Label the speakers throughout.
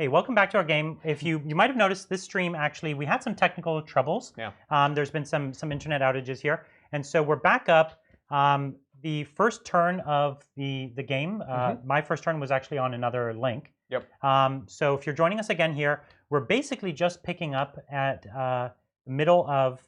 Speaker 1: Hey, welcome back to our game. If you might have noticed this stream, actually, we had some technical troubles.
Speaker 2: Yeah.
Speaker 1: There's been some internet outages here. And so we're back up. The first turn of the game, my first turn was actually on another link.
Speaker 2: Yep.
Speaker 1: So if you're joining us again here, we're basically just picking up at the middle of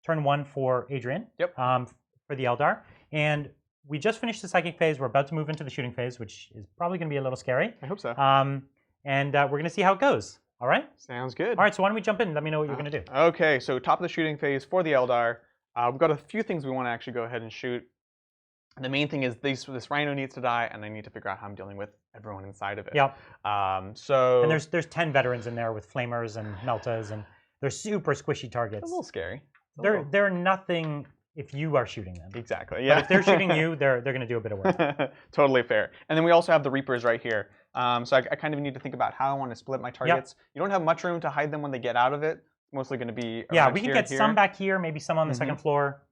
Speaker 1: turn 1 for Adrian.
Speaker 2: Yep.
Speaker 1: For the Eldar. And we just finished the psychic phase. We're about to move into the shooting phase, which is probably going to be a little scary.
Speaker 2: I hope so.
Speaker 1: And we're going to see how it goes. All right?
Speaker 2: Sounds good.
Speaker 1: All right, so why don't we jump in? Let me know what you're going to do.
Speaker 2: Okay, so top of the shooting phase for the Eldar. We've got a few things we want to actually go ahead and shoot. The main thing is this rhino needs to die, and I need to figure out how I'm dealing with everyone inside of it.
Speaker 1: Yep.
Speaker 2: So
Speaker 1: and there's 10 veterans in there with flamers and meltas, and they're super squishy targets.
Speaker 2: It's a little scary.
Speaker 1: They're nothing if you are shooting them.
Speaker 2: Exactly. Yeah.
Speaker 1: But if they're shooting you, they're going to do a bit of work.
Speaker 2: Totally fair. And then we also have the Reapers right here. So I kind of need to think about how I want to split my targets. Yep. You don't have much room to hide them when they get out of it. It's mostly going to be
Speaker 1: yeah. We can get some back here, maybe some on the second floor,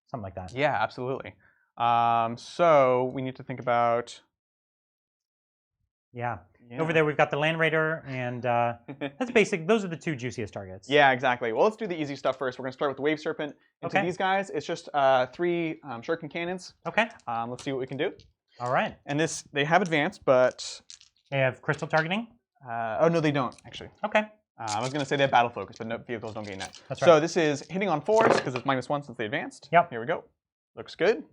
Speaker 1: something like that.
Speaker 2: Yeah, absolutely. So we need to think about.
Speaker 1: Yeah. Over there we've got the Land Raider, and that's basic. Those are the two juiciest targets.
Speaker 2: Yeah, exactly. Well, let's do the easy stuff first. We're going to start with the Wave Serpent. Into these guys, it's just 3 shuriken cannons.
Speaker 1: Okay.
Speaker 2: Let's see what we can do.
Speaker 1: All right.
Speaker 2: And they have advanced, but
Speaker 1: they have crystal targeting.
Speaker 2: Oh no, they don't actually.
Speaker 1: Okay.
Speaker 2: I was going to say they have battle focus, but no, vehicles don't gain that.
Speaker 1: That's right.
Speaker 2: So this is hitting on 4s because it's -1 since they advanced.
Speaker 1: Yep.
Speaker 2: Here we go. Looks good.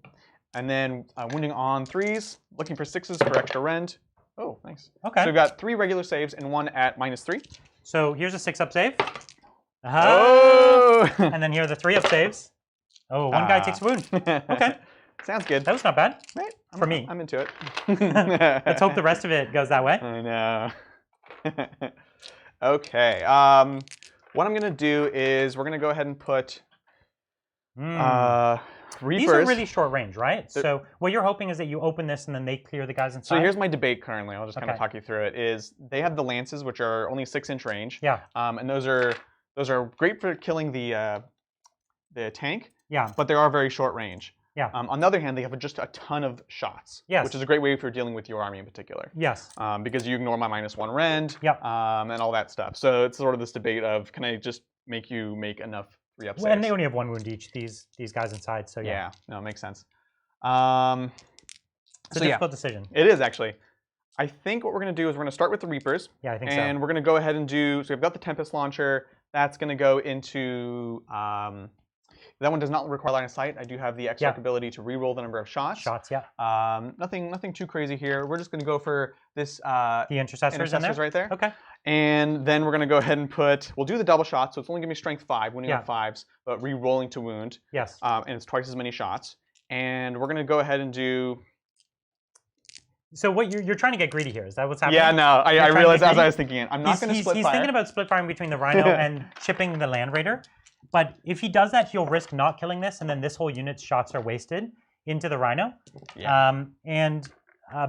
Speaker 2: And then wounding on 3s, looking for 6s for extra rend. Oh, nice.
Speaker 1: Okay.
Speaker 2: So we've got 3 regular saves and 1 at -3.
Speaker 1: So here's a 6-up save.
Speaker 2: Oh!
Speaker 1: And then here are the 3-up saves. Oh, one guy takes a wound. Okay.
Speaker 2: Sounds good.
Speaker 1: That was not bad.
Speaker 2: Right?
Speaker 1: For me.
Speaker 2: I'm into it.
Speaker 1: Let's hope the rest of it goes that way.
Speaker 2: I know. Okay. What I'm going to do is we're going to go ahead and put Reapers.
Speaker 1: These are really short range, right? So what you're hoping is that you open this and then they clear the guys inside?
Speaker 2: So here's my debate currently. I'll just kind of talk you through it. Is they have the lances, which are only 6-inch range.
Speaker 1: Yeah.
Speaker 2: And those are great for killing the tank.
Speaker 1: Yeah.
Speaker 2: But they are very short range.
Speaker 1: Yeah.
Speaker 2: On the other hand, they have just a ton of shots.
Speaker 1: Yes.
Speaker 2: Which is a great way for dealing with your army in particular.
Speaker 1: Yes.
Speaker 2: Because you ignore my -1 rend.
Speaker 1: Yep.
Speaker 2: And all that stuff. So it's sort of this debate of, can I just make you make enough 3-up saves?
Speaker 1: And they only have 1 wound each, these guys inside, so yeah.
Speaker 2: Yeah, no, it makes sense.
Speaker 1: It's a difficult decision.
Speaker 2: It is, actually. I think what we're going to do is we're going to start with the Reapers.
Speaker 1: Yeah, I think so.
Speaker 2: And we're going to go ahead and do, so we've got the Tempest Launcher. That's going to go into, that one does not require line of sight. I do have the X-Arc ability to re-roll the number of shots.
Speaker 1: Shots, yeah.
Speaker 2: Nothing too crazy here. We're just going to go for this.
Speaker 1: The Intercessors in there?
Speaker 2: Right there.
Speaker 1: Okay.
Speaker 2: And then we're going to go ahead and we'll do the double shot. So it's only going to be strength 5, wounding on 5s, but re-rolling to wound.
Speaker 1: Yes.
Speaker 2: And it's twice as many shots. And we're going to go ahead and do.
Speaker 1: So what you're trying to get greedy here? Is that what's happening?
Speaker 2: Yeah, no, I realized as I was thinking it. I'm not going to split fire.
Speaker 1: He's thinking about split firing between the Rhino and chipping the Land Raider. But if he does that, he'll risk not killing this, and then this whole unit's shots are wasted into the Rhino.
Speaker 2: Yeah.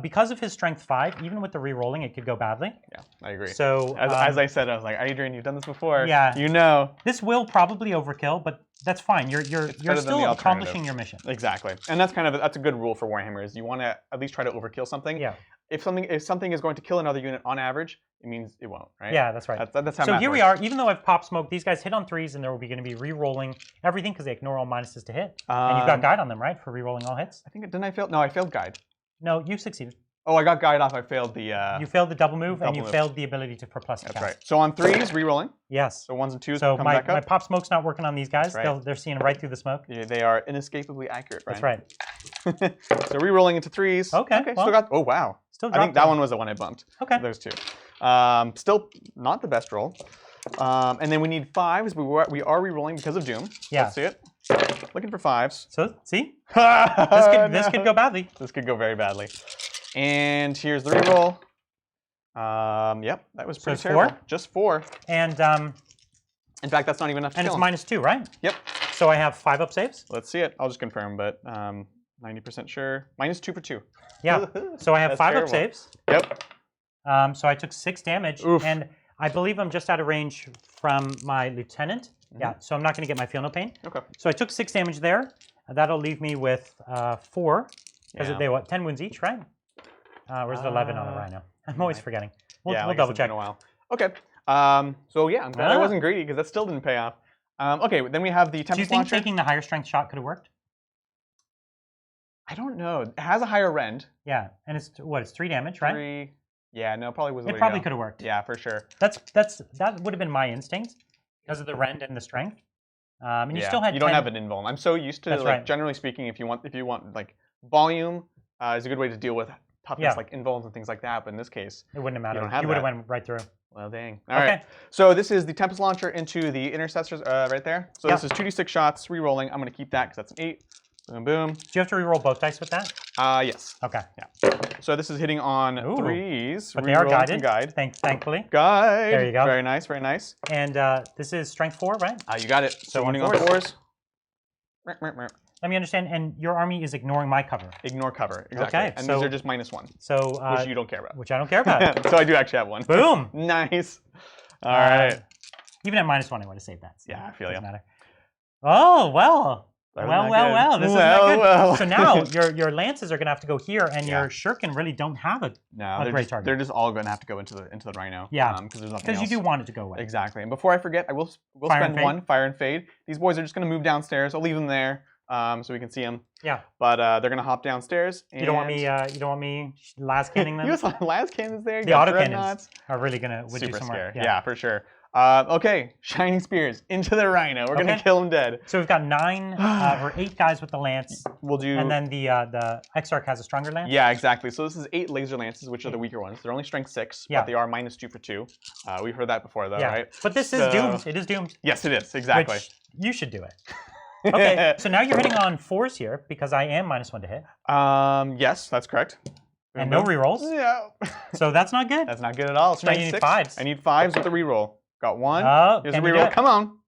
Speaker 1: Because of his strength 5, even with the re-rolling, it could go badly.
Speaker 2: Yeah, I agree.
Speaker 1: So
Speaker 2: as I said, I was like, Adrian, you've done this before.
Speaker 1: Yeah.
Speaker 2: You know.
Speaker 1: This will probably overkill, but that's fine. You're still accomplishing your mission.
Speaker 2: Exactly, and that's a good rule for Warhammer. Is you want to at least try to overkill something.
Speaker 1: Yeah.
Speaker 2: If something is going to kill another unit on average, it means it won't, right?
Speaker 1: Yeah, that's right.
Speaker 2: That's how.
Speaker 1: So here we are. Even though I've popped smoke, these guys hit on 3s, and there will be going to be re-rolling everything because they ignore all minuses to hit. And you've got guide on them, right, for re-rolling all hits?
Speaker 2: I think didn't I fail? No, I failed guide.
Speaker 1: No, you succeeded.
Speaker 2: Oh, I got guide off. I failed the.
Speaker 1: You failed the double move, and you failed the ability to +.
Speaker 2: That's right. So on 3s, re-rolling.
Speaker 1: Yes.
Speaker 2: So 1s and 2s.
Speaker 1: So
Speaker 2: come back up.
Speaker 1: my pop smoke's not working on these guys.
Speaker 2: Right.
Speaker 1: They're seeing right through the smoke.
Speaker 2: Yeah, they are inescapably accurate, Brian.
Speaker 1: That's right.
Speaker 2: So re-rolling into 3s.
Speaker 1: Okay.
Speaker 2: Well, still got. Oh wow.
Speaker 1: Still
Speaker 2: I think that one was the one I bumped.
Speaker 1: Okay.
Speaker 2: Those 2. Still not the best roll. And then we need 5s. We are re-rolling because of Doom.
Speaker 1: Yeah.
Speaker 2: Let's see it. Looking for 5s.
Speaker 1: So see, this could go badly.
Speaker 2: This could go very badly. And here's the reroll. Yep, that was pretty terrible.
Speaker 1: 4?
Speaker 2: Just 4.
Speaker 1: And
Speaker 2: in fact, that's not even enough to kill him.
Speaker 1: And it's -2, right?
Speaker 2: Yep.
Speaker 1: So I have 5-up saves.
Speaker 2: Let's see it. I'll just confirm, but 90% sure. -2 for 2.
Speaker 1: Yeah. So I have 5-up saves.
Speaker 2: Yep.
Speaker 1: So I took 6 damage, and I believe I'm just out of range from my lieutenant. Yeah. So I'm not going to get my feel no pain.
Speaker 2: Okay.
Speaker 1: So I took 6 damage there. That'll leave me with 4. Because they what 10 wounds each, right? Or is it 11 on the Rhino? I'm always forgetting. We'll double check.
Speaker 2: In a while. Okay. So yeah, I'm glad I wasn't greedy because that still didn't pay off. Okay, then we have the Tempest
Speaker 1: Do you think
Speaker 2: Launcher.
Speaker 1: taking the higher strength shot could have worked?
Speaker 2: I don't know. It has a higher rend.
Speaker 1: Yeah, and it's what? It's 3 damage, right?
Speaker 2: 3. Yeah, no, probably was the way
Speaker 1: It
Speaker 2: to
Speaker 1: probably
Speaker 2: go.
Speaker 1: could have worked.
Speaker 2: Yeah, for sure.
Speaker 1: That would have been my instinct because of the rend and the strength. And you still had.
Speaker 2: You don't have an invuln. I'm so used to like generally speaking, if you want like volume is a good way to deal with toughness, like invulns and things like that. But in this case,
Speaker 1: it wouldn't have mattered.
Speaker 2: You
Speaker 1: would have went right through.
Speaker 2: Well, dang. All right. So this is the Tempest Launcher into the Intercessors right there. So this is 2d6 shots, re-rolling. I'm going to keep that because that's an 8. Boom, boom.
Speaker 1: Do you have to re-roll both dice with that?
Speaker 2: Yes.
Speaker 1: Okay.
Speaker 2: Yeah. So this is hitting on 3s.
Speaker 1: But they are guided.
Speaker 2: Guide.
Speaker 1: Thankfully.
Speaker 2: Guide.
Speaker 1: There you go.
Speaker 2: Very nice, very nice.
Speaker 1: And this is strength 4, right?
Speaker 2: You got it. So hitting on 4s.
Speaker 1: Let me understand. And your army is ignoring my cover.
Speaker 2: Ignore cover. Exactly.
Speaker 1: Okay.
Speaker 2: And these are just -1.
Speaker 1: So
Speaker 2: which you don't care about.
Speaker 1: Which I don't care about.
Speaker 2: So I do actually have one.
Speaker 1: Boom.
Speaker 2: Nice. All right.
Speaker 1: Even at -1, I would have saved that. So
Speaker 2: yeah, I feel you.
Speaker 1: Doesn't matter. Oh well. Well. This is not good.
Speaker 2: Well.
Speaker 1: So now your lances are going to have to go here, and your shuriken really don't have a great target.
Speaker 2: They're just all going to have to go into the rhino.
Speaker 1: Yeah.
Speaker 2: Because
Speaker 1: you do want it to go away.
Speaker 2: Exactly. And before I forget, I will spend one Fire and Fade. These boys are just going to move downstairs. I'll leave them there so we can see them.
Speaker 1: Yeah.
Speaker 2: But they're going to hop downstairs. And
Speaker 1: you don't want me last canning them.
Speaker 2: You have last cannons there.
Speaker 1: The autocannons are really going to
Speaker 2: super
Speaker 1: do some work.
Speaker 2: Yeah, for sure. Okay, Shining Spears into the Rhino. We're gonna kill him dead.
Speaker 1: So we've got 9 or 8 guys with the lance.
Speaker 2: We'll do.
Speaker 1: And then the Exarch has a stronger lance.
Speaker 2: Yeah, exactly. So this is 8 laser lances, which are the weaker ones. They're only strength 6, but they are -2 for 2. We've heard that before, though, right?
Speaker 1: But this is doomed. It is doomed.
Speaker 2: Yes, it is. Exactly.
Speaker 1: Which you should do it. Okay, so now you're hitting on 4s here because I am -1 to hit.
Speaker 2: Yes, that's correct.
Speaker 1: And no rerolls.
Speaker 2: Yeah.
Speaker 1: So that's not good.
Speaker 2: That's not good at all. Strength 6.
Speaker 1: 5s.
Speaker 2: I need 5s with a reroll. Got 1.
Speaker 1: Oh,
Speaker 2: here's a reroll. Come on.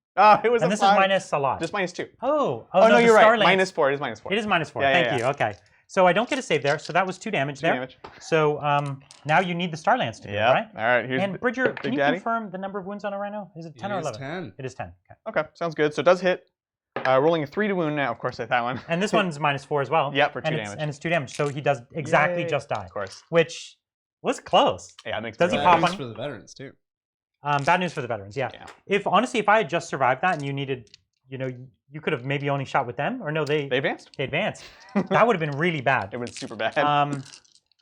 Speaker 2: It was
Speaker 1: and
Speaker 2: a
Speaker 1: this
Speaker 2: 5.
Speaker 1: is minus a lot.
Speaker 2: Just -2.
Speaker 1: Oh,
Speaker 2: no, you're right.
Speaker 1: Lance.
Speaker 2: -4. It is -4.
Speaker 1: It is -4. Thank you. Okay. So I don't get a save there. So that was 2 damage there.
Speaker 2: Damage.
Speaker 1: So now you need the Star Lance to do it, right?
Speaker 2: All right. Here's
Speaker 1: and Bridger, can you
Speaker 2: Daddy?
Speaker 1: confirm the number of wounds on a Rhino? Is it 10 or 11?
Speaker 3: 10.
Speaker 1: It is 10.
Speaker 2: Okay, sounds good. So it does hit. Rolling a 3 to wound now. Of course, I hit that one.
Speaker 1: And this one's -4 as well.
Speaker 2: Yeah, for 2 damage.
Speaker 1: And it's 2 damage. So he does exactly just die.
Speaker 2: Of course.
Speaker 1: Which was close.
Speaker 2: Yeah, it makes
Speaker 1: Does he
Speaker 3: Bad
Speaker 1: pop
Speaker 3: news
Speaker 1: on?
Speaker 3: for the veterans too.
Speaker 1: Bad news for the veterans, yeah. Honestly, if I had just survived that and you needed, you could have maybe only shot with them, or no, they
Speaker 2: advanced.
Speaker 1: They advanced. That would have been really bad.
Speaker 2: It would have been super bad.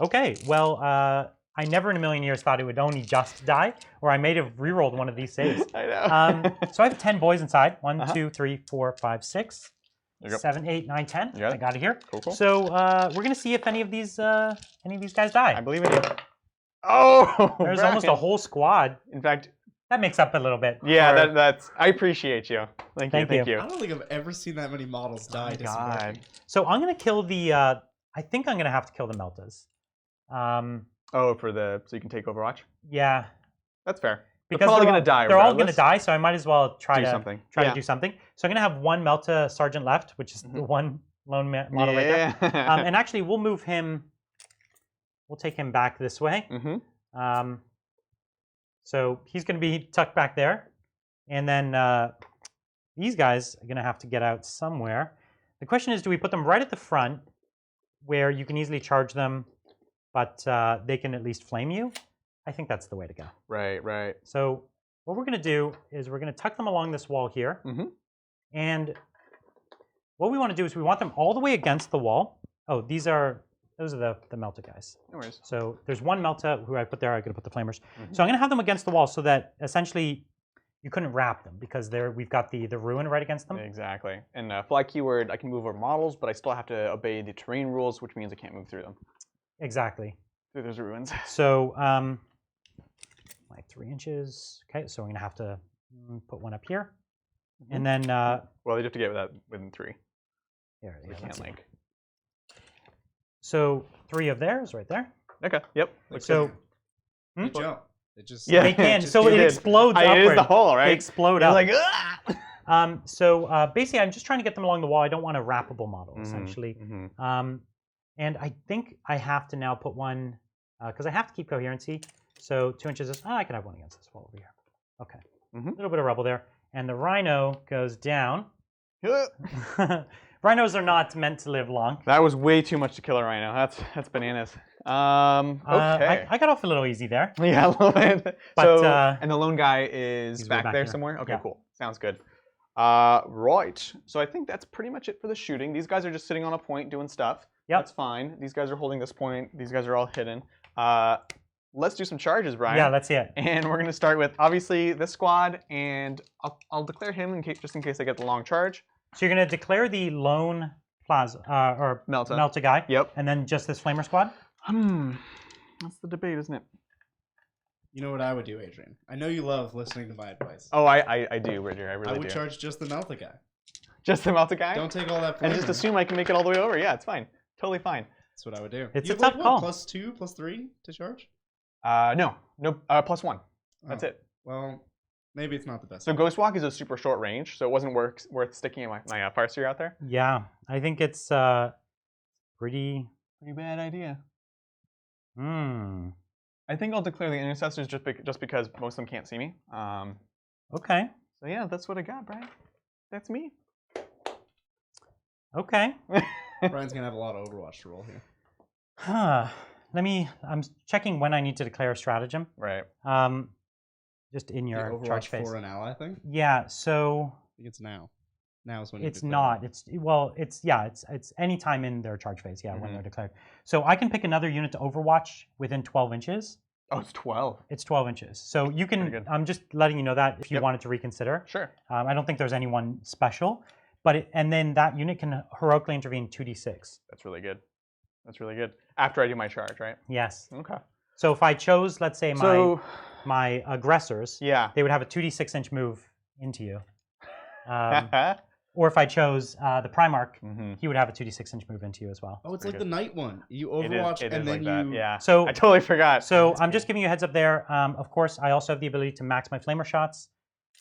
Speaker 1: Okay, well, I never in a million years thought it would only just die, or I may have re-rolled one of these saves.
Speaker 2: I know.
Speaker 1: So I have 10 boys inside. 1, 2, 3, 4, 5, 6,
Speaker 2: There you go.
Speaker 1: 7, 8, 9, 10.
Speaker 2: Yeah.
Speaker 1: I got it here.
Speaker 2: Cool.
Speaker 1: So we're gonna see if any of these guys die.
Speaker 2: I believe in you. Oh,
Speaker 1: there's almost a whole squad.
Speaker 2: In fact,
Speaker 1: that makes up a little bit.
Speaker 2: Yeah, that's. I appreciate you. Thank you.
Speaker 3: I don't think I've ever seen that many models die.
Speaker 2: Oh God.
Speaker 1: So I'm gonna kill the. I think I'm gonna have to kill the Meltas.
Speaker 2: Oh, so you can take Overwatch.
Speaker 1: Yeah.
Speaker 2: That's fair.
Speaker 1: Because
Speaker 2: they're probably gonna die.
Speaker 1: They're all gonna die, so I might as well try to do something. So I'm gonna have 1 Melta Sergeant left, which is the one lone model right there. And actually, we'll move him. We'll take him back this way. So he's going to be tucked back there. And then these guys are going to have to get out somewhere. The question is, do we put them right at the front where you can easily charge them, but they can at least flame you? I think that's the way to go.
Speaker 2: Right.
Speaker 1: So what we're going to do is we're going to tuck them along this wall here. And what we want to do is we want them all the way against the wall. Oh, those are the Melta guys.
Speaker 2: No worries.
Speaker 1: So there's 1 Melta who I put there. I'm going to put the flamers. So I'm going to have them against the wall so that essentially you couldn't wrap them because we've got the ruin right against them.
Speaker 2: Exactly. And fly keyword, I can move over models, but I still have to obey the terrain rules, which means I can't move through them.
Speaker 1: Exactly.
Speaker 2: Through those ruins.
Speaker 1: So like 3 inches. Okay, so I'm going to have to put 1 up here. And then...
Speaker 2: well, you have to get within 3.
Speaker 1: There it is.
Speaker 2: We can't link.
Speaker 1: So 3 of theirs right there.
Speaker 2: Okay. Yep.
Speaker 1: So
Speaker 3: Good jump. It just
Speaker 1: they can. So it explodes upward.
Speaker 2: It is the hole, right?
Speaker 1: They explode up.
Speaker 2: Like
Speaker 1: so basically, I'm just trying to get them along the wall. I don't want a wrappable model, essentially. And I think I have to now put 1 because I have to keep coherency. So 2 inches is I can have 1 against this wall over here. Okay. A little bit of rubble there, and the Rhino goes down. Rhinos are not meant to live long.
Speaker 2: That was way too much to kill a Rhino. That's bananas. Okay.
Speaker 1: I got off a little easy there.
Speaker 2: Yeah, a little bit.
Speaker 1: But,
Speaker 2: So,
Speaker 1: uh,
Speaker 2: and the lone guy is
Speaker 1: he's
Speaker 2: back
Speaker 1: back
Speaker 2: there
Speaker 1: here.
Speaker 2: somewhere? Okay,
Speaker 1: Yeah.
Speaker 2: cool. Sounds good. Right. So I think that's pretty much it for the shooting. These guys are just sitting on a point doing stuff.
Speaker 1: Yep.
Speaker 2: That's fine. These guys are holding this point. These guys are all hidden. Let's do some charges, Brian.
Speaker 1: Yeah, let's see it.
Speaker 2: And we're going to start with, obviously, this squad, and I'll declare him just in case I get the long charge.
Speaker 1: So you're going to declare the lone or Melta guy.
Speaker 2: Yep.
Speaker 1: And then just this flamer squad?
Speaker 2: That's the debate, isn't it?
Speaker 3: You know what I would do, Adrian? I know you love listening to my advice.
Speaker 2: Oh, I do, Bridger. I really do.
Speaker 3: I would charge just the Melta guy.
Speaker 2: Just the Melta guy?
Speaker 3: Don't take all that flamer.
Speaker 2: And just assume I can make it all the way over. Yeah, it's fine. Totally fine.
Speaker 3: That's what I would do.
Speaker 1: It's
Speaker 3: you
Speaker 1: a
Speaker 3: have
Speaker 1: tough call.
Speaker 3: +2, +3 to charge?
Speaker 2: No, +1. That's it.
Speaker 3: Well, maybe it's not the best.
Speaker 2: So Ghost Walk is a super short range, so it wasn't worth sticking my fire sphere out there.
Speaker 1: Yeah, I think it's pretty
Speaker 2: bad idea.
Speaker 1: I
Speaker 2: think I'll declare the intercessors just because most of them can't see me.
Speaker 1: Okay.
Speaker 2: So yeah, that's what I got, Brian. That's me.
Speaker 1: Okay.
Speaker 3: Brian's gonna have a lot of Overwatch to roll here.
Speaker 1: I'm checking when I need to declare a stratagem.
Speaker 2: Right.
Speaker 1: Just in your
Speaker 3: Overwatch
Speaker 1: charge phase.
Speaker 3: for an ally thing?
Speaker 1: Yeah, so
Speaker 3: I think it's now. Now is when
Speaker 1: it's
Speaker 3: you
Speaker 1: not. It's any time in their charge phase, when they're declared. So I can pick another unit to Overwatch within 12 inches.
Speaker 2: Oh, it's 12.
Speaker 1: It's 12 inches. So you can, I'm just letting you know that if you wanted to reconsider.
Speaker 2: Sure.
Speaker 1: I don't think there's anyone special, but and then that unit can heroically intervene 2d6.
Speaker 2: That's really good. That's really good. After I do my charge, right?
Speaker 1: Yes.
Speaker 2: Okay.
Speaker 1: So if I chose, let's say, my aggressors, they would have a 2d6-inch move into you. Or if I chose the Primarch, he would have a 2d6-inch move into you as well.
Speaker 3: Oh, it's like the night one. You Overwatch and then you...
Speaker 2: Yeah.
Speaker 1: So
Speaker 2: I totally forgot.
Speaker 1: So I'm just giving you a heads up there. Of course, I also have the ability to max my flamer shots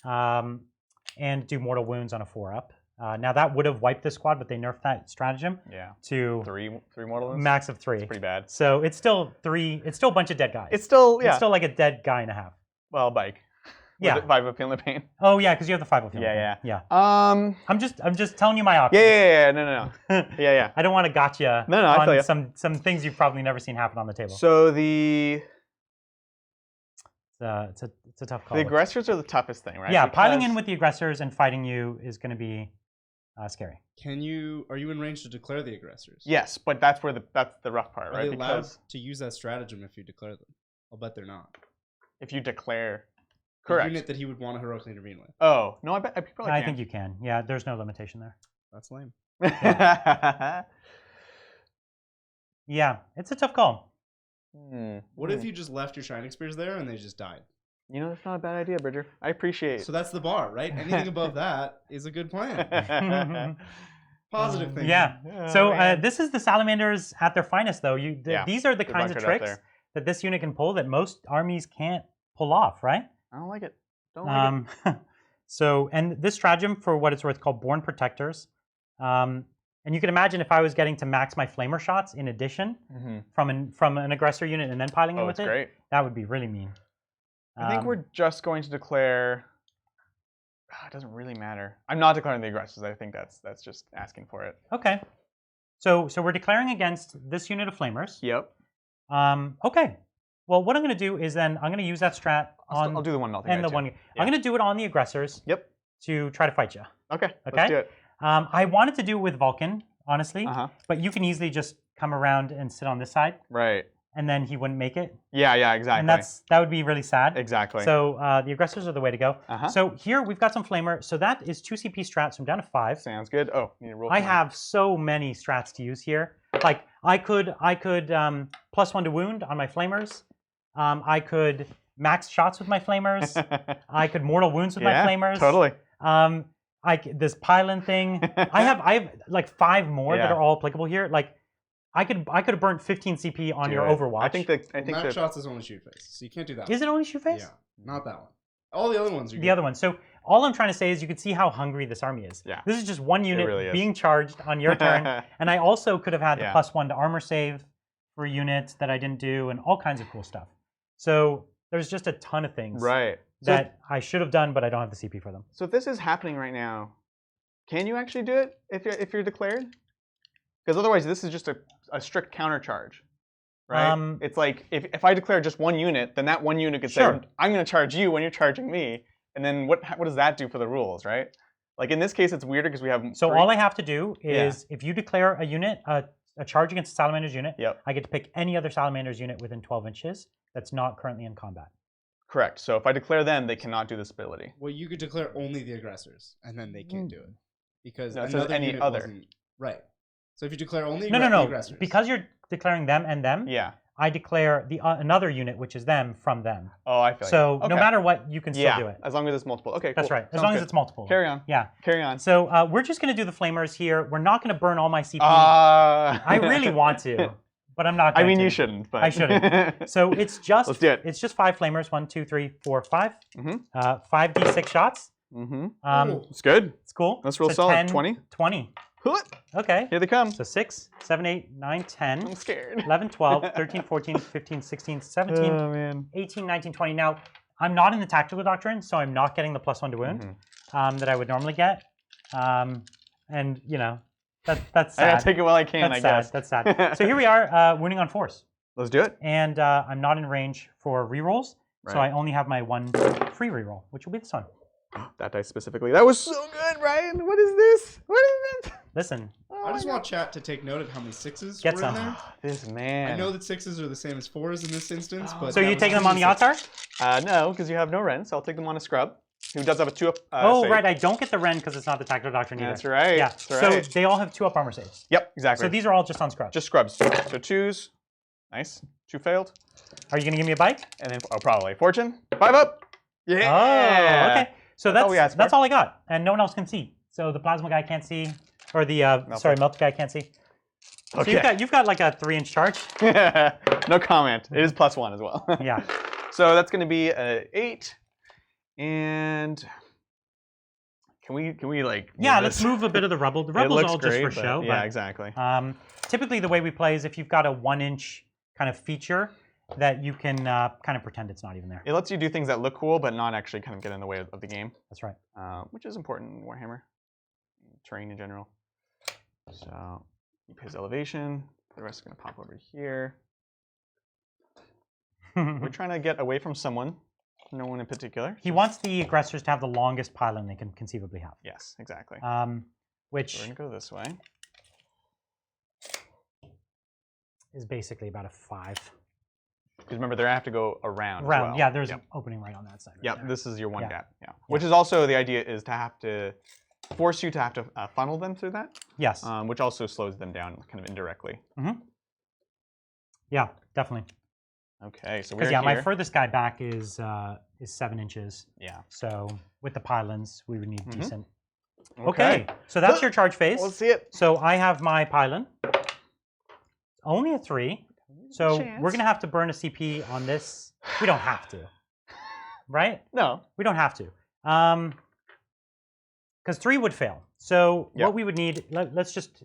Speaker 1: and do mortal wounds on a 4-up. Now that would have wiped this squad, but they nerfed that stratagem to
Speaker 2: three mortal wounds.
Speaker 1: Max of 3.
Speaker 2: It's pretty bad.
Speaker 1: So it's still 3. It's still a bunch of dead guys.
Speaker 2: It's still
Speaker 1: It's still like a dead guy and a half.
Speaker 2: Well, a bike.
Speaker 1: Yeah.
Speaker 2: 5 of Feeling the Pain.
Speaker 1: Oh yeah, because you have the 5 of Feeling
Speaker 2: Yeah.
Speaker 1: Yeah. I'm just telling you my options.
Speaker 2: Yeah. No. Yeah.
Speaker 1: I don't want to gotcha
Speaker 2: No, I feel
Speaker 1: on some things you've probably never seen happen on the table.
Speaker 2: So
Speaker 1: it's a tough call.
Speaker 2: The aggressors are the toughest thing, right?
Speaker 1: Yeah, piling in with the aggressors and fighting you is going to be scary.
Speaker 3: Are you in range to declare the aggressors?
Speaker 2: Yes, but that's the rough part, right?
Speaker 3: Are they allowed to use that stratagem if you declare them? I'll bet they're not.
Speaker 2: If you declare,
Speaker 3: the
Speaker 2: correct.
Speaker 3: unit that he would want to heroically intervene with.
Speaker 2: Oh no, I probably
Speaker 1: I think you can. Yeah, there's no limitation there.
Speaker 3: That's lame.
Speaker 1: Yeah, it's a tough call.
Speaker 3: What if you just left your Shining Spears there and they just died?
Speaker 2: You know, that's not a bad idea, Bridger. I appreciate.
Speaker 3: So that's the bar, right? Anything above that is a good plan. Positive thinking.
Speaker 1: Yeah. So this is the Salamanders at their finest, though. These are the
Speaker 2: They're
Speaker 1: kinds of
Speaker 2: bunkered up
Speaker 1: tricks
Speaker 2: there.
Speaker 1: that this unit can pull that most armies can't pull off, right?
Speaker 2: I don't like it. Don't like it.
Speaker 1: So, and this stratagem, for what it's worth, called Born Protectors. And you can imagine if I was getting to max my flamer shots in addition from an aggressor unit and then piling in with it,
Speaker 2: great.
Speaker 1: That would be really mean.
Speaker 2: I think we're just going to declare. It doesn't really matter. I'm not declaring the aggressors. I think that's just asking for it.
Speaker 1: Okay. So we're declaring against this unit of flamers.
Speaker 2: Yep.
Speaker 1: Okay. Well, what I'm going to do is then I'm going to use that strat on.
Speaker 2: I'll do the one melting.
Speaker 1: And the one. I'm going to do it on the aggressors.
Speaker 2: Yep.
Speaker 1: To try to fight you.
Speaker 2: Okay. Let's do it.
Speaker 1: I wanted to do it with Vulkan, honestly, but you can easily just come around and sit on this side.
Speaker 2: Right.
Speaker 1: And then he wouldn't make it.
Speaker 2: Yeah, exactly.
Speaker 1: And that would be really sad.
Speaker 2: Exactly.
Speaker 1: So the aggressors are the way to go. So here we've got some flamer. So that is 2 CP strats, so I'm down to 5.
Speaker 2: Sounds good. Oh, need to roll.
Speaker 1: I have so many strats to use here. Like I could +1 to wound on my flamers. I could max shots with my flamers. I could mortal wounds with my flamers.
Speaker 2: Totally.
Speaker 1: This pylon thing. I have like 5 more that are all applicable here. Like I could have burnt 15 CP on your Overwatch.
Speaker 2: I think
Speaker 3: max shots is only shoot phase, so you can't do that.
Speaker 1: Is it only shoot phase?
Speaker 3: Yeah, not that one. All the other ones are good.
Speaker 1: The other one. So all I'm trying to say is you can see how hungry this army is.
Speaker 2: Yeah.
Speaker 1: This is just one unit
Speaker 2: really
Speaker 1: being charged on your turn, and I also could have had the +1 to armor save for units that I didn't do, and all kinds of cool stuff. So there's just a ton of things that I should have done, but I don't have the CP for them.
Speaker 2: So if this is happening right now, can you actually do it if you're declared? Because otherwise, this is just a strict counter charge, right? It's like if I declare just one unit, then that one unit could say, I'm going to charge you when you're charging me. And then what does that do for the rules, right? Like in this case, it's weirder because we have
Speaker 1: So all I have to do is if you declare a unit, a charge against a Salamander's unit, I get to pick any other Salamander's unit within 12 inches that's not currently in combat.
Speaker 2: Correct. So if I declare them, they cannot do this ability.
Speaker 3: Well, you could declare only the aggressors, and then they can't do it. Because
Speaker 2: it says any other.
Speaker 3: Right. So if you declare only
Speaker 1: the
Speaker 3: aggressors.
Speaker 1: No. Because you're declaring them and them, I declare the another unit, which is them, from them.
Speaker 2: Oh, I feel
Speaker 1: so no matter what, you can still do it.
Speaker 2: As long as it's multiple. Okay, cool.
Speaker 1: That's right. As long as it's multiple.
Speaker 2: Carry on.
Speaker 1: Yeah.
Speaker 2: Carry on.
Speaker 1: So we're just going to do the flamers here. We're not going to burn all my CP. I really want to, but I'm not going to.
Speaker 2: You shouldn't. But
Speaker 1: I shouldn't. So it's just
Speaker 2: Let's do it.
Speaker 1: It's just 5 flamers. 1, 2, 3, 4, 5. 5d6 shots.
Speaker 2: It's good.
Speaker 1: It's cool.
Speaker 2: That's real
Speaker 1: so
Speaker 2: solid.
Speaker 1: 10,
Speaker 2: 20.
Speaker 1: 20. Okay.
Speaker 2: Here they come.
Speaker 1: So 6, 7, 8, 9, 10.
Speaker 2: I'm scared.
Speaker 1: 11, 12, 13, 14, 15, 16, 17, 18, 19, 20. Now, I'm not in the tactical doctrine, so I'm not getting the +1 to wound that I would normally get. And, you know, that's sad.
Speaker 2: I gotta take it while I can, I guess.
Speaker 1: That's sad. So here we are, wounding on force.
Speaker 2: Let's do it.
Speaker 1: And I'm not in range for rerolls, so I only have my 1 free reroll, which will be this one.
Speaker 2: That dice specifically. That was so good, Ryan. What is this? What is it?
Speaker 1: Listen.
Speaker 3: I just want chat to take note of how many 6s
Speaker 1: Get
Speaker 3: were
Speaker 1: some.
Speaker 3: in there.
Speaker 2: This man.
Speaker 3: I know that 6s are the same as 4s in this instance, but
Speaker 1: so you taking them on the altar?
Speaker 2: No, because you have no Ren, so I'll take them on a scrub. Who does have a 2-up
Speaker 1: oh,
Speaker 2: save.
Speaker 1: Right. I don't get the Ren because it's not the tactical doctrine either.
Speaker 2: That's right.
Speaker 1: Yeah.
Speaker 2: That's right.
Speaker 1: So they all have 2-up armor saves.
Speaker 2: Yep, exactly.
Speaker 1: So these are all just on scrubs.
Speaker 2: Just scrubs. So 2s. Nice. 2 failed.
Speaker 1: Are you going to give me a bike?
Speaker 2: And then, probably. Fortune. 5 up. Yeah.
Speaker 1: Oh, okay. So that's all I got, and no one else can see. So the plasma guy can't see, or the melt guy can't see.
Speaker 2: Okay.
Speaker 1: So you've got like a 3-inch charge.
Speaker 2: No comment. It is +1 as well.
Speaker 1: Yeah.
Speaker 2: So that's going to be an 8, and can we like?
Speaker 1: Let's move a bit of the rubble. The rubble's all just for show.
Speaker 2: Yeah, exactly.
Speaker 1: Typically, the way we play is if you've got a 1-inch kind of feature, that you can kind of pretend it's not even there.
Speaker 2: It lets you do things that look cool, but not actually kind of get in the way of the game.
Speaker 1: That's right.
Speaker 2: Which is important in Warhammer, terrain in general. So keep his elevation. The rest is going to pop over here. We're trying to get away from someone, no one in particular.
Speaker 1: He wants the aggressors to have the longest pylon they can conceivably have.
Speaker 2: Yes, exactly.
Speaker 1: Which
Speaker 2: so we're going to go this way.
Speaker 1: Is basically about a 5.
Speaker 2: Because remember, they have to go around.
Speaker 1: Around, yeah. There's an opening right on that side.
Speaker 2: Right this is your one gap. Yeah. Which is also the idea is to have to force you to have to funnel them through that.
Speaker 1: Yes.
Speaker 2: Which also slows them down kind of indirectly.
Speaker 1: Yeah, definitely.
Speaker 2: Okay, so we're
Speaker 1: here. My furthest guy back is 7 inches.
Speaker 2: Yeah.
Speaker 1: So with the pylons, we would need decent. Okay. So that's your charge phase.
Speaker 2: Let's see it.
Speaker 1: So I have my pylon. Only a 3. So we're going to have to burn a CP on this. We don't have to. Right?
Speaker 2: No.
Speaker 1: We don't have to. Because 3 would fail. So what we would need, let's just,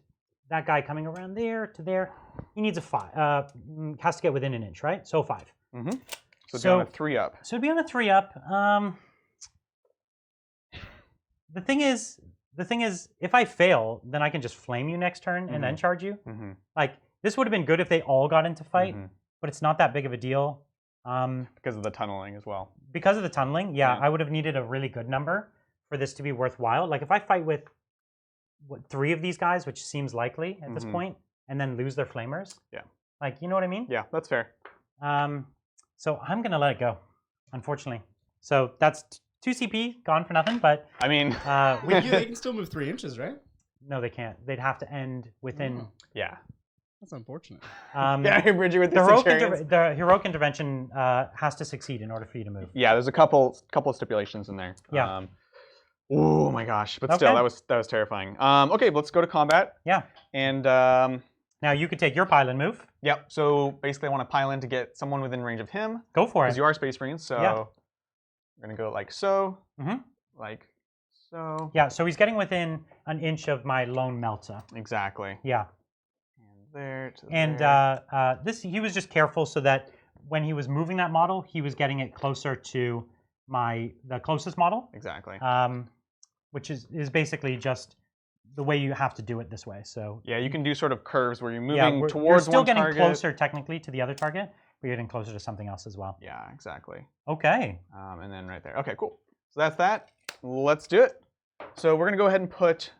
Speaker 1: that guy coming around there to there, he needs a 5. Has to get within an inch, right? So 5.
Speaker 2: So it'd be on a 3-up.
Speaker 1: So it'd be on a 3-up. The thing is, if I fail, then I can just flame you next turn and then charge you. Like, this would have been good if they all got into fight, but it's not that big of a deal.
Speaker 2: Because of the tunneling as well.
Speaker 1: Because of the tunneling, I would have needed a really good number for this to be worthwhile. Like if I fight with 3 of these guys, which seems likely at this point, and then lose their flamers. Yeah. Like, you know what I mean?
Speaker 2: Yeah, that's fair.
Speaker 1: So I'm going to let it go, unfortunately. So that's 2 CP, gone for nothing, but...
Speaker 2: I mean...
Speaker 3: they can still move 3 inches, right?
Speaker 1: No, they can't. They'd have to end within...
Speaker 2: Yeah.
Speaker 3: That's unfortunate.
Speaker 2: Bridging with the
Speaker 1: heroic intervention has to succeed in order for you to move.
Speaker 2: Yeah, there's a couple of stipulations in there.
Speaker 1: Yeah.
Speaker 2: Oh my gosh! But still, that was terrifying. Okay, let's go to combat.
Speaker 1: Yeah.
Speaker 2: And
Speaker 1: now you could take your pylon move.
Speaker 2: Yep. So basically, I want a pylon to get someone within range of him.
Speaker 1: Go for it.
Speaker 2: Because you are Space Marines, so we're gonna go like so, like so.
Speaker 1: Yeah. So he's getting within an inch of my lone melta.
Speaker 2: Exactly.
Speaker 1: Yeah.
Speaker 2: There to
Speaker 1: and
Speaker 2: there.
Speaker 1: He was just careful so that when he was moving that model, he was getting it closer to the closest model.
Speaker 2: Exactly.
Speaker 1: Which is basically just the way you have to do it this way. So
Speaker 2: yeah, you can do sort of curves where you're moving
Speaker 1: you're
Speaker 2: towards
Speaker 1: still
Speaker 2: one
Speaker 1: getting
Speaker 2: target.
Speaker 1: closer technically to the other target, but you're getting closer to something else as well.
Speaker 2: Yeah, exactly.
Speaker 1: Okay.
Speaker 2: And then right there. Okay, cool. So that's that. Let's do it. So we're gonna go ahead and put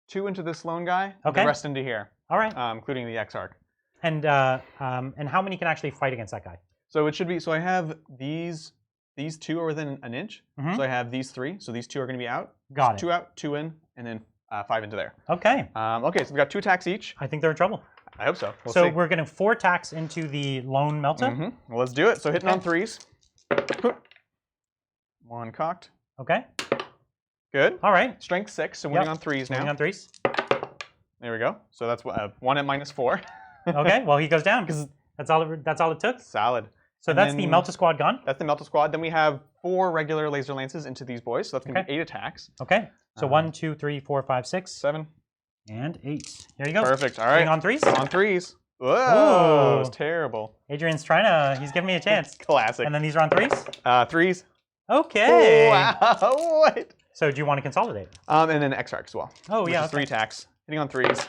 Speaker 2: 2 into this lone guy.
Speaker 1: Okay.
Speaker 2: The rest into here.
Speaker 1: All right.
Speaker 2: Including the X-Arc.
Speaker 1: And how many can actually fight against that guy?
Speaker 2: So it should be. So I have these 2 are within an inch.
Speaker 1: Mhm.
Speaker 2: So I have these 3. So these 2 are going to be out.
Speaker 1: Got it.
Speaker 2: 2 out, 2 in, and then 5 into there.
Speaker 1: Okay.
Speaker 2: Okay, so we've got 2 attacks each.
Speaker 1: I think they're in trouble.
Speaker 2: I hope so. We'll
Speaker 1: so
Speaker 2: see.
Speaker 1: we're getting 4 attacks into the lone melta.
Speaker 2: Well, let's do it. So hitting
Speaker 1: Okay.
Speaker 2: on 3s. 1 cocked.
Speaker 1: Okay.
Speaker 2: Good.
Speaker 1: All right.
Speaker 2: Strength 6. So winning
Speaker 1: Yep.
Speaker 2: on 3s now.
Speaker 1: Winning on 3s.
Speaker 2: There we go. So that's 1 at -4.
Speaker 1: Okay. Well, he goes down because that's all it took.
Speaker 2: Solid.
Speaker 1: So
Speaker 2: And
Speaker 1: that's the
Speaker 2: then-
Speaker 1: melta squad gone.
Speaker 2: That's the Melta Squad. Then we have 4 regular laser lances into these boys. So that's going to
Speaker 1: Okay.
Speaker 2: be 8 attacks.
Speaker 1: Okay. So 1, 2, 3, 4, 5, 6,
Speaker 2: 7.
Speaker 1: and 8. Here you go.
Speaker 2: Perfect. All
Speaker 1: Winning
Speaker 2: right.
Speaker 1: on 3s.
Speaker 2: On 3s. Whoa.
Speaker 1: Whoa.
Speaker 2: That was terrible.
Speaker 1: Adrian's he's giving me a chance.
Speaker 2: Classic.
Speaker 1: And then these are on 3s.
Speaker 2: 3s.
Speaker 1: Okay.
Speaker 2: Wow. What?
Speaker 1: So do you want to consolidate?
Speaker 2: And then X-Arc as well.
Speaker 1: Oh,
Speaker 2: which
Speaker 1: yeah.
Speaker 2: is 3 attacks. Hitting on 3s.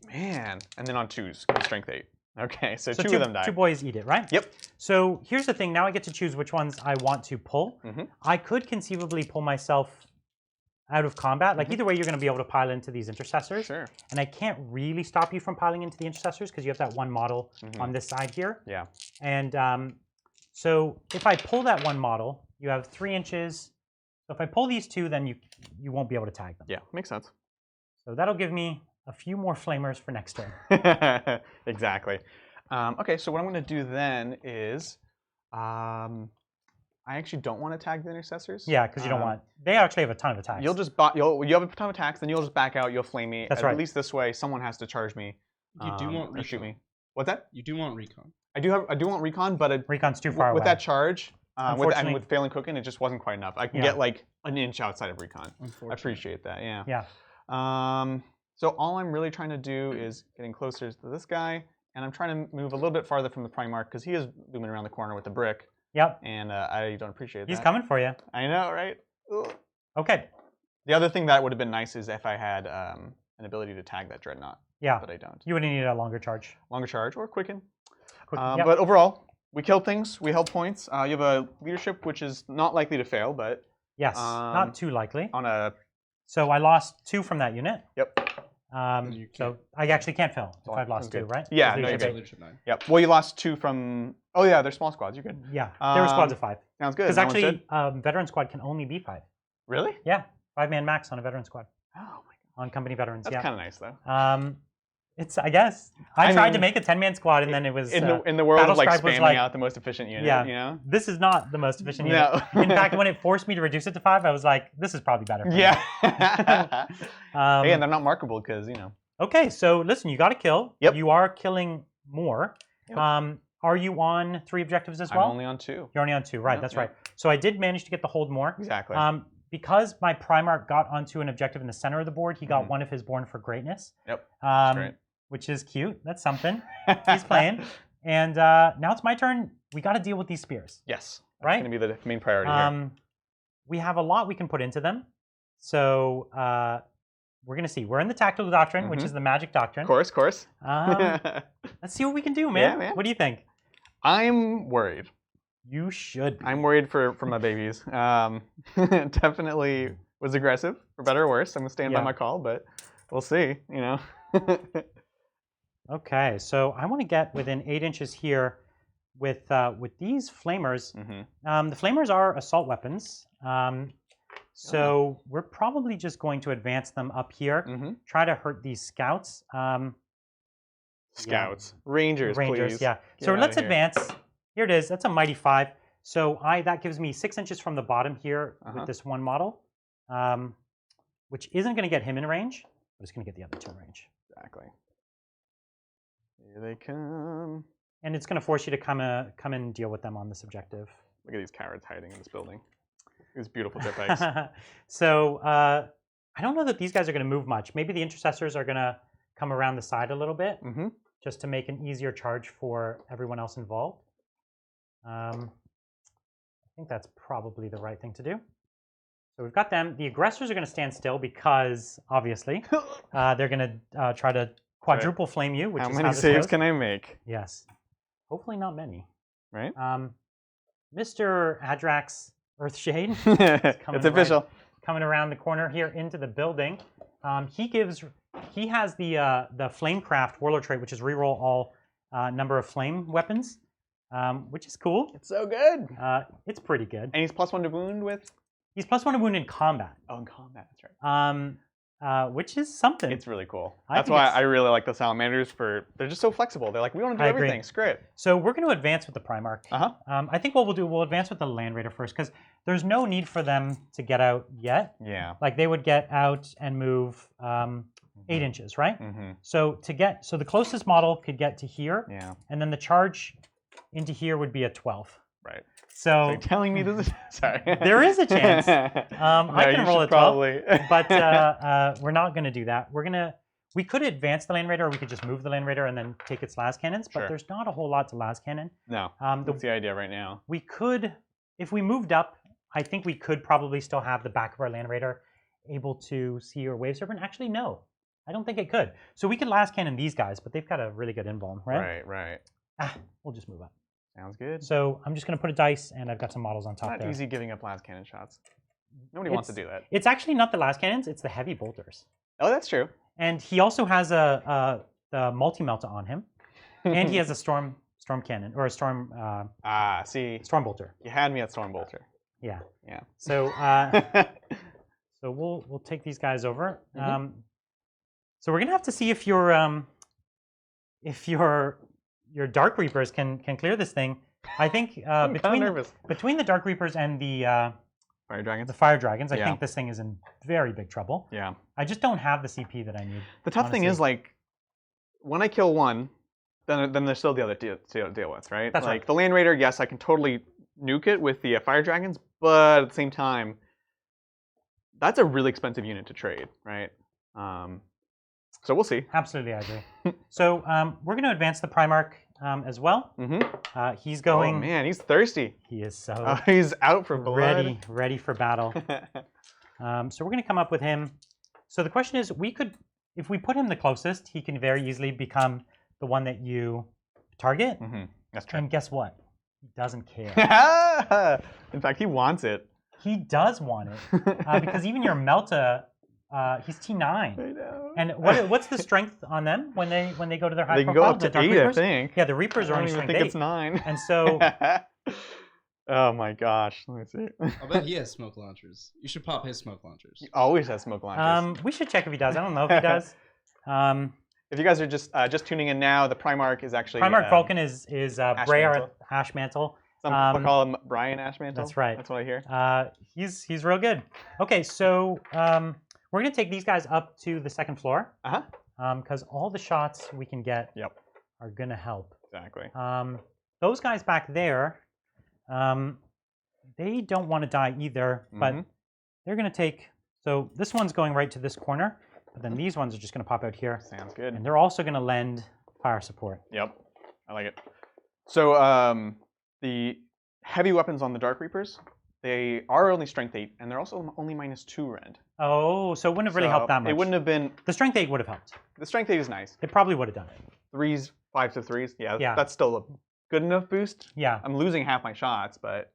Speaker 2: Man. And then on 2s. Strength 8. Okay, so 2 of them die.
Speaker 1: 2 boys eat it, right?
Speaker 2: Yep.
Speaker 1: So here's the thing. Now I get to choose which ones I want to pull.
Speaker 2: Mhm.
Speaker 1: I could conceivably pull myself out of combat. Like either way, you're going to be able to pile into these intercessors.
Speaker 2: Sure.
Speaker 1: And I can't really stop you from piling into the intercessors because you have that one model on this side here.
Speaker 2: Yeah.
Speaker 1: And so if I pull that one model, you have 3 inches. So if I pull these 2, then you won't be able to tag them.
Speaker 2: Yeah, makes sense.
Speaker 1: So that'll give me a few more flamers for next turn.
Speaker 2: Exactly. Okay, so what I'm going to do then is, I actually don't want to tag the intercessors.
Speaker 1: Yeah, because you don't want. They actually have a ton of attacks.
Speaker 2: You'll just you have a ton of attacks, then you'll just back out. You'll flame me.
Speaker 1: That's right.
Speaker 2: At least this way, someone has to charge me.
Speaker 3: You do want
Speaker 2: or shoot
Speaker 3: recon.
Speaker 2: me. What's that?
Speaker 3: You do want recon.
Speaker 2: I do want recon, but
Speaker 1: Recon's too far
Speaker 2: with
Speaker 1: away.
Speaker 2: that charge,
Speaker 1: Unfortunately-
Speaker 2: with failing cooking, it just wasn't quite enough. I can
Speaker 1: Yeah.
Speaker 2: get like an inch outside of recon. I
Speaker 3: Unfortunately.
Speaker 2: appreciate that. Yeah.
Speaker 1: Yeah.
Speaker 2: So all I'm really trying to do is getting closer to this guy, and I'm trying to move a little bit farther from the Primarch because he is looming around the corner with the brick,
Speaker 1: Yep.
Speaker 2: and I don't appreciate that.
Speaker 1: He's coming for you.
Speaker 2: I know, right? Ugh.
Speaker 1: Okay.
Speaker 2: The other thing that would have been nice is if I had an ability to tag that Dreadnought,
Speaker 1: Yeah.
Speaker 2: but I don't.
Speaker 1: You would need a longer charge.
Speaker 2: Longer charge or quicken.
Speaker 1: Yep.
Speaker 2: But overall, we killed things. We held points. You have a leadership which is not likely to fail, but
Speaker 1: Yes. Not too likely.
Speaker 2: on a
Speaker 1: So I lost 2 from that unit.
Speaker 2: yep.
Speaker 3: You
Speaker 1: So I actually can't fill if
Speaker 2: Oh,
Speaker 1: I've lost
Speaker 2: that's
Speaker 1: 2,
Speaker 2: good.
Speaker 1: right?
Speaker 2: Yeah,
Speaker 1: Because
Speaker 2: no, you're
Speaker 1: leadership-
Speaker 2: good.
Speaker 3: Leadership 9.
Speaker 2: Yep. Well, you lost 2 from. Oh yeah, they're small squads. You're good.
Speaker 1: Yeah. There were squads of 5.
Speaker 2: Sounds good.
Speaker 1: Because
Speaker 2: That one's
Speaker 1: actually,
Speaker 2: good.
Speaker 1: veteran squad can only be 5.
Speaker 2: Really?
Speaker 1: Yeah. 5-man max on a veteran squad.
Speaker 2: Oh my god.
Speaker 1: On company veterans.
Speaker 2: That's
Speaker 1: Yeah.
Speaker 2: kind of nice though.
Speaker 1: It's, I guess. I tried to make a 10-man squad and then it was.
Speaker 2: In the world of like
Speaker 1: Battlescribe was
Speaker 2: spamming
Speaker 1: like-
Speaker 2: out the most efficient unit.
Speaker 1: Yeah.
Speaker 2: You know.
Speaker 1: This is not the most efficient unit.
Speaker 2: No.
Speaker 1: In fact, when it forced me to reduce it to 5, I was like, this is probably better. for me.
Speaker 2: Yeah.
Speaker 1: Um,
Speaker 2: Hey, and they're not markable because you know.
Speaker 1: Okay, so listen, you got to kill.
Speaker 2: Yep.
Speaker 1: You are killing more.
Speaker 2: Yep.
Speaker 1: Are you on 3 objectives as well?
Speaker 2: I'm only on 2.
Speaker 1: You're only on 2, right?
Speaker 2: Yeah,
Speaker 1: that's
Speaker 2: yeah.
Speaker 1: right. So I did manage to get the hold more.
Speaker 2: Exactly.
Speaker 1: Because my Primarch got onto an objective in the center of the board, he got one of his Born for Greatness.
Speaker 2: Yep. That's great.
Speaker 1: Which is cute. That's something. He's playing. And now it's my turn. We got to deal with these spears.
Speaker 2: Yes. That's
Speaker 1: Right?
Speaker 2: going to be the main priority here.
Speaker 1: We have a lot we can put into them. So we're going to see. We're in the Tactical Doctrine, which is the Magic Doctrine.
Speaker 2: Of course.
Speaker 1: Let's see what we can do, man.
Speaker 2: Yeah, man.
Speaker 1: What do you think?
Speaker 2: I'm worried.
Speaker 1: You should be.
Speaker 2: I'm worried for my babies. Definitely was aggressive, for better or worse. I'm gonna stand by
Speaker 1: Yeah.
Speaker 2: my call, but we'll see. You know.
Speaker 1: Okay, so I want to get within 8 inches here with these flamers. The flamers are assault weapons. So we're probably just going to advance them up here. Try to hurt these scouts.
Speaker 2: Scouts, Rangers, please.
Speaker 1: Yeah.
Speaker 2: Get
Speaker 1: So
Speaker 2: outta
Speaker 1: let's
Speaker 2: here.
Speaker 1: advance. Here it is. That's a mighty 5. So that gives me 6 inches from the bottom here with this one model, which isn't going to get him in range, but it's going to get the other 2 in range.
Speaker 2: Exactly. Here they come.
Speaker 1: And it's going to force you to come and deal with them on this objective.
Speaker 2: Look at these cowards hiding in this building. These beautiful jetbikes.
Speaker 1: So I don't know that these guys are going to move much. Maybe the intercessors are going to come around the side a little bit, just to make an easier charge for everyone else involved. I think that's probably the right thing to do. So we've got them. The aggressors are going to stand still because, obviously, they're going to try to quadruple flame you, which
Speaker 2: How
Speaker 1: is
Speaker 2: many
Speaker 1: how this
Speaker 2: saves
Speaker 1: goes.
Speaker 2: can I make?
Speaker 1: Yes. Hopefully not many.
Speaker 2: Right?
Speaker 1: Mr. Adrax Earthshade.
Speaker 2: It's official.
Speaker 1: Coming around the corner here into the building. He has the Flamecraft Warlord trait, which is reroll all number of flame weapons, which is cool.
Speaker 2: It's so good.
Speaker 1: It's pretty good.
Speaker 2: And he's +1 to wound with?
Speaker 1: He's +1 to wound in combat.
Speaker 2: Oh, in combat, that's right.
Speaker 1: Which is something.
Speaker 2: It's really cool.
Speaker 1: I
Speaker 2: That's
Speaker 1: think
Speaker 2: why
Speaker 1: it's-
Speaker 2: I really like the Salamanders. They're just so flexible. They're like, we want to do
Speaker 1: I agree.
Speaker 2: everything. Screw it.
Speaker 1: So we're going to advance with the Primarch. I think what we'll advance with the Land Raider first, because there's no need for them to get out yet.
Speaker 2: Yeah.
Speaker 1: Like they would get out and move 8 inches, right?
Speaker 2: Mm-hmm.
Speaker 1: So the closest model could get to here,
Speaker 2: Yeah.
Speaker 1: and then the charge into here would be a 12.
Speaker 2: Right.
Speaker 1: So
Speaker 2: you're telling me this is sorry.
Speaker 1: There is a chance. I can roll a 12,
Speaker 2: probably.
Speaker 1: but we're not going to do that. We could advance the Land Raider, or we could just move the Land Raider and then take its las cannons. But
Speaker 2: Sure.
Speaker 1: there's not a whole lot to las cannon.
Speaker 2: No. That's the idea right now.
Speaker 1: We could, if we moved up, I think we could probably still have the back of our Land Raider able to see your Wave Serpent. Actually, no. I don't think it could. So we could las cannon these guys, but they've got a really good invuln, right?
Speaker 2: Right.
Speaker 1: We'll just move up.
Speaker 2: Sounds good.
Speaker 1: So I'm just going to put a dice, and I've got some models on top
Speaker 2: Not
Speaker 1: there.
Speaker 2: easy giving up las cannon shots. Nobody wants to do that.
Speaker 1: It's actually not the las cannons; it's the heavy bolters.
Speaker 2: Oh, that's true.
Speaker 1: And he also has the multi-melta on him, and he has a storm cannon or a storm
Speaker 2: see,
Speaker 1: storm bolter.
Speaker 2: you had me at storm bolter.
Speaker 1: Yeah.
Speaker 2: Yeah.
Speaker 1: So so we'll take these guys over. So we're gonna have to see if your Dark Reapers can clear this thing. I think between the Dark Reapers and the
Speaker 2: Fire dragons.
Speaker 1: the Fire Dragons, I
Speaker 2: Yeah.
Speaker 1: think this thing is in very big trouble.
Speaker 2: Yeah.
Speaker 1: I just don't have the CP that I need.
Speaker 2: The tough thing
Speaker 1: honestly.
Speaker 2: is, like, when I kill one, then there's still the other to deal with, right?
Speaker 1: That's
Speaker 2: like
Speaker 1: right.
Speaker 2: the Land Raider, yes, I can totally nuke it with the Fire Dragons, but at the same time, that's a really expensive unit to trade, right? So we'll see.
Speaker 1: Absolutely, I agree. So we're going to advance the Primarch as well. He's going.
Speaker 2: Oh man, he's thirsty.
Speaker 1: He is so
Speaker 2: He's out for blood.
Speaker 1: ready for battle. So we're going to come up with him. So the question is, if we put him the closest, he can very easily become the one that you target.
Speaker 2: That's true.
Speaker 1: And guess what? He doesn't care.
Speaker 2: In fact, he wants it.
Speaker 1: He does want it because even your Melta, he's T9.
Speaker 2: I know.
Speaker 1: And what's the strength on them when they go to their high
Speaker 2: They can
Speaker 1: profile?
Speaker 2: go up to
Speaker 1: The Dark
Speaker 2: 8,
Speaker 1: Reapers?
Speaker 2: I think.
Speaker 1: Yeah, the Reapers are
Speaker 2: I
Speaker 1: only
Speaker 2: don't even
Speaker 1: strength
Speaker 2: think
Speaker 1: 8.
Speaker 2: it's 9.
Speaker 1: And so,
Speaker 2: oh my gosh, let me see.
Speaker 3: I'll bet he has smoke launchers. You should pop his smoke launchers.
Speaker 2: He always has smoke launchers.
Speaker 1: we should check if he does. I don't know if he does.
Speaker 2: If you guys are just tuning in now, the Primarch is actually
Speaker 1: Primarch Vulkan is bray'arth ashmantle.
Speaker 2: Some people call him Brian Ashmantle.
Speaker 1: That's right.
Speaker 2: That's what I hear.
Speaker 1: He's real good. Okay, so we're gonna take these guys up to the 2nd floor. Because all the shots we can get are gonna help.
Speaker 2: Exactly.
Speaker 1: Those guys back there, they don't want to die either, but they're gonna take. So this one's going right to this corner, but then these ones are just gonna pop out here.
Speaker 2: Sounds good.
Speaker 1: And they're also gonna lend fire support.
Speaker 2: Yep, I like it. So the heavy weapons on the Dark Reapers, they are only strength 8, and they're also only -2 rend.
Speaker 1: Oh, so it wouldn't have really helped that much.
Speaker 2: It wouldn't have been.
Speaker 1: The strength 8 would have helped.
Speaker 2: The strength 8 is nice.
Speaker 1: It probably would have done it.
Speaker 2: 3s, 5s to 3s.
Speaker 1: Yeah.
Speaker 2: That's still a good enough boost.
Speaker 1: Yeah.
Speaker 2: I'm losing half my shots, but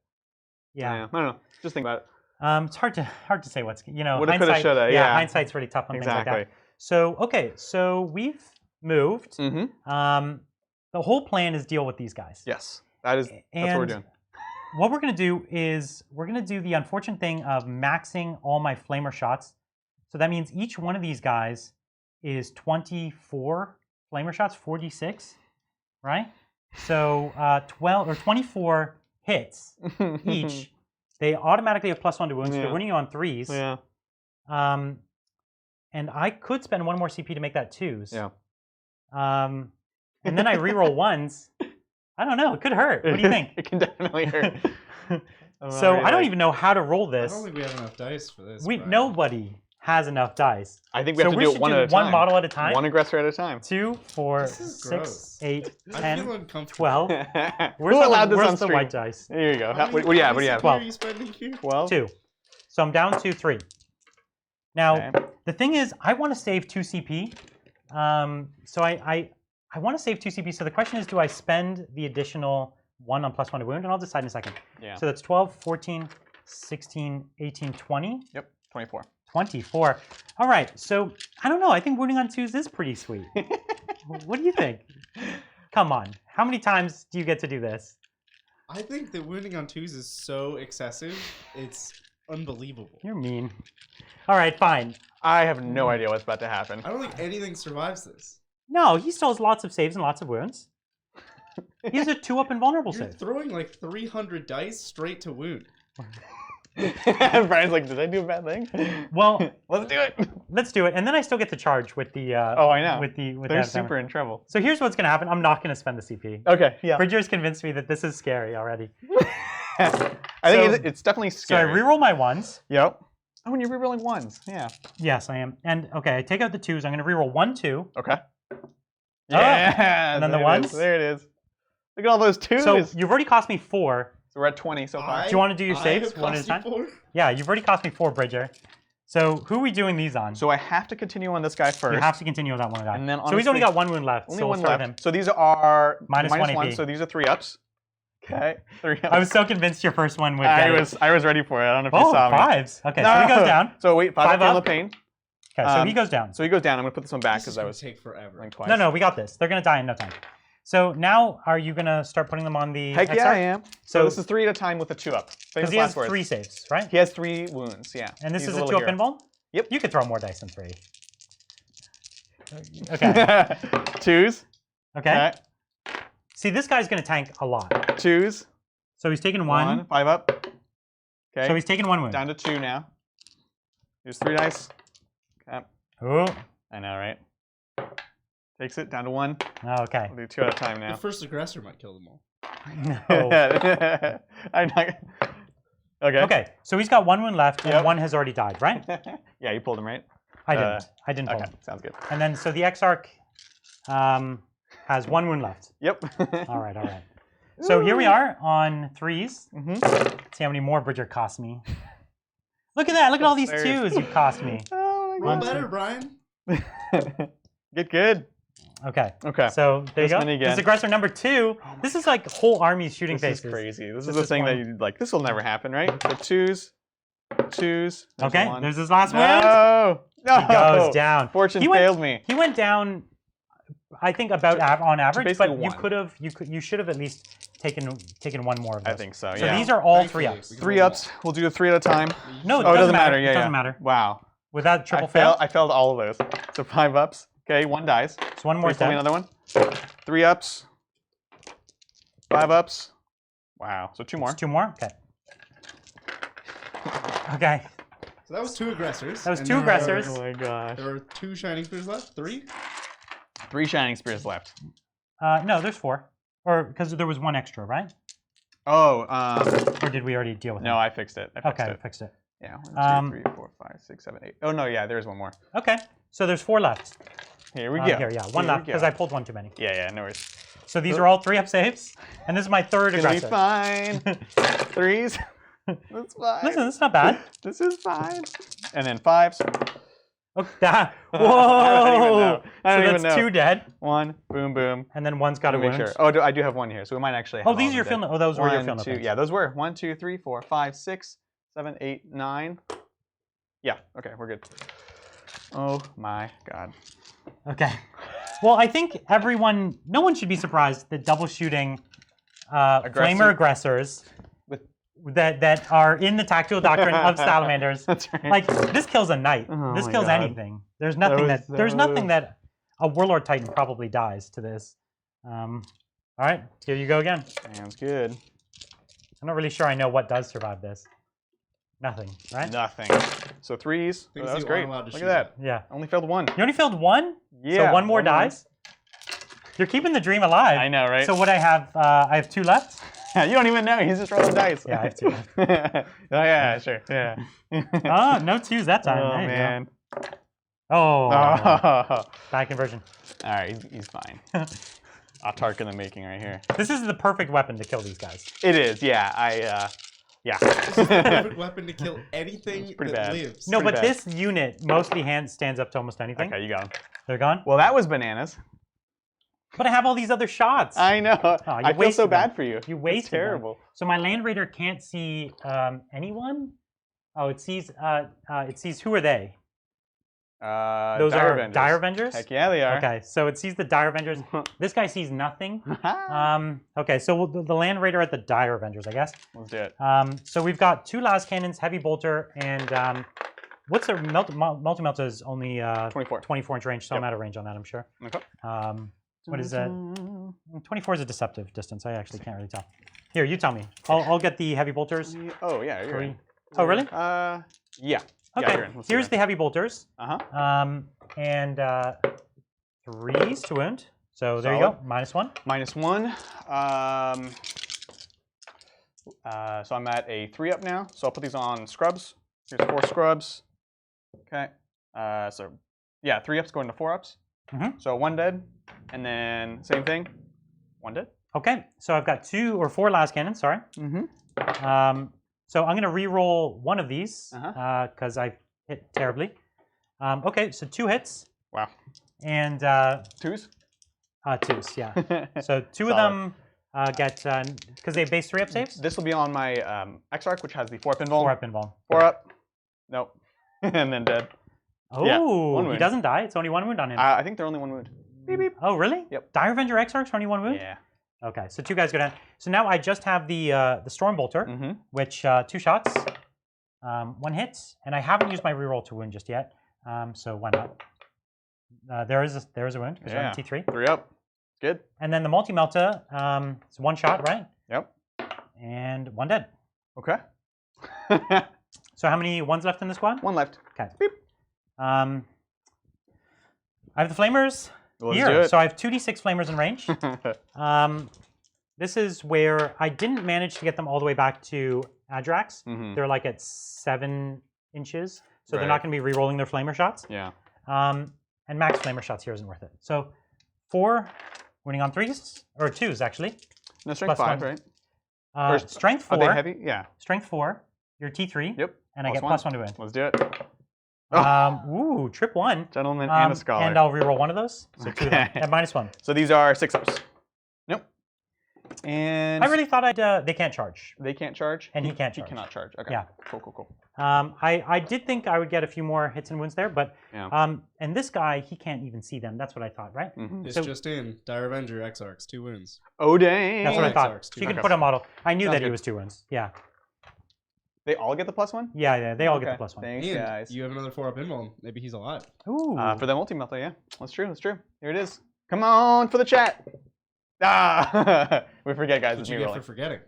Speaker 1: Yeah.
Speaker 2: I don't know. Just think about it.
Speaker 1: It's hard to say what's
Speaker 2: Woulda, coulda,
Speaker 1: hindsight.
Speaker 2: shoulda, yeah.
Speaker 1: Hindsight's really tough on things like
Speaker 2: Exactly.
Speaker 1: that. So okay, so we've moved. The whole plan is deal with these guys.
Speaker 2: Yes, that's what we're
Speaker 1: And
Speaker 2: doing.
Speaker 1: What we're gonna do is we're gonna do the unfortunate thing of maxing all my flamer shots. So that means each one of these guys is 24 flamer shots, 4d6, right? So 12 or 24 hits each. They automatically have +1 to wounds.
Speaker 2: Yeah.
Speaker 1: They're winning you on 3s.
Speaker 2: Yeah.
Speaker 1: And I could spend 1 more CP to make that 2s.
Speaker 2: Yeah.
Speaker 1: And then I reroll 1s. I don't know. It could hurt. What do you think?
Speaker 2: It can definitely hurt.
Speaker 1: So I don't even know how to roll
Speaker 3: I
Speaker 1: this.
Speaker 3: don't think we have enough dice for this.
Speaker 1: Nobody has enough dice.
Speaker 2: I think we
Speaker 1: So
Speaker 2: have to
Speaker 1: we
Speaker 2: do
Speaker 1: should
Speaker 2: it one
Speaker 1: do
Speaker 2: at a time.
Speaker 1: one model at a time?
Speaker 2: One aggressor at a time.
Speaker 1: 2, 4,
Speaker 3: This is
Speaker 1: 6,
Speaker 3: gross.
Speaker 1: 8,
Speaker 3: I
Speaker 1: 10,
Speaker 3: feel uncomfortable.
Speaker 1: 12.
Speaker 2: Who allowed this on
Speaker 1: Where's the
Speaker 2: stream?
Speaker 1: white dice?
Speaker 2: There you go.
Speaker 3: How
Speaker 2: What
Speaker 3: many
Speaker 2: do you have? What do you have?
Speaker 3: dice are you spending here?
Speaker 2: 12?
Speaker 1: 2. So I'm down to 3. Now,
Speaker 2: Okay.
Speaker 1: the thing is, I want to save 2 CP. So I want to save 2 CP. So the question is, do I spend the additional 1 on +1 to wound? And I'll decide in a second.
Speaker 2: Yeah.
Speaker 1: So that's 12, 14, 16, 18, 20.
Speaker 2: Yep. 24.
Speaker 1: 24. All right. So I don't know. I think wounding on 2s is pretty sweet. What do you think? Come on. How many times do you get to do this?
Speaker 3: I think that wounding on 2s is so excessive. It's unbelievable.
Speaker 1: You're mean. All right, fine.
Speaker 2: I have no idea what's about to happen.
Speaker 3: I don't think anything survives this.
Speaker 1: No, he still has lots of saves and lots of wounds. He has a 2-up invulnerable
Speaker 3: You're
Speaker 1: save.
Speaker 3: throwing like 300 dice straight to wound.
Speaker 2: Brian's like, did I do a bad thing?
Speaker 1: Well,
Speaker 2: Let's do it.
Speaker 1: let's do it, and then I still get to charge with the.
Speaker 2: Oh, I know.
Speaker 1: With
Speaker 2: They're
Speaker 1: that
Speaker 2: super in trouble.
Speaker 1: So here's what's gonna happen. I'm not gonna spend the CP.
Speaker 2: Okay, yeah.
Speaker 1: Bridger's convinced me that this is scary already.
Speaker 2: I think it's definitely
Speaker 1: So I
Speaker 2: scary.
Speaker 1: reroll my 1s.
Speaker 2: Yep. Oh, and you're rerolling 1s. Yeah.
Speaker 1: Yes, I am. And okay, I take out the 2s. I'm gonna reroll 1, 2.
Speaker 2: Okay. Yeah.
Speaker 1: And then the
Speaker 2: there it is,
Speaker 1: 1s?
Speaker 2: There it is. Look at all those 2s.
Speaker 1: So you've already cost me 4.
Speaker 2: So we're at 20 so far.
Speaker 1: Do you want to do your
Speaker 3: I
Speaker 1: saves
Speaker 3: have
Speaker 1: one at a
Speaker 3: cost you
Speaker 1: time?
Speaker 3: 4?
Speaker 1: Yeah, you've already cost me 4, Bridger. So who are we doing these on?
Speaker 2: So I have to continue on this guy first.
Speaker 1: You have to continue with that one guy.
Speaker 2: And then
Speaker 1: So he's only
Speaker 2: honestly-
Speaker 1: got 1 wound left.
Speaker 2: Only
Speaker 1: so we'll
Speaker 2: one
Speaker 1: throw
Speaker 2: left.
Speaker 1: him.
Speaker 2: So these are
Speaker 1: Minus 1
Speaker 2: 1,
Speaker 1: AP.
Speaker 2: so these are 3-ups. Okay, 3-ups.
Speaker 1: I was so convinced your first one would get it.
Speaker 2: I was ready for it. I don't know if you
Speaker 1: Oh,
Speaker 2: saw me.
Speaker 1: 5s. Okay, so he goes down.
Speaker 2: So wait, 5
Speaker 1: 5
Speaker 2: up.
Speaker 1: up.
Speaker 2: Pain.
Speaker 1: Okay, so he goes down.
Speaker 2: So he goes down. I'm gonna put this one back
Speaker 3: This is
Speaker 2: because I
Speaker 3: gonna
Speaker 2: was
Speaker 3: take forever.
Speaker 2: rolling twice.
Speaker 1: No, we got this. They're going to die in no time. So now, are you going to start putting them on the
Speaker 2: Heck yeah,
Speaker 1: XR?
Speaker 2: I am. So
Speaker 1: So-
Speaker 2: this is 3 at a time with a 2-up.
Speaker 1: Because he has 3 saves, right?
Speaker 2: He has 3 wounds. Yeah.
Speaker 1: And this
Speaker 2: He's
Speaker 1: is a
Speaker 2: little
Speaker 1: 2-up
Speaker 2: hero.
Speaker 1: invul?
Speaker 2: Yep.
Speaker 1: You could throw more dice than 3. Okay.
Speaker 2: 2s.
Speaker 1: Okay. See, this guy's going to tank a lot.
Speaker 2: 2s.
Speaker 1: So he's taking 1.
Speaker 2: 5 up. Okay.
Speaker 1: So he's taking 1 wound.
Speaker 2: down to 2 now. Here's 3 dice. Okay.
Speaker 1: Oh,
Speaker 2: I know, right? Takes it down to 1.
Speaker 1: okay.
Speaker 2: I'll do 2 at a time
Speaker 3: The
Speaker 2: now.
Speaker 3: first aggressor might kill them all.
Speaker 1: No.
Speaker 2: I'm not. Okay.
Speaker 1: Okay, so he's got 1 wound left, and
Speaker 2: Yep.
Speaker 1: 1 has already died, right?
Speaker 2: Yeah, you pulled him, right?
Speaker 1: I didn't. I didn't pull
Speaker 2: Okay,
Speaker 1: him.
Speaker 2: sounds good.
Speaker 1: And then, so the Exarch has 1 wound left.
Speaker 2: Yep.
Speaker 1: All right, all right. So here we are on 3s.
Speaker 2: Mm-hmm.
Speaker 1: See how many more Bridger cost me. Look at that. Look at all these
Speaker 2: There's-
Speaker 1: 2s you cost me.
Speaker 2: Oh
Speaker 3: Roll
Speaker 1: One,
Speaker 3: better,
Speaker 1: two.
Speaker 3: Brian.
Speaker 2: my god. Get good.
Speaker 1: Okay.
Speaker 2: Okay.
Speaker 1: So there you
Speaker 2: This
Speaker 1: go.
Speaker 2: many again.
Speaker 1: This is aggressor number 2. This is like whole armies shooting
Speaker 2: This
Speaker 1: faces.
Speaker 2: is crazy. This is
Speaker 1: This
Speaker 2: the
Speaker 1: is
Speaker 2: thing that
Speaker 1: one.
Speaker 2: you like. This will never happen, right? So 2s. There's
Speaker 1: Okay,
Speaker 2: 1.
Speaker 1: there's his last wound.
Speaker 2: No. No.
Speaker 1: He goes down.
Speaker 2: Fortune
Speaker 1: He went-
Speaker 2: failed me.
Speaker 1: He went down, I think, about on average,
Speaker 2: basically
Speaker 1: but you
Speaker 2: 1.
Speaker 1: could have, you should have at least taken 1 more of those.
Speaker 2: I think so.
Speaker 1: So
Speaker 2: Yeah.
Speaker 1: these are all
Speaker 3: Thankfully,
Speaker 1: 3 ups.
Speaker 3: we can
Speaker 2: 3
Speaker 3: roll
Speaker 2: ups. We'll do a 3 at a time.
Speaker 1: No,
Speaker 2: Oh, it doesn't matter. Yeah,
Speaker 1: it
Speaker 2: yeah.
Speaker 1: doesn't matter.
Speaker 2: Wow.
Speaker 1: With that triple
Speaker 2: I
Speaker 1: fail,
Speaker 2: failed all of those. So 5 ups. Okay, 1 dies.
Speaker 1: so 1 more
Speaker 2: Please tell me
Speaker 1: dead.
Speaker 2: another one. 3 ups. 5 ups. Wow. So 2 more.
Speaker 1: It's 2 more? Okay. Okay.
Speaker 3: So that was 2 aggressors.
Speaker 1: That was
Speaker 3: and
Speaker 1: 2
Speaker 3: there are-
Speaker 1: aggressors.
Speaker 2: Oh my gosh.
Speaker 3: There are 2 shining spears left. 3.
Speaker 2: 3 shining spears left.
Speaker 1: No, there's 4. Or, because there was 1 extra, right?
Speaker 2: Oh,
Speaker 1: Or did we already deal with
Speaker 2: no,
Speaker 1: it?
Speaker 2: I fixed it. I fixed
Speaker 1: Okay,
Speaker 2: it.
Speaker 1: fixed it.
Speaker 2: Yeah. 1,
Speaker 1: Um,
Speaker 2: 2, 3, 4, 5, 6, 7, 8. Oh no, yeah, there's 1 more.
Speaker 1: Okay, so there's 4 left.
Speaker 2: Here we go.
Speaker 1: Here, yeah, 1
Speaker 2: Here
Speaker 1: left,
Speaker 2: we
Speaker 1: because
Speaker 2: go.
Speaker 1: I pulled 1 too many.
Speaker 2: Yeah, no worries.
Speaker 1: So these are all 3-up saves, and this is my 3rd
Speaker 2: It's gonna be
Speaker 1: aggressor.
Speaker 2: fine. 3s. That's fine.
Speaker 1: Listen, this is not bad.
Speaker 2: This is fine. And then 5s.
Speaker 1: Okay, that,
Speaker 2: I don't even
Speaker 1: whoa!
Speaker 2: know. I don't
Speaker 1: So
Speaker 2: even
Speaker 1: that's
Speaker 2: know.
Speaker 1: 2 dead,
Speaker 2: 1, boom, boom.
Speaker 1: and then 1's got a
Speaker 2: Make
Speaker 1: wound.
Speaker 2: sure. Oh, I do have 1 here, so we might actually have
Speaker 1: Oh,
Speaker 2: all
Speaker 1: these
Speaker 2: of
Speaker 1: are your
Speaker 2: them
Speaker 1: field.
Speaker 2: dead.
Speaker 1: Oh, those were your
Speaker 2: 1,
Speaker 1: field
Speaker 2: 2,
Speaker 1: notes.
Speaker 2: yeah, those were 1, 2, 3, 4, 5, 6, 7, 8, 9. Yeah, okay, we're good. Oh my god.
Speaker 1: Okay. Well, I think no one should be surprised that double shooting flamer aggressors
Speaker 2: With-
Speaker 1: that are in the tactical doctrine of Salamanders.
Speaker 2: That's right.
Speaker 1: Like, this kills a knight.
Speaker 2: Oh
Speaker 1: This
Speaker 2: my
Speaker 1: kills
Speaker 2: God.
Speaker 1: anything. There's nothing
Speaker 2: was
Speaker 1: there's
Speaker 2: so-
Speaker 1: nothing that a Warlord Titan probably dies to this. All right, here you go again.
Speaker 2: Sounds good.
Speaker 1: I'm not really sure I know what does survive this. Nothing, right?
Speaker 2: Nothing. So 3s.
Speaker 3: Things
Speaker 2: that was
Speaker 3: you
Speaker 2: great.
Speaker 3: aren't allowed to
Speaker 2: Look
Speaker 3: shoot
Speaker 2: at that.
Speaker 1: Yeah.
Speaker 2: Only failed 1.
Speaker 1: You only failed 1?
Speaker 2: Yeah.
Speaker 1: So 1 more dies? You're keeping the dream alive.
Speaker 2: I know, right?
Speaker 1: So what I have 2 left?
Speaker 2: You don't even know. He's just rolling dice.
Speaker 1: Yeah, I have 2 left.
Speaker 2: Oh yeah, sure. Yeah.
Speaker 1: Oh, no 2s that time.
Speaker 2: Oh
Speaker 1: There you go.
Speaker 2: man.
Speaker 1: Oh,
Speaker 2: Oh.
Speaker 1: bad conversion.
Speaker 2: All right, he's fine. Autark in the making right here.
Speaker 1: This is the perfect weapon to kill these guys.
Speaker 2: It is, yeah. Yeah.
Speaker 3: This is the perfect weapon to kill anything
Speaker 2: pretty
Speaker 3: that
Speaker 2: bad.
Speaker 3: lives.
Speaker 1: No,
Speaker 2: pretty
Speaker 1: but
Speaker 2: bad.
Speaker 1: this unit mostly stands up to almost anything.
Speaker 2: Okay, you got him.
Speaker 1: They're gone.
Speaker 2: Well, that was bananas.
Speaker 1: But I have all these other shots.
Speaker 2: I know.
Speaker 1: Oh, you
Speaker 2: I feel so
Speaker 1: wasted them.
Speaker 2: bad for you.
Speaker 1: You
Speaker 2: It's
Speaker 1: wasted them.
Speaker 2: terrible.
Speaker 1: So my land raider can't see anyone. Oh, it sees who are they? Those
Speaker 2: Dire
Speaker 1: are
Speaker 2: Avengers.
Speaker 1: Dire Avengers.
Speaker 2: Heck yeah, they are.
Speaker 1: Okay, so it sees the Dire Avengers. This guy sees nothing. Okay, so the land raider at the Dire Avengers, I guess.
Speaker 2: Let's do it.
Speaker 1: So we've got 2 las cannons, heavy bolter, and what's their multi-melt is only
Speaker 2: 24.
Speaker 1: 24-inch range, so I'm
Speaker 2: Yep.
Speaker 1: out of range on that, I'm sure.
Speaker 2: Okay.
Speaker 1: What is that? 24 is a deceptive distance. I actually can't really tell. Here, you tell me. I'll get the heavy bolters.
Speaker 2: Oh yeah, you're in.
Speaker 1: Oh, really?
Speaker 2: Yeah.
Speaker 1: Okay.
Speaker 2: Yeah, you're in. Let's do
Speaker 1: Here's
Speaker 2: it.
Speaker 1: the heavy bolters.
Speaker 2: Uh-huh.
Speaker 1: And 3s to wound. So there you go.
Speaker 2: Solid.
Speaker 1: -1.
Speaker 2: -1. So I'm at a 3 up now. So I'll put these on scrubs. Here's 4 scrubs. Okay. So yeah, 3 ups going to 4 ups.
Speaker 1: Mhm.
Speaker 2: So 1 dead, and then same thing. 1 dead.
Speaker 1: Okay. So I've got 2 or 4 las cannons. Sorry.
Speaker 2: Mm-hmm.
Speaker 1: So I'm going to re-roll one of these
Speaker 2: Uh-huh.
Speaker 1: because I hit terribly. Okay, so 2 hits.
Speaker 2: Wow.
Speaker 1: And
Speaker 2: 2s.
Speaker 1: 2s, yeah. So 2 of
Speaker 2: Solid.
Speaker 1: them get, because they have base 3 up saves?
Speaker 2: This will be on my X-Arc, which has the 4 up invuln.
Speaker 1: 4 up invuln.
Speaker 2: 4 up. Nope. And then dead.
Speaker 1: Oh,
Speaker 2: Yeah, 1
Speaker 1: he
Speaker 2: wound.
Speaker 1: doesn't die. It's only 1 wound on him.
Speaker 2: I think they're only 1 wound. Beep beep.
Speaker 1: Oh, really?
Speaker 2: Yep.
Speaker 1: Dire Avenger X-Arcs for only 1 wound?
Speaker 2: Yeah.
Speaker 1: Okay, so 2 guys go down. So now I just have the Storm Bolter,
Speaker 2: Mm-hmm.
Speaker 1: which 2 shots, 1 hit, and I haven't used my reroll to wound just yet. So why not? There is a wound because we're
Speaker 2: Yeah.
Speaker 1: on T3.
Speaker 2: 3 up. Good.
Speaker 1: And then the multi-melta, it's 1 shot, right?
Speaker 2: Yep.
Speaker 1: And 1 dead.
Speaker 2: Okay.
Speaker 1: So how many ones left in the squad?
Speaker 2: 1 left.
Speaker 1: Okay.
Speaker 2: Beep.
Speaker 1: I have the flamers
Speaker 2: Let's
Speaker 1: here.
Speaker 2: do it.
Speaker 1: So I have 2d6 flamers in range. This is where I didn't manage to get them all the way back to Adrax.
Speaker 2: Mhm.
Speaker 1: They're like at 7 inches, so they're
Speaker 2: Right.
Speaker 1: not going to be re-rolling their flamer shots.
Speaker 2: Yeah.
Speaker 1: And max flamer shots here isn't worth it. So 4 winning on 3s, or 2s actually.
Speaker 2: No, strength
Speaker 1: Plus
Speaker 2: 5,
Speaker 1: 1.
Speaker 2: right?
Speaker 1: Strength 4.
Speaker 2: Are they heavy? Yeah.
Speaker 1: Strength 4. You're T3.
Speaker 2: Yep.
Speaker 1: And I get +1 to win.
Speaker 2: Let's do it. Oh.
Speaker 1: Ooh, trip 1.
Speaker 2: Gentleman and a scholar.
Speaker 1: And I'll reroll one of those. So 2 of them
Speaker 2: Okay.
Speaker 1: at -1.
Speaker 2: So these are 6 ups. Nope. And
Speaker 1: I really thought they can't charge.
Speaker 2: they can't charge.
Speaker 1: And he can't
Speaker 2: He
Speaker 1: charge.
Speaker 2: cannot charge. Okay.
Speaker 1: Yeah.
Speaker 2: Cool.
Speaker 1: I did think I would get a few more hits and wounds there, but
Speaker 2: Yeah.
Speaker 1: and this guy, he can't even see them. That's what I thought, right?
Speaker 2: Mm-hmm.
Speaker 3: This
Speaker 1: So-
Speaker 3: just in. Dire Avenger X-Arcs, 2 wounds.
Speaker 2: Oh dang.
Speaker 1: That's what I
Speaker 3: All
Speaker 1: thought.
Speaker 3: X-Arcs,
Speaker 1: So you
Speaker 3: too.
Speaker 1: can put a model. I knew
Speaker 2: Sounds
Speaker 1: that he
Speaker 2: good.
Speaker 1: was 2 wounds. Yeah.
Speaker 2: They all get the +1?
Speaker 1: Yeah, they all get
Speaker 2: Okay.
Speaker 1: the +1.
Speaker 2: Thanks,
Speaker 3: And
Speaker 2: guys.
Speaker 3: you have another 4-up invuln. Maybe he's alive.
Speaker 1: Ooh.
Speaker 2: For the multi-melta, yeah. That's true. Here it is. Come on for the chat. Ah! We forget, guys.
Speaker 3: That's
Speaker 2: It's
Speaker 3: what
Speaker 2: me
Speaker 3: you get
Speaker 2: rolling.
Speaker 3: for forgetting.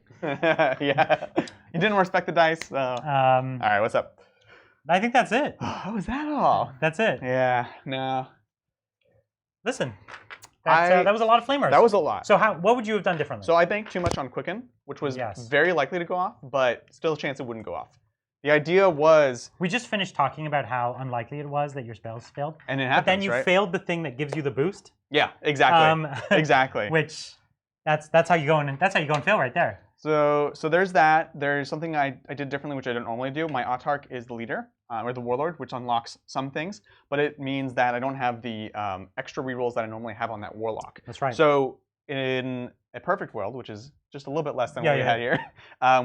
Speaker 2: Yeah. You didn't respect the dice. So. All right, what's up?
Speaker 1: I think that's it.
Speaker 2: Oh, is that all?
Speaker 1: That's it.
Speaker 2: Yeah, no.
Speaker 1: Listen, that was a lot of flamers.
Speaker 2: That was a lot.
Speaker 1: So what would you have done differently?
Speaker 2: So I banked too much on Quicken, which was
Speaker 1: Yes.
Speaker 2: very likely to go off, but still a chance it wouldn't go off. The idea was,
Speaker 1: we just finished talking about how unlikely it was that your spells failed.
Speaker 2: and it
Speaker 1: But
Speaker 2: happens,
Speaker 1: then you
Speaker 2: right?
Speaker 1: failed the thing that gives you the boost.
Speaker 2: Yeah, exactly. Exactly.
Speaker 1: Which that's how you go and fail right there.
Speaker 2: So there's that. There's something I did differently, which I don't normally do. My Autarch is the leader, or the warlord, which unlocks some things, but it means that I don't have the extra rerolls that I normally have on that warlock.
Speaker 1: That's right.
Speaker 2: So in a perfect world, which is just a little bit less than what we had here,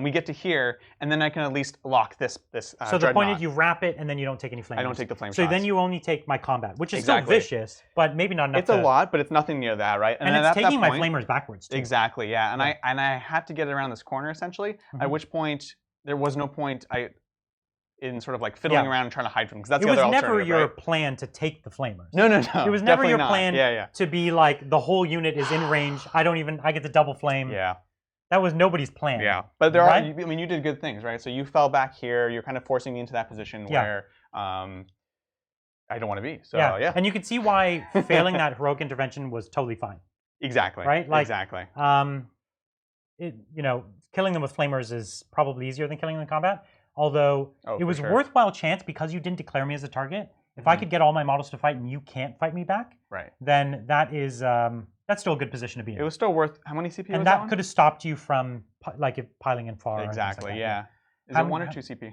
Speaker 2: we get to here, and then I can at least lock this
Speaker 1: so the point
Speaker 2: dreadnought.
Speaker 1: is you wrap it and then you don't take any flames.
Speaker 2: I don't take the flame
Speaker 1: So
Speaker 2: shots.
Speaker 1: then you only take my combat, which is
Speaker 2: Exactly.
Speaker 1: still vicious, but maybe not enough.
Speaker 2: It's a lot, but it's nothing near that, right?
Speaker 1: And
Speaker 2: then
Speaker 1: it's
Speaker 2: at that
Speaker 1: taking my
Speaker 2: point-
Speaker 1: flamers backwards too.
Speaker 2: Exactly, yeah. And
Speaker 1: Yeah.
Speaker 2: I had to get around this corner essentially. At
Speaker 1: Mhm.
Speaker 2: which point there was no point in sort of like fiddling
Speaker 1: Yeah.
Speaker 2: around and trying to hide from them, because that's
Speaker 1: It
Speaker 2: the
Speaker 1: was
Speaker 2: other
Speaker 1: never
Speaker 2: alternative,
Speaker 1: your
Speaker 2: right?
Speaker 1: plan to take the flamers.
Speaker 2: No.
Speaker 1: It was never
Speaker 2: definitely
Speaker 1: your
Speaker 2: not.
Speaker 1: plan
Speaker 2: Yeah.
Speaker 1: to be like the whole unit is in range. I get the double flame.
Speaker 2: Yeah.
Speaker 1: That was nobody's plan.
Speaker 2: Yeah. But there
Speaker 1: Right?
Speaker 2: are. I mean, you did good things, right? So you fell back here. You're kind of forcing me into that position
Speaker 1: Yeah.
Speaker 2: where I don't want to be. So
Speaker 1: yeah.
Speaker 2: yeah.
Speaker 1: And you could see why failing that heroic intervention was totally fine.
Speaker 2: Exactly.
Speaker 1: Right? Like,
Speaker 2: exactly.
Speaker 1: Killing them with flamers is probably easier than killing them in combat. Although
Speaker 2: Oh,
Speaker 1: it
Speaker 2: for
Speaker 1: was
Speaker 2: sure.
Speaker 1: worthwhile chance because you didn't declare me as a target. If I could get all my models to fight and you can't fight me back,
Speaker 2: Right.
Speaker 1: then that is that's still a good position to be in.
Speaker 2: It was still worth how many CP was
Speaker 1: and
Speaker 2: that
Speaker 1: that could have stopped you from piling in far. and things like
Speaker 2: Exactly.
Speaker 1: that.
Speaker 2: Yeah. Is it 1 or 2 CP?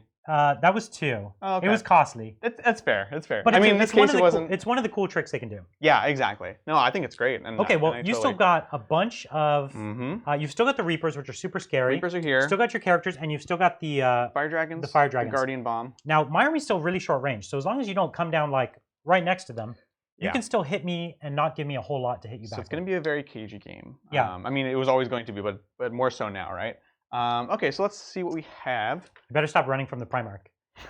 Speaker 1: That was 2.
Speaker 2: Oh, okay.
Speaker 1: It was costly.
Speaker 2: That's fair. It's fair.
Speaker 1: But
Speaker 2: I mean, in this case, it wasn't.
Speaker 1: It's one of the cool tricks they can do.
Speaker 2: Yeah, exactly. No, I think it's great. And
Speaker 1: okay, well,
Speaker 2: and
Speaker 1: you still got a bunch of.
Speaker 2: Mm-hmm.
Speaker 1: You've still got the Reapers, which are super scary.
Speaker 2: Reapers are here.
Speaker 1: Still got your characters, and you've still got the
Speaker 2: Fire Dragons.
Speaker 1: The Fire Dragons.
Speaker 2: The Guardian Bomb.
Speaker 1: Now, my army's still really short range, so as long as you don't come down like right next to them, you can still hit me and not give me a whole lot to hit you back.
Speaker 2: So it's going to be a very cagey game.
Speaker 1: Yeah.
Speaker 2: I mean, it was always going to be, but more so now, right? Okay, so let's see what we have.
Speaker 1: You better stop running from the Primarch.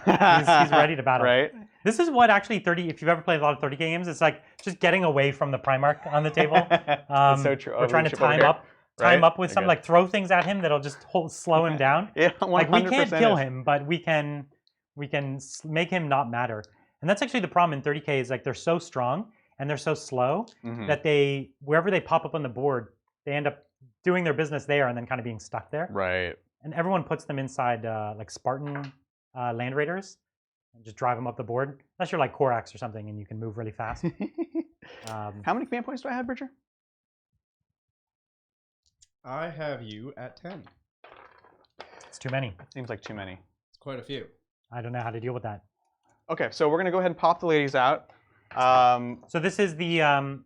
Speaker 1: He's ready to battle.
Speaker 2: Right.
Speaker 1: This is what actually 30. If you've ever played a lot of 30K games, it's like just getting away from the Primarch on the table.
Speaker 2: That's so true.
Speaker 1: We're trying to time up with some like throw things at him that'll just slow him down.
Speaker 2: Yeah, 100%.
Speaker 1: Like we can't kill him, but we can make him not matter. And that's actually the problem in 30K is like they're so strong and they're so slow that wherever they pop up on the board, they end up doing their business there and then kind of being stuck there.
Speaker 2: Right.
Speaker 1: And everyone puts them inside like Spartan land raiders and just drive them up the board. Unless you're like Korax or something and you can move really fast.
Speaker 2: How many command points do I have, Bridger?
Speaker 3: I have you at 10.
Speaker 1: It's too many.
Speaker 2: Seems like too many.
Speaker 3: It's quite a few.
Speaker 1: I don't know how to deal with that.
Speaker 2: Okay, so we're going to go ahead and pop the ladies out.
Speaker 1: So this is the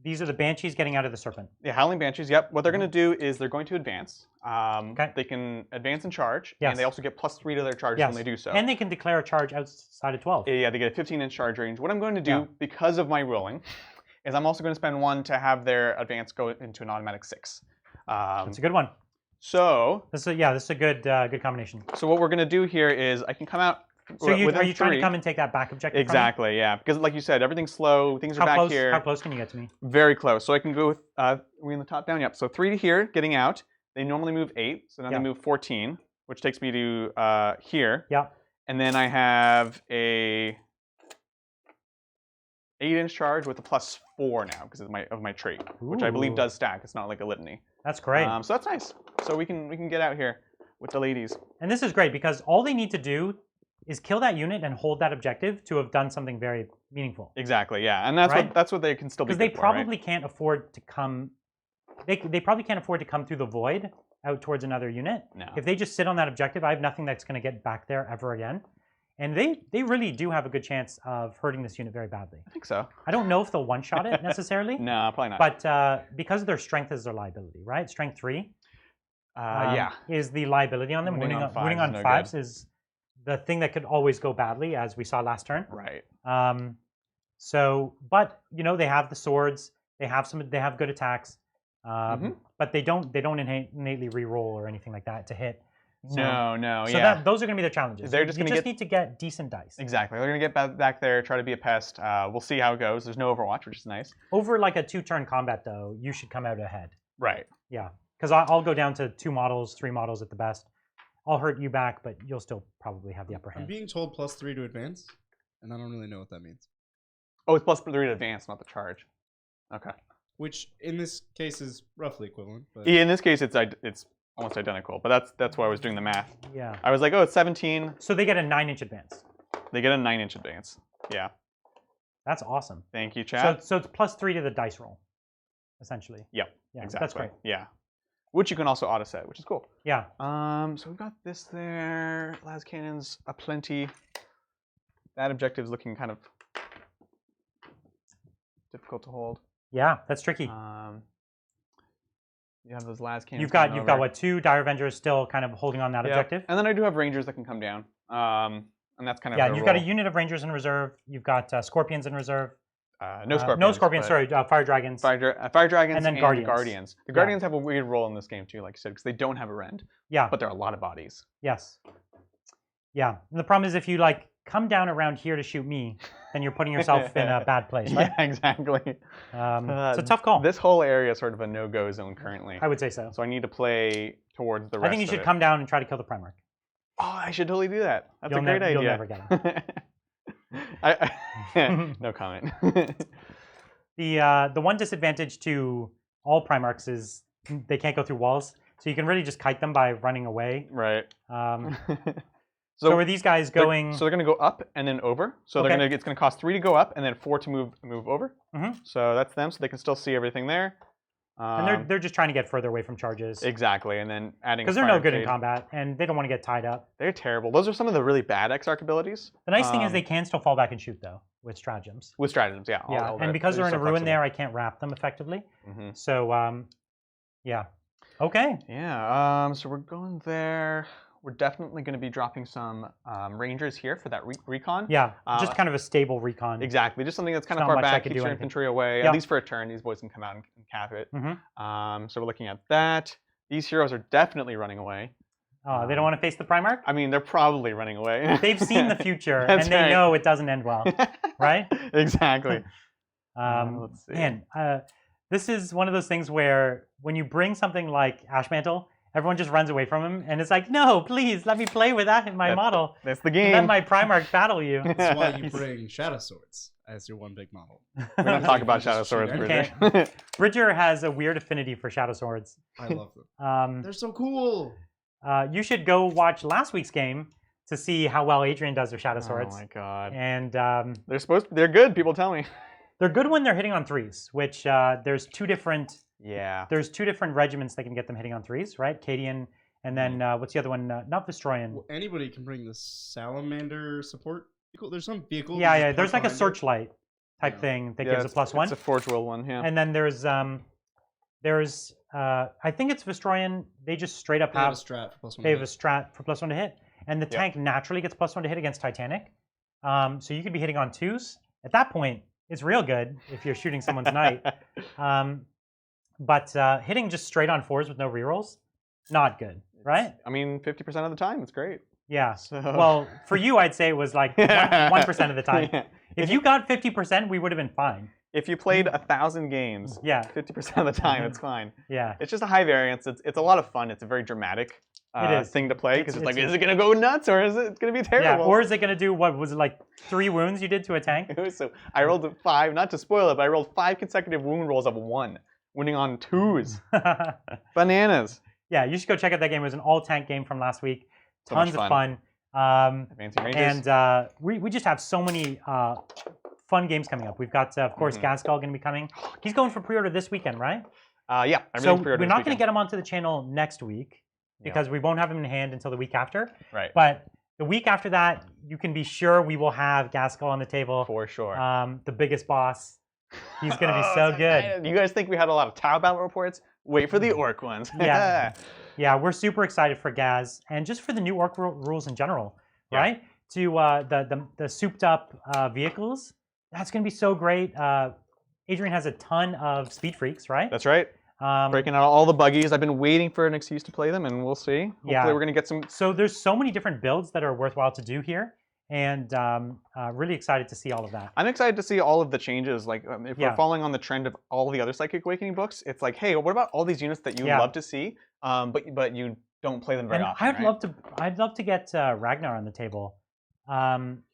Speaker 1: these are the Banshees getting out of the Serpent.
Speaker 2: Yeah, Howling Banshees, yep. What they're going to do is they're going to advance.
Speaker 1: Okay.
Speaker 2: They can advance and charge,
Speaker 1: Yes.
Speaker 2: and they also get +3 to their charges
Speaker 1: Yes.
Speaker 2: when they do so.
Speaker 1: And they can declare a charge outside of 12.
Speaker 2: Yeah, they get a 15-inch charge range. What I'm going to do, because of my ruling, is I'm also going to spend 1 to have their advance go into an automatic 6.
Speaker 1: That's a good one.
Speaker 2: So
Speaker 1: This is a good good combination.
Speaker 2: So what we're going to do here is I can come out.
Speaker 1: So are you trying to come and take that back objective?
Speaker 2: Exactly, yeah. Because like you said, everything's slow. Things are back here.
Speaker 1: How close can you get to me?
Speaker 2: Very close. So I can go with, we in the top down, yep. So 3 to here, getting out. They normally move 8, so now they move 14, which takes me to here.
Speaker 1: Yeah.
Speaker 2: And then I have a 8-inch charge with a +4 now because of my trait, which I believe does stack. It's not like a litany.
Speaker 1: That's great.
Speaker 2: So that's nice. So we can get out here with the ladies.
Speaker 1: And this is great because all they need to do is kill that unit and hold that objective to have done something very meaningful.
Speaker 2: Exactly, yeah. And that's what they can still be good for,
Speaker 1: because they probably can't afford to come. They probably can't afford to come through the void out towards another unit.
Speaker 2: No.
Speaker 1: If they just sit on that objective, I have nothing that's going to get back there ever again. And they really do have a good chance of hurting this unit very badly.
Speaker 2: I think so.
Speaker 1: I don't know if they'll one-shot it necessarily.
Speaker 2: No, probably not.
Speaker 1: But because their strength is their liability, right? Strength 3 is the liability on them. Winning on 5s is the thing that could always go badly, as we saw last turn.
Speaker 2: Right.
Speaker 1: But they have the swords. They have good attacks. But they don't innately re-roll or anything like that to hit.
Speaker 2: So, no,
Speaker 1: So those are going to be their challenges.
Speaker 2: They're just
Speaker 1: you just need to get decent dice.
Speaker 2: Exactly. They're going to get back there, try to be a pest. We'll see how it goes. There's no Overwatch, which is nice.
Speaker 1: Over like a 2-turn combat, though, you should come out ahead.
Speaker 2: Right.
Speaker 1: Yeah, because I'll go down to 2 models, 3 models at the best. I'll hurt you back, but you'll still probably have the upper hand.
Speaker 3: I'm being told +3 to advance, and I don't really know what that means.
Speaker 2: Oh, it's +3 to advance, not the charge. Okay.
Speaker 3: Which in this case is roughly equivalent. But...
Speaker 2: Yeah, in this case, it's almost identical, but that's why I was doing the math.
Speaker 1: Yeah.
Speaker 2: I was like, oh, it's 17.
Speaker 1: So they get a 9-inch advance.
Speaker 2: They get a 9-inch advance. Yeah.
Speaker 1: That's awesome.
Speaker 2: Thank you, chat.
Speaker 1: So it's +3 to the dice roll, essentially.
Speaker 2: Yep.
Speaker 1: Yeah,
Speaker 2: exactly.
Speaker 1: That's great.
Speaker 2: Yeah. Which you can also auto set, which is cool.
Speaker 1: Yeah.
Speaker 2: So we've got this there. Las cannons aplenty. That objective is looking kind of difficult to hold.
Speaker 1: Yeah, that's tricky.
Speaker 2: You have those las cannons.
Speaker 1: You've got what, 2 Dire Avengers still kind of holding on that objective?
Speaker 2: And then I do have Rangers that can come down. And that's kind of
Speaker 1: you've got a unit of Rangers in reserve. You've got Scorpions in reserve.
Speaker 2: No Scorpions.
Speaker 1: No Scorpions, sorry. Fire Dragons.
Speaker 2: Fire Dragons
Speaker 1: and then
Speaker 2: Guardians. The Guardians have a weird role in this game too, like you said, because they don't have a rend.
Speaker 1: Yeah.
Speaker 2: But there are a lot of bodies.
Speaker 1: Yes. Yeah. And the problem is if you come down around here to shoot me, then you're putting yourself in a bad place, right?
Speaker 2: Yeah, exactly.
Speaker 1: It's a tough call.
Speaker 2: This whole area is sort of a no-go zone currently.
Speaker 1: I would say so.
Speaker 2: So I need to play towards the rest of it.
Speaker 1: I think you should come down and try to kill the Primarch.
Speaker 2: Oh, I should totally do that. That's a great idea.
Speaker 1: You'll never get him.
Speaker 2: No comment.
Speaker 1: The one disadvantage to all Primarchs is they can't go through walls, so you can really just kite them by running away.
Speaker 2: Right.
Speaker 1: So are these guys going?
Speaker 2: So they're going to go up and then over. So it's going to cost 3 to go up and then 4 to move over. So that's them. So they can still see everything there.
Speaker 1: And they're just trying to get further away from charges.
Speaker 2: Exactly, and then adding
Speaker 1: because they're no good in combat, and they don't want to get tied up.
Speaker 2: They're terrible. Those are some of the really bad Exarch abilities.
Speaker 1: The nice thing is they can still fall back and shoot, though, with stratagems.
Speaker 2: With stratagems, yeah.
Speaker 1: Yeah, and because they're in a ruin there, I can't wrap them effectively. So, yeah. Okay.
Speaker 2: Yeah, so we're going there. We're definitely going to be dropping some Rangers here for that recon.
Speaker 1: Yeah, just kind of a stable recon.
Speaker 2: Exactly, just something that's kind of far back, keeps your infantry away, at least for a turn. These boys can come out and cap it. So we're looking at that. These heroes are definitely running away.
Speaker 1: They don't want to face the Primarch?
Speaker 2: I mean, they're probably running away.
Speaker 1: They've seen the future, and they know it doesn't end well, right?
Speaker 2: Exactly.
Speaker 1: Let's see. Man, this is one of those things where when you bring something like ashmantle, everyone just runs away from him, and it's like, no, please, let me play with that in my model.
Speaker 2: That's the game.
Speaker 1: Let my Primarch battle you.
Speaker 3: That's why you bring Shadow Swords as your one big model.
Speaker 2: We're going to talk about Shadow Swords, Bridger.
Speaker 1: Bridger has a weird affinity for Shadow Swords.
Speaker 3: I love them. They're so cool.
Speaker 1: You should go watch last week's game to see how well Adrian does with Shadow Swords.
Speaker 2: Oh my god.
Speaker 1: And
Speaker 2: they're good, people tell me.
Speaker 1: They're good when they're hitting on 3s, which there's two different regiments that can get them hitting on 3s, right? Cadian, and then what's the other one? Not Vistroyan.
Speaker 3: Well, anybody can bring the Salamander support vehicle. There's some vehicle.
Speaker 1: Yeah. There's like a searchlight type thing that gives a +1.
Speaker 2: It's a Forge Will one, yeah.
Speaker 1: And then there's I think it's Vistroyan. They just straight up have a strat for +1. They have a strat for +1 to hit, and the tank naturally gets +1 to hit against Titanic. So you could be hitting on 2s. At that point, it's real good if you're shooting someone's knight. But hitting just straight on 4s with no rerolls, not good, right?
Speaker 2: I mean, 50% of the time, it's great.
Speaker 1: Yeah. So. Well, for you, I'd say it was like 1% of the time. Yeah. If you got 50%, we would have been fine.
Speaker 2: If you played 1,000 games, 50% of the time, it's fine.
Speaker 1: Yeah.
Speaker 2: It's just a high variance. It's a lot of fun. It's a very dramatic thing to play because it's like, is it going to go nuts or is it going to be terrible?
Speaker 1: Yeah. Or is it going to do, what was it, like 3 wounds you did to a tank?
Speaker 2: So I rolled 5, not to spoil it, but I rolled 5 consecutive wound rolls of 1. Winning on 2s. Bananas.
Speaker 1: Yeah, you should go check out that game. It was an all-tank game from last week. Tons of fun. And we just have so many fun games coming up. We've got, of course, Gaskell going to be coming. He's going for pre-order this weekend, right?
Speaker 2: Yeah.
Speaker 1: So we're not going to get him onto the channel next week because we won't have him in hand until the week after.
Speaker 2: Right.
Speaker 1: But the week after that, you can be sure we will have Gaskell on the table.
Speaker 2: For sure.
Speaker 1: The biggest boss. He's going to be so good.
Speaker 2: You guys think we had a lot of Tau battle reports? Wait for the Orc ones.
Speaker 1: Yeah, we're super excited for Gaz and just for the new Orc rules in general, right? To the souped up vehicles. That's going to be so great. Adrian has a ton of speed freaks, right?
Speaker 2: That's right. Breaking out all the buggies. I've been waiting for an excuse to play them, and we'll see. Hopefully we're going to get some.
Speaker 1: So there's so many different builds that are worthwhile to do here. And really excited to see all of that.
Speaker 2: I'm excited to see all of the changes. Like, if we're following on the trend of all the other Psychic Awakening books, it's like, hey, what about all these units that you love to see, but you don't play them very often?
Speaker 1: I'd love to get Ragnar on the table.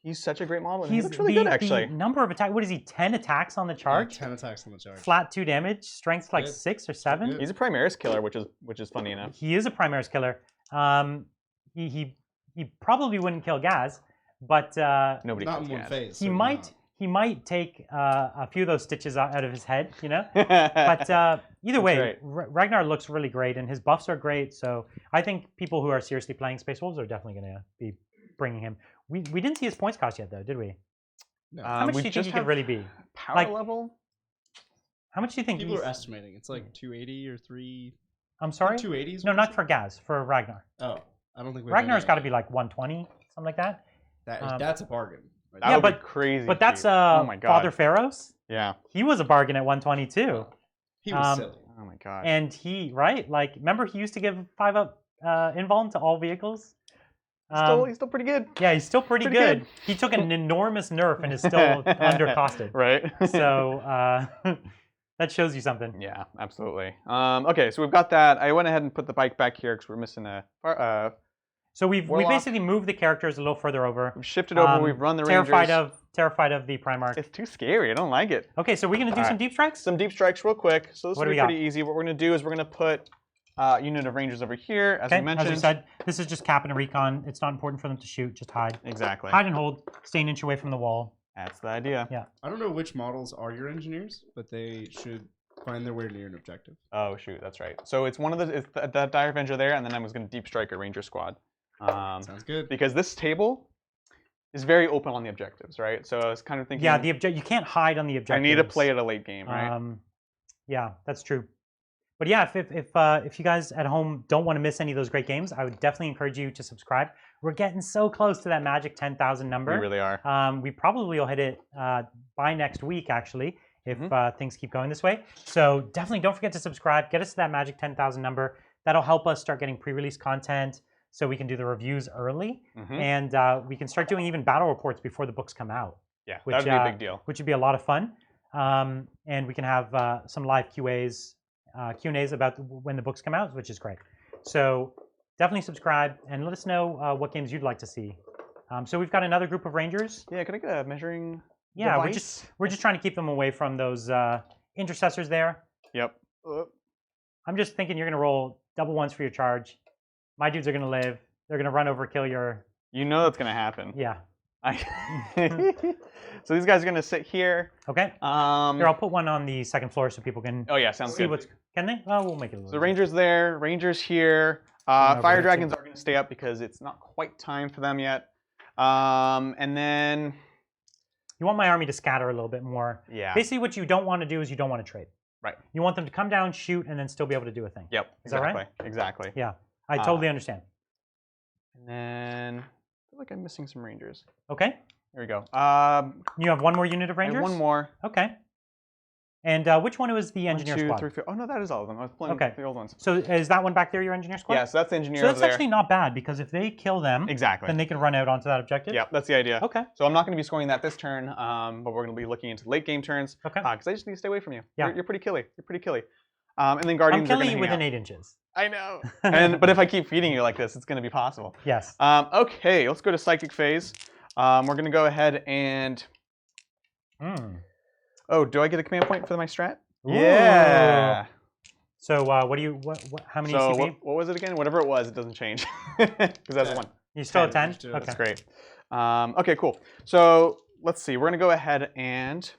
Speaker 2: He's such a great model. And he looks really good, actually.
Speaker 1: The number of attacks. What is he? 10 attacks on the charge.
Speaker 3: Yeah, 10 attacks on the charge.
Speaker 1: Flat 2 damage. Strength like 6 or 7.
Speaker 2: He's a Primaris killer, which is funny enough.
Speaker 1: He is a Primaris killer. He probably wouldn't kill Gaz. But
Speaker 2: nobody
Speaker 3: not in one phase.
Speaker 1: He might take a few of those stitches out of his head, you know. But either way, Ragnar looks really great, and his buffs are great. So I think people who are seriously playing Space Wolves are definitely going to be bringing him. We didn't see his points cost yet, though, did we?
Speaker 2: No.
Speaker 1: How much do you think he could really be?
Speaker 2: Power level?
Speaker 1: How much do you think?
Speaker 3: People are estimating it's like 280 or 3.
Speaker 1: I'm sorry.
Speaker 3: 280s?
Speaker 1: No, not for Gaz. For Ragnar.
Speaker 3: Oh, I don't think
Speaker 1: Ragnar's got to be like 120, something like that.
Speaker 3: That's a bargain.
Speaker 2: That would be crazy.
Speaker 1: But that's Father Pharaohs.
Speaker 2: Yeah.
Speaker 1: He was a bargain at 120 too.
Speaker 3: He was silly.
Speaker 2: Oh my god.
Speaker 1: And he remember he used to give 5-up invuln to all vehicles.
Speaker 2: He's still pretty good.
Speaker 1: Yeah, he's still pretty good. He took an enormous nerf and is still undercosted.
Speaker 2: Right.
Speaker 1: So that shows you something.
Speaker 2: Yeah, absolutely. Okay, so we've got that. I went ahead and put the bike back here because we're missing a.
Speaker 1: So we've basically moved the characters a little further over.
Speaker 2: We've shifted over. We've run the Rangers.
Speaker 1: Terrified of the Primarch.
Speaker 2: It's too scary. I don't like it.
Speaker 1: Okay, so we're gonna do some deep strikes.
Speaker 2: Some deep strikes, real quick. So this will be pretty easy. What we're gonna do is we're gonna put a unit of Rangers over here, as we mentioned.
Speaker 1: As we said, this is just cap and a recon. It's not important for them to shoot. Just hide.
Speaker 2: Exactly.
Speaker 1: Hide and hold. Stay an inch away from the wall.
Speaker 2: That's the idea.
Speaker 1: Yeah.
Speaker 3: I don't know which models are your engineers, but they should find their way near an objective.
Speaker 2: Oh shoot, that's right. So it's one of the that Dire Avenger there, and then I was going to deep strike a Ranger squad.
Speaker 3: Sounds good.
Speaker 2: Because this table is very open on the objectives, right? So I was kind of thinking.
Speaker 1: Yeah, you can't hide on the objectives.
Speaker 2: I need to play at a late game, right?
Speaker 1: Yeah, that's true. But yeah, if you guys at home don't want to miss any of those great games, I would definitely encourage you to subscribe. We're getting so close to that magic 10,000 number.
Speaker 2: We really are.
Speaker 1: We probably will hit it by next week, actually, if things keep going this way. So definitely don't forget to subscribe. Get us to that magic 10,000 number. That'll help us start getting pre-release content so we can do the reviews early. And we can start doing even battle reports before the books come out.
Speaker 2: Yeah, that would be a big deal.
Speaker 1: Which would be a lot of fun. And we can have some live Q&As about when the books come out, which is great. So definitely subscribe and let us know what games you'd like to see. So we've got another group of Rangers.
Speaker 2: Yeah, can I get a measuring
Speaker 1: device? we're just trying to keep them away from those intercessors there.
Speaker 2: Yep.
Speaker 1: I'm just thinking you're going to roll double ones for your charge. My dudes are going to live. They're going to run over, kill your...
Speaker 2: You know that's going to happen.
Speaker 1: Yeah.
Speaker 2: So these guys are going to sit here.
Speaker 1: Okay. Here, I'll put one on the second floor so people can
Speaker 2: sounds
Speaker 1: see
Speaker 2: good.
Speaker 1: Can they? Oh, we'll make it a little
Speaker 2: So Rangers there, Rangers here. Fire Dragons are going to stay up because it's not quite time for them yet. And then...
Speaker 1: You want my army to scatter a little bit more.
Speaker 2: Yeah.
Speaker 1: Basically, what you don't want to do is you don't want to trade.
Speaker 2: Right.
Speaker 1: You want them to come down, shoot, and then still be able to do a thing.
Speaker 2: Yep.
Speaker 1: Is that right?
Speaker 2: Exactly.
Speaker 1: Yeah. I totally understand.
Speaker 2: And then... I feel like I'm missing some Rangers.
Speaker 1: Okay.
Speaker 2: There we go.
Speaker 1: You have one more unit of Rangers?
Speaker 2: I have one more.
Speaker 1: Okay. And which one was the engineer squad?
Speaker 2: 1, 2, 3, 4. Oh, no, that is all of them. I was playing the old ones.
Speaker 1: So is that one back there your engineer squad?
Speaker 2: Yeah, so that's the engineer
Speaker 1: So that's
Speaker 2: over there.
Speaker 1: actually not bad, because if they kill them, then they can run out onto that objective?
Speaker 2: Yeah, that's the idea.
Speaker 1: Okay.
Speaker 2: So I'm not going to be scoring that this turn, but we're going to be looking into late game turns.
Speaker 1: Okay.
Speaker 2: Because I just need to stay away from you.
Speaker 1: Yeah.
Speaker 2: You're pretty killy. You're pretty killy. And then Guardians are going to hang
Speaker 1: within
Speaker 2: out.
Speaker 1: 8 inches.
Speaker 2: I know. But if I keep feeding you like this, it's going to be possible.
Speaker 1: Yes.
Speaker 2: Okay, let's go to Psychic Phase. We're going to go ahead and... Oh, do I get a command point for my strat?
Speaker 1: Ooh.
Speaker 2: Yeah.
Speaker 1: So what do you? How many CP?
Speaker 2: What was it again? Whatever it was, it doesn't change because that's 1.
Speaker 1: You still have 10?
Speaker 2: Okay. That's great. Okay, cool. So let's see. We're going to go ahead and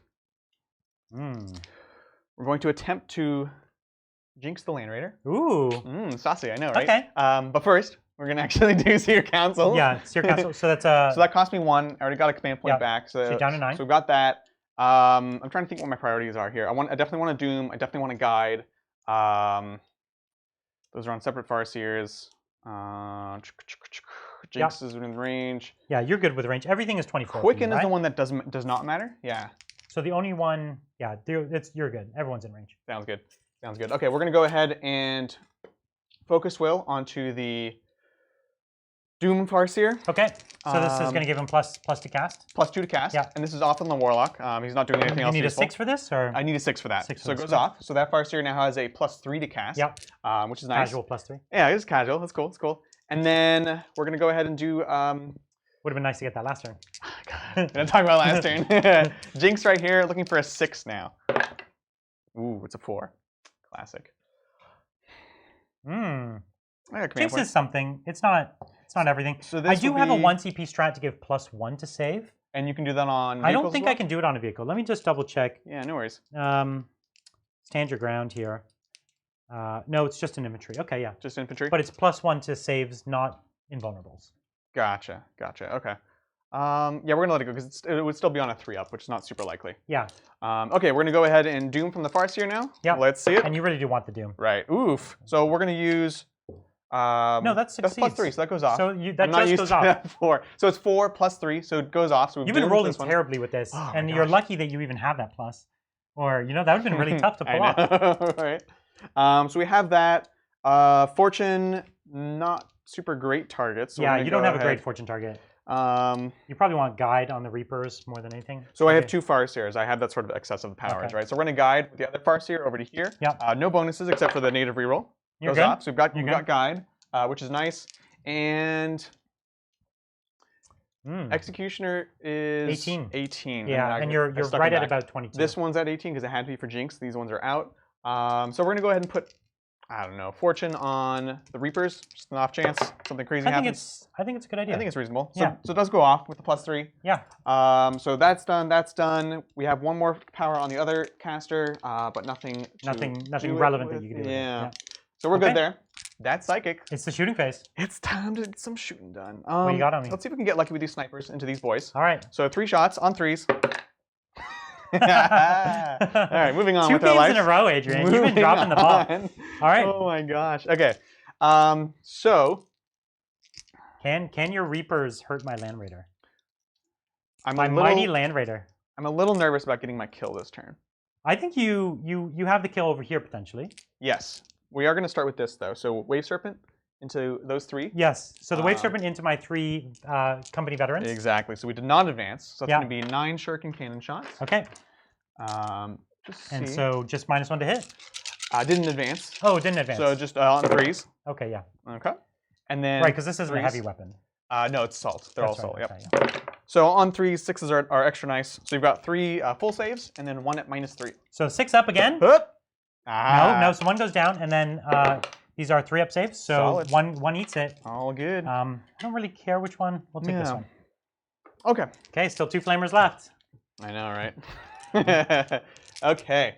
Speaker 2: we're going to attempt to jinx the Land Raider.
Speaker 1: Ooh.
Speaker 2: Saucy, I know, right?
Speaker 1: Okay.
Speaker 2: But first, we're going to actually do Seer Council.
Speaker 1: Yeah, Seer Council. So that's
Speaker 2: so that cost me 1. I already got a command point back. So
Speaker 1: you're down to 9.
Speaker 2: So we've got that. I'm trying to think what my priorities are here. I definitely want to Doom. I definitely want to Guide. Those are on separate Farseers. Jinx is within range.
Speaker 1: Yeah, you're good with range. Everything is 24.
Speaker 2: Quicken is the one that does not matter. Yeah.
Speaker 1: So the only one, you're good. Everyone's in range.
Speaker 2: Sounds good. Sounds good. Okay, we're gonna go ahead and focus Will onto the Doom Farseer.
Speaker 1: Okay. So this is gonna give him plus to cast.
Speaker 2: +2 to cast. Yeah. And this is off on the Warlock. He's not doing anything else.
Speaker 1: You need
Speaker 2: useful.
Speaker 1: a 6 for this, or
Speaker 2: I need a 6 for that. So it goes off. So that Farseer now has a +3 to cast.
Speaker 1: Yep.
Speaker 2: Which is nice.
Speaker 1: Casual +3.
Speaker 2: Yeah, it's casual. That's cool. That's cool. And then we're gonna go ahead and do.
Speaker 1: Would have been nice to get that last turn.
Speaker 2: God, we're not talking about last turn. Jinx right here, looking for a 6 now. Ooh, it's a 4. Classic.
Speaker 1: Jinx is something. It's not everything. So I do have a 1 CP strat to give +1 to save.
Speaker 2: And you can do that on vehicles
Speaker 1: I don't think
Speaker 2: as well?
Speaker 1: I can do it on a vehicle. Let me just double check.
Speaker 2: Yeah, no worries.
Speaker 1: Stand your ground here. No, it's just an infantry. Okay, yeah.
Speaker 2: Just infantry?
Speaker 1: But it's +1 to saves, not invulnerables.
Speaker 2: Gotcha. Okay. Yeah, we're going to let it go because it would still be on a 3-up, which is not super likely.
Speaker 1: Yeah.
Speaker 2: Okay, we're going to go ahead and Doom from the Farseer now.
Speaker 1: Yeah.
Speaker 2: Let's see it.
Speaker 1: And you really do want the Doom.
Speaker 2: Right. Oof. So we're going to use...
Speaker 1: no, that succeeds.
Speaker 2: That's +3, so that goes off.
Speaker 1: So that just goes off.
Speaker 2: 4. So it's 4 +3, so it goes off. So
Speaker 1: you've been rolling terribly with this, and you're lucky that you even have that plus. Or, that would have been really tough to pull off.
Speaker 2: Right. So we have that. Fortune, not super great targets. So
Speaker 1: yeah, you don't have a great Fortune target. You probably want Guide on the Reapers more than anything.
Speaker 2: So I have 2 Farseers. I have that sort of excessive powers, right? So we're going to Guide with the other Farseer over to here.
Speaker 1: Yep.
Speaker 2: No bonuses except for the native reroll.
Speaker 1: You're
Speaker 2: goes
Speaker 1: good.
Speaker 2: off. So we've got Guide, which is nice. And Executioner is 18.
Speaker 1: Yeah, and you're right at about 22.
Speaker 2: This one's at 18 because it had to be for Jinx. These ones are out. So we're going to go ahead and put I don't know, fortune on the Reapers, just an off chance something crazy happens.
Speaker 1: I think it's a good idea.
Speaker 2: I think it's reasonable. So,
Speaker 1: Yeah.
Speaker 2: so it does go off with the +3.
Speaker 1: Yeah.
Speaker 2: So that's done. That's done. We have one more power on the other caster, but nothing.
Speaker 1: Nothing
Speaker 2: do
Speaker 1: relevant
Speaker 2: with.
Speaker 1: that you can do.
Speaker 2: Yeah.
Speaker 1: With it.
Speaker 2: So we're
Speaker 1: Okay.
Speaker 2: good there. That's psychic.
Speaker 1: It's the shooting phase.
Speaker 2: It's time to get some shooting done.
Speaker 1: What you got on me?
Speaker 2: Let's see if we can get lucky with these snipers into these boys.
Speaker 1: All right.
Speaker 2: So 3 shots on 3s. All right, moving on
Speaker 1: 2
Speaker 2: with our
Speaker 1: games
Speaker 2: life.
Speaker 1: in a row, Adrian. You've been
Speaker 2: Moving
Speaker 1: dropping the ball.
Speaker 2: on.
Speaker 1: All right.
Speaker 2: Oh my gosh. Okay. So
Speaker 1: Can your Reapers hurt my Land Raider?
Speaker 2: my
Speaker 1: mighty Land Raider.
Speaker 2: I'm a little nervous about getting my kill this turn.
Speaker 1: I think you have the kill over here potentially.
Speaker 2: Yes. We are going to start with this though. So Wave Serpent into those 3.
Speaker 1: Yes. So the Wave Serpent into my 3 company veterans.
Speaker 2: Exactly. So we did not advance. So that's
Speaker 1: Yeah.
Speaker 2: going to be 9 shuriken cannon shots.
Speaker 1: Okay.
Speaker 2: Just
Speaker 1: And
Speaker 2: see.
Speaker 1: so just -1 to hit.
Speaker 2: Didn't advance.
Speaker 1: Oh, it didn't advance.
Speaker 2: So just on 3s.
Speaker 1: Okay, yeah.
Speaker 2: Okay. And then
Speaker 1: Right, because this isn't a
Speaker 2: 3s.
Speaker 1: heavy weapon.
Speaker 2: No, it's salt. They're all
Speaker 1: That's
Speaker 2: salt.
Speaker 1: right,
Speaker 2: Yep.
Speaker 1: that's right, yeah.
Speaker 2: So on 3s, 6s are extra nice. So you've got 3 full saves and then 1 at -3.
Speaker 1: So 6 up again.
Speaker 2: Hup.
Speaker 1: No, so 1 goes down, and then these are 3 up saves. So
Speaker 2: Solid.
Speaker 1: one eats it.
Speaker 2: All good.
Speaker 1: I don't really care which one. We'll take this
Speaker 2: Yeah.
Speaker 1: one.
Speaker 2: Okay.
Speaker 1: Okay, still 2 flamers left.
Speaker 2: I know, right? Okay.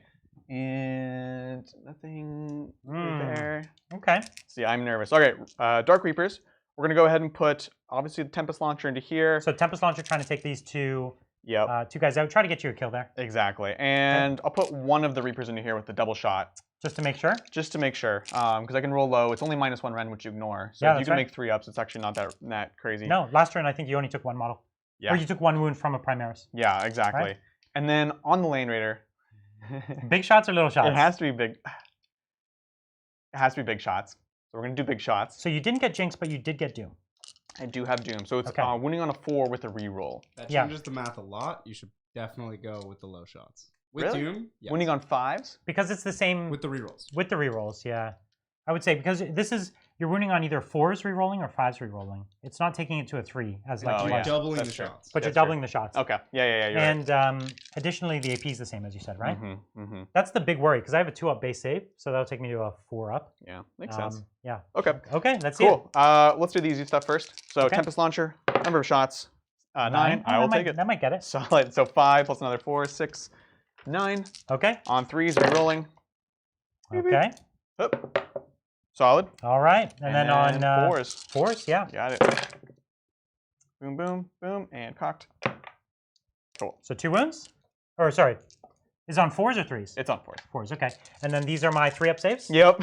Speaker 2: And nothing there.
Speaker 1: Okay.
Speaker 2: See, I'm nervous. Okay, Dark Reapers. We're going to go ahead and put, obviously, the Tempest Launcher into here.
Speaker 1: So Tempest Launcher trying to take these 2
Speaker 2: Yep,
Speaker 1: 2 guys out. Try to get you a kill there,
Speaker 2: exactly. And I'll put one of the Reapers into here with the double shot,
Speaker 1: just to make sure.
Speaker 2: just to make sure. Because I can roll low. It's only -1 rend, which you ignore. So
Speaker 1: Yeah,
Speaker 2: if you
Speaker 1: that's
Speaker 2: can
Speaker 1: right.
Speaker 2: make 3 ups, it's actually not that crazy.
Speaker 1: No, last turn I think you only took 1 model.
Speaker 2: Yeah.
Speaker 1: Or you took 1 wound from a Primaris.
Speaker 2: Yeah, exactly.
Speaker 1: Right?
Speaker 2: And then on the Lane Raider,
Speaker 1: Big shots or little shots?
Speaker 2: it has to be big. It has to be big shots. So we're going to do big shots.
Speaker 1: So you didn't get Jinx, but you did get Doom.
Speaker 2: I do have Doom. So it's
Speaker 1: Okay.
Speaker 2: winning on a 4 with a reroll.
Speaker 3: That
Speaker 1: Yeah.
Speaker 3: changes the math a lot. You should definitely go with the low shots. With
Speaker 2: Really?
Speaker 3: Doom, yes.
Speaker 2: Winning on 5s?
Speaker 1: Because it's the same
Speaker 3: with the rerolls.
Speaker 1: with the rerolls, yeah. I would say because this is you're wounding on either 4s rerolling or 5s rerolling. It's not taking it to a 3 as like
Speaker 2: Oh,
Speaker 1: you
Speaker 3: You're
Speaker 1: are,
Speaker 3: doubling
Speaker 2: that's
Speaker 3: the
Speaker 2: true.
Speaker 3: shots.
Speaker 1: but you're
Speaker 2: That's true.
Speaker 1: doubling the shots.
Speaker 2: Okay. Yeah, you're right.
Speaker 1: And additionally, the AP is the same as you said, right?
Speaker 2: Mm-hmm.
Speaker 1: That's the big worry because I have a 2-up base save, so that'll take me to a 4-up.
Speaker 2: Yeah, makes sense.
Speaker 1: Yeah.
Speaker 2: Okay,
Speaker 1: Okay, let's see it.
Speaker 2: cool. Let's do the easy stuff first. So
Speaker 1: Okay.
Speaker 2: Tempest Launcher, number of shots, 9.
Speaker 1: Oh,
Speaker 2: I will
Speaker 1: that might,
Speaker 2: take it.
Speaker 1: That might get it.
Speaker 2: Solid. So 5 plus another 4, 6, 9.
Speaker 1: Okay.
Speaker 2: On 3s, rerolling.
Speaker 1: Okay.
Speaker 2: Oop. Solid.
Speaker 1: All right. And then on
Speaker 2: 4s.
Speaker 1: 4s, yeah.
Speaker 2: Got it. Boom, boom, boom, and cocked. Cool.
Speaker 1: So 2 wounds? Or sorry, is it on 4s or 3s?
Speaker 2: It's on 4s.
Speaker 1: 4s, okay. And then these are my 3-up saves?
Speaker 2: Yep.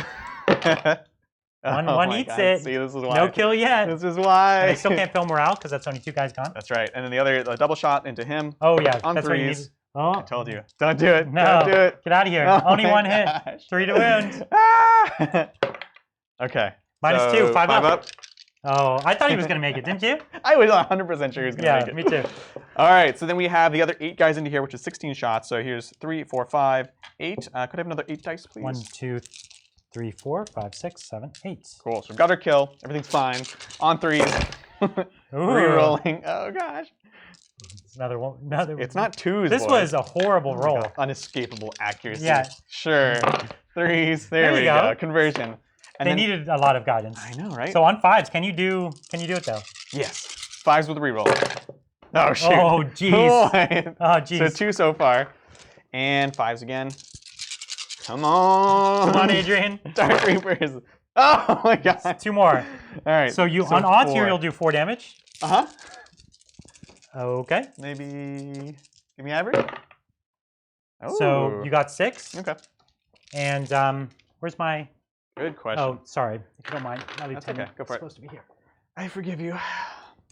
Speaker 1: One
Speaker 2: my
Speaker 1: eats
Speaker 2: God.
Speaker 1: it.
Speaker 2: See, this is why.
Speaker 1: No kill yet.
Speaker 2: This is why.
Speaker 1: And I still can't fill morale because that's only 2 guys gone.
Speaker 2: That's right. And then the other, double shot into him.
Speaker 1: Oh, yeah.
Speaker 2: On
Speaker 1: that's what you
Speaker 2: 3s.
Speaker 1: need. Oh,
Speaker 2: I told you. Don't do it.
Speaker 1: no.
Speaker 2: Don't do it.
Speaker 1: Get out of here.
Speaker 2: Oh
Speaker 1: Only
Speaker 2: my
Speaker 1: 1 hit.
Speaker 2: gosh.
Speaker 1: 3 to wound.
Speaker 2: Ah! Okay.
Speaker 1: -2, 5
Speaker 2: 5
Speaker 1: up. Oh, I thought he was going to make it, didn't you?
Speaker 2: I was 100% sure he was going to
Speaker 1: Yeah,
Speaker 2: make it.
Speaker 1: me too.
Speaker 2: All right, so then we have the other 8 guys into here, which is 16 shots. So here's 3, 4, 5, 8. Could I have another 8 dice, please?
Speaker 1: 1, 2, 3, 4, 5, 6, 7, 8.
Speaker 2: Cool. So we've got our kill. Everything's fine. On 3s. Rerolling. Oh, gosh.
Speaker 1: It's another one. Another.
Speaker 2: It's not 2s,
Speaker 1: This
Speaker 2: boys.
Speaker 1: was a horrible roll.
Speaker 2: Unescapable accuracy.
Speaker 1: Yeah.
Speaker 2: Sure. 3s. There
Speaker 1: you
Speaker 2: we
Speaker 1: go.
Speaker 2: go. Conversion. And
Speaker 1: They
Speaker 2: then,
Speaker 1: needed a lot of guidance.
Speaker 2: I know, right?
Speaker 1: So on 5s, can you do it though?
Speaker 2: Yes. 5s with a reroll. Oh, shoot.
Speaker 1: Oh, jeez. Oh, jeez.
Speaker 2: So 2 so far. And 5s again. Come on.
Speaker 1: Come on, Adrian.
Speaker 2: Dark Reapers. Oh, my God.
Speaker 1: 2 more.
Speaker 2: All right.
Speaker 1: So you on odds here,
Speaker 2: 4.
Speaker 1: you'll do 4 damage.
Speaker 2: Uh-huh.
Speaker 1: Okay.
Speaker 2: Maybe give me average. Oh.
Speaker 1: So you got 6.
Speaker 2: Okay.
Speaker 1: And where's my?
Speaker 2: Good question.
Speaker 1: Oh, sorry. If you don't mind, I'll leave
Speaker 2: That's
Speaker 1: 10.
Speaker 2: okay. Go for it.
Speaker 1: Supposed to be here.
Speaker 2: I forgive you.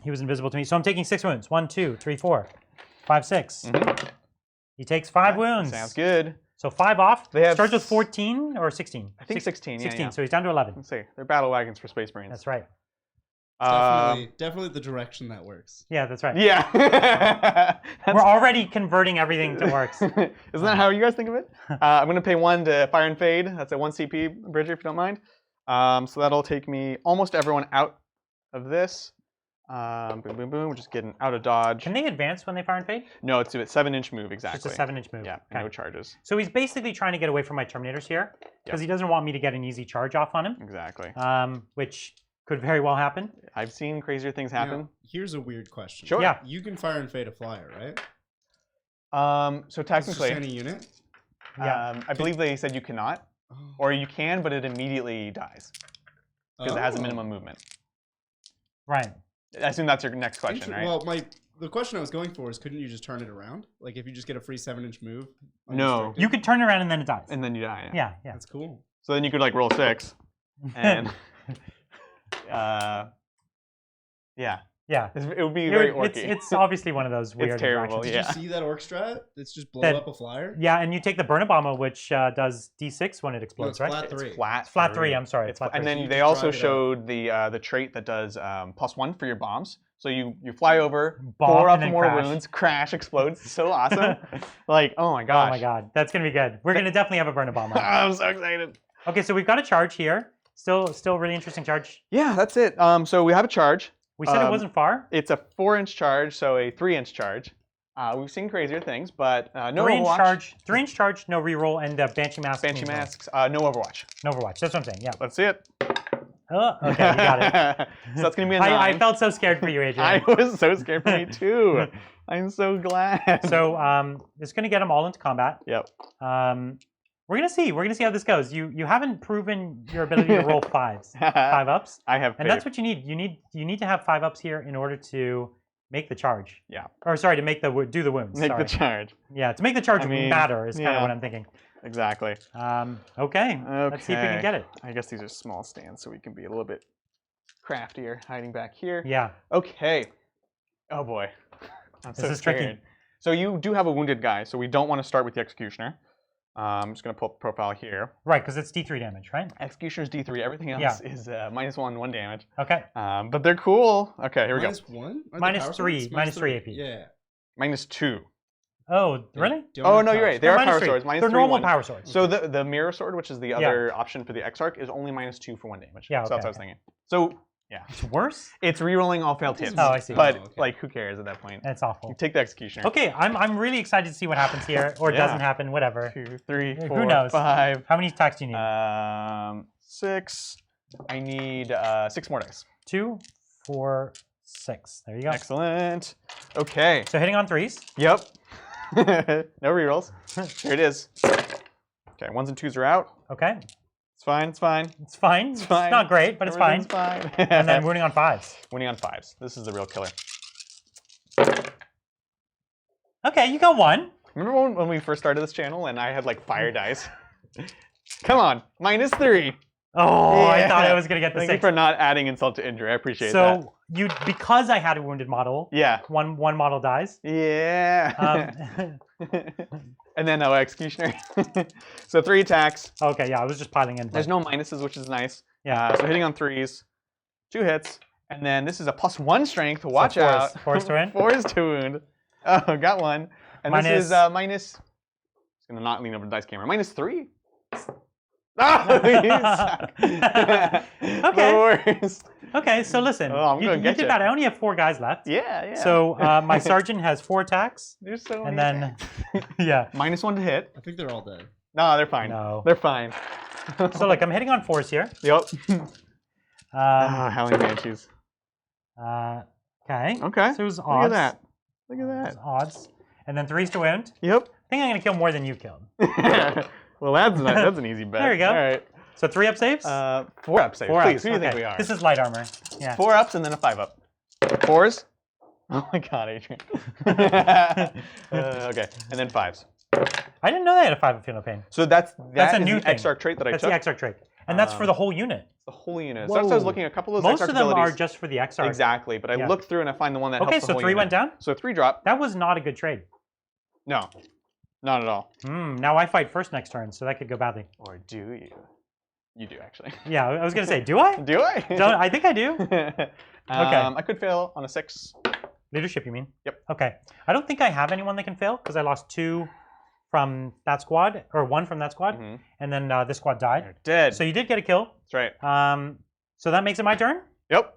Speaker 1: He was invisible to me, so I'm taking 6 wounds. 1, 2, 3, 4, 5, 6.
Speaker 2: Mhm.
Speaker 1: He takes 5 wounds.
Speaker 2: Sounds good.
Speaker 1: So 5 off.
Speaker 2: They have
Speaker 1: Starts with 14 or 16.
Speaker 2: I think 16.
Speaker 1: 16.
Speaker 2: Yeah.
Speaker 1: So he's down to 11.
Speaker 2: Let's see. They're battle wagons for Space Marines.
Speaker 1: That's right.
Speaker 3: Definitely the direction that works.
Speaker 1: Yeah, that's right.
Speaker 2: Yeah.
Speaker 1: We're already converting everything to orcs.
Speaker 2: Isn't that how you guys think of it? I'm going to pay 1 to Fire and Fade. That's a 1 CP, Bridger, if you don't mind. So that'll take me almost everyone out of this. Boom, boom, boom. We're just getting out of dodge.
Speaker 1: Can they advance when they fire and fade?
Speaker 2: No, it's a 7-inch move exactly.
Speaker 1: Just a 7-inch move.
Speaker 2: Yeah,
Speaker 1: Okay.
Speaker 2: no charges.
Speaker 1: So he's basically trying to get away from my Terminators here because he doesn't want me to get an easy charge off on him.
Speaker 2: Exactly.
Speaker 1: Which could very well happen.
Speaker 2: I've seen crazier things happen.
Speaker 3: Now, here's a weird question.
Speaker 2: Sure.
Speaker 1: Yeah.
Speaker 3: You can fire and fade a flyer, right?
Speaker 2: So
Speaker 3: It's
Speaker 2: technically,
Speaker 3: just any unit.
Speaker 1: Yeah.
Speaker 2: I believe they said you cannot,
Speaker 3: Oh.
Speaker 2: or you can, but it immediately dies because it has a minimum movement.
Speaker 1: Right.
Speaker 2: I assume that's your next question, right?
Speaker 3: Well, the question I was going for is, couldn't you just turn it around? Like if you just get a free 7-inch move.
Speaker 2: No.
Speaker 3: unrestricted?
Speaker 1: You could turn around and then it dies.
Speaker 2: And then you die.
Speaker 1: Yeah, yeah.
Speaker 3: That's cool.
Speaker 2: So then you could like roll 6, and yeah,
Speaker 1: Yeah.
Speaker 2: it would be very orky.
Speaker 1: It's obviously one of those weird
Speaker 2: terrible,
Speaker 1: interactions.
Speaker 3: Did
Speaker 2: yeah.
Speaker 3: you see that orc strat? It's just blow
Speaker 1: That-
Speaker 3: up a flyer.
Speaker 1: Yeah, and you take the Burn-A-Bomber, which does D6 when it
Speaker 3: No,
Speaker 1: explodes,
Speaker 3: it's
Speaker 1: right?
Speaker 3: flat 3.
Speaker 2: It's flat.
Speaker 1: It's flat 3, I'm sorry.
Speaker 2: It's
Speaker 1: flat
Speaker 2: and
Speaker 1: 3.
Speaker 2: then
Speaker 3: You
Speaker 2: they
Speaker 3: just
Speaker 2: also
Speaker 3: drive it
Speaker 2: showed the trait that does +1 for your bombs. So you fly over,
Speaker 1: Bomb,
Speaker 2: 4
Speaker 1: and
Speaker 2: up
Speaker 1: then
Speaker 2: more
Speaker 1: crash.
Speaker 2: wounds, crash, explodes. So awesome. Like, oh my gosh.
Speaker 1: Oh my god, that's gonna be good. We're gonna definitely have a Burn-A-Bomber.
Speaker 2: I'm so excited.
Speaker 1: Okay, so we've got a charge here. Still really interesting charge.
Speaker 2: Yeah, that's it. So we have a charge.
Speaker 1: We said it wasn't far.
Speaker 2: It's a 4-inch charge, so a 3-inch charge. We've seen crazier things, but no
Speaker 1: 3-inch
Speaker 2: Overwatch.
Speaker 1: charge, 3-inch charge, no reroll, and Banshee Mask.
Speaker 2: Banshee
Speaker 1: means no.
Speaker 2: masks, no Overwatch.
Speaker 1: No Overwatch. That's what I'm saying. Yeah.
Speaker 2: Let's see it.
Speaker 1: Oh, okay, you got it.
Speaker 2: So that's gonna be a 9.
Speaker 1: I felt so scared for you, Adrian.
Speaker 2: I was so scared for me too. I'm so glad.
Speaker 1: So it's gonna get them all into combat.
Speaker 2: Yep.
Speaker 1: We're gonna see. We're gonna see how this goes. You haven't proven your ability to roll 5s, 5-ups,
Speaker 2: I have
Speaker 1: and that's what you need. You need to have 5-ups here in order to make the charge.
Speaker 2: Yeah.
Speaker 1: Or sorry, to make the do the wounds.
Speaker 2: Make
Speaker 1: sorry.
Speaker 2: the charge.
Speaker 1: Yeah, to make the charge
Speaker 2: I mean,
Speaker 1: matter is kind of
Speaker 2: yeah.
Speaker 1: what I'm thinking.
Speaker 2: Exactly.
Speaker 1: Okay. Let's see if we can get it.
Speaker 2: I guess these are small stands, so we can be a little bit craftier, hiding back here.
Speaker 1: Yeah.
Speaker 2: Okay. Oh boy. I'm so
Speaker 1: This is
Speaker 2: scared.
Speaker 1: tricky.
Speaker 2: So you do have a wounded guy, so we don't want to start with the Executioner. I'm just going to pull up the profile here.
Speaker 1: Right, because it's D3 damage, right?
Speaker 2: Executioner's D3. Everything else is -1 damage.
Speaker 1: Okay.
Speaker 2: But they're cool. Okay, here we go.
Speaker 3: -1?
Speaker 1: -3. -3 AP.
Speaker 3: Yeah.
Speaker 2: -2.
Speaker 1: Oh, really?
Speaker 2: Oh, no, you're right. They
Speaker 1: They're
Speaker 2: are power
Speaker 1: -3.
Speaker 2: swords.
Speaker 1: They're
Speaker 2: -3,
Speaker 1: normal
Speaker 2: 1.
Speaker 1: power swords.
Speaker 2: So the mirror sword, which is the other option for the Exarch, is only -2 for 1 damage.
Speaker 1: Yeah,
Speaker 2: So that's what I
Speaker 1: okay,
Speaker 2: was thinking. So yeah,
Speaker 1: It's worse?
Speaker 2: it's rerolling all failed hits.
Speaker 1: Oh, I see.
Speaker 2: But
Speaker 3: Oh, okay.
Speaker 2: like, who cares at that point?
Speaker 1: That's awful.
Speaker 2: You take the Executioner.
Speaker 1: Okay, I'm really excited to see what happens here, or it
Speaker 2: Yeah.
Speaker 1: doesn't happen, whatever.
Speaker 2: 2, 3,
Speaker 1: Who
Speaker 2: 4,
Speaker 1: knows?
Speaker 2: 5.
Speaker 1: How many attacks do you need?
Speaker 2: 6. I need 6 more dice.
Speaker 1: 2, 4, 6. There you go.
Speaker 2: Excellent. Okay.
Speaker 1: So hitting on 3s.
Speaker 2: Yep. No rerolls. Here it is. Okay, 1s and 2s are out.
Speaker 1: Okay.
Speaker 2: It's fine. It's fine.
Speaker 1: It's fine. It's
Speaker 2: fine.
Speaker 1: not great, but it's fine.
Speaker 2: Everything's fine.
Speaker 1: And then wounding on 5s.
Speaker 2: winning on 5s. This is the real killer.
Speaker 1: Okay, you got 1.
Speaker 2: Remember when we first started this channel and I had like fire dice? Come on, -3.
Speaker 1: Oh, I thought I
Speaker 2: Yeah.
Speaker 1: was going to get the
Speaker 2: Thank you
Speaker 1: 6.
Speaker 2: for not adding insult to injury. I appreciate that.
Speaker 1: So, because I had a wounded model,
Speaker 2: Yeah.
Speaker 1: one model dies.
Speaker 2: Yeah.
Speaker 1: Um,
Speaker 2: And then no executioner. So 3 attacks.
Speaker 1: okay, yeah, I was just piling in.
Speaker 2: There's no minuses, which is nice.
Speaker 1: Yeah.
Speaker 2: So hitting on 3s, 2 hits, and then this is a +1 strength. Watch
Speaker 1: fours-
Speaker 2: out.
Speaker 1: fours to win?
Speaker 2: 4 is to wound. Oh, got 1. And this is minus. It's gonna not lean over the dice camera. -3. Oh, you suck.
Speaker 1: Okay.
Speaker 2: The worst.
Speaker 1: Okay, so listen,
Speaker 2: Oh, I'm
Speaker 1: you
Speaker 2: gonna get
Speaker 1: did
Speaker 2: you.
Speaker 1: bad. I only have 4 guys left.
Speaker 2: Yeah, yeah.
Speaker 1: So my sergeant has 4 attacks,
Speaker 2: There's so
Speaker 1: and
Speaker 2: many
Speaker 1: then
Speaker 2: attacks.
Speaker 1: yeah.
Speaker 2: -1 to hit.
Speaker 3: I think they're all dead.
Speaker 2: No, they're fine.
Speaker 1: No.
Speaker 2: They're fine.
Speaker 1: So look, I'm hitting on 4s here.
Speaker 2: Yep. Howling Banshees.
Speaker 1: Okay.
Speaker 2: Okay.
Speaker 1: So it was
Speaker 2: Look
Speaker 1: odds.
Speaker 2: at that. Look at
Speaker 1: It
Speaker 2: that.
Speaker 1: was odds, and then 3s to wound.
Speaker 2: Yep.
Speaker 1: I think I'm gonna kill more than you killed.
Speaker 2: Well, that's an easy bet.
Speaker 1: There we go.
Speaker 2: All right.
Speaker 1: So 3-up saves.
Speaker 2: 4 up saves.
Speaker 1: 4
Speaker 2: Please,
Speaker 1: ups.
Speaker 2: who do you think
Speaker 1: okay.
Speaker 2: we are?
Speaker 1: This is light armor. Yeah.
Speaker 2: 4 ups and then a 5 up. 4s. Oh my God, Adrian. Okay, and then 5s.
Speaker 1: I didn't know they had a 5-up Feel No Pain.
Speaker 2: So that's
Speaker 1: a new
Speaker 2: the
Speaker 1: thing.
Speaker 2: Exarch trait that I
Speaker 1: That's
Speaker 2: took.
Speaker 1: the Exarch trait, and that's for the whole unit.
Speaker 2: The whole unit. So that's what I was
Speaker 1: Whoa.
Speaker 2: looking at. A couple of those
Speaker 1: Most
Speaker 2: Exarch
Speaker 1: of them
Speaker 2: abilities.
Speaker 1: are just for the Exarch.
Speaker 2: Exactly, but I
Speaker 1: Yeah.
Speaker 2: looked through and I find the one that
Speaker 1: Okay,
Speaker 2: helps the
Speaker 1: so
Speaker 2: whole
Speaker 1: 3
Speaker 2: unit.
Speaker 1: went down.
Speaker 2: So 3 drop.
Speaker 1: That was not a good trade.
Speaker 2: No, not at all.
Speaker 1: Now I fight first next turn, so that could go badly.
Speaker 2: Or do you? You do actually.
Speaker 1: Yeah, I was gonna say, do I?
Speaker 2: Do I?
Speaker 1: Don't I think I do.
Speaker 2: I could fail on a 6.
Speaker 1: Leadership, you mean?
Speaker 2: Yep.
Speaker 1: Okay. I don't think I have anyone that can fail because I lost 2 from that squad, or 1 from that squad,
Speaker 2: Mhm.
Speaker 1: and then this squad died.
Speaker 2: You're dead.
Speaker 1: So you did get a kill.
Speaker 2: That's right.
Speaker 1: So that makes it my turn.
Speaker 2: Yep.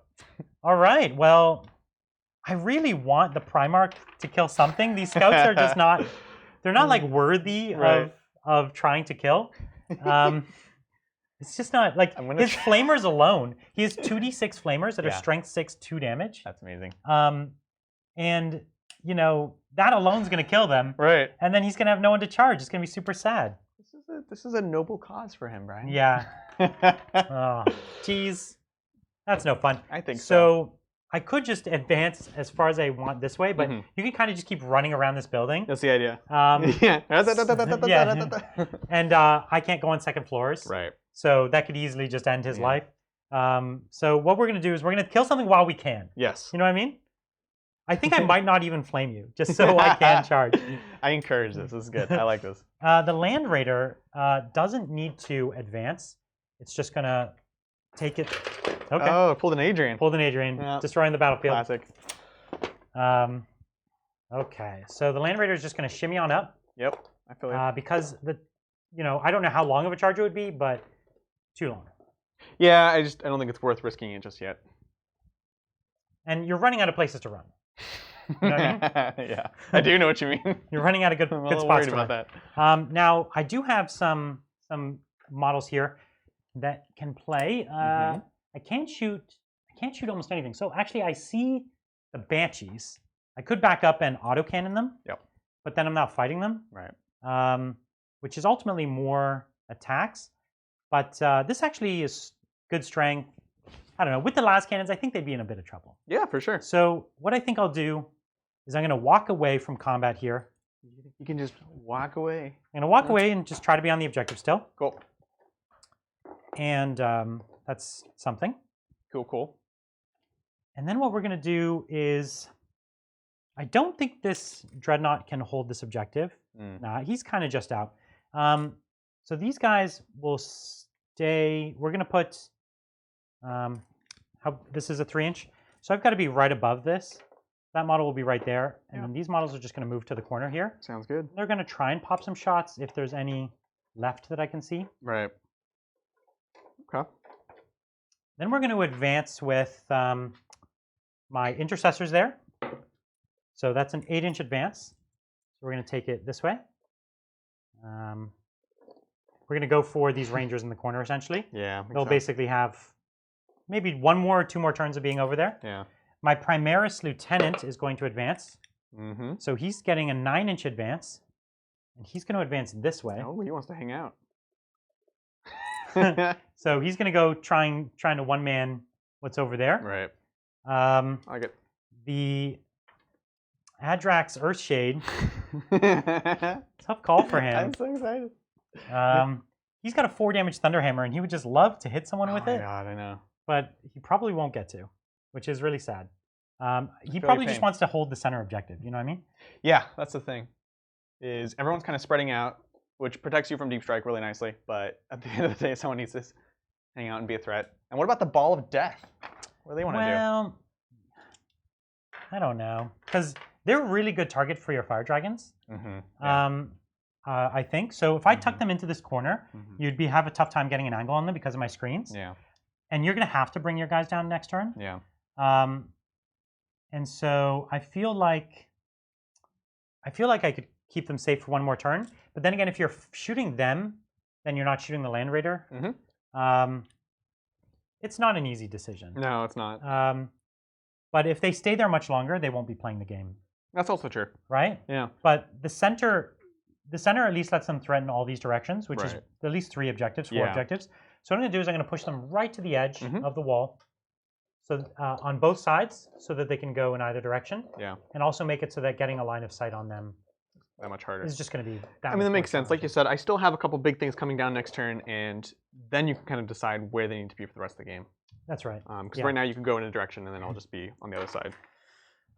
Speaker 1: All right. Well, I really want the Primarch to kill something. These scouts are just not. They're not like worthy of trying to kill. It's just not like his flamers alone. He has 2d6 flamers that are strength 6, 2 damage.
Speaker 2: That's amazing.
Speaker 1: And you know that alone is going to kill them.
Speaker 2: Right.
Speaker 1: And then he's going to have no one to charge. It's going to be super sad.
Speaker 2: This is a noble cause for him, Brian.
Speaker 1: Yeah. Oh, geez, that's no fun.
Speaker 2: I think so.
Speaker 1: So I could just advance as far as I want this way, but you can kind of just keep running around this building.
Speaker 2: That's the idea.
Speaker 1: Yeah. And I can't go on second floors.
Speaker 2: Right.
Speaker 1: So that could easily just end his life. So what we're going to do is we're going to kill something while we can.
Speaker 2: Yes.
Speaker 1: You know what I mean? I think I might not even flame you, just so I can charge.
Speaker 2: I encourage this. This is good. I like this.
Speaker 1: The Land Raider doesn't need to advance. It's just going to take it. Okay.
Speaker 2: Oh, pulled an Adrian.
Speaker 1: Pulled an Adrian, destroying the battlefield.
Speaker 2: Classic.
Speaker 1: Okay, so the Land Raider is just going to shimmy on up.
Speaker 2: Yep, I feel it.
Speaker 1: Because I don't know how long of a charge it would be, but too long.
Speaker 2: Yeah, I don't think it's worth risking it just yet.
Speaker 1: And you're running out of places to run. You know what I mean?
Speaker 2: Yeah, I do know what you mean.
Speaker 1: You're running out of good spots to run.
Speaker 2: About that.
Speaker 1: Now I do have some models here that can play. I can't shoot almost anything. So actually, I see the Banshees. I could back up and autocannon them.
Speaker 2: Yep.
Speaker 1: But then I'm not fighting them.
Speaker 2: Right.
Speaker 1: Which is ultimately more attacks. But this actually is good strength. I don't know. With the las cannons, I think they'd be in a bit of trouble.
Speaker 2: Yeah, for sure.
Speaker 1: So what I think I'll do is I'm going to walk away from combat here.
Speaker 2: You can just walk away.
Speaker 1: I'm going to walk away and just try to be on the objective still.
Speaker 2: Cool.
Speaker 1: And that's something.
Speaker 2: Cool.
Speaker 1: And then what we're going to do is, I don't think this Dreadnought can hold this objective. Nah, he's kind of just out. So these guys will stay. We're going to put, this is a 3-inch. So I've got to be right above this. That model will be right there. And then these models are just going to move to the corner here.
Speaker 2: Sounds good.
Speaker 1: They're going to try and pop some shots if there's any left that I can see.
Speaker 2: Right. Okay.
Speaker 1: Then we're going to advance with my intercessors there. So that's an 8-inch advance. So we're going to take it this way. We're going to go for these rangers in the corner, essentially.
Speaker 2: Yeah.
Speaker 1: They'll basically have maybe 1 more or 2 more turns of being over there.
Speaker 2: Yeah.
Speaker 1: My Primaris Lieutenant is going to advance.
Speaker 2: Mm-hmm.
Speaker 1: So he's getting a 9-inch advance. And he's going to advance this way.
Speaker 2: Oh, he wants to hang out.
Speaker 1: So he's going to go trying to one-man what's over there.
Speaker 2: Right. I get
Speaker 1: the Adrax Earthshade. Tough call for him.
Speaker 2: I'm so excited.
Speaker 1: He's got a 4 damage Thunderhammer, and he would just love to hit someone with it.
Speaker 2: Oh my god, I know.
Speaker 1: But he probably won't get to, which is really sad. He probably just wants to hold the center objective. You know what I mean?
Speaker 2: Yeah, that's the thing. Is everyone's kind of spreading out, which protects you from deep strike really nicely. But at the end of the day, someone needs to hang out and be a threat. And what about the Ball of Death? What do they want to do?
Speaker 1: Well, I don't know, because they're a really good target for your fire dragons. I think so. If I tuck them into this corner, you'd have a tough time getting an angle on them because of my screens.
Speaker 2: Yeah.
Speaker 1: And you're going to have to bring your guys down next turn.
Speaker 2: Yeah.
Speaker 1: And so I feel like I could keep them safe for 1 more turn. But then again, if you're shooting them, then you're not shooting the Land Raider. It's not an easy decision.
Speaker 2: No, it's not.
Speaker 1: But if they stay there much longer, they won't be playing the game.
Speaker 2: That's also true.
Speaker 1: Right?
Speaker 2: Yeah.
Speaker 1: But the center at least lets them threaten all these directions, which is at least 3 objectives, 4 objectives. So what I'm going to do is I'm going to push them right to the edge of the wall, so on both sides, so that they can go in either direction.
Speaker 2: Yeah.
Speaker 1: And also make it so that getting a line of sight on them
Speaker 2: that much harder.
Speaker 1: is just going to be that
Speaker 2: I mean, that makes sense. Like you said, I still have a couple big things coming down next turn, and then you can kind of decide where they need to be for the rest of the game.
Speaker 1: That's right.
Speaker 2: Because right now you can go in a direction, and then I'll just be on the other side.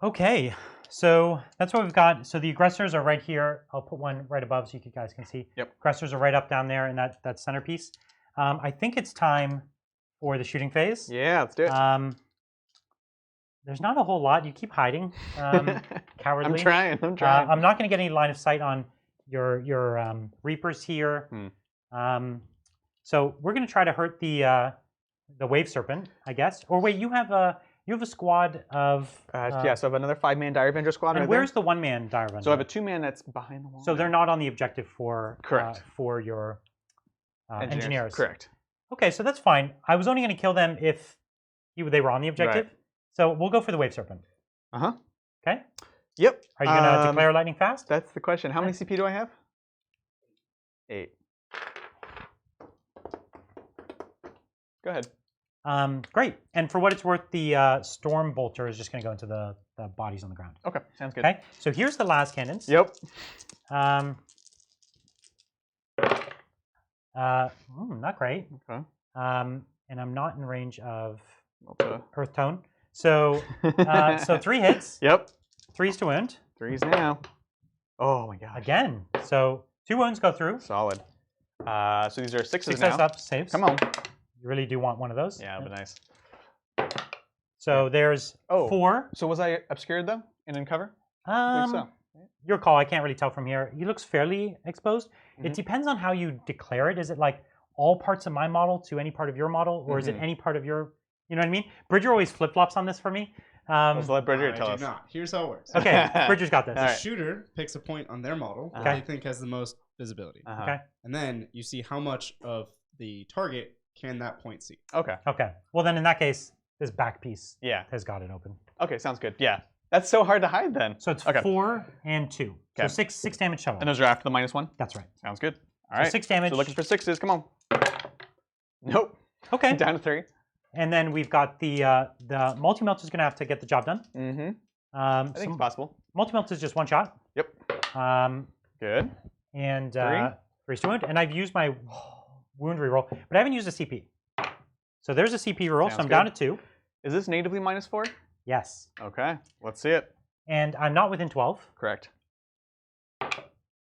Speaker 1: Okay, so that's what we've got. So the aggressors are right here. I'll put one right above so you guys can see.
Speaker 2: Yep.
Speaker 1: Aggressors are right up down there in that centerpiece. I think it's time for the shooting phase.
Speaker 2: Yeah, let's do it.
Speaker 1: There's not a whole lot. You keep hiding. Cowardly.
Speaker 2: I'm trying.
Speaker 1: I'm not going to get any line of sight on your Reapers here. So we're going to try to hurt the Wave Serpent, I guess. Or wait, you have You have a squad of.
Speaker 2: Yeah, so I have another 5-man Dire Avenger squad.
Speaker 1: And
Speaker 2: right
Speaker 1: where's
Speaker 2: there.
Speaker 1: the 1-man Dire Avenger?
Speaker 2: So I have a 2-man that's behind the wall.
Speaker 1: So they're not on the objective for
Speaker 2: Correct.
Speaker 1: For your engineers.
Speaker 2: Correct.
Speaker 1: Okay, so that's fine. I was only going to kill them if they were on the objective.
Speaker 2: Right.
Speaker 1: So we'll go for the Wave Serpent. Okay.
Speaker 2: Yep.
Speaker 1: Are you going to declare lightning fast?
Speaker 2: That's the question. How many CP do I have? 8. Go ahead.
Speaker 1: Great. And for what it's worth, the Storm Bolter is just going to go into the bodies on the ground.
Speaker 2: Okay, sounds good.
Speaker 1: Okay. So here's the last cannons.
Speaker 2: Yep.
Speaker 1: Not great.
Speaker 2: Okay.
Speaker 1: And I'm not in range of
Speaker 2: Okay.
Speaker 1: Earth Tone. So so 3 hits.
Speaker 2: Yep.
Speaker 1: 3s to wound.
Speaker 2: 3s now. Oh my gosh.
Speaker 1: Again. So 2 wounds go through.
Speaker 2: Solid. So these are 6s
Speaker 1: 6
Speaker 2: now.
Speaker 1: up saves.
Speaker 2: Come on.
Speaker 1: You really do want one of those.
Speaker 2: Yeah, but nice.
Speaker 1: So there's 4.
Speaker 2: So was I obscured though and in cover? I think so.
Speaker 1: Your call. I can't really tell from here. He looks fairly exposed. It depends on how you declare it. Is it like all parts of my model to any part of your model, or is it any part of your? You know what I mean? Bridger always flip flops on this for me.
Speaker 2: Let's let Bridger tell us.
Speaker 3: Not. Here's how it works.
Speaker 1: Okay, Bridger's got this.
Speaker 3: The shooter picks a point on their model that they think has the most visibility.
Speaker 1: Okay.
Speaker 3: And then you see how much of the target can that point see.
Speaker 2: Okay.
Speaker 1: Okay. Well, then in that case, this back piece has got it open.
Speaker 2: Okay, sounds good. Yeah. That's so hard to hide then.
Speaker 1: So it's 4 and 2. So 6 damage total.
Speaker 2: And those are after the -1?
Speaker 1: That's right.
Speaker 2: Sounds good. All right.
Speaker 1: So 6 damage.
Speaker 2: So looking for 6s. Come on. Nope.
Speaker 1: Okay.
Speaker 2: Down to 3.
Speaker 1: And then we've got the multi-melt is going to have to get the job done.
Speaker 2: I think it's possible.
Speaker 1: Multi-melt is just 1 shot.
Speaker 2: Yep. Good.
Speaker 1: And 3 to wound. And I've used my wound reroll, but I haven't used a CP. So there's a CP reroll, so I'm down to 2.
Speaker 2: Is this natively -4?
Speaker 1: Yes.
Speaker 2: Okay. Let's see it.
Speaker 1: And I'm not within 12.
Speaker 2: Correct.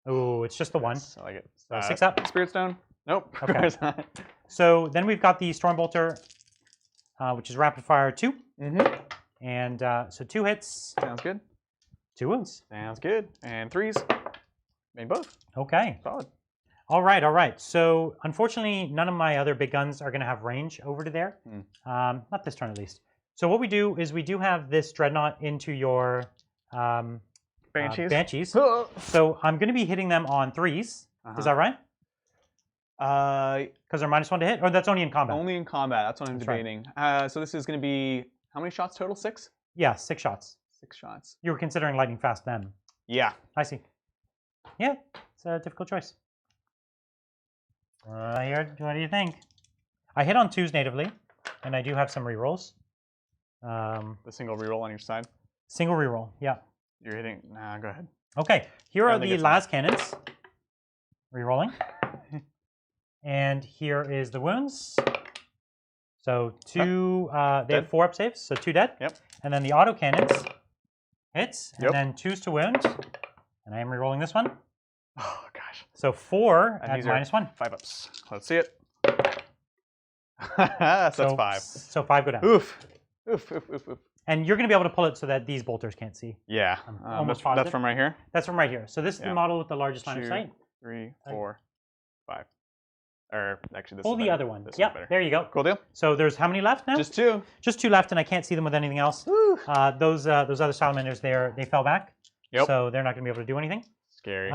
Speaker 1: Oh, it's just the 1.
Speaker 2: I like it.
Speaker 1: So 6 up.
Speaker 2: Spirit Stone? Nope.
Speaker 1: Okay.
Speaker 2: Of course not.
Speaker 1: So then we've got the Storm Bolter, which is rapid fire 2. And so 2 hits.
Speaker 2: Sounds good.
Speaker 1: 2 wounds.
Speaker 2: Sounds good. And 3s. Made both.
Speaker 1: Okay.
Speaker 2: Solid.
Speaker 1: All right, all right. So unfortunately, none of my other big guns are going to have range over to there. Not this turn, at least. So what we do is we do have this Dreadnought into your Banshees. So I'm going to be hitting them on 3s. Is that right? Because they're -1 to hit? Or that's only in combat?
Speaker 2: Only in combat. That's what I'm debating. Right. So this is going to be, how many shots total? 6?
Speaker 1: Yeah, 6 shots.
Speaker 2: 6 shots.
Speaker 1: You were considering lightning fast then.
Speaker 2: Yeah.
Speaker 1: I see. Yeah, it's a difficult choice. What do you think? I hit on 2s natively, and I do have some rerolls.
Speaker 2: The single reroll on each side?
Speaker 1: Single reroll, yeah.
Speaker 2: You're hitting, nah, go ahead.
Speaker 1: Okay, here are the last cannons. Rerolling. And here is the wounds. So 2, they have 4 up saves, so 2 dead.
Speaker 2: Yep.
Speaker 1: And then the auto cannons hits, and then 2s to wound. And I am rerolling this one.
Speaker 2: Oh, gosh.
Speaker 1: So 4
Speaker 2: and
Speaker 1: at -1.
Speaker 2: 5 ups. Let's see it. So that's 5.
Speaker 1: So 5 go down.
Speaker 2: Oof. Oof, oof, oof, oof.
Speaker 1: And you're going to be able to pull it so that these bolters can't see.
Speaker 2: Yeah.
Speaker 1: Almost positive.
Speaker 2: That's from right here?
Speaker 1: That's from right here. So this is the model with the largest line of sight.
Speaker 2: 3, 4, 5. Or actually, this
Speaker 1: pull
Speaker 2: is
Speaker 1: the
Speaker 2: better.
Speaker 1: other one.
Speaker 2: This
Speaker 1: Yep, there you go.
Speaker 2: Cool deal.
Speaker 1: So there's how many left now?
Speaker 2: Just 2.
Speaker 1: Just 2 left, and I can't see them with anything else. Those other salamanders, they fell back.
Speaker 2: Yep.
Speaker 1: So they're not going to be able to do anything.
Speaker 2: Scary.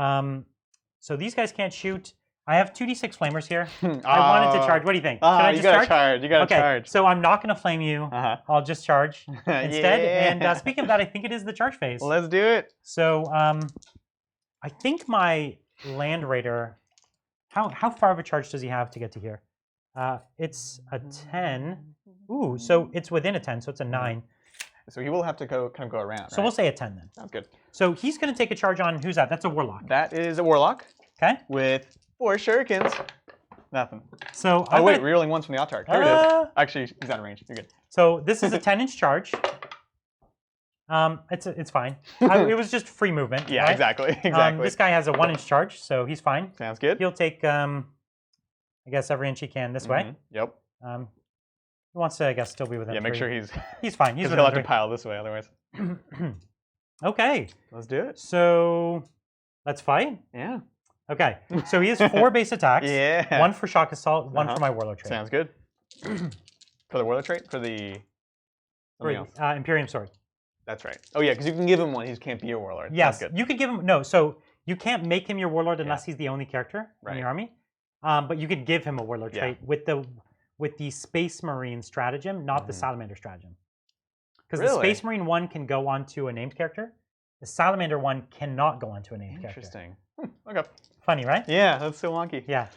Speaker 1: So these guys can't shoot. I have 2d6 flamers here. I wanted to charge. What do you think? Should I just
Speaker 2: gotta
Speaker 1: charge?
Speaker 2: charge. You gotta charge.
Speaker 1: So I'm not going to flame you. I'll just charge instead.
Speaker 2: Yeah.
Speaker 1: And speaking of that, I think it is the charge phase.
Speaker 2: Let's do it.
Speaker 1: So I think my Land Raider, how far of a charge does he have to get to here? It's a 10. Ooh, so it's within a 10, so it's a 9.
Speaker 2: So he will have to go around.
Speaker 1: So we'll say a 10 then.
Speaker 2: Sounds good.
Speaker 1: So he's going to take a charge on, who's that? That's a Warlock.
Speaker 2: That is a Warlock.
Speaker 1: Okay.
Speaker 2: With 4 shurikens. Nothing.
Speaker 1: So
Speaker 2: oh, wait, rerolling ones from the Autarch. There it is. Actually, he's out of range. You're good.
Speaker 1: So this is a 10-inch charge. It's fine. It was just free movement.
Speaker 2: Yeah,
Speaker 1: right?
Speaker 2: exactly.
Speaker 1: This guy has a 1-inch charge, so he's fine.
Speaker 2: Sounds good.
Speaker 1: He'll take, I guess, every inch he can this way.
Speaker 2: Yep.
Speaker 1: He wants to, I guess, still be within 3.
Speaker 2: Make sure
Speaker 1: he's fine. He's
Speaker 2: he'll have to pile this way otherwise.
Speaker 1: Okay.
Speaker 2: Let's do it.
Speaker 1: So let's fight.
Speaker 2: Yeah.
Speaker 1: Okay. So he has 4 base attacks.
Speaker 2: Yeah.
Speaker 1: 1 for shock assault, 1 for my warlord trait.
Speaker 2: Sounds good. For the warlord trait? For the Something else.
Speaker 1: Imperium Sword.
Speaker 2: That's right. Oh yeah, because you can give him one. He can't be your warlord.
Speaker 1: Yes,
Speaker 2: That's good.
Speaker 1: you could give him no. So you can't make him your warlord unless he's the only character in your army. But you could give him a warlord trait with the Space Marine stratagem, not the Salamander stratagem. Because the Space Marine one can go onto a named character. The Salamander one cannot go onto a named character.
Speaker 2: Interesting. Okay.
Speaker 1: Funny, right?
Speaker 2: Yeah, that's so wonky.
Speaker 1: Yeah.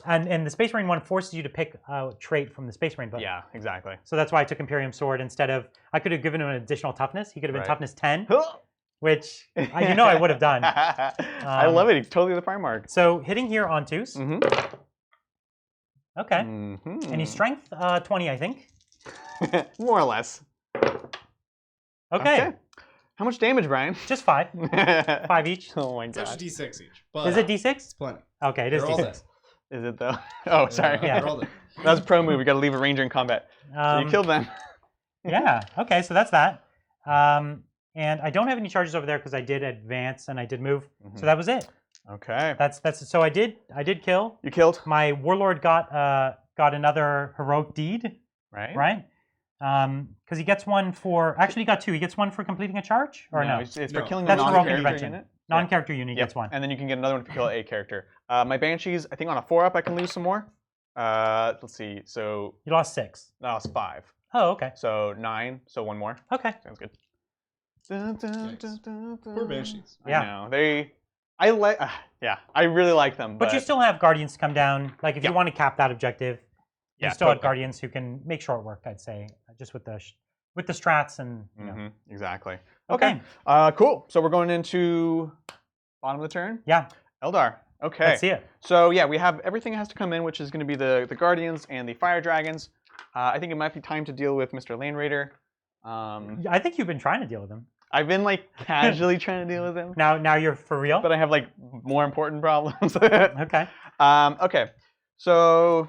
Speaker 1: And the Space Marine one forces you to pick a trait from the Space Marine book.
Speaker 2: Yeah, exactly.
Speaker 1: So that's why I took Imperium Sword instead of... I could have given him an additional toughness. He could have been toughness 10, which I would have done.
Speaker 2: I love it. He's totally the Primarch.
Speaker 1: So hitting here on twos. Okay. And he's strength 20, I think.
Speaker 2: More or less.
Speaker 1: Okay.
Speaker 2: How much damage, Brian?
Speaker 1: Just 5. 5 each.
Speaker 2: Oh my
Speaker 3: It's
Speaker 2: god.
Speaker 3: actually D6 each. But
Speaker 1: Is it D6?
Speaker 3: It's plenty.
Speaker 1: Okay, it is
Speaker 3: They're all
Speaker 1: D6.
Speaker 3: dead.
Speaker 2: Is it though? Oh, sorry.
Speaker 1: Yeah.
Speaker 3: They're all dead.
Speaker 2: That was a pro move. We got to leave a ranger in combat. So you killed them.
Speaker 1: Yeah. Okay, so that's that. And I don't have any charges over there because I did advance and I did move. So that was it.
Speaker 2: Okay.
Speaker 1: That's so I did kill.
Speaker 2: You killed.
Speaker 1: My warlord got another heroic deed.
Speaker 2: Right.
Speaker 1: Right. Because he gets one for he got 2. He gets one for completing a charge or no?
Speaker 2: It's for killing a
Speaker 1: That's heroic
Speaker 2: non-character
Speaker 1: intervention.
Speaker 2: unit.
Speaker 1: Non-character unit gets one.
Speaker 2: And then you can get another one if you kill a character. My Banshees, I think on a 4-up I can lose some more. Let's see. So
Speaker 1: You lost 6.
Speaker 2: I lost 5.
Speaker 1: Oh, okay.
Speaker 2: So 9. So 1 more.
Speaker 1: Okay.
Speaker 2: Sounds good.
Speaker 3: Poor Banshees.
Speaker 1: Yeah.
Speaker 2: I really like them.
Speaker 1: But you still have Guardians to come down. Like if you want to cap that objective, you still have Guardians who can make short work, I'd say, just with the strats and you know.
Speaker 2: Exactly.
Speaker 1: Okay.
Speaker 2: Cool. So we're going into bottom of the turn.
Speaker 1: Yeah.
Speaker 2: Eldar. Okay.
Speaker 1: Let's see it.
Speaker 2: So yeah, we have everything has to come in, which is going to be the Guardians and the Fire Dragons. I think it might be time to deal with Mr. Lane Raider.
Speaker 1: I think you've been trying to deal with him.
Speaker 2: I've been like casually trying to deal with him.
Speaker 1: Now you're for real?
Speaker 2: But I have like more important problems.
Speaker 1: Okay.
Speaker 2: Okay. So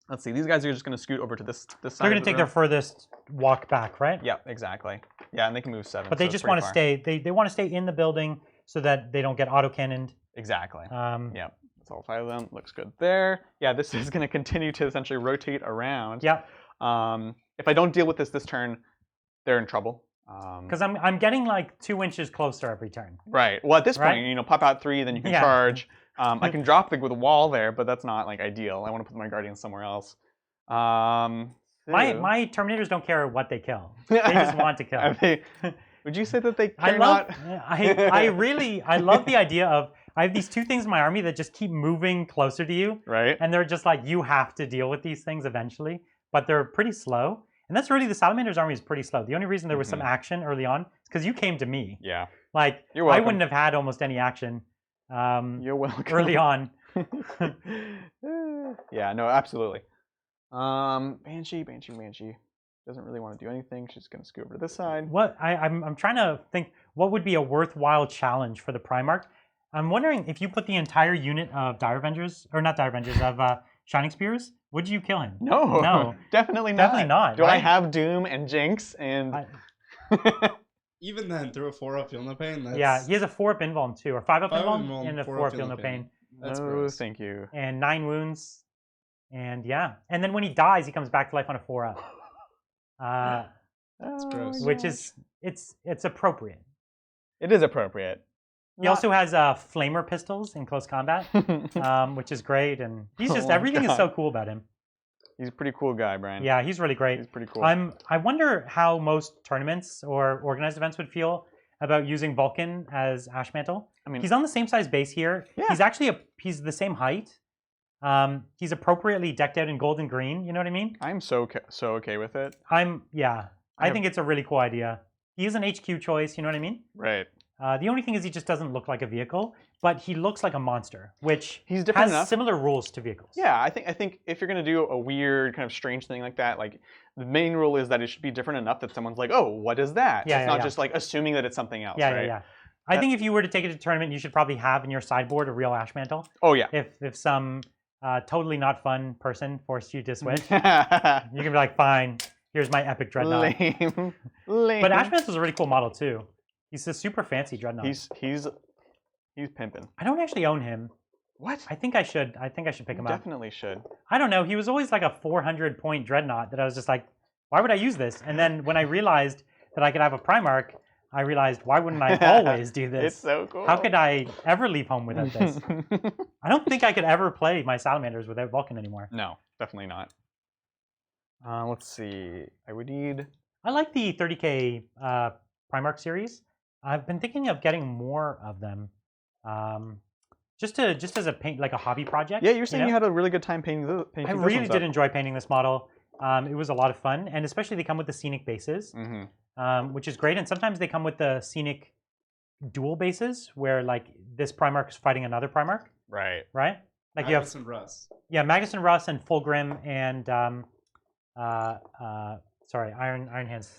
Speaker 2: let's see. These guys are just going to scoot over to this side.
Speaker 1: They're going to take their furthest walk back, right?
Speaker 2: Yeah, exactly. Yeah, and they can move 7.
Speaker 1: But they just want to stay. They want to stay in the building so that they don't get auto-cannoned.
Speaker 2: Exactly.
Speaker 1: Yeah.
Speaker 2: That's all 5 of them. Looks good there. Yeah, this is going to continue to essentially rotate around.
Speaker 1: Yeah.
Speaker 2: If I don't deal with this turn, they're in trouble.
Speaker 1: Because I'm getting like 2 inches closer every turn.
Speaker 2: Right. Well, at this point, pop out 3, then you can charge. I can drop with a wall there, but that's not like ideal. I want to put my Guardians somewhere else.
Speaker 1: My Terminators don't care what they kill. They just want to kill.
Speaker 2: Would you say that they
Speaker 1: I
Speaker 2: care
Speaker 1: love.
Speaker 2: not?
Speaker 1: I love the idea of I have these 2 things in my army that just keep moving closer to you.
Speaker 2: Right.
Speaker 1: And they're just like you have to deal with these things eventually, but they're pretty slow. And that's really the Salamanders army is pretty slow. The only reason there was some action early on is because you came to me.
Speaker 2: Yeah.
Speaker 1: Like
Speaker 2: You're welcome.
Speaker 1: I wouldn't have had almost any action.
Speaker 2: You're welcome.
Speaker 1: Early on.
Speaker 2: Yeah. No. Absolutely. Banshee doesn't really want to do anything. She's gonna scoot over to this side.
Speaker 1: What I'm trying to think what would be a worthwhile challenge for the Primarch. I'm wondering if you put the entire unit of Dire Avengers, or not Dire Avengers, of Shining Spears, would you kill him?
Speaker 2: No, definitely not.
Speaker 1: Definitely not.
Speaker 2: Do I have Doom and Jinx and?
Speaker 3: Even then, through a 4-up, feel no pain. That's...
Speaker 1: Yeah, he has a 4-up invuln too, or 5-up
Speaker 3: 5-up
Speaker 1: invuln and a 4-up feel no pain.
Speaker 3: That's
Speaker 2: no,
Speaker 3: gross.
Speaker 2: thank you.
Speaker 1: And 9 wounds, and and then when he dies, he comes back to life on a 4-up.
Speaker 3: That's gross.
Speaker 1: Which is it's appropriate.
Speaker 2: It is appropriate.
Speaker 1: He also has flamer pistols in close combat, which is great, and he's just everything is so cool about him.
Speaker 2: He's a pretty cool guy, Brian.
Speaker 1: Yeah, he's really great.
Speaker 2: He's pretty cool.
Speaker 1: I wonder how most tournaments or organized events would feel about using Vulkan as ashmantle. I mean, he's on the same size base here. Yeah. He's actually he's the same height. He's appropriately decked out in gold and green. You know what I mean?
Speaker 2: I'm so okay with it.
Speaker 1: I think it's a really cool idea. He is an HQ choice. You know what I mean?
Speaker 2: Right.
Speaker 1: The only thing is he just doesn't look like a vehicle, but he looks like a monster, which
Speaker 2: he's different enough.
Speaker 1: Similar rules to vehicles.
Speaker 2: Yeah, I think if you're gonna do a weird kind of strange thing like that, like the main rule is that it should be different enough that someone's like, oh, what is that?
Speaker 1: Yeah,
Speaker 2: it's not just like assuming that it's something else. Right?
Speaker 1: Yeah. I think if you were to take it to a tournament, you should probably have in your sideboard a real ashmantle.
Speaker 2: Oh yeah.
Speaker 1: If some totally not fun person forced you to switch, you can be like, fine, here's my epic dreadnought.
Speaker 2: Lame.
Speaker 1: But Ashmantle's a really cool model too. He's a super fancy dreadnought.
Speaker 2: He's pimping.
Speaker 1: I don't actually own him.
Speaker 2: What?
Speaker 1: I think I should pick him up.
Speaker 2: Definitely should.
Speaker 1: I don't know. He was always like a 400-point dreadnought that I was just like, why would I use this? And then when I realized that I could have a Primarch, I realized, why wouldn't I always do this?
Speaker 2: It's so cool.
Speaker 1: How could I ever leave home without this? I don't think I could ever play my Salamanders without Vulkan anymore.
Speaker 2: No, definitely not. Let's see. I would need...
Speaker 1: I like the 30K Primarch series. I've been thinking of getting more of them. Just as a paint, like a hobby project.
Speaker 2: Yeah, you're saying you had a really good time painting
Speaker 1: I really did enjoy painting this model. It was a lot of fun, and especially they come with the scenic bases, which is great. And sometimes they come with the scenic dual bases, where like this Primarch is fighting another Primarch.
Speaker 2: Right.
Speaker 1: Right. Like
Speaker 3: Magus and Russ.
Speaker 1: Yeah, Magus and Russ and Fulgrim and sorry, Iron Hands.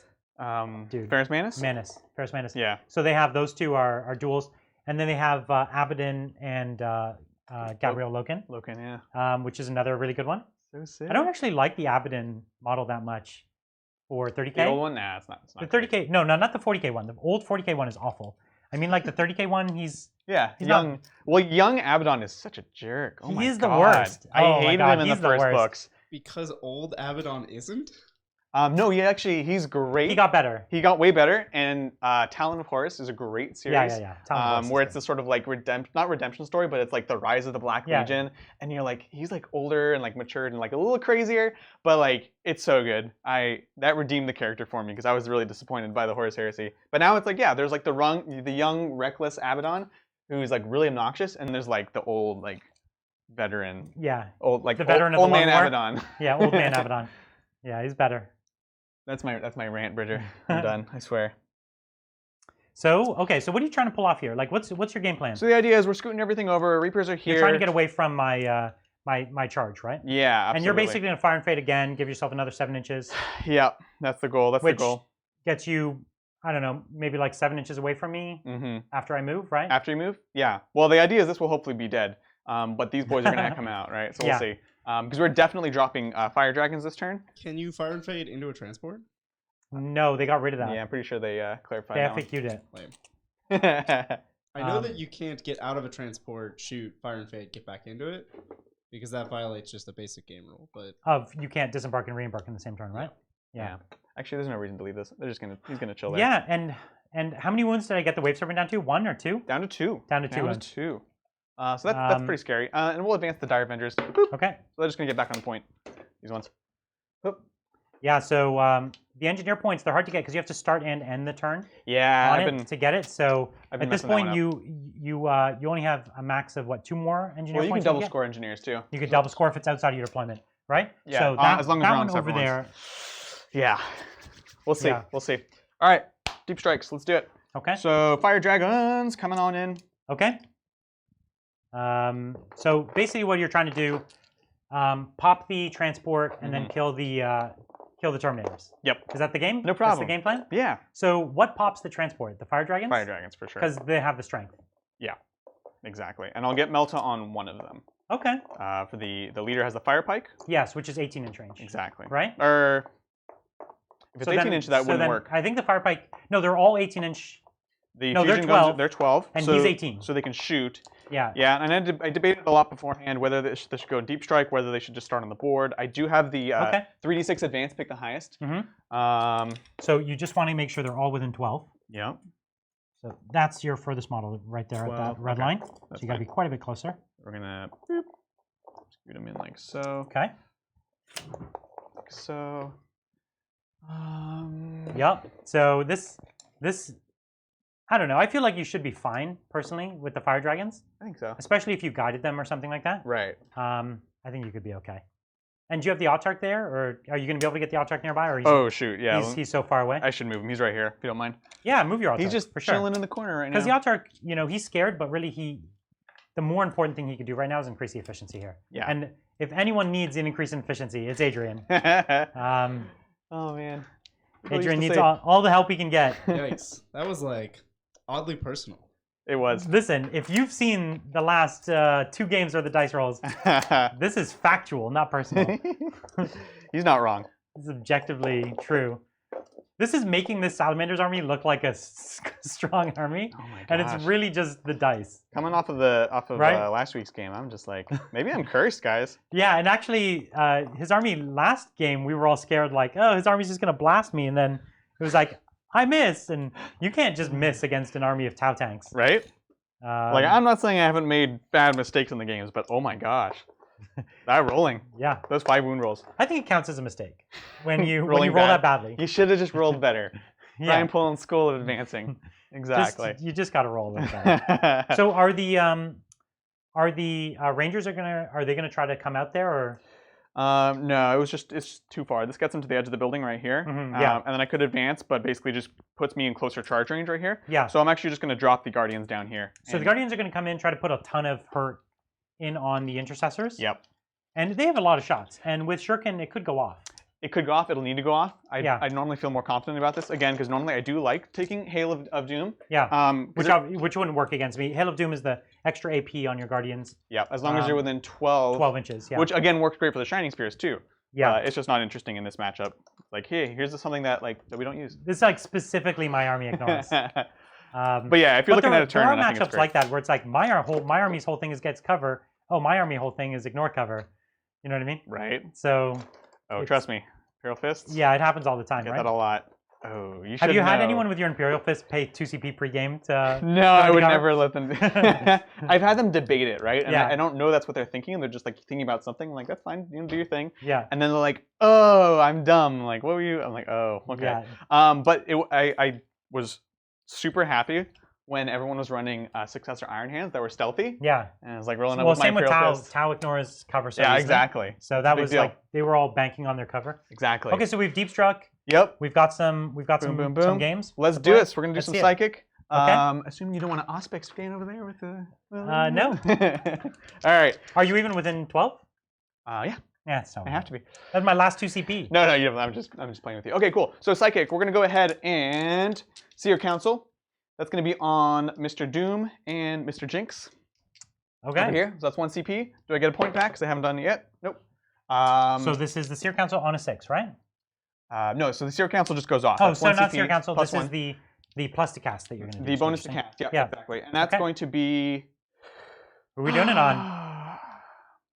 Speaker 1: Dude.
Speaker 2: Ferrus Manus?
Speaker 1: Ferrus Manus.
Speaker 2: Yeah.
Speaker 1: So they have those two are duels. And then they have Abaddon and Gabriel Loken.
Speaker 2: Loken, yeah.
Speaker 1: Which is another really good one.
Speaker 2: So sick.
Speaker 1: I don't actually like the Abaddon model that much for 30K.
Speaker 2: The old one? Nah, it's not.
Speaker 1: The 30K, no, not the 40K one. The old 40K one is awful. I mean, like the 30K one, he's
Speaker 2: young. Well, young Abaddon is such a jerk. Oh my God.
Speaker 1: He is the worst.
Speaker 2: I hated him in the first books.
Speaker 3: Because old Abaddon isn't?
Speaker 2: No, he's great.
Speaker 1: He got better.
Speaker 2: He got way better, and Talon of Horus is a great series.
Speaker 1: Yeah. Talon of Horus
Speaker 2: where it's this sort of like not redemption story, but it's like the rise of the Black Legion, and you're like, he's like older and like matured and like a little crazier, but like it's so good. That redeemed the character for me because I was really disappointed by the Horus Heresy. But now it's like, yeah, there's like the young reckless Abaddon who's like really obnoxious, and there's like the old like veteran.
Speaker 1: Yeah.
Speaker 2: Old like
Speaker 1: the veteran
Speaker 2: old
Speaker 1: of the
Speaker 2: man
Speaker 1: War.
Speaker 2: Abaddon.
Speaker 1: Yeah, old man Abaddon. Yeah, he's better.
Speaker 2: That's my rant, Bridger. I'm done. I swear.
Speaker 1: So what are you trying to pull off here? Like, what's your game plan?
Speaker 2: So the idea is we're scooting everything over. Reapers are here.
Speaker 1: You're trying to get away from my my charge, right?
Speaker 2: Yeah, absolutely.
Speaker 1: And you're basically gonna fire and fade again. Give yourself another 7 inches.
Speaker 2: Yeah, that's the goal. That's the goal.
Speaker 1: Gets you, I don't know, maybe like 7 inches away from me after I move, right?
Speaker 2: After you move? Yeah. Well, the idea is this will hopefully be dead, but these boys are gonna come out, right? So we'll see. Because we're definitely dropping fire dragons this turn.
Speaker 3: Can you fire and fade into a transport?
Speaker 1: No, they got rid of that.
Speaker 2: Yeah, I'm pretty sure they clarified
Speaker 1: that. They FAQ'd it.
Speaker 3: Lame. I know that you can't get out of a transport, shoot, fire and fade, get back into it, because that violates just a basic game rule. But
Speaker 1: you can't disembark and re-embark in the same turn, right? Yeah.
Speaker 2: Actually, there's no reason to leave this. He's gonna chill there.
Speaker 1: Yeah, and how many wounds did I get the wave serpent down to? 1 or 2?
Speaker 2: Down to 2.
Speaker 1: Down to 2.
Speaker 2: Down to 2. So that's pretty scary. And we'll advance the Dire Avengers. Boop.
Speaker 1: Okay.
Speaker 2: So they're just going to get back on the point. These ones. Boop.
Speaker 1: Yeah, so the engineer points, they're hard to get because you have to start and end the turn to get it. So at this point, you only have a max of, what, 2 more engineer points?
Speaker 2: Well, you can double score engineers, too.
Speaker 1: You can double score if it's outside of your deployment, right?
Speaker 2: Yeah,
Speaker 1: so
Speaker 2: as long as
Speaker 1: that
Speaker 2: you're on
Speaker 1: one over there.
Speaker 2: Yeah. We'll see. Yeah. We'll see. All right. Deep strikes. Let's do it.
Speaker 1: Okay.
Speaker 2: So fire dragons coming on in.
Speaker 1: Okay. So basically what you're trying to do, pop the transport and then kill the Terminators.
Speaker 2: Yep.
Speaker 1: Is that the game?
Speaker 2: No problem.
Speaker 1: That's the game plan?
Speaker 2: Yeah.
Speaker 1: So what pops the transport? The fire dragons?
Speaker 2: Fire dragons, for sure.
Speaker 1: Because they have the strength.
Speaker 2: Yeah, exactly. And I'll get Melta on one of them.
Speaker 1: Okay.
Speaker 2: For the leader has the fire pike.
Speaker 1: Yes, which is 18-inch range.
Speaker 2: Exactly.
Speaker 1: Right?
Speaker 2: Or if it's 18-inch, that wouldn't work.
Speaker 1: I think the fire pike, no, they're all 18-inch.
Speaker 2: No, they're 12. They're 12.
Speaker 1: And he's 18.
Speaker 2: So they can shoot.
Speaker 1: Yeah.
Speaker 2: Yeah, and I debated a lot beforehand whether they should go deep strike, whether they should just start on the board. I do have the 3d6 advance, pick the highest.
Speaker 1: So you just want to make sure they're all within 12.
Speaker 2: Yeah.
Speaker 1: So that's your furthest model right there 12, at that red line. So you got to be quite a bit closer.
Speaker 2: We're going to scoot them in like so.
Speaker 1: Okay.
Speaker 2: Like so.
Speaker 1: Yep. So this I don't know. I feel like you should be fine, personally, with the fire dragons.
Speaker 2: I think so.
Speaker 1: Especially if you guided them or something like that.
Speaker 2: Right.
Speaker 1: I think you could be okay. And do you have the Autarch there, or are you going to be able to get the Autarch nearby? Or
Speaker 2: oh shoot, yeah.
Speaker 1: He's so far away.
Speaker 2: I should move him. He's right here, if you don't mind.
Speaker 1: Yeah, move your Autarch.
Speaker 2: He's just
Speaker 1: for sure.
Speaker 2: chilling in the corner right now.
Speaker 1: Because the Autarch, he's scared, but really the more important thing he could do right now is increase the efficiency here.
Speaker 2: Yeah.
Speaker 1: And if anyone needs an increase in efficiency, it's Adrian.
Speaker 2: Oh man.
Speaker 1: Adrian needs all the help he can get.
Speaker 3: Yikes. That was like oddly personal.
Speaker 2: It was.
Speaker 1: Listen, if you've seen the last 2 games or the dice rolls, this is factual, not personal.
Speaker 2: He's not wrong.
Speaker 1: It's objectively true. This is making this Salamanders army look like a strong army,
Speaker 2: Oh my gosh.
Speaker 1: and it's really just the dice.
Speaker 2: Coming off of
Speaker 1: Right?
Speaker 2: last week's game, I'm just like, maybe I'm cursed, guys.
Speaker 1: Yeah, and actually, his army last game, we were all scared, like, oh, his army's just gonna blast me, and then it was like, I missed, and you can't just miss against an army of Tau tanks.
Speaker 2: Right? Like, I'm not saying I haven't made bad mistakes in the games, but oh my gosh, that rolling,
Speaker 1: Yeah,
Speaker 2: those 5 wound rolls.
Speaker 1: I think it counts as a mistake when you
Speaker 2: Rolling
Speaker 1: roll
Speaker 2: bad.
Speaker 1: that badly.
Speaker 2: You should have just rolled better.
Speaker 1: Yeah,
Speaker 2: Brian Pullen's School of Advancing. Exactly.
Speaker 1: you just gotta roll with that. So are the Rangers are they gonna try to come out there or?
Speaker 2: No, it's too far. This gets them to the edge of the building right here.
Speaker 1: Yeah.
Speaker 2: And then I could advance, but basically just puts me in closer charge range right here.
Speaker 1: Yeah.
Speaker 2: So I'm actually just going to drop the Guardians down here.
Speaker 1: So the Guardians are going to come in, try to put a ton of hurt in on the Intercessors.
Speaker 2: Yep.
Speaker 1: And they have a lot of shots. And with Shuriken, it could go off.
Speaker 2: It could go off. It'll need to go off.
Speaker 1: Yeah.
Speaker 2: I normally feel more confident about this, again, because normally I do like taking Hail of Doom.
Speaker 1: Yeah. Which wouldn't work against me. Hail of Doom is the extra AP on your Guardians.
Speaker 2: Yeah, as long as you're within 12
Speaker 1: inches. Yeah.
Speaker 2: Which, again, works great for the Shining Spears, too.
Speaker 1: Yeah.
Speaker 2: It's just not interesting in this matchup. Like, hey, here's something that we don't use.
Speaker 1: This is like specifically my army ignores.
Speaker 2: But yeah, if you're looking at a tournament,
Speaker 1: there
Speaker 2: I
Speaker 1: are
Speaker 2: think it's
Speaker 1: matchups
Speaker 2: great.
Speaker 1: like that where it's like my army's whole thing is gets cover. Oh, my army whole thing is ignore cover. You know what I mean?
Speaker 2: Right.
Speaker 1: So.
Speaker 2: Oh, trust me, Imperial Fists.
Speaker 1: Yeah, it happens all the time,
Speaker 2: I get
Speaker 1: right?
Speaker 2: that a lot. Oh, you should.
Speaker 1: Have you had
Speaker 2: know.
Speaker 1: anyone with your Imperial Fist pay 2 CP pre-game to?
Speaker 2: No, I would
Speaker 1: cover?
Speaker 2: never let them. I've had them debate it, right? And
Speaker 1: Yeah.
Speaker 2: I don't know that's what they're thinking. They're just like thinking about something. I'm like, that's fine. You know, do your thing.
Speaker 1: Yeah.
Speaker 2: And then they're like, oh, I'm dumb. I'm like, what were you? I'm like, oh, okay.
Speaker 1: Yeah.
Speaker 2: But I was super happy when everyone was running Successor Iron Hands that were stealthy.
Speaker 1: Yeah.
Speaker 2: And I was like rolling up
Speaker 1: Well,
Speaker 2: with my
Speaker 1: same with
Speaker 2: Imperial
Speaker 1: Tau.
Speaker 2: Fists.
Speaker 1: Tau ignores cover. So
Speaker 2: Yeah,
Speaker 1: easily.
Speaker 2: exactly.
Speaker 1: So that
Speaker 2: Big
Speaker 1: was
Speaker 2: deal.
Speaker 1: like they were all banking on their cover.
Speaker 2: Exactly.
Speaker 1: Okay, so we've deep struck.
Speaker 2: Yep.
Speaker 1: We've got some
Speaker 2: Boom, boom.
Speaker 1: some games.
Speaker 2: Let's
Speaker 1: to
Speaker 2: do
Speaker 1: play.
Speaker 2: this. We're gonna do
Speaker 1: Let's
Speaker 2: some
Speaker 1: see it.
Speaker 2: psychic.
Speaker 1: Okay.
Speaker 2: Assuming you don't want an Auspex scan over there with the.
Speaker 1: No.
Speaker 2: All right.
Speaker 1: Are you even within 12?
Speaker 2: Yeah.
Speaker 1: Yeah, so
Speaker 2: I have to be.
Speaker 1: That's my last 2 CP.
Speaker 2: No, you don't. I'm just playing with you. Okay, cool. So psychic, we're gonna go ahead and Seer Council. That's gonna be on Mr. Doom and Mr. Jinx.
Speaker 1: Okay.
Speaker 2: Over here. So that's 1 CP. Do I get a point back? Because I haven't done it yet. Nope.
Speaker 1: So this is the Seer Council on a 6, right?
Speaker 2: No. So the Seer Council just goes off.
Speaker 1: Oh,
Speaker 2: That's
Speaker 1: so
Speaker 2: 1
Speaker 1: not
Speaker 2: CP
Speaker 1: Seer Council.
Speaker 2: plus
Speaker 1: This
Speaker 2: 1.
Speaker 1: is the plus to cast that you're going to do.
Speaker 2: The bonus to cast. Yeah, exactly. And that's
Speaker 1: Okay.
Speaker 2: going to be.
Speaker 1: What are we doing it on?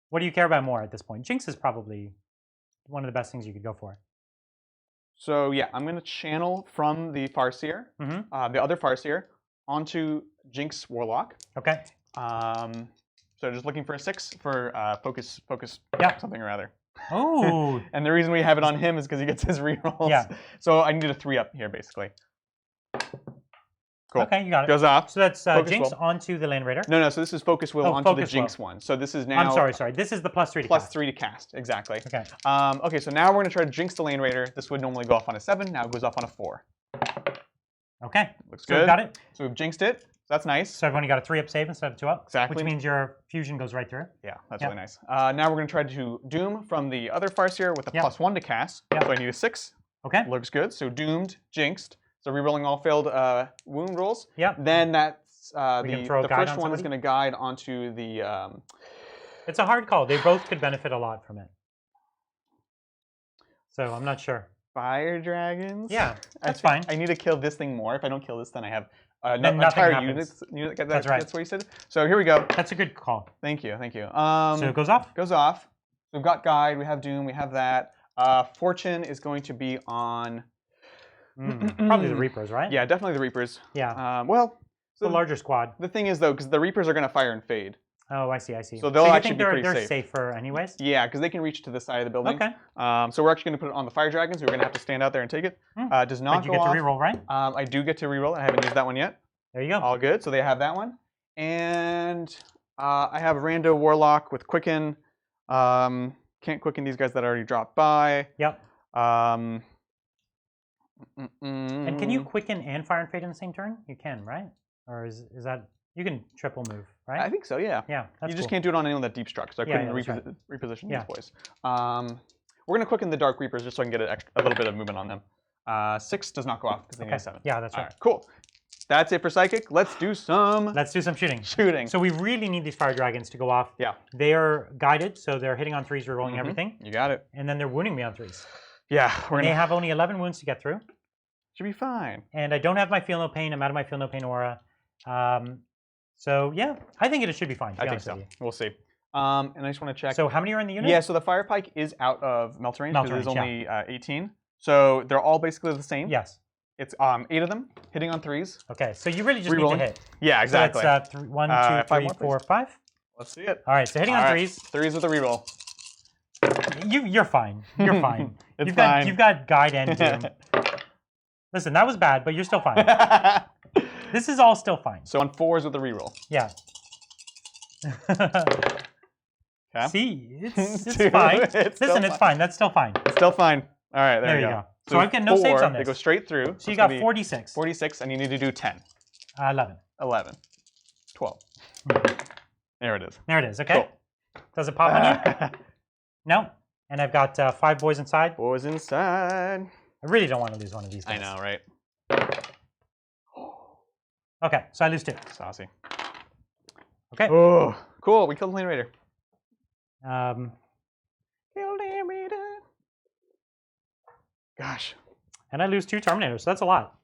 Speaker 1: What do you care about more at this point? Jinx is probably one of the best things you could go for.
Speaker 2: So yeah, I'm going to channel from the Farseer, the other Farseer, onto Jinx Warlock.
Speaker 1: Okay.
Speaker 2: So just looking for a 6 for focus
Speaker 1: Yeah.
Speaker 2: something or other.
Speaker 1: Oh.
Speaker 2: And the reason we have it on him is because he gets his rerolls.
Speaker 1: Yeah.
Speaker 2: So I needed a 3 up here, basically. Cool.
Speaker 1: Okay, you got it.
Speaker 2: Goes off.
Speaker 1: So that's
Speaker 2: Focus
Speaker 1: Jinx
Speaker 2: will.
Speaker 1: onto the Land Raider.
Speaker 2: No, so this is Focus Will onto the
Speaker 1: Focus
Speaker 2: Jinx
Speaker 1: Will.
Speaker 2: one. So this is now...
Speaker 1: I'm sorry. This is the plus 3 to
Speaker 2: plus
Speaker 1: cast.
Speaker 2: 3 to cast, exactly.
Speaker 1: Okay.
Speaker 2: Okay, so now we're going to try to Jinx the Land Raider. This would normally go off on a 7. Now it goes off on a 4.
Speaker 1: Okay.
Speaker 2: Looks
Speaker 1: So
Speaker 2: good.
Speaker 1: we've got it.
Speaker 2: So we've Jinxed it. So that's nice.
Speaker 1: So I've only got a 3-up save instead of 2-up.
Speaker 2: Exactly.
Speaker 1: Which means your fusion goes right through.
Speaker 2: Yeah, that's
Speaker 1: Yep.
Speaker 2: really nice. Now we're going to try to Doom from the other Farseer with a
Speaker 1: Yep.
Speaker 2: plus 1 to cast.
Speaker 1: Yep.
Speaker 2: So I need a 6.
Speaker 1: Okay.
Speaker 2: Looks good. So Doomed, Jinxed. So rerolling all failed wound rolls.
Speaker 1: Yep.
Speaker 2: Then that's
Speaker 1: We can throw a
Speaker 2: the
Speaker 1: guide
Speaker 2: first
Speaker 1: on
Speaker 2: one is
Speaker 1: somebody?
Speaker 2: going to guide onto the...
Speaker 1: It's a hard call. They both could benefit a lot from it. So I'm not sure.
Speaker 2: Fire Dragons?
Speaker 1: Yeah, that's
Speaker 2: I think
Speaker 1: fine.
Speaker 2: I need to kill this thing more. If I don't kill this, then I have
Speaker 1: Then
Speaker 2: an
Speaker 1: nothing
Speaker 2: entire
Speaker 1: happens.
Speaker 2: unit.
Speaker 1: That's right.
Speaker 2: That's what you said. So here we go.
Speaker 1: That's a good call.
Speaker 2: Thank you. Thank you.
Speaker 1: So it goes off?
Speaker 2: Goes off. So we've got Guide. We have Doom. We have that. Fortune is going to be on...
Speaker 1: Probably the Reapers, right?
Speaker 2: Yeah, definitely the Reapers.
Speaker 1: Yeah.
Speaker 2: Well,
Speaker 1: The larger squad.
Speaker 2: the thing is, though, because the Reapers are going to fire and fade.
Speaker 1: Oh, I see.
Speaker 2: So they'll
Speaker 1: you
Speaker 2: actually
Speaker 1: think
Speaker 2: be pretty
Speaker 1: they're
Speaker 2: safe.
Speaker 1: safer anyways?
Speaker 2: Yeah, because they can reach to the side of the building.
Speaker 1: Okay.
Speaker 2: So we're actually going to put it on the Fire Dragons. We're going to have to stand out there and take it. Does not
Speaker 1: But you
Speaker 2: go
Speaker 1: get to
Speaker 2: off.
Speaker 1: reroll, right?
Speaker 2: I do get to reroll. I haven't used that one yet.
Speaker 1: There you go.
Speaker 2: All good. So they have that one. And I have Rando Warlock with Quicken. Can't Quicken these guys that already dropped by.
Speaker 1: Yep.
Speaker 2: And
Speaker 1: And can you quicken and fire and fade in the same turn? You can, right? Or is that you can triple move, right?
Speaker 2: I think so, yeah.
Speaker 1: Yeah, that's
Speaker 2: You just
Speaker 1: cool.
Speaker 2: can't do it on anyone that deep struck, so I
Speaker 1: Yeah,
Speaker 2: couldn't
Speaker 1: yeah, that's
Speaker 2: reposition
Speaker 1: Yeah.
Speaker 2: these boys. We're going to Quicken the Dark Reapers just so I can get a little bit of movement on them. 6 does not go off because they need a 7.
Speaker 1: Yeah, that's
Speaker 2: All
Speaker 1: right.
Speaker 2: right, cool. That's it for Psychic. Let's do some
Speaker 1: Let's do some shooting.
Speaker 2: shooting.
Speaker 1: So we really need these fire dragons to go off.
Speaker 2: Yeah.
Speaker 1: They are guided, so they're hitting on 3s, rerolling everything,
Speaker 2: You got it.
Speaker 1: and then they're wounding me on 3s.
Speaker 2: Yeah, we're
Speaker 1: They
Speaker 2: going to...
Speaker 1: have only 11 wounds to get through.
Speaker 2: Should be fine.
Speaker 1: And I don't have my Feel No Pain. I'm out of my Feel No Pain aura. So yeah, I think it should be fine. To be
Speaker 2: I think
Speaker 1: honest
Speaker 2: so.
Speaker 1: with you.
Speaker 2: We'll see. And I just want to check.
Speaker 1: So how many are in the unit?
Speaker 2: Yeah, so the Fire Pike is out of melt range because
Speaker 1: Melt
Speaker 2: there's only 18. So they're all basically the same.
Speaker 1: Yes.
Speaker 2: It's 8 of them hitting on 3s.
Speaker 1: Okay, so you really just need to hit.
Speaker 2: Yeah, exactly.
Speaker 1: So that's 1, 2, 3, 4, 5.
Speaker 2: Let's see it.
Speaker 1: All right, so hitting on 3s.
Speaker 2: 3s with a reroll.
Speaker 1: You're fine. You're fine.
Speaker 2: It's fine.
Speaker 1: You've got Guide and Doom. Listen, that was bad, but you're still fine. This is all still fine.
Speaker 2: So on 4s with a reroll.
Speaker 1: Yeah.
Speaker 2: Okay.
Speaker 1: See, it's fine. Listen, it's fine. That's still fine.
Speaker 2: It's still fine. All right, there you go.
Speaker 1: So I've got no saves on this.
Speaker 2: They go straight through.
Speaker 1: So you got 46.
Speaker 2: 46, and you need to do 10.
Speaker 1: 11.
Speaker 2: 11. 12. There it is.
Speaker 1: There it is. Okay.
Speaker 2: Cool.
Speaker 1: Does it pop on you? No. And I've got 5 boys inside.
Speaker 2: Boys inside.
Speaker 1: I really don't want to lose one of these guys.
Speaker 2: I know, right?
Speaker 1: Okay, so I lose 2.
Speaker 2: Saucy.
Speaker 1: Okay.
Speaker 2: Oh, cool. We killed the Lane Raider. Killed the Raider. Gosh.
Speaker 1: And I lose 2 Terminators, so that's a lot.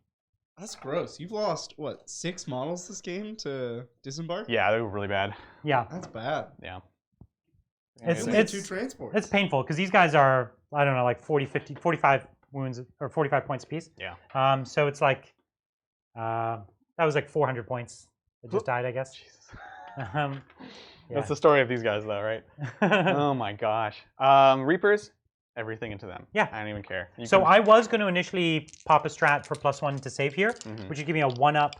Speaker 3: That's gross. You've lost, what, 6 models this game to Disembark?
Speaker 2: Yeah, they were really bad.
Speaker 1: Yeah.
Speaker 3: That's bad.
Speaker 2: Yeah.
Speaker 3: It's 2 transports.
Speaker 1: It's painful because these guys are, I don't know, like 40, 50, 45 wounds or 45 points apiece.
Speaker 2: Yeah.
Speaker 1: So it's like, that was like 400 points that just died, I guess. Yeah.
Speaker 2: That's the story of these guys, though, right? Oh my gosh. Reapers, everything into them.
Speaker 1: Yeah.
Speaker 2: I don't even care.
Speaker 1: So I was going to initially pop a strat for +1 to save here, which would give me a 1-up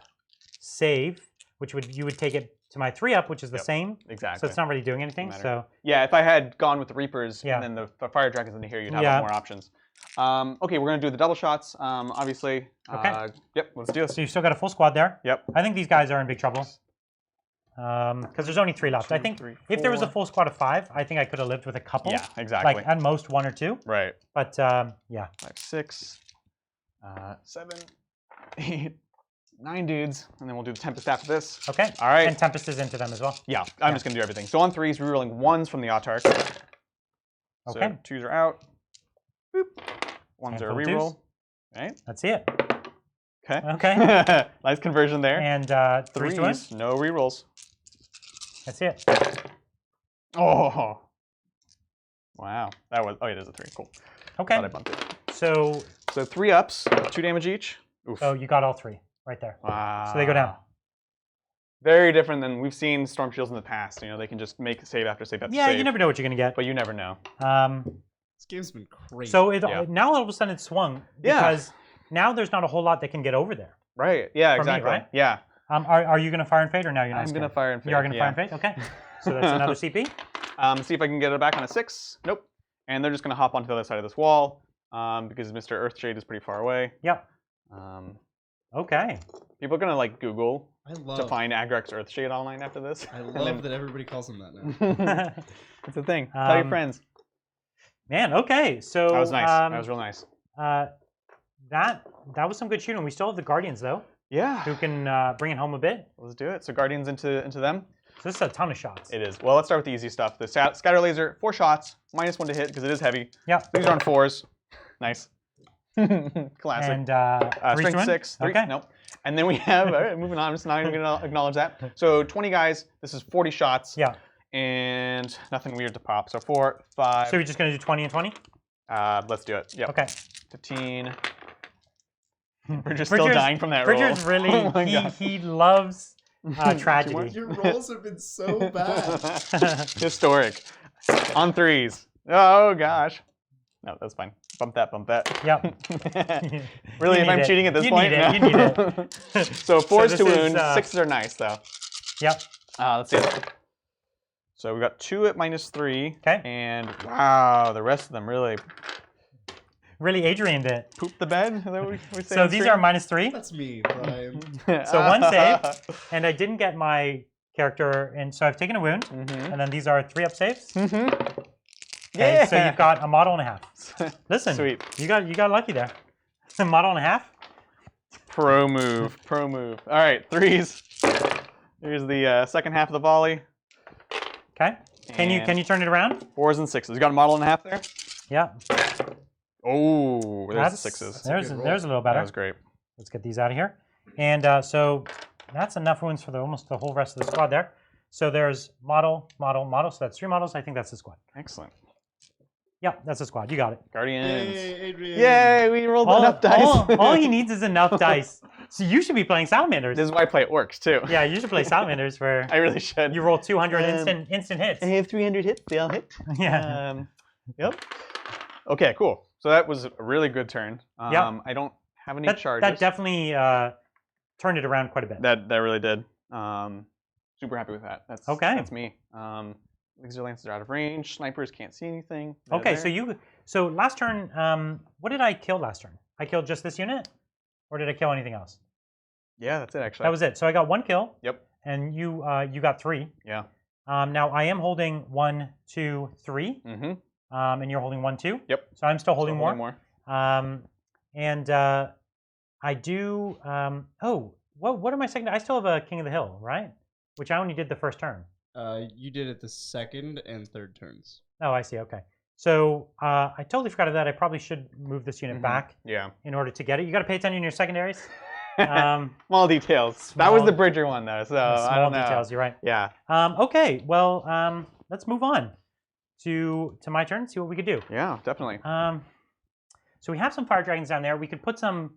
Speaker 1: save, which you would take it to my 3-up, which is the same.
Speaker 2: Exactly.
Speaker 1: So it's not really doing anything. So
Speaker 2: yeah, if I had gone with the Reapers and then the Fire Dragons into here, you'd have more options. Okay, we're gonna do the double shots. Obviously.
Speaker 1: Okay.
Speaker 2: Yep. Let's do it.
Speaker 1: So you still got a full squad there.
Speaker 2: Yep.
Speaker 1: I think these guys are in big trouble. Because there's only 3 left. I think if there was a full squad of 5, I think I could have lived with a couple.
Speaker 2: Yeah, exactly.
Speaker 1: Like at most 1 or 2.
Speaker 2: Right.
Speaker 1: But yeah.
Speaker 2: 5, 6, 7, 8, 9 dudes, and then we'll do the Tempest after this.
Speaker 1: Okay.
Speaker 2: All right.
Speaker 1: And Tempest is into them as well.
Speaker 2: Yeah, I'm just gonna do everything. So on 3s, we're rolling 1s from the Autarch.
Speaker 1: Okay.
Speaker 2: So 2s are out. Boop. 1s are a reroll. Right.
Speaker 1: Let's see it.
Speaker 2: Okay.
Speaker 1: Okay.
Speaker 2: Nice conversion there.
Speaker 1: And 3s to win.
Speaker 2: 3s, no rerolls.
Speaker 1: That's it.
Speaker 2: Oh. Wow. That was. Oh, yeah, there's a 3. Cool.
Speaker 1: Okay.
Speaker 2: Thought I bumped it.
Speaker 1: So
Speaker 2: 3 ups, 2 damage each. Oof.
Speaker 1: Oh, you got all 3 right there.
Speaker 2: Wow.
Speaker 1: So they go down.
Speaker 2: Very different than we've seen Storm Shields in the past. You know, they can just make save after save after save.
Speaker 1: Yeah, you never know what you're gonna get.
Speaker 2: But you never know.
Speaker 3: This game's been crazy.
Speaker 1: So now all of a sudden it's swung because now there's not a whole lot that can get over there.
Speaker 2: Right. Yeah.
Speaker 1: For
Speaker 2: exactly.
Speaker 1: me, right?
Speaker 2: Yeah.
Speaker 1: Are you gonna fire and fade or now you're not?
Speaker 2: I'm gonna fire and fade.
Speaker 1: You are gonna fire and fade. Okay. So that's another CP.
Speaker 2: See if I can get it back on a 6. Nope. And they're just gonna hop onto the other side of this wall because Mr. Earthshade is pretty far away.
Speaker 1: Yep. Okay.
Speaker 2: People are gonna like Google
Speaker 3: to
Speaker 2: find Agrak's Earthshade online after this.
Speaker 3: I love that everybody calls him that now.
Speaker 2: It's a thing. Tell your friends.
Speaker 1: Man, okay. So
Speaker 2: that was nice. That was real nice.
Speaker 1: That was some good shooting. We still have the Guardians though.
Speaker 2: Yeah.
Speaker 1: Who can bring it home a bit.
Speaker 2: Let's do it. So Guardians into them.
Speaker 1: So this is a ton of shots.
Speaker 2: It is. Well, let's start with the easy stuff. The Scatter Laser, 4 shots, -1 to hit because it is heavy.
Speaker 1: Yeah.
Speaker 2: These are on 4s. Nice. Classic.
Speaker 1: And
Speaker 2: strength 6. 3.
Speaker 1: Okay.
Speaker 2: Nope. And then we have, all right, moving on. I'm just not even going to acknowledge that. So 20 guys. This is 40 shots.
Speaker 1: Yeah.
Speaker 2: And nothing weird to pop. So 4, 5.
Speaker 1: So we're just going to do 20 and 20?
Speaker 2: Let's do it. Yep.
Speaker 1: Okay.
Speaker 2: 15. Bridger's still dying from that roll.
Speaker 1: Bridger's really, he loves tragedy.
Speaker 3: Your rolls have been so bad.
Speaker 2: Historic. On 3s. Oh, gosh. No, that's fine. Bump that, bump that.
Speaker 1: Yep.
Speaker 2: Really, if I'm cheating at this point?
Speaker 1: You need it.
Speaker 2: So 4s to wound, 6s are nice, though.
Speaker 1: Yep.
Speaker 2: Let's see it. So we got 2 at -3.
Speaker 1: Okay.
Speaker 2: And wow, the rest of them really
Speaker 1: Adrian'd it.
Speaker 2: pooped the bed. Is that what we say?
Speaker 1: So these are -3.
Speaker 3: That's me, Brian.
Speaker 1: So 1 save, and I didn't get my character, and so I've taken a wound, and then these are 3-up saves. Okay,
Speaker 2: Yeah.
Speaker 1: so you've got a model and a half. Listen,
Speaker 2: Sweet.
Speaker 1: You got lucky there. A model and a half.
Speaker 2: Pro move. Pro move. All right, 3s. Here's the second half of the volley.
Speaker 1: Okay. Can you turn it around?
Speaker 2: 4s and 6s. You got a model and a half there?
Speaker 1: Yeah.
Speaker 2: Oh, there's the 6s.
Speaker 1: There's a little better.
Speaker 2: That was great.
Speaker 1: Let's get these out of here. And so that's enough wounds for almost the whole rest of the squad there. So there's model, model, model. So that's 3 models. I think that's the squad.
Speaker 2: Excellent.
Speaker 1: Yeah, that's the squad. You got it.
Speaker 2: Guardians.
Speaker 3: Yay, Adrian.
Speaker 2: Yay, we rolled enough dice.
Speaker 1: All he needs is enough dice. So you should be playing Salamanders.
Speaker 2: This is why I play Orcs, too.
Speaker 1: Yeah, you should play Salamanders where
Speaker 2: I really should.
Speaker 1: you roll 200 instant hits.
Speaker 2: I have 300 hits. They all hit.
Speaker 1: Yeah.
Speaker 2: Yep. Okay, cool. So that was a really good turn.
Speaker 1: Yep.
Speaker 2: I don't have any
Speaker 1: That
Speaker 2: charges.
Speaker 1: definitely turned it around quite a bit.
Speaker 2: That really did. Super happy with that. That's
Speaker 1: Okay.
Speaker 2: That's me. Laser lances are out of range. Snipers can't see anything.
Speaker 1: Okay, so last turn, what did I kill last turn? I killed just this unit, or did I kill anything else?
Speaker 2: Yeah, that's it actually.
Speaker 1: That was it. So I got 1 kill.
Speaker 2: Yep.
Speaker 1: And you got 3.
Speaker 2: Yeah.
Speaker 1: Now I am holding 1, 2, 3.
Speaker 2: Mm-hmm.
Speaker 1: And you're holding 1, 2.
Speaker 2: Yep.
Speaker 1: So I'm still holding more.
Speaker 2: more.
Speaker 1: I do. What am I second? I still have a King of the Hill, right? Which I only did the first turn.
Speaker 3: You did it the second and third turns.
Speaker 1: Oh, I see. Okay. So I totally forgot of that. I probably should move this unit back
Speaker 2: Yeah.
Speaker 1: in order to get it. You got to pay attention to your secondaries.
Speaker 2: Small details. That was the Bridger one, though. So I
Speaker 1: small
Speaker 2: don't know.
Speaker 1: details. You're right.
Speaker 2: Yeah.
Speaker 1: Okay. Well, let's move on to my turn and see what we could do.
Speaker 2: Yeah, definitely.
Speaker 1: So we have some fire dragons down there. We could put some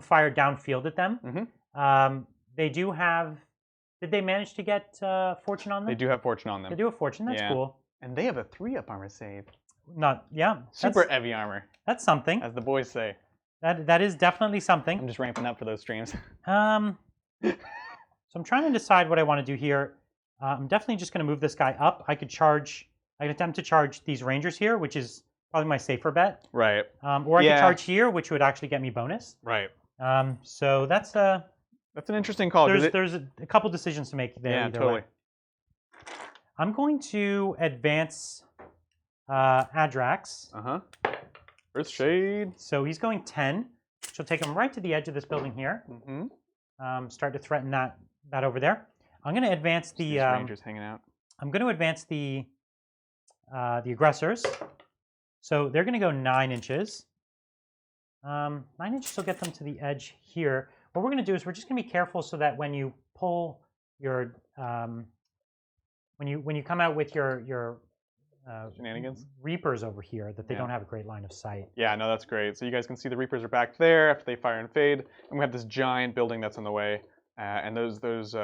Speaker 1: fire downfield at them.
Speaker 2: Mm-hmm.
Speaker 1: They do have. Did they manage to get fortune on them?
Speaker 2: They do have fortune on them.
Speaker 1: They do have fortune. That's cool.
Speaker 2: And they have a 3-up armor save.
Speaker 1: Super
Speaker 2: heavy armor.
Speaker 1: That's something.
Speaker 2: As the boys say.
Speaker 1: That is definitely something.
Speaker 2: I'm just ramping up for those streams.
Speaker 1: So I'm trying to decide what I want to do here. I'm definitely just going to move this guy up. I could attempt to charge these rangers here, which is probably my safer bet.
Speaker 2: Right.
Speaker 1: Or I could charge here, which would actually get me bonus.
Speaker 2: Right.
Speaker 1: So that's
Speaker 2: an interesting call.
Speaker 1: There's a couple decisions to make there.
Speaker 2: Yeah,
Speaker 1: either
Speaker 2: totally.
Speaker 1: way. I'm going to advance Adrax.
Speaker 2: Earthshade.
Speaker 1: So he's going 10. She'll take him right to the edge of this building here.
Speaker 2: Mm-hmm.
Speaker 1: Start to threaten that over there. I'm going to advance the
Speaker 2: rangers hanging out.
Speaker 1: I'm going to advance the aggressors. So they're going to go 9 inches. 9 inches will get them to the edge here. What we're going to do is we're just going to be careful so that when you pull your when you come out with your
Speaker 2: shenanigans
Speaker 1: Reapers over here, that they don't have a great line of sight.
Speaker 2: Yeah, no, that's great. So you guys can see the Reapers are back there after they fire and fade, and we have this giant building that's in the way. And those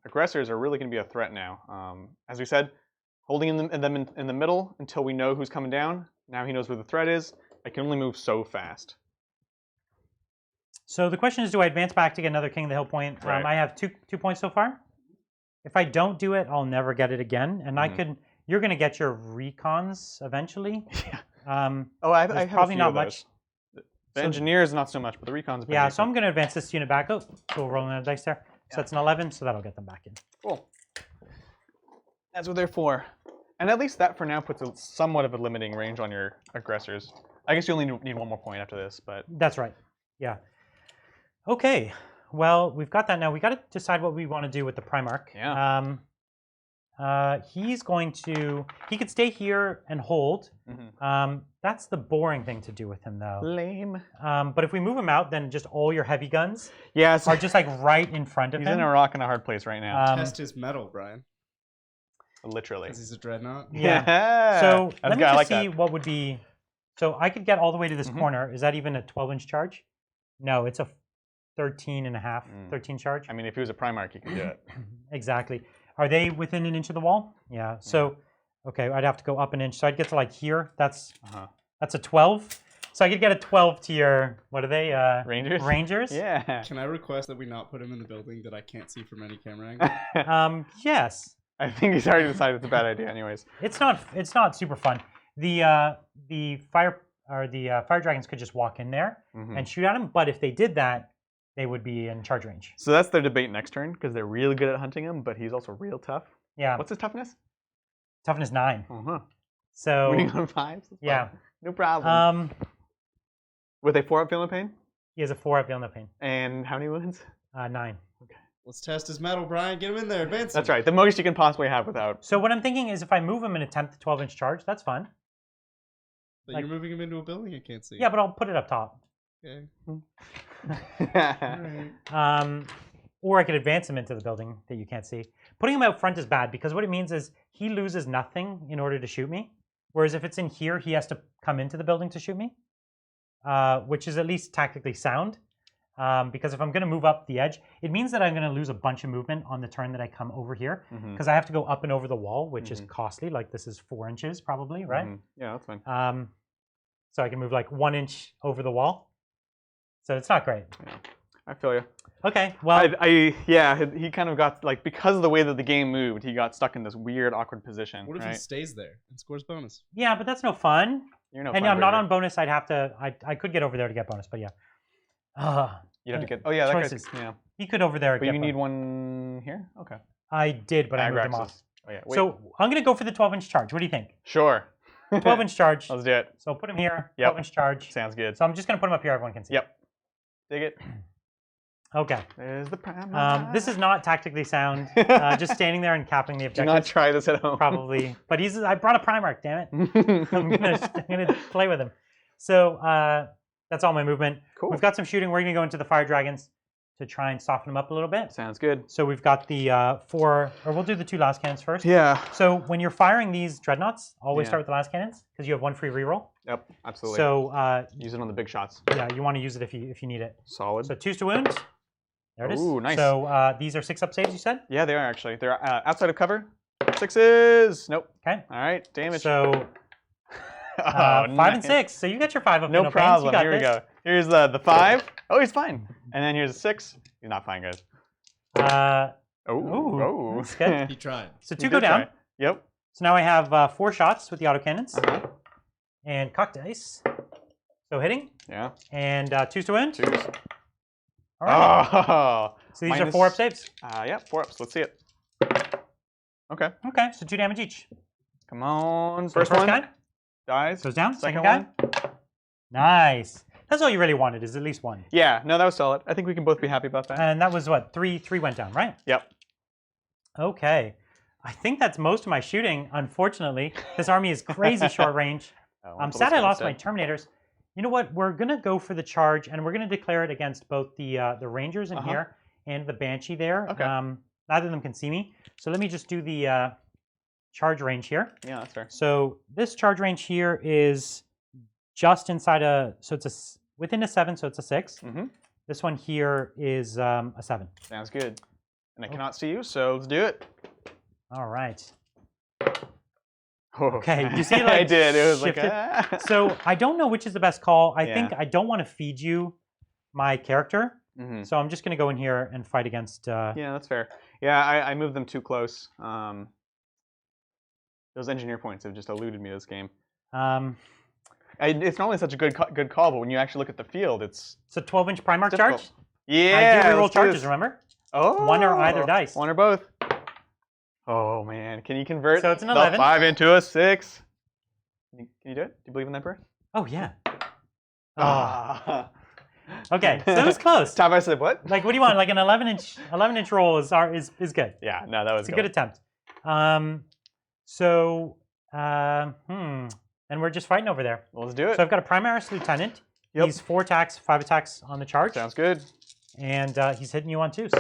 Speaker 2: aggressors are really going to be a threat now. As we said, holding them in the middle until we know who's coming down. Now he knows where the threat is. I can only move so fast.
Speaker 1: So the question is, do I advance back to get another King of the Hill point?
Speaker 2: Right.
Speaker 1: I have two points so far. If I don't do it, I'll never get it again. And I could. You're going to get your recons eventually.
Speaker 2: Yeah.
Speaker 1: I
Speaker 2: have
Speaker 1: probably
Speaker 2: a few
Speaker 1: not
Speaker 2: of
Speaker 1: much.
Speaker 2: The engineers, not so much, but the recons.
Speaker 1: Yeah, so I'm going to advance this unit back. Oh, cool, rolling a dice there. So that's an 11, so that'll get them back in.
Speaker 2: Cool. That's what they're for. And at least that, for now, puts somewhat of a limiting range on your aggressors. I guess you only need 1 more point after this, but...
Speaker 1: That's right. Yeah. Okay. Well, we've got that now. We got to decide what we want to do with the Primarch.
Speaker 2: Yeah.
Speaker 1: He's going to... He could stay here and hold. That's the boring thing to do with him, though.
Speaker 2: Lame.
Speaker 1: But if we move him out, then just all your heavy guns
Speaker 2: are
Speaker 1: just like right in front of him.
Speaker 2: He's in a rock and a hard place right now.
Speaker 3: Test his metal, Brian.
Speaker 2: Literally.
Speaker 3: Because he's a dreadnought.
Speaker 1: Yeah. So let me just see
Speaker 2: that.
Speaker 1: what would be... So I could get all the way to this corner. Is that even a 12-inch charge? No, it's a 13 and a half, 13 charge.
Speaker 2: I mean, if he was a Primarch, he could do it.
Speaker 1: Exactly. Are they within an inch of the wall? Yeah. So, okay, I'd have to go up an inch. So I'd get to like here. That's a 12. So I could get a 12 to your, what are they?
Speaker 2: Rangers?
Speaker 1: Rangers?
Speaker 2: Yeah.
Speaker 3: Can I request that we not put him in the building that I can't see from any camera angle?
Speaker 1: Yes.
Speaker 2: I think he's already decided it's a bad idea anyways.
Speaker 1: It's not super fun. The fire dragons could just walk in there and shoot at him, but if they did that, they would be in charge range.
Speaker 2: So that's their debate next turn, because they're really good at hunting him, but he's also real tough.
Speaker 1: Yeah.
Speaker 2: What's his toughness?
Speaker 1: Toughness 9.
Speaker 2: So
Speaker 1: Winning
Speaker 2: on 5s?
Speaker 1: Yeah.
Speaker 2: No problem. With a 4-up Feel No Pain?
Speaker 1: He has a 4-up Feel No Pain.
Speaker 2: And how many wounds?
Speaker 1: 9.
Speaker 2: Okay.
Speaker 3: Let's test his metal, Brian. Get him in there. Advance him.
Speaker 2: That's right. The most you can possibly have without...
Speaker 1: So what I'm thinking is if I move him and attempt the 12-inch charge, that's fun.
Speaker 3: But you're moving him into a building I can't see.
Speaker 1: Yeah, but I'll put it up top.
Speaker 3: Okay.
Speaker 1: Or I could advance him into the building that you can't see. Putting him out front is bad because what it means is he loses nothing in order to shoot me. Whereas if it's in here, he has to come into the building to shoot me, which is at least tactically sound. Because if I'm going to move up the edge, it means that I'm going to lose a bunch of movement on the turn that I come over here. Because I have to go up and over the wall, which is costly. Like this is 4 inches probably, right?
Speaker 2: Yeah, that's fine.
Speaker 1: So I can move like 1 inch over the wall. So it's not great.
Speaker 2: Yeah, I feel you.
Speaker 1: Okay, well,
Speaker 2: yeah, he kind of got like because of the way that the game moved, he got stuck in this weird, awkward position.
Speaker 3: What if he stays there and scores bonus?
Speaker 1: yeah, but that's no fun.
Speaker 2: You're no
Speaker 1: And
Speaker 2: fun,
Speaker 1: I'm not
Speaker 2: Bridger.
Speaker 1: on bonus. I'd have to. I could get over there to get bonus, but yeah.
Speaker 2: You'd have to get. Oh yeah, that
Speaker 1: choices.
Speaker 2: yeah.
Speaker 1: He could over there.
Speaker 2: But
Speaker 1: get
Speaker 2: you need
Speaker 1: bonus.
Speaker 2: one here. Okay.
Speaker 1: I did, but I moved him
Speaker 2: Agrax
Speaker 1: off.
Speaker 2: is- Oh yeah. Wait.
Speaker 1: So I'm gonna go for the 12-inch charge. What do you think?
Speaker 2: Sure.
Speaker 1: 12-inch charge.
Speaker 2: Let's do it.
Speaker 1: So put him here.
Speaker 2: Yep.
Speaker 1: 12-inch charge.
Speaker 2: Sounds good.
Speaker 1: So I'm just gonna put him up here. Everyone can see.
Speaker 2: Yep. Dig it.
Speaker 1: Okay.
Speaker 2: There's the Primarch.
Speaker 1: This is not tactically sound. Just standing there and capping the
Speaker 2: Do
Speaker 1: objective.
Speaker 2: not try this at home.
Speaker 1: Probably. But I brought a Primarch. Damn it. I'm gonna play with him. So that's all my movement.
Speaker 2: Cool.
Speaker 1: We've got some shooting. We're gonna go into the fire dragons to try and soften them up a little bit.
Speaker 2: Sounds good.
Speaker 1: So we've got the we'll do the 2 last cannons first.
Speaker 2: Yeah.
Speaker 1: So when you're firing these dreadnoughts, always
Speaker 2: Yeah.
Speaker 1: start with the last cannons because you have 1 free reroll.
Speaker 2: Yep. Absolutely.
Speaker 1: So
Speaker 2: use it on the big shots.
Speaker 1: yeah, you want to use it if you need it.
Speaker 2: Solid.
Speaker 1: So 2s to wound. There it is.
Speaker 2: Ooh, nice.
Speaker 1: So these are 6-up saves, you said?
Speaker 2: Yeah, they are actually. They're outside of cover. 6s. Nope.
Speaker 1: Okay.
Speaker 2: All right. Damage.
Speaker 1: So
Speaker 2: Oh,
Speaker 1: 5 and
Speaker 2: nice.
Speaker 1: 6. So you got your 5 up.
Speaker 2: No
Speaker 1: pains.
Speaker 2: problem.
Speaker 1: You got
Speaker 2: Here we
Speaker 1: this.
Speaker 2: go. Here's the 5. Oh, he's fine. And then here's a 6. He's not fine, guys. Oh.
Speaker 1: that's good.
Speaker 3: He tried.
Speaker 1: So
Speaker 2: He
Speaker 1: 2 go
Speaker 2: did
Speaker 1: down.
Speaker 2: try. Yep.
Speaker 1: So now I have 4 shots with the autocannons
Speaker 2: Uh-huh.
Speaker 1: and cock dice. So hitting
Speaker 2: Yeah.
Speaker 1: and 2s to wound.
Speaker 2: 2s.
Speaker 1: All right.
Speaker 2: Oh.
Speaker 1: So these are
Speaker 2: minus-
Speaker 1: 4-up saves.
Speaker 2: Yeah, 4 ups. Let's see it. Okay.
Speaker 1: Okay. So 2 damage each.
Speaker 2: Come on.
Speaker 1: So the
Speaker 2: First one
Speaker 1: guy
Speaker 2: dies.
Speaker 1: goes down.
Speaker 2: Second
Speaker 1: Second guy.
Speaker 2: one.
Speaker 1: Nice. That's all you really wanted is at least 1.
Speaker 2: Yeah. No, that was solid. I think we can both be happy about that.
Speaker 1: And that was what? 3 went down, right?
Speaker 2: Yep.
Speaker 1: Okay. I think that's most of my shooting, unfortunately. This army is crazy short range.
Speaker 2: Oh,
Speaker 1: I'm
Speaker 2: so
Speaker 1: sad
Speaker 2: let's
Speaker 1: I
Speaker 2: go
Speaker 1: lost my
Speaker 2: instead.
Speaker 1: Terminators. You know what? We're going to go for the charge, and we're going to declare it against both the Rangers in here and the Banshee there.
Speaker 2: Okay.
Speaker 1: Neither of them can see me. So let me just do the charge range here.
Speaker 2: Yeah, that's fair.
Speaker 1: So this charge range here is just inside so it's within a 7, so it's a 6.
Speaker 2: Mhm.
Speaker 1: This one here is a 7.
Speaker 2: Sounds good. And I cannot see you, so let's do it.
Speaker 1: All right.
Speaker 2: Oh.
Speaker 1: Okay, you see,
Speaker 2: I
Speaker 1: like,
Speaker 2: did. It was like,
Speaker 1: shifted. So I don't know which is the best call. I think
Speaker 2: Yeah.
Speaker 1: I don't want to feed you my character.
Speaker 2: Mhm.
Speaker 1: So I'm just going to go in here and fight against...
Speaker 2: Yeah, that's fair. Yeah, I moved them too close. Those engineer points have just eluded me this game. It's not only such a good call, but when you actually look at the field, it's
Speaker 1: So 12-inch Primarch
Speaker 2: difficult.
Speaker 1: charge?
Speaker 2: Yeah,
Speaker 1: I do reroll
Speaker 2: let's do
Speaker 1: charges,
Speaker 2: this.
Speaker 1: remember?
Speaker 2: Oh,
Speaker 1: One or either dice.
Speaker 2: One or both. Oh man, can you convert
Speaker 1: So it's an
Speaker 2: the
Speaker 1: 11.
Speaker 2: 5 into a 6? Can you do it? Do you believe in that, Emperor?
Speaker 1: Oh, yeah. Oh.
Speaker 2: Ah.
Speaker 1: Okay, so that was close.
Speaker 2: Top I said what?
Speaker 1: Like, what do you want? Like an 11-inch roll is good.
Speaker 2: Yeah, no, that was
Speaker 1: It's a good attempt. And we're just fighting over there.
Speaker 2: Well, let's do it.
Speaker 1: So I've got a Primarch Lieutenant.
Speaker 2: Yep.
Speaker 1: He's 4 attacks, 5 attacks on the charge.
Speaker 2: Sounds good.
Speaker 1: And he's hitting you on 2s.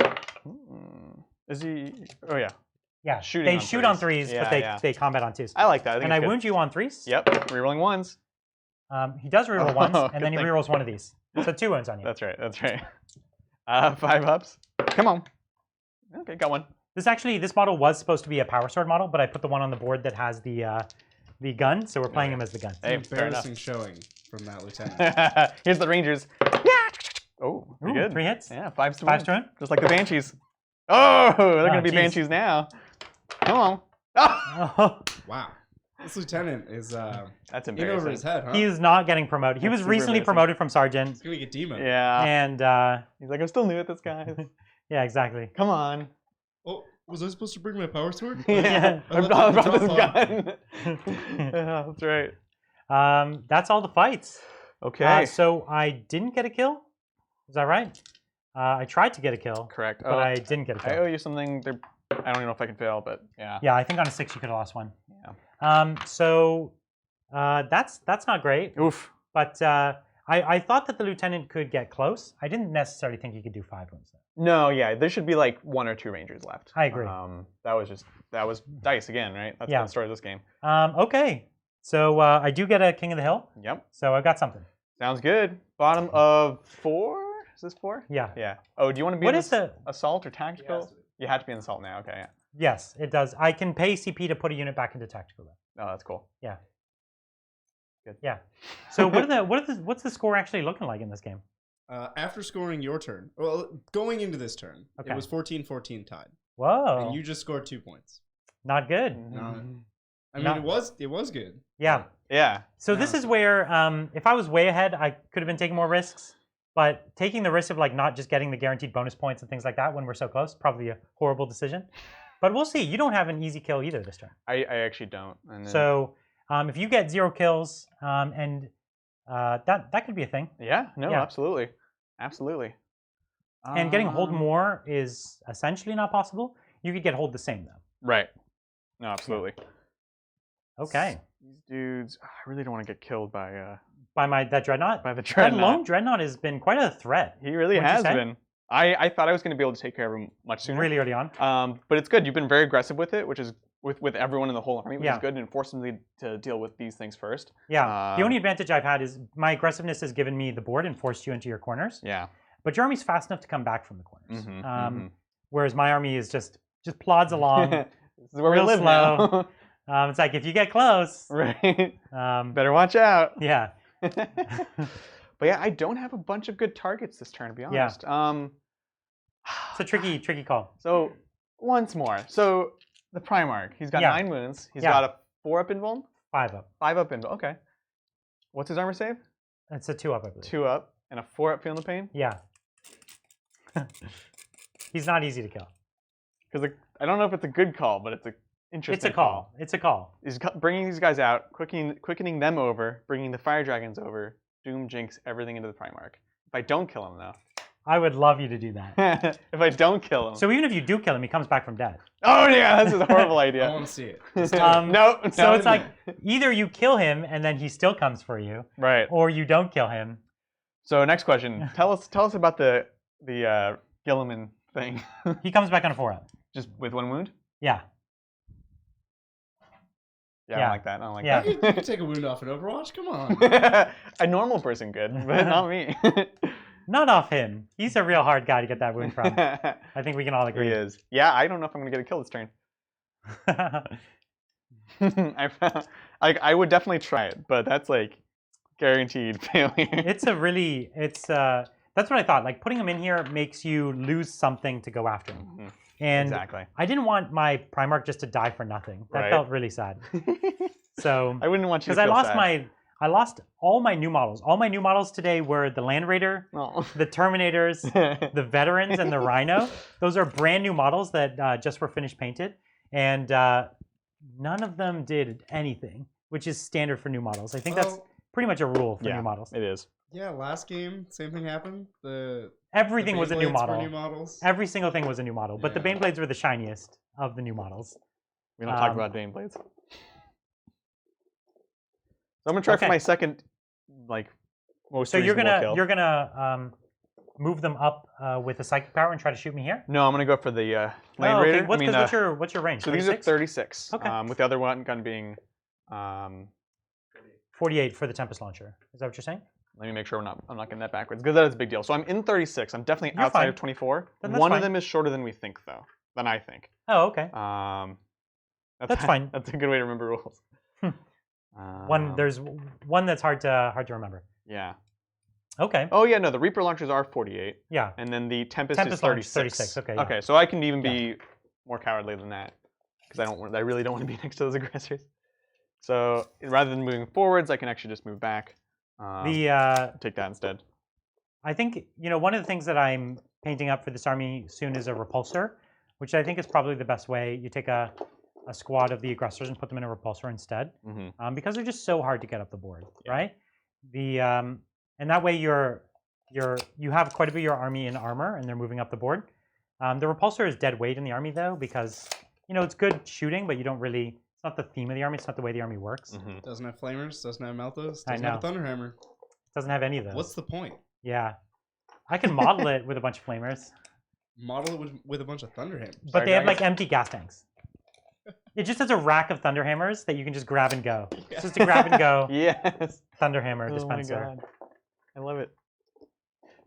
Speaker 2: Is he? Oh yeah.
Speaker 1: Yeah,
Speaker 2: Shooting
Speaker 1: they
Speaker 2: on
Speaker 1: shoot on
Speaker 2: 3s.
Speaker 1: 3s,
Speaker 2: Yeah,
Speaker 1: but they,
Speaker 2: yeah.
Speaker 1: they combat on 2s.
Speaker 2: I like that. I think
Speaker 1: And I
Speaker 2: it's good.
Speaker 1: wound you on 3s.
Speaker 2: Yep. Rerolling 1s.
Speaker 1: He does reroll
Speaker 2: Oh,
Speaker 1: 1s, and
Speaker 2: good
Speaker 1: then he
Speaker 2: thing.
Speaker 1: rerolls 1 of these. So 2 wounds on you.
Speaker 2: That's right. That's right. 5 ups. Come on. Okay, got one.
Speaker 1: This model was supposed to be a power sword model, but I put the one on the board that has the gun, so we're playing him as the gun.
Speaker 2: Hey, fair enough.
Speaker 3: Embarrassing showing from that lieutenant.
Speaker 2: Here's the Rangers. Oh, pretty
Speaker 1: Ooh,
Speaker 2: good.
Speaker 1: 3 hits.
Speaker 2: Yeah, 5s to
Speaker 1: 5s
Speaker 2: win.
Speaker 1: to win.
Speaker 2: Just like the Banshees. Oh, they're gonna be
Speaker 1: geez.
Speaker 2: Banshees now. Come on. Oh!
Speaker 1: Oh,
Speaker 3: Wow. This lieutenant is
Speaker 2: That's
Speaker 3: in over
Speaker 2: embarrassing.
Speaker 3: his head, huh?
Speaker 1: he is not getting promoted. He
Speaker 2: That's
Speaker 1: was
Speaker 2: super
Speaker 1: recently
Speaker 2: embarrassing.
Speaker 1: promoted from sergeant,
Speaker 3: He's gonna get demoted.
Speaker 2: Yeah.
Speaker 1: and
Speaker 2: He's like, I'm still new at this, guys.
Speaker 1: yeah, exactly.
Speaker 2: Come on.
Speaker 3: Oh, was I supposed to bring my power sword?
Speaker 2: Yeah.
Speaker 3: I
Speaker 2: I
Speaker 3: left
Speaker 2: brought
Speaker 3: it
Speaker 2: this
Speaker 3: in the
Speaker 2: gun. Yeah, that's right.
Speaker 1: That's all the fights.
Speaker 2: Okay.
Speaker 1: So I didn't get a kill. Is that right? I tried to get a kill,
Speaker 2: Correct.
Speaker 1: but I didn't get a
Speaker 2: I
Speaker 1: kill.
Speaker 2: owe you something. I don't even know if I can fail, but yeah.
Speaker 1: Yeah, I think on a 6 you could have lost 1.
Speaker 2: Yeah.
Speaker 1: So that's not great.
Speaker 2: Oof.
Speaker 1: But I thought that the lieutenant could get close. I didn't necessarily think he could do 5 wounds.
Speaker 2: No, yeah, there should be like 1 or 2 rangers left.
Speaker 1: I agree.
Speaker 2: That was dice again, right? That's the story of this game.
Speaker 1: Okay, so I do get a King of the Hill.
Speaker 2: Yep.
Speaker 1: So I got something.
Speaker 2: Sounds good. Bottom of 4. Is this 4?
Speaker 1: Yeah.
Speaker 2: Yeah. Oh, do you want to be
Speaker 1: What
Speaker 2: in
Speaker 1: is the
Speaker 2: assault or tactical? You have to be in assault now. Okay. Yeah.
Speaker 1: Yes, it does. I can pay CP to put a unit back into tactical.
Speaker 2: Oh, that's cool.
Speaker 1: Yeah.
Speaker 2: Good.
Speaker 1: Yeah. So what's the score actually looking like in this game?
Speaker 3: After scoring your turn, well, going into this turn,
Speaker 1: Okay.
Speaker 3: it was 14-14 tied.
Speaker 1: Whoa.
Speaker 3: And you just scored 2 points.
Speaker 1: Not good.
Speaker 3: No. I mean, it was good.
Speaker 1: Yeah.
Speaker 2: Yeah.
Speaker 1: So this is where, if I was way ahead, I could have been taking more risks. But taking the risk of like not just getting the guaranteed bonus points and things like that when we're so close, probably a horrible decision. But we'll see. You don't have an easy kill either this turn.
Speaker 2: I actually don't. And then,
Speaker 1: So if you get 0 kills, and that could be a thing.
Speaker 2: yeah. No.
Speaker 1: Yeah.
Speaker 2: Absolutely. Absolutely.
Speaker 1: And getting hold more is essentially not possible. You could get hold the same though.
Speaker 2: Right. No. Absolutely.
Speaker 1: Okay.
Speaker 2: These dudes. I really don't want to get killed by
Speaker 1: That dreadnought.
Speaker 2: the
Speaker 1: That
Speaker 2: dreadnought.
Speaker 1: lone dreadnut has been quite a threat.
Speaker 2: He really
Speaker 1: What'd you
Speaker 2: has
Speaker 1: say?
Speaker 2: been. I thought I was going to be able to take care of him much sooner.
Speaker 1: Really early on.
Speaker 2: But it's good. You've been very aggressive with it, which is with everyone in the whole army, which
Speaker 1: Yeah.
Speaker 2: is good, and forced them to deal with these things first.
Speaker 1: Yeah. The only advantage I've had is my aggressiveness has given me the board and forced you into your corners.
Speaker 2: Yeah.
Speaker 1: But your army's fast enough to come back from the corners.
Speaker 2: Mhm,
Speaker 1: Whereas my army is just plods along.
Speaker 2: This is where
Speaker 1: Real
Speaker 2: we live
Speaker 1: slow.
Speaker 2: now.
Speaker 1: It's like if you get close.
Speaker 2: Right.
Speaker 1: Um,
Speaker 2: Better watch out.
Speaker 1: yeah.
Speaker 2: But yeah, I don't have a bunch of good targets this turn, to be
Speaker 1: Yeah.
Speaker 2: honest.
Speaker 1: It's a tricky call.
Speaker 2: So once more. So the Primarch, he's got
Speaker 1: Yeah.
Speaker 2: 9 wounds. He's
Speaker 1: Yeah.
Speaker 2: got a 4-up invuln,
Speaker 1: 5 up.
Speaker 2: 5-up invuln. Okay. What's his armor save?
Speaker 1: It's a 2 up, I believe.
Speaker 2: 2-up and a 4-up feeling the pain.
Speaker 1: Yeah. He's not easy to kill.
Speaker 2: Because I don't know if it's a good call, but it's a interesting.
Speaker 1: It's a call. It's a call.
Speaker 2: He's bringing these guys out, quickening them over, bringing the fire dragons over, doom jinx everything into the Primarch. If I don't kill him, though.
Speaker 1: I would love you to do that.
Speaker 2: If I don't kill him.
Speaker 1: So even if you do kill him, he comes back from dead.
Speaker 2: Oh yeah, this is a horrible
Speaker 3: I
Speaker 2: idea.
Speaker 3: want to see it.
Speaker 2: No.
Speaker 1: So it's like either you kill him and then he still comes for you,
Speaker 2: right.
Speaker 1: or you don't kill him.
Speaker 2: So next question. Tell us about the Gilliman thing.
Speaker 1: He comes back on a 4 up.
Speaker 2: Just with 1 wound?
Speaker 1: Yeah.
Speaker 2: Yeah, I
Speaker 1: Yeah.
Speaker 2: don't like that. I don't like
Speaker 1: Yeah.
Speaker 3: You
Speaker 2: that.
Speaker 3: can take a wound off in Overwatch. Come on.
Speaker 2: A normal person could, but not me.
Speaker 1: Not off him. He's a real hard guy to get that wound from.
Speaker 2: He
Speaker 1: I think we can all agree.
Speaker 2: is. Yeah, I don't know if I'm gonna get a kill this turn. I would definitely try it, but that's like guaranteed failure.
Speaker 1: That's what I thought. Like putting him in here makes you lose something to go after him.
Speaker 2: Mhm.
Speaker 1: And
Speaker 2: Exactly.
Speaker 1: I didn't want my Primarch just to die for nothing. That
Speaker 2: Right.
Speaker 1: felt really sad. So
Speaker 2: I wouldn't want you to
Speaker 1: because
Speaker 2: feel sad.
Speaker 1: I lost all my new models. All my new models today were the Land Raider,
Speaker 2: No.
Speaker 1: the Terminators, the Veterans, and the Rhino. Those are brand new models that just were finished painted, and none of them did anything, which is standard for new models. I think that's
Speaker 3: Well,
Speaker 1: pretty much a rule for
Speaker 2: Yeah.
Speaker 1: new models.
Speaker 2: It is.
Speaker 3: yeah, last game, same thing happened.
Speaker 1: Everything
Speaker 3: the
Speaker 1: was a new
Speaker 3: Beyblades
Speaker 1: model.
Speaker 3: were new models.
Speaker 1: Every single thing was a new model, but the
Speaker 3: Yeah.
Speaker 1: Baneblades were the shiniest of the new models.
Speaker 2: We don't talk about Baneblades. So I'm gonna try for
Speaker 1: Okay.
Speaker 2: my second, like, most.
Speaker 1: So you're
Speaker 2: reasonable kill.
Speaker 1: gonna move them up with a psychic power and try to shoot me here.
Speaker 2: No, I'm gonna go for the Land
Speaker 1: Oh, okay.
Speaker 2: Raider.
Speaker 1: What's your range?
Speaker 2: So these are
Speaker 1: 36?
Speaker 2: 36.
Speaker 1: Okay.
Speaker 2: With the other one gun being,
Speaker 1: 48 for the Tempest launcher. Is that what you're saying?
Speaker 2: let me make sure I'm not getting that backwards because that is a big deal. So I'm in 36. I'm definitely
Speaker 1: You're
Speaker 2: outside
Speaker 1: fine.
Speaker 2: of 24.
Speaker 1: Then that's
Speaker 2: One
Speaker 1: fine.
Speaker 2: of them is shorter than we think, though. Than I think.
Speaker 1: Oh, okay.
Speaker 2: That's
Speaker 1: fine.
Speaker 2: That's a good way to remember rules.
Speaker 1: There's one that's hard to remember.
Speaker 2: Yeah.
Speaker 1: Okay.
Speaker 2: Oh yeah, no, the Reaper launchers are 48,
Speaker 1: Yeah.
Speaker 2: and then the Tempest is
Speaker 1: Launch is
Speaker 2: 36.
Speaker 1: 36. Okay. Yeah.
Speaker 2: Okay, so I can even be more cowardly than that because I really don't want to be next to those aggressors. So rather than moving forwards, I can actually just move back. Take that instead.
Speaker 1: I think one of the things that I'm painting up for this army soon is a repulsor, which I think is probably the best way. You take a squad of the aggressors and put them in a repulsor instead, because they're just so hard to get up the board, right? And that way you have quite a bit of your army in armor and they're moving up the board. The repulsor is dead weight in the army though, because it's good shooting, but you don't really. It's not the theme of the army. It's not the way the army works.
Speaker 3: Doesn't have flamers. Doesn't have meltas.
Speaker 1: I
Speaker 3: Doesn't have a thunderhammer.
Speaker 1: Doesn't have any of those.
Speaker 3: What's the point?
Speaker 1: Yeah. I can model it with a bunch of flamers.
Speaker 3: Model it with a bunch of thunderhammers.
Speaker 1: But they have like empty gas tanks. It just has a rack of thunderhammers that you can just grab and go. It's just a grab and go
Speaker 2: Yes.
Speaker 1: thunderhammer
Speaker 2: Oh my
Speaker 1: dispenser.
Speaker 2: god. I love it.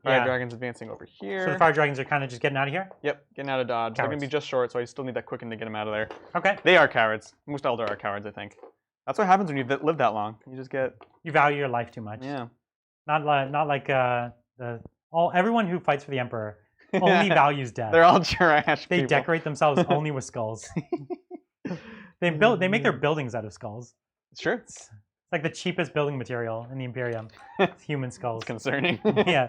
Speaker 2: Fire
Speaker 1: Yeah.
Speaker 2: Dragon's advancing over here.
Speaker 1: So the fire dragons are kind of just getting out of here?
Speaker 2: Yep, getting out of dodge. They're going to be
Speaker 1: Cowards.
Speaker 2: just short, so I still need that quicken to get them out of there.
Speaker 1: Okay.
Speaker 2: They are cowards. Most Eldar are cowards, I think. That's what happens when you live that long. You just get...
Speaker 1: You value your life too much.
Speaker 2: Yeah.
Speaker 1: Not like everyone who fights for the Emperor only values death.
Speaker 2: They're all trash
Speaker 1: They
Speaker 2: people.
Speaker 1: decorate themselves only with skulls. They make their buildings out of skulls.
Speaker 2: It's true.
Speaker 1: It's like the cheapest building material in the Imperium. It's human skulls.
Speaker 2: It's concerning.
Speaker 1: Yeah.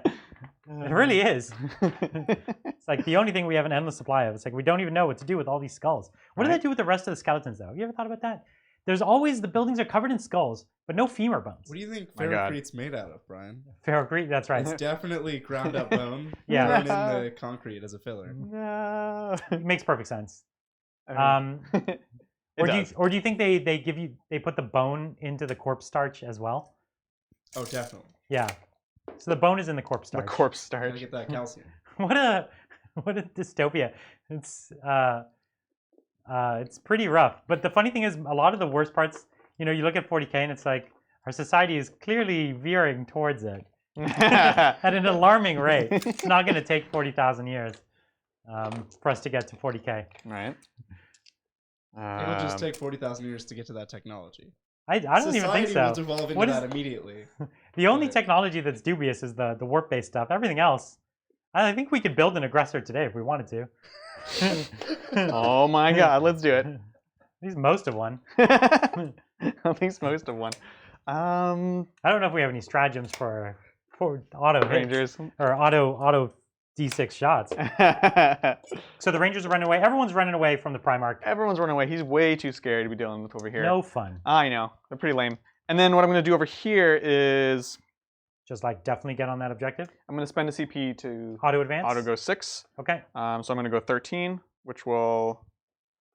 Speaker 1: It really is. It's like the only thing we have an endless supply of. It's like we don't even know what to do with all these skulls. What do
Speaker 2: Right.
Speaker 1: they do with the rest of the skeletons, though? Have you ever thought about that? There's always, the buildings are covered in skulls, but no femur bones.
Speaker 3: What do you think
Speaker 2: My God.
Speaker 3: ferrocrete's made out of, Brian?
Speaker 1: Ferrocrete, that's right.
Speaker 3: It's definitely ground up bone.
Speaker 1: Yeah.
Speaker 3: Thrown in the concrete as a filler.
Speaker 2: No.
Speaker 1: It makes perfect sense.
Speaker 2: I mean, it does.
Speaker 1: Do you think they put the bone into the corpse starch as well?
Speaker 3: Oh, definitely.
Speaker 1: Yeah. So the bone is in the corpse
Speaker 2: The
Speaker 1: starch.
Speaker 2: corpse
Speaker 3: Gotta
Speaker 2: starch.
Speaker 3: get that calcium.
Speaker 1: What a dystopia. It's pretty rough. But the funny thing is, a lot of the worst parts, you look at 40K and it's like our society is clearly veering towards it at an alarming rate. It's not going to take 40,000 years for us to get to 40K.
Speaker 2: Right.
Speaker 3: It'll just take 40,000 years to get to that technology.
Speaker 1: I don't even think so.
Speaker 3: Society will devolve into
Speaker 1: What is-
Speaker 3: that immediately.
Speaker 1: The only
Speaker 3: Right.
Speaker 1: technology that's dubious is the warp-based stuff. Everything else, I think we could build an aggressor today if we wanted to.
Speaker 2: Oh my god, let's do it.
Speaker 1: At least most of one.
Speaker 2: At least most of one.
Speaker 1: I don't know if we have any stratagems for auto hits
Speaker 2: Rangers.
Speaker 1: or auto D6 shots. So the Rangers are running away. Everyone's running away from the Primarch.
Speaker 2: Everyone's running away. He's way too scared to be dealing with over here.
Speaker 1: No fun.
Speaker 2: I know. They're pretty lame. And then what I'm going to do over here is
Speaker 1: Just like definitely get on that objective.
Speaker 2: I'm going to spend a CP to
Speaker 1: Auto advance.
Speaker 2: auto go 6.
Speaker 1: Okay.
Speaker 2: So I'm going to go 13, which will...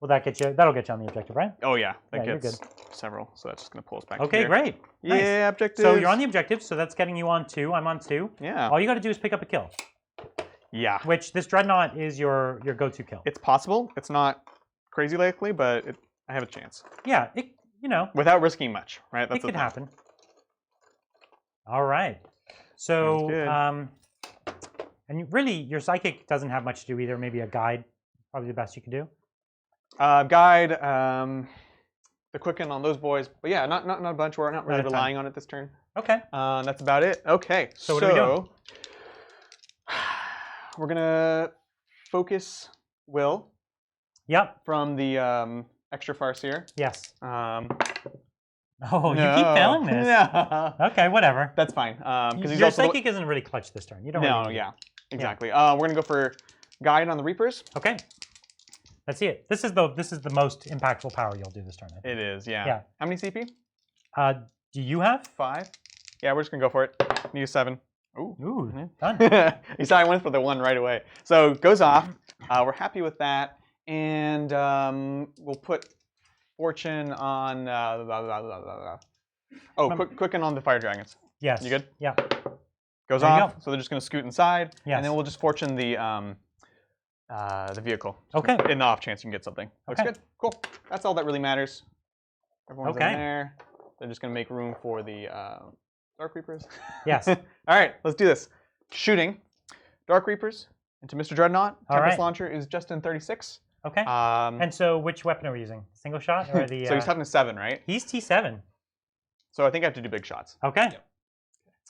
Speaker 1: Will that get you? That'll get you on the objective, right?
Speaker 2: Oh yeah, that
Speaker 1: Yeah, you're
Speaker 2: gets several. So that's just going to pull us back to
Speaker 1: Okay,
Speaker 2: here.
Speaker 1: great. Nice.
Speaker 2: Yeah, objective.
Speaker 1: So you're on the objective, so that's getting you on 2. I'm on 2.
Speaker 2: Yeah.
Speaker 1: All you got to do is pick up a kill,
Speaker 2: Yeah.
Speaker 1: which this Dreadnought is your go-to kill.
Speaker 2: It's possible. It's not crazy likely, but I have a chance.
Speaker 1: Yeah,
Speaker 2: Without risking much, right?
Speaker 1: it
Speaker 2: the
Speaker 1: could
Speaker 2: thing.
Speaker 1: happen. All right.
Speaker 2: Sounds
Speaker 1: So,
Speaker 2: good.
Speaker 1: and really, your psychic doesn't have much to do either. Maybe a guide, probably the best you could do.
Speaker 2: Guide, the quicken on those boys. But yeah, not a bunch. We're not really
Speaker 1: Not a ton.
Speaker 2: relying on it this turn.
Speaker 1: Okay.
Speaker 2: That's about it. Okay.
Speaker 1: So what are we doing?
Speaker 2: We're going to focus Will
Speaker 1: Yep.
Speaker 2: from the extra Farseer.
Speaker 1: Yes.
Speaker 2: Um,
Speaker 1: Oh, you keep failing this.
Speaker 2: No.
Speaker 1: Okay, whatever.
Speaker 2: That's fine. Because he's
Speaker 1: Your
Speaker 2: also
Speaker 1: psychic isn't really clutch this turn. You don't.
Speaker 2: No,
Speaker 1: really need it.
Speaker 2: yeah, exactly. We're gonna go for guide on the Reapers.
Speaker 1: Okay. Let's see it. This is the most impactful power you'll do this turn. I think.
Speaker 2: It is, yeah.
Speaker 1: Yeah.
Speaker 2: How many CP?
Speaker 1: Do you have?
Speaker 2: 5. Yeah, we're just gonna go for it. Need a 7. Ooh.
Speaker 1: Ooh, done.
Speaker 2: You saw I went for the 1 right away. So it goes off. We're happy with that, and we'll put Fortune on. Quicken on the Fire Dragons.
Speaker 1: Yes.
Speaker 2: You good?
Speaker 1: Yeah.
Speaker 2: Goes
Speaker 1: There you
Speaker 2: off.
Speaker 1: go.
Speaker 2: So they're just gonna scoot inside,
Speaker 1: Yes.
Speaker 2: and then we'll just Fortune the vehicle.
Speaker 1: Okay.
Speaker 2: In the off chance you can get something. Looks
Speaker 1: Okay.
Speaker 2: good. Cool. That's all that really matters. Everyone's
Speaker 1: Okay.
Speaker 2: in there. They're just gonna make room for the Dark Reapers.
Speaker 1: Yes.
Speaker 2: All right, let's do this. Shooting. Dark Reapers into Mr. Dreadnought.
Speaker 1: All
Speaker 2: Tempest
Speaker 1: right.
Speaker 2: Launcher is just in 36.
Speaker 1: Okay. And so, which weapon are we using? Single shot or the?
Speaker 2: So he's having a 7, right?
Speaker 1: He's T7.
Speaker 2: So I think I have to do big shots.
Speaker 1: Okay.
Speaker 3: Yep.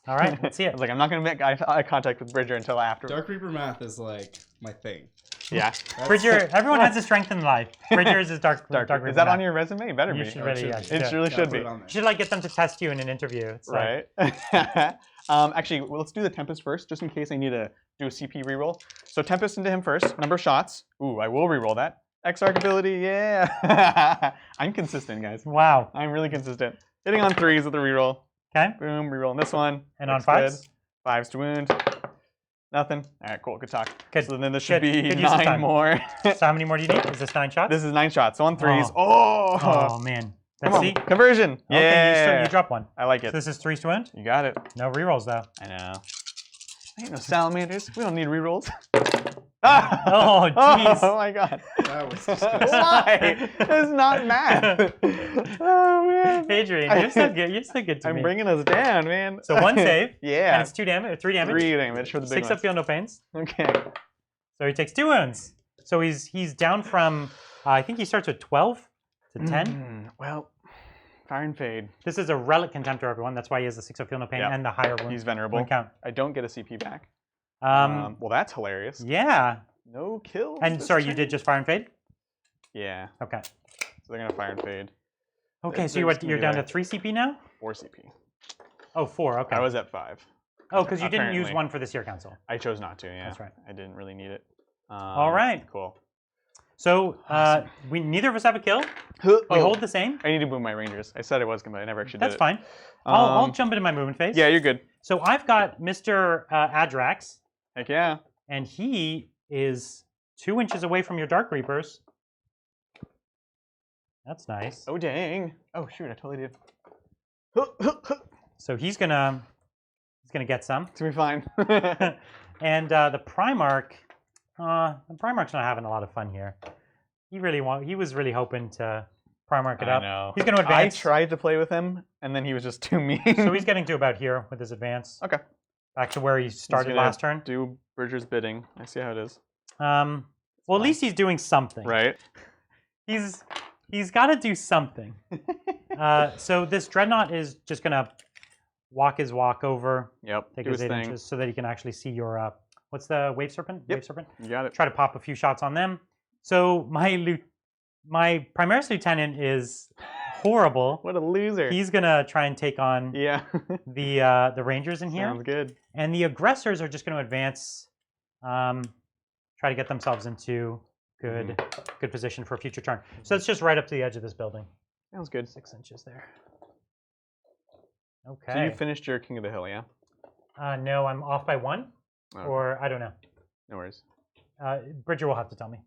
Speaker 1: All right. Let's see
Speaker 2: I
Speaker 1: it.
Speaker 2: was like, I'm not gonna make eye contact with Bridger until after.
Speaker 3: Dark Reaper math is like my thing.
Speaker 2: Yeah.
Speaker 3: That's-
Speaker 1: Bridger. Everyone has a strength in life. Bridger is his dark.
Speaker 2: Dark.
Speaker 1: Reaper
Speaker 2: Is that on
Speaker 1: math.
Speaker 2: your resume? It better
Speaker 1: You
Speaker 2: be.
Speaker 1: should
Speaker 3: Oh,
Speaker 1: really.
Speaker 3: it
Speaker 1: Yeah,
Speaker 3: should
Speaker 1: should
Speaker 2: It
Speaker 1: do
Speaker 2: really
Speaker 3: Gotta
Speaker 2: should
Speaker 3: put
Speaker 2: be.
Speaker 3: it on there.
Speaker 1: You should like get them to test you in an interview. It's like,
Speaker 2: Right. Actually, well, let's do the Tempest first, just in case I need to do a CP reroll. So Tempest into him first. Number of shots. Ooh, I will reroll that. X-Arc ability, yeah. I'm consistent, guys.
Speaker 1: wow.
Speaker 2: I'm really consistent. Hitting on 3s with the reroll.
Speaker 1: Okay.
Speaker 2: Boom, rerolling this one.
Speaker 1: And on
Speaker 2: Looks good.
Speaker 1: 5s?
Speaker 2: 5s to wound. Nothing. All right, cool. Good talk.
Speaker 1: Good.
Speaker 2: So then this should
Speaker 1: Good.
Speaker 2: be
Speaker 1: Good use of
Speaker 2: 9
Speaker 1: time.
Speaker 2: more.
Speaker 1: So how many more do you need? Is this 9 shots?
Speaker 2: This is 9 shots. So on 3s. Oh.
Speaker 1: Oh man. Let's see.
Speaker 2: Conversion.
Speaker 1: Okay,
Speaker 2: Yeah.
Speaker 1: you drop one.
Speaker 2: I like
Speaker 1: So
Speaker 2: it.
Speaker 1: this is 3 to wound.
Speaker 2: You got it.
Speaker 1: No rerolls though.
Speaker 2: I know. Ain't no salamanders. We don't need rerolls.
Speaker 1: Oh, jeez.
Speaker 2: Oh my god.
Speaker 3: That was disgusting.
Speaker 2: Why? It's not math. Oh man.
Speaker 1: Adrian, you're so good. You're so good to me.
Speaker 2: I'm bringing us down, man.
Speaker 1: So 1 save.
Speaker 2: Yeah.
Speaker 1: And it's 2 damage, or 3 damage.
Speaker 2: 3 damage for the big
Speaker 1: 6
Speaker 2: one.
Speaker 1: up, feel no pains.
Speaker 2: Okay.
Speaker 1: So he takes 2 wounds. So he's down from I think he starts with 12 to 10.
Speaker 2: Well, fire and fade.
Speaker 1: This is a relic contemptor, everyone. That's why he has the 6 up, feel no pain
Speaker 2: Yep.
Speaker 1: and the higher wound.
Speaker 2: He's venerable.
Speaker 1: count.
Speaker 2: I don't get a CP back.
Speaker 1: Well,
Speaker 2: that's hilarious.
Speaker 1: yeah.
Speaker 2: No kills.
Speaker 1: And
Speaker 2: this
Speaker 1: sorry, you
Speaker 2: turn?
Speaker 1: did just fire and fade.
Speaker 2: Yeah.
Speaker 1: Okay.
Speaker 2: So they're gonna fire and fade.
Speaker 1: Okay, so
Speaker 2: They're just
Speaker 1: you're
Speaker 2: gonna
Speaker 1: down
Speaker 2: do
Speaker 1: to 3 CP now.
Speaker 2: 4 CP.
Speaker 1: Oh, 4. Okay.
Speaker 2: I was at 5.
Speaker 1: Oh, because you didn't use
Speaker 2: apparently.
Speaker 1: 1 for this year council.
Speaker 2: I chose not to. Yeah.
Speaker 1: That's right.
Speaker 2: I didn't really need it.
Speaker 1: All right.
Speaker 2: Cool.
Speaker 1: So we neither of us have a kill. We hold the same.
Speaker 2: I need to move my rangers. I said I was gonna, but I never actually
Speaker 1: That's
Speaker 2: did it.
Speaker 1: fine. I'll jump into my movement phase.
Speaker 2: Yeah, you're good.
Speaker 1: So I've got Mr. Adrax,
Speaker 2: Heck yeah.
Speaker 1: and he is 2 inches away from your Dark Reapers. That's nice.
Speaker 2: Oh dang. Oh shoot, I totally did.
Speaker 1: So he's gonna get some.
Speaker 2: It's gonna be fine.
Speaker 1: And the Primarch, not having a lot of fun here. He was really hoping to Primarch it
Speaker 2: I
Speaker 1: up.
Speaker 2: know.
Speaker 1: He's going to
Speaker 2: I
Speaker 1: advance.
Speaker 2: tried to play with him, and then he was just too mean.
Speaker 1: So he's getting to about here with his advance.
Speaker 2: Okay.
Speaker 1: Back to where he started
Speaker 2: gonna
Speaker 1: last turn.
Speaker 2: Do Bridger's bidding. I see how it is.
Speaker 1: Well, at least he's doing something.
Speaker 2: Right.
Speaker 1: He's got to do something. So this Dreadnought is just going to walk his walk over.
Speaker 2: Yep.
Speaker 1: Take
Speaker 2: do
Speaker 1: his
Speaker 2: his
Speaker 1: 8
Speaker 2: thing.
Speaker 1: inches so that he can actually see your what's the Wave Serpent?
Speaker 2: Yep.
Speaker 1: Wave Serpent.
Speaker 2: You got it.
Speaker 1: Try to pop a few shots on them. So my Primaris Lieutenant is horrible.
Speaker 2: What a loser.
Speaker 1: He's gonna try and take on
Speaker 2: Yeah.
Speaker 1: the Rangers in here,
Speaker 2: Sounds good.
Speaker 1: and the aggressors are just going to advance, try to get themselves into good position for a future turn. So it's just right up to the edge of this building.
Speaker 2: Sounds good.
Speaker 1: 6 inches there.
Speaker 2: So
Speaker 1: Okay.
Speaker 2: you finished your King of the Hill, yeah?
Speaker 1: No, I'm off by 1,
Speaker 2: Oh,
Speaker 1: or I don't know.
Speaker 2: no worries.
Speaker 1: Bridger will have to tell me.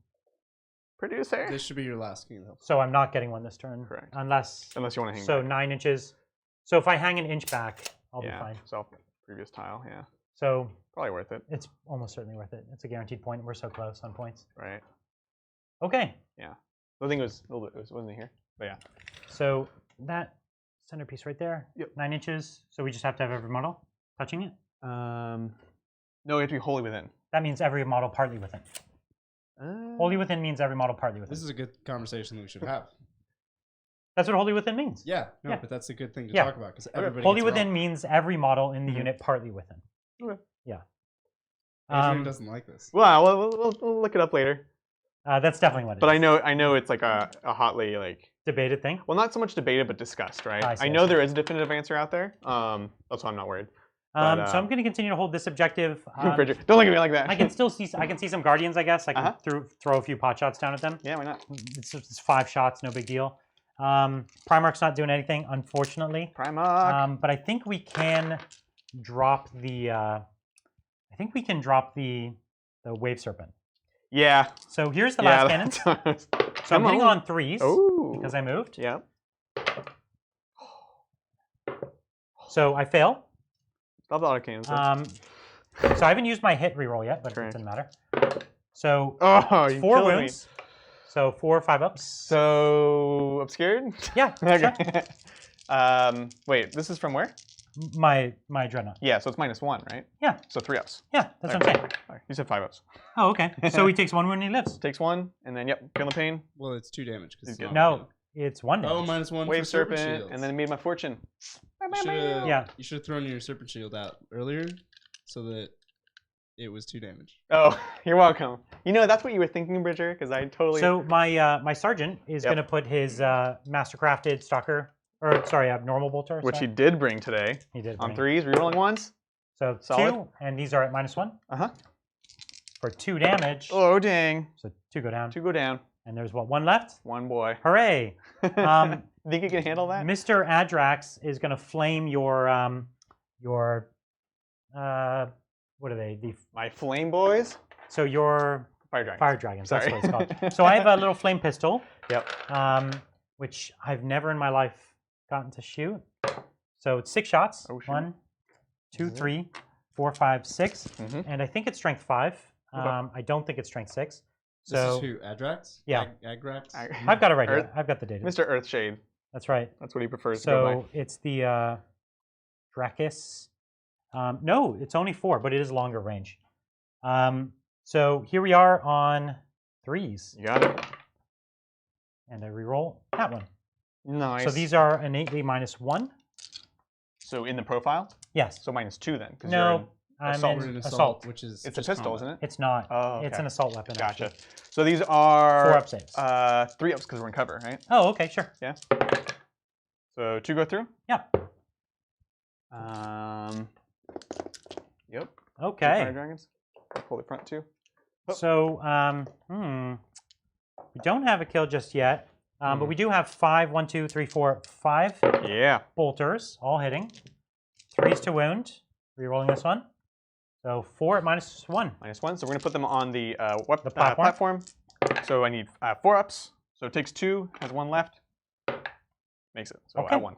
Speaker 2: Producer.
Speaker 3: This should be your last King of the Hill.
Speaker 1: So I'm not getting one this turn,
Speaker 2: Correct.
Speaker 1: unless
Speaker 2: Unless you want to hang
Speaker 1: so
Speaker 2: back.
Speaker 1: 9 inches. So if I hang an inch back, I'll be
Speaker 2: Yeah.
Speaker 1: fine.
Speaker 2: So previous tile, yeah.
Speaker 1: So
Speaker 2: Probably worth it,
Speaker 1: it's almost certainly worth it. It's a guaranteed point. We're so close on points.
Speaker 2: right?
Speaker 1: Okay.
Speaker 2: The thing was, wasn't here, but yeah.
Speaker 1: So that centerpiece right there,
Speaker 2: Yep.
Speaker 1: 9 inches. So we just have to have every model touching it.
Speaker 2: No, you have to be wholly within.
Speaker 1: That means every model partly within. Wholly within means every model partly within.
Speaker 3: This is a good conversation that we should have.
Speaker 1: That's what wholly within means.
Speaker 3: Yeah, no,
Speaker 1: Yeah.
Speaker 3: but that's a good thing to
Speaker 1: Yeah.
Speaker 3: talk about because everybody
Speaker 1: Wholly
Speaker 3: gets it
Speaker 1: within
Speaker 3: wrong.
Speaker 1: means every model in the unit partly within.
Speaker 2: Okay.
Speaker 1: Yeah.
Speaker 3: Adrian doesn't like this.
Speaker 2: Well, we'll look it up later.
Speaker 1: That's definitely what it is.
Speaker 2: But I know it's like a hotly like.
Speaker 1: Debated thing.
Speaker 2: Well, not so much debated, but discussed, right?
Speaker 1: I see,
Speaker 2: I
Speaker 1: I
Speaker 2: know
Speaker 1: see.
Speaker 2: there is a definitive answer out there. That's why I'm not worried. But,
Speaker 1: So I'm going to continue to hold this objective.
Speaker 2: Bridger, don't look at me like that.
Speaker 1: I can still see some guardians, I guess. I can
Speaker 2: Uh-huh.
Speaker 1: throw a few pot shots down at them.
Speaker 2: Yeah, why not?
Speaker 1: It's 5 shots, no big deal. Primarch's not doing anything, unfortunately.
Speaker 2: Primarch.
Speaker 1: But I think we can drop the. The Wave Serpent.
Speaker 2: Yeah.
Speaker 1: So here's the last cannons. So I'm hitting on 3s because I moved.
Speaker 2: Yeah.
Speaker 1: So I fail.
Speaker 2: Stop the autocannons.
Speaker 1: So I haven't used my hit reroll yet, but
Speaker 2: Correct.
Speaker 1: it doesn't matter. So
Speaker 2: Oh, you
Speaker 1: 4
Speaker 2: killed me.
Speaker 1: wounds. So 4 or 5 ups.
Speaker 2: So obscured.
Speaker 1: Yeah. Sure.
Speaker 2: Okay. Wait, this is from where?
Speaker 1: My Dreadnought.
Speaker 2: Yeah, so it's -1, right?
Speaker 1: Yeah.
Speaker 2: So 3 ups.
Speaker 1: Yeah, that's what I'm saying.
Speaker 2: Sorry, you said 5 ups.
Speaker 1: Oh, okay. So he takes 1 wound and he lives.
Speaker 2: Takes 1, and then yep, feel the pain.
Speaker 3: Well, it's 2 damage. 'Cause it's
Speaker 2: He's good.
Speaker 1: No, it's 1 damage.
Speaker 3: Oh, -1
Speaker 2: Wave
Speaker 3: for serpent
Speaker 2: serpent,
Speaker 3: shields.
Speaker 2: and then it made my fortune.
Speaker 1: Yeah.
Speaker 3: You should have thrown your serpent shield out earlier so that it was 2 damage.
Speaker 2: Oh, you're welcome. You know, that's what you were thinking, Bridger, because I totally.
Speaker 1: So my sergeant is
Speaker 2: Yep.
Speaker 1: going to put his mastercrafted stalker, or sorry, normal bolter.
Speaker 2: which
Speaker 1: sorry.
Speaker 2: he did bring today.
Speaker 1: He did
Speaker 2: On
Speaker 1: bring.
Speaker 2: 3s, rerolling 1s.
Speaker 1: So
Speaker 2: Solid.
Speaker 1: 2, and these are at -1
Speaker 2: Uh-huh.
Speaker 1: for 2 damage.
Speaker 2: Oh, dang.
Speaker 1: So 2 go down.
Speaker 2: 2 go down.
Speaker 1: And there's what, 1 left?
Speaker 2: 1 boy.
Speaker 1: Hooray!
Speaker 2: Think you can handle that?
Speaker 1: Mr. Adrax is going to flame your what are they?
Speaker 2: My flame boys?
Speaker 1: So your
Speaker 2: Fire dragon.
Speaker 1: fire dragons. That's
Speaker 2: Sorry.
Speaker 1: what it's called. So I have a little flame pistol.
Speaker 2: Yep.
Speaker 1: which I've never in my life gotten to shoot. So it's 6 shots.
Speaker 2: Oh, sure.
Speaker 1: 1, 2, 3, 4, 5, 6. And I think it's strength 5.
Speaker 2: Okay.
Speaker 1: I don't think it's strength 6. So
Speaker 3: This is who? Adrax?
Speaker 1: Yeah.
Speaker 3: Agrax?
Speaker 1: I've got it right here. I've got the data.
Speaker 2: Mr. Earthshade.
Speaker 1: That's right.
Speaker 2: That's what he prefers to go by.
Speaker 1: So it's the Drakis. No, it's only 4, but it is longer range. So here we are on 3s.
Speaker 2: You got it.
Speaker 1: And I reroll that one.
Speaker 2: Nice.
Speaker 1: So these are innately -1.
Speaker 2: So in the profile?
Speaker 1: Yes.
Speaker 2: So -2 then? 'Cause
Speaker 1: No, I'm
Speaker 2: assault.
Speaker 1: in
Speaker 3: We're in
Speaker 1: assault.
Speaker 3: which is
Speaker 2: It's a
Speaker 3: just
Speaker 2: pistol,
Speaker 3: combat.
Speaker 2: isn't it?
Speaker 1: It's not.
Speaker 2: Oh,
Speaker 1: It's
Speaker 2: okay.
Speaker 1: an assault weapon.
Speaker 2: Gotcha.
Speaker 1: Actually.
Speaker 2: So these are
Speaker 1: 4 up saves.
Speaker 2: 3 ups because we're in cover, right?
Speaker 1: Oh, okay, sure.
Speaker 2: Yeah. So 2 go through?
Speaker 1: Yeah.
Speaker 2: Yep. 2
Speaker 1: Okay.
Speaker 2: fire dragons. Pull the front 2.
Speaker 1: So, we don't have a kill just yet, but we do have 5, 1, 2, 3, 4, 5
Speaker 2: Yeah.
Speaker 1: bolters, all hitting. 3s to wound. Rerolling this one. So 4 at -1.
Speaker 2: -1. So we're going to put them on the
Speaker 1: platform.
Speaker 2: So I need 4 ups. So it takes 2, has 1 left. Makes it. So
Speaker 1: Okay.
Speaker 2: at 1.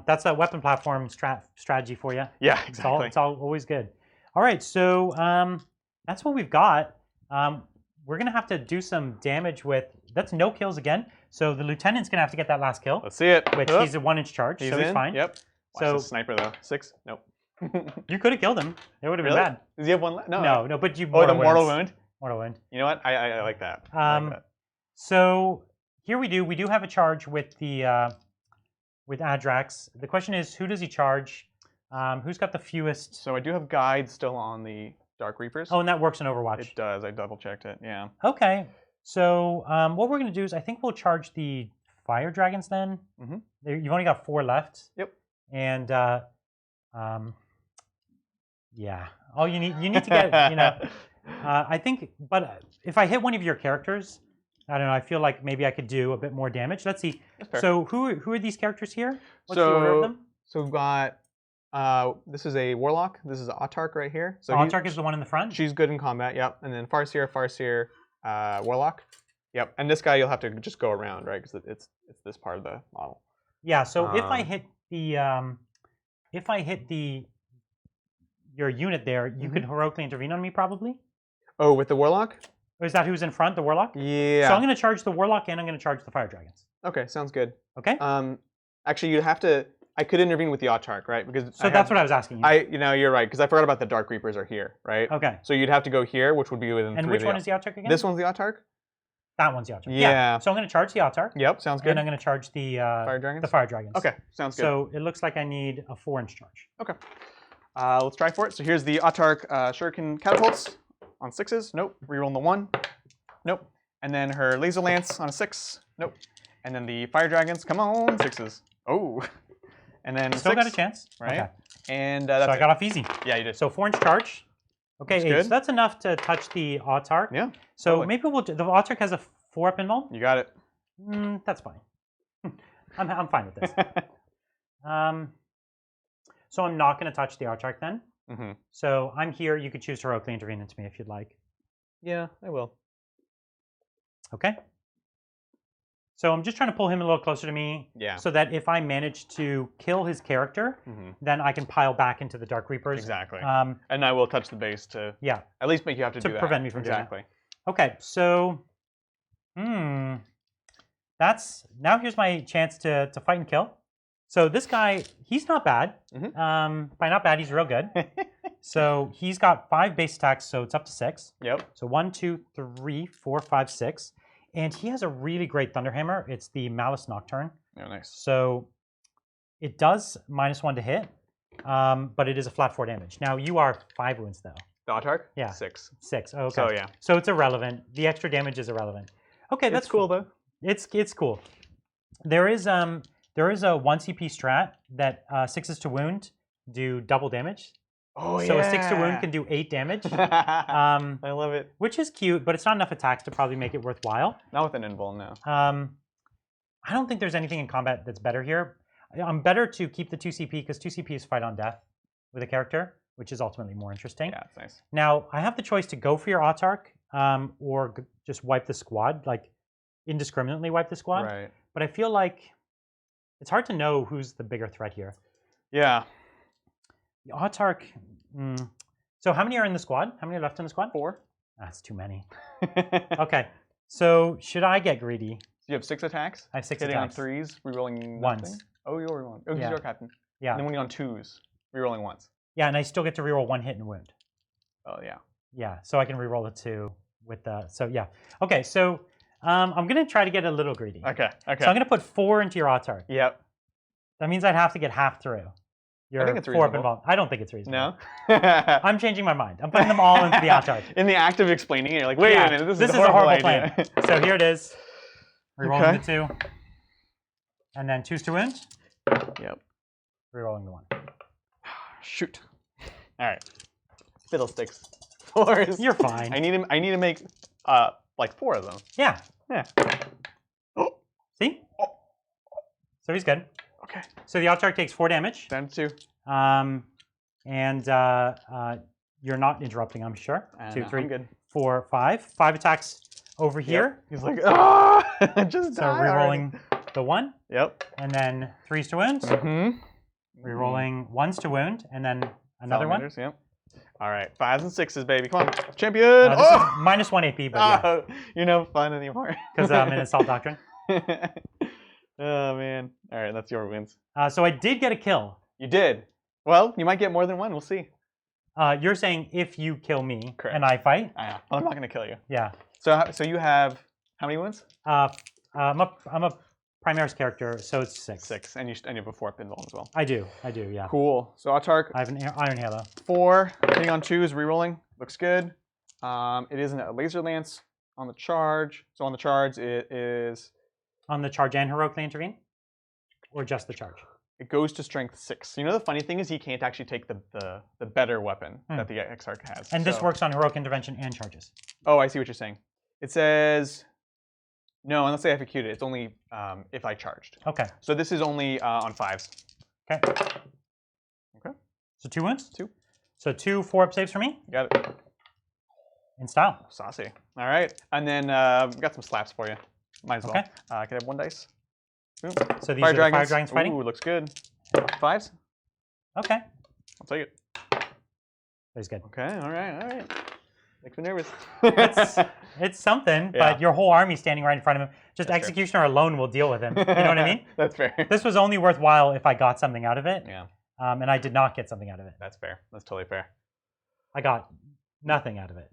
Speaker 1: That's a weapon platform strategy for you.
Speaker 2: Yeah,
Speaker 1: It's all,
Speaker 2: exactly.
Speaker 1: it's all always good. All right, so that's what we've got. We're going to have to do some damage with... That's no kills again. So the lieutenant's going to have to get that last kill,
Speaker 2: Let's see it.
Speaker 1: which
Speaker 2: Hup.
Speaker 1: he's a 1-inch charge,
Speaker 2: He's
Speaker 1: so he's
Speaker 2: in.
Speaker 1: fine.
Speaker 2: Yep. Watch
Speaker 1: So-
Speaker 2: the sniper though. 6? Nope.
Speaker 1: You could have killed him. It would have been
Speaker 2: Really?
Speaker 1: bad.
Speaker 2: Does he have 1 left? No.
Speaker 1: No, but you...
Speaker 2: Oh, the mortal
Speaker 1: wounds.
Speaker 2: wound?
Speaker 1: Mortal wound.
Speaker 2: You know what? I like that. I like that.
Speaker 1: So here we do have a charge with the with Adrax. The question is, who does he charge? Who's got the fewest?
Speaker 2: So I do have guides still on the Dark Reapers.
Speaker 1: Oh, and that works in Overwatch.
Speaker 2: It does. I double checked it. Yeah.
Speaker 1: Okay. So what we're going to do is I think we'll charge the fire dragons then.
Speaker 2: Mhm.
Speaker 1: You've only got 4 left.
Speaker 2: Yep.
Speaker 1: And yeah, all you need to get, you know, I think. But if I hit one of your characters, I don't know. I feel like maybe I could do a bit more damage. Let's see.
Speaker 2: That's fair.
Speaker 1: So who are these characters here? What's the order of them?
Speaker 2: So we've got this is a warlock. This is Autark right here. So
Speaker 1: Autark is the one in the front.
Speaker 2: she's good in combat. Yep. And then Farseer, warlock. Yep. And this guy you'll have to just go around, right? Because it's this part of the model.
Speaker 1: Yeah. So if I hit the your unit there, you could heroically intervene on me probably.
Speaker 2: Oh, with the warlock?
Speaker 1: Or is that who's in front, the warlock?
Speaker 2: Yeah.
Speaker 1: So I'm going to charge the warlock and I'm going to charge the fire dragons.
Speaker 2: Okay, sounds good.
Speaker 1: Okay.
Speaker 2: Actually, you have to. I could intervene with the Autark, right? Because
Speaker 1: So that's what I was asking you.
Speaker 2: you know, you're right because I forgot about the Dark Reapers are here, right?
Speaker 1: Okay.
Speaker 2: So you'd have to go here, which would be within.
Speaker 1: And
Speaker 2: 3
Speaker 1: which
Speaker 2: of
Speaker 1: one is the Autark again?
Speaker 2: This one's the Autark.
Speaker 1: That one's the Autark.
Speaker 2: Yeah.
Speaker 1: So I'm going to charge the Autark.
Speaker 2: Yep, sounds good.
Speaker 1: And I'm going to charge the
Speaker 2: Fire dragons.
Speaker 1: The fire dragons.
Speaker 2: Okay, sounds good.
Speaker 1: So it looks like I need a 4-inch charge.
Speaker 2: Okay. Let's try for it. So here's the Autark Shuriken catapults on 6s. Nope. Rerolling the 1. Nope. And then her laser lance on a 6. Nope. And then the fire dragons. Come on, 6s. Oh. And then
Speaker 1: Still
Speaker 2: 6,
Speaker 1: got a chance.
Speaker 2: right?
Speaker 1: Okay.
Speaker 2: And
Speaker 1: So
Speaker 2: that's
Speaker 1: I got off easy.
Speaker 2: yeah, you did.
Speaker 1: So 4-inch charge. Okay,
Speaker 2: Looks
Speaker 1: 8.
Speaker 2: good.
Speaker 1: So that's enough to touch the Autark.
Speaker 2: Yeah.
Speaker 1: So
Speaker 2: totally.
Speaker 1: maybe we'll do, the Autark has a 4-up invuln.
Speaker 2: You got it.
Speaker 1: That's fine. I'm fine with this. So I'm not going to touch the Autark then.
Speaker 2: Mm-hmm.
Speaker 1: So I'm here. You could choose to heroically intervene into me if you'd like.
Speaker 2: Yeah, I will.
Speaker 1: Okay. So I'm just trying to pull him a little closer to me.
Speaker 2: Yeah.
Speaker 1: So that if I manage to kill his character, then I can pile back into the Dark Reapers.
Speaker 2: Exactly. And I will touch the base to
Speaker 1: Yeah.
Speaker 2: at least make you have to do that.
Speaker 1: prevent me from doing that.
Speaker 2: exactly.
Speaker 1: Okay. So, that's now. Here's my chance to fight and kill. So this guy, he's not bad. By not bad, he's real good. So he's got 5 base attacks, so it's up to 6.
Speaker 2: Yep.
Speaker 1: So 1, 2, 3, 4, 5, 6. And he has a really great Thunderhammer. It's the Malice Nocturne.
Speaker 2: Oh, nice.
Speaker 1: So it does -1 to hit, but it is a flat 4 damage. Now you are 5 wounds though.
Speaker 2: The Autark?
Speaker 1: Yeah.
Speaker 2: 6.
Speaker 1: 6. Oh, okay.
Speaker 2: So yeah.
Speaker 1: So it's irrelevant. The extra damage is irrelevant. Okay, that's
Speaker 2: It's cool though.
Speaker 1: It's cool. There is a 1 CP strat that 6s to wound do double damage.
Speaker 2: Oh
Speaker 1: So a 6 to wound can do 8 damage.
Speaker 2: I love it.
Speaker 1: Which is cute, but it's not enough attacks to probably make it worthwhile.
Speaker 2: Not with an invul, no.
Speaker 1: I don't think there's anything in combat that's better here. I'm better to keep the 2 CP because 2 CP is fight on death with a character, which is ultimately more interesting.
Speaker 2: Yeah, it's nice.
Speaker 1: Now, I have the choice to go for your Autark or just wipe the squad. Like, indiscriminately wipe the squad.
Speaker 2: Right.
Speaker 1: But I feel like it's hard to know who's the bigger threat here.
Speaker 2: Yeah.
Speaker 1: The Autarch. So how many are in the squad? How many are left in the squad?
Speaker 2: 4.
Speaker 1: That's too many. Okay. So should I get greedy?
Speaker 2: You have 6 attacks.
Speaker 1: I have 6
Speaker 2: hitting
Speaker 1: attacks.
Speaker 2: on 3s, rerolling
Speaker 1: Once.
Speaker 2: nothing. Oh, you're rerolling. Oh,
Speaker 1: Yeah.
Speaker 2: you're captain.
Speaker 1: Yeah.
Speaker 2: And then when you're on 2s, rerolling once.
Speaker 1: Yeah, and I still get to reroll 1 hit and wound.
Speaker 2: Oh yeah.
Speaker 1: Yeah, so I can reroll the 2 with the. So yeah. Okay, so I'm gonna try to get a little greedy.
Speaker 2: Okay. Okay.
Speaker 1: So I'm gonna put 4 into your Autarch.
Speaker 2: Yep.
Speaker 1: That means I'd have to get half through. Your
Speaker 2: think it's
Speaker 1: 4 up
Speaker 2: reasonable.
Speaker 1: involved. I don't think it's reasonable.
Speaker 2: No.
Speaker 1: I'm changing my mind. I'm putting them all into the Autarch.
Speaker 2: In the act of explaining it, you're like, wait
Speaker 1: Yeah,
Speaker 2: a minute,
Speaker 1: this
Speaker 2: is a horrible idea.
Speaker 1: plan. So here it is. Rerolling
Speaker 2: Okay.
Speaker 1: the 2. And then 2s to wound.
Speaker 2: Yep.
Speaker 1: Rerolling the 1.
Speaker 2: Shoot. All right. Fiddlesticks. 4s.
Speaker 1: You're fine.
Speaker 2: I need to make like 4 of them.
Speaker 1: Yeah.
Speaker 2: Yeah.
Speaker 1: See?
Speaker 2: Oh.
Speaker 1: So he's good.
Speaker 2: Okay.
Speaker 1: So the Autarch takes 4 damage.
Speaker 2: Down to 2.
Speaker 1: And you're not interrupting, I'm sure. 2,
Speaker 2: No,
Speaker 1: 3,
Speaker 2: I'm good.
Speaker 1: 4, 5. 5 attacks over here.
Speaker 2: He's like, ah, just
Speaker 1: So
Speaker 2: die
Speaker 1: rerolling
Speaker 2: already.
Speaker 1: the 1.
Speaker 2: Yep.
Speaker 1: And then 3s to wound.
Speaker 2: Mm-hmm.
Speaker 1: Rerolling 1s to wound. And then another one.
Speaker 2: Salamanders, yep. All right, 5s and 6s, baby. Come on, champion.
Speaker 1: This is -1 AP, but yeah.
Speaker 2: Oh, you're no fun anymore.
Speaker 1: Because I'm in Assault Doctrine.
Speaker 2: Oh man. All right, that's your wins.
Speaker 1: So I did get a kill.
Speaker 2: You did. Well, you might get more than one. We'll see.
Speaker 1: You're saying if you kill me
Speaker 2: Correct.
Speaker 1: and I fight?
Speaker 2: I know. Well, I'm not gonna kill you.
Speaker 1: Yeah.
Speaker 2: So you have how many wins?
Speaker 1: I'm a Primarch character, so it's 6.
Speaker 2: 6, and you have a 4 pinball as well.
Speaker 1: I do, yeah.
Speaker 2: Cool. So Autarch,
Speaker 1: I have an Iron Halo.
Speaker 2: 4, hitting on 2s, rerolling. Looks good. It isn't a laser lance on the charge. So on the charge, it is.
Speaker 1: On the charge and heroically intervene? Or just the charge?
Speaker 2: It goes to strength 6. You know the funny thing is he can't actually take the better weapon that the Exarch has.
Speaker 1: And this works on heroic intervention and charges.
Speaker 2: Oh, I see what you're saying. It says no, unless I execute it. It's only if I charged.
Speaker 1: Okay.
Speaker 2: So this is only on 5s.
Speaker 1: Okay.
Speaker 2: Okay.
Speaker 1: So 2 wounds?
Speaker 2: 2.
Speaker 1: So 2 4-up saves for me?
Speaker 2: Got it.
Speaker 1: In style.
Speaker 2: Saucy. All right. And then we got some slaps for you. Might as well.
Speaker 1: Okay.
Speaker 2: Can I have 1 dice? Boom.
Speaker 1: So these are the Fire Dragons fighting?
Speaker 2: Ooh, looks good. 5s?
Speaker 1: Okay.
Speaker 2: I'll take it.
Speaker 1: That's good.
Speaker 2: Okay, all right. Makes me nervous.
Speaker 1: It's something,
Speaker 2: Yeah.
Speaker 1: but your whole army's standing right in front of him. Just
Speaker 2: That's
Speaker 1: Executioner alone will deal with him. You know what I mean?
Speaker 2: That's fair.
Speaker 1: This was only worthwhile if I got something out of it.
Speaker 2: Yeah,
Speaker 1: And I did not get something out of it.
Speaker 2: that's fair. That's totally fair.
Speaker 1: I got nothing out of it.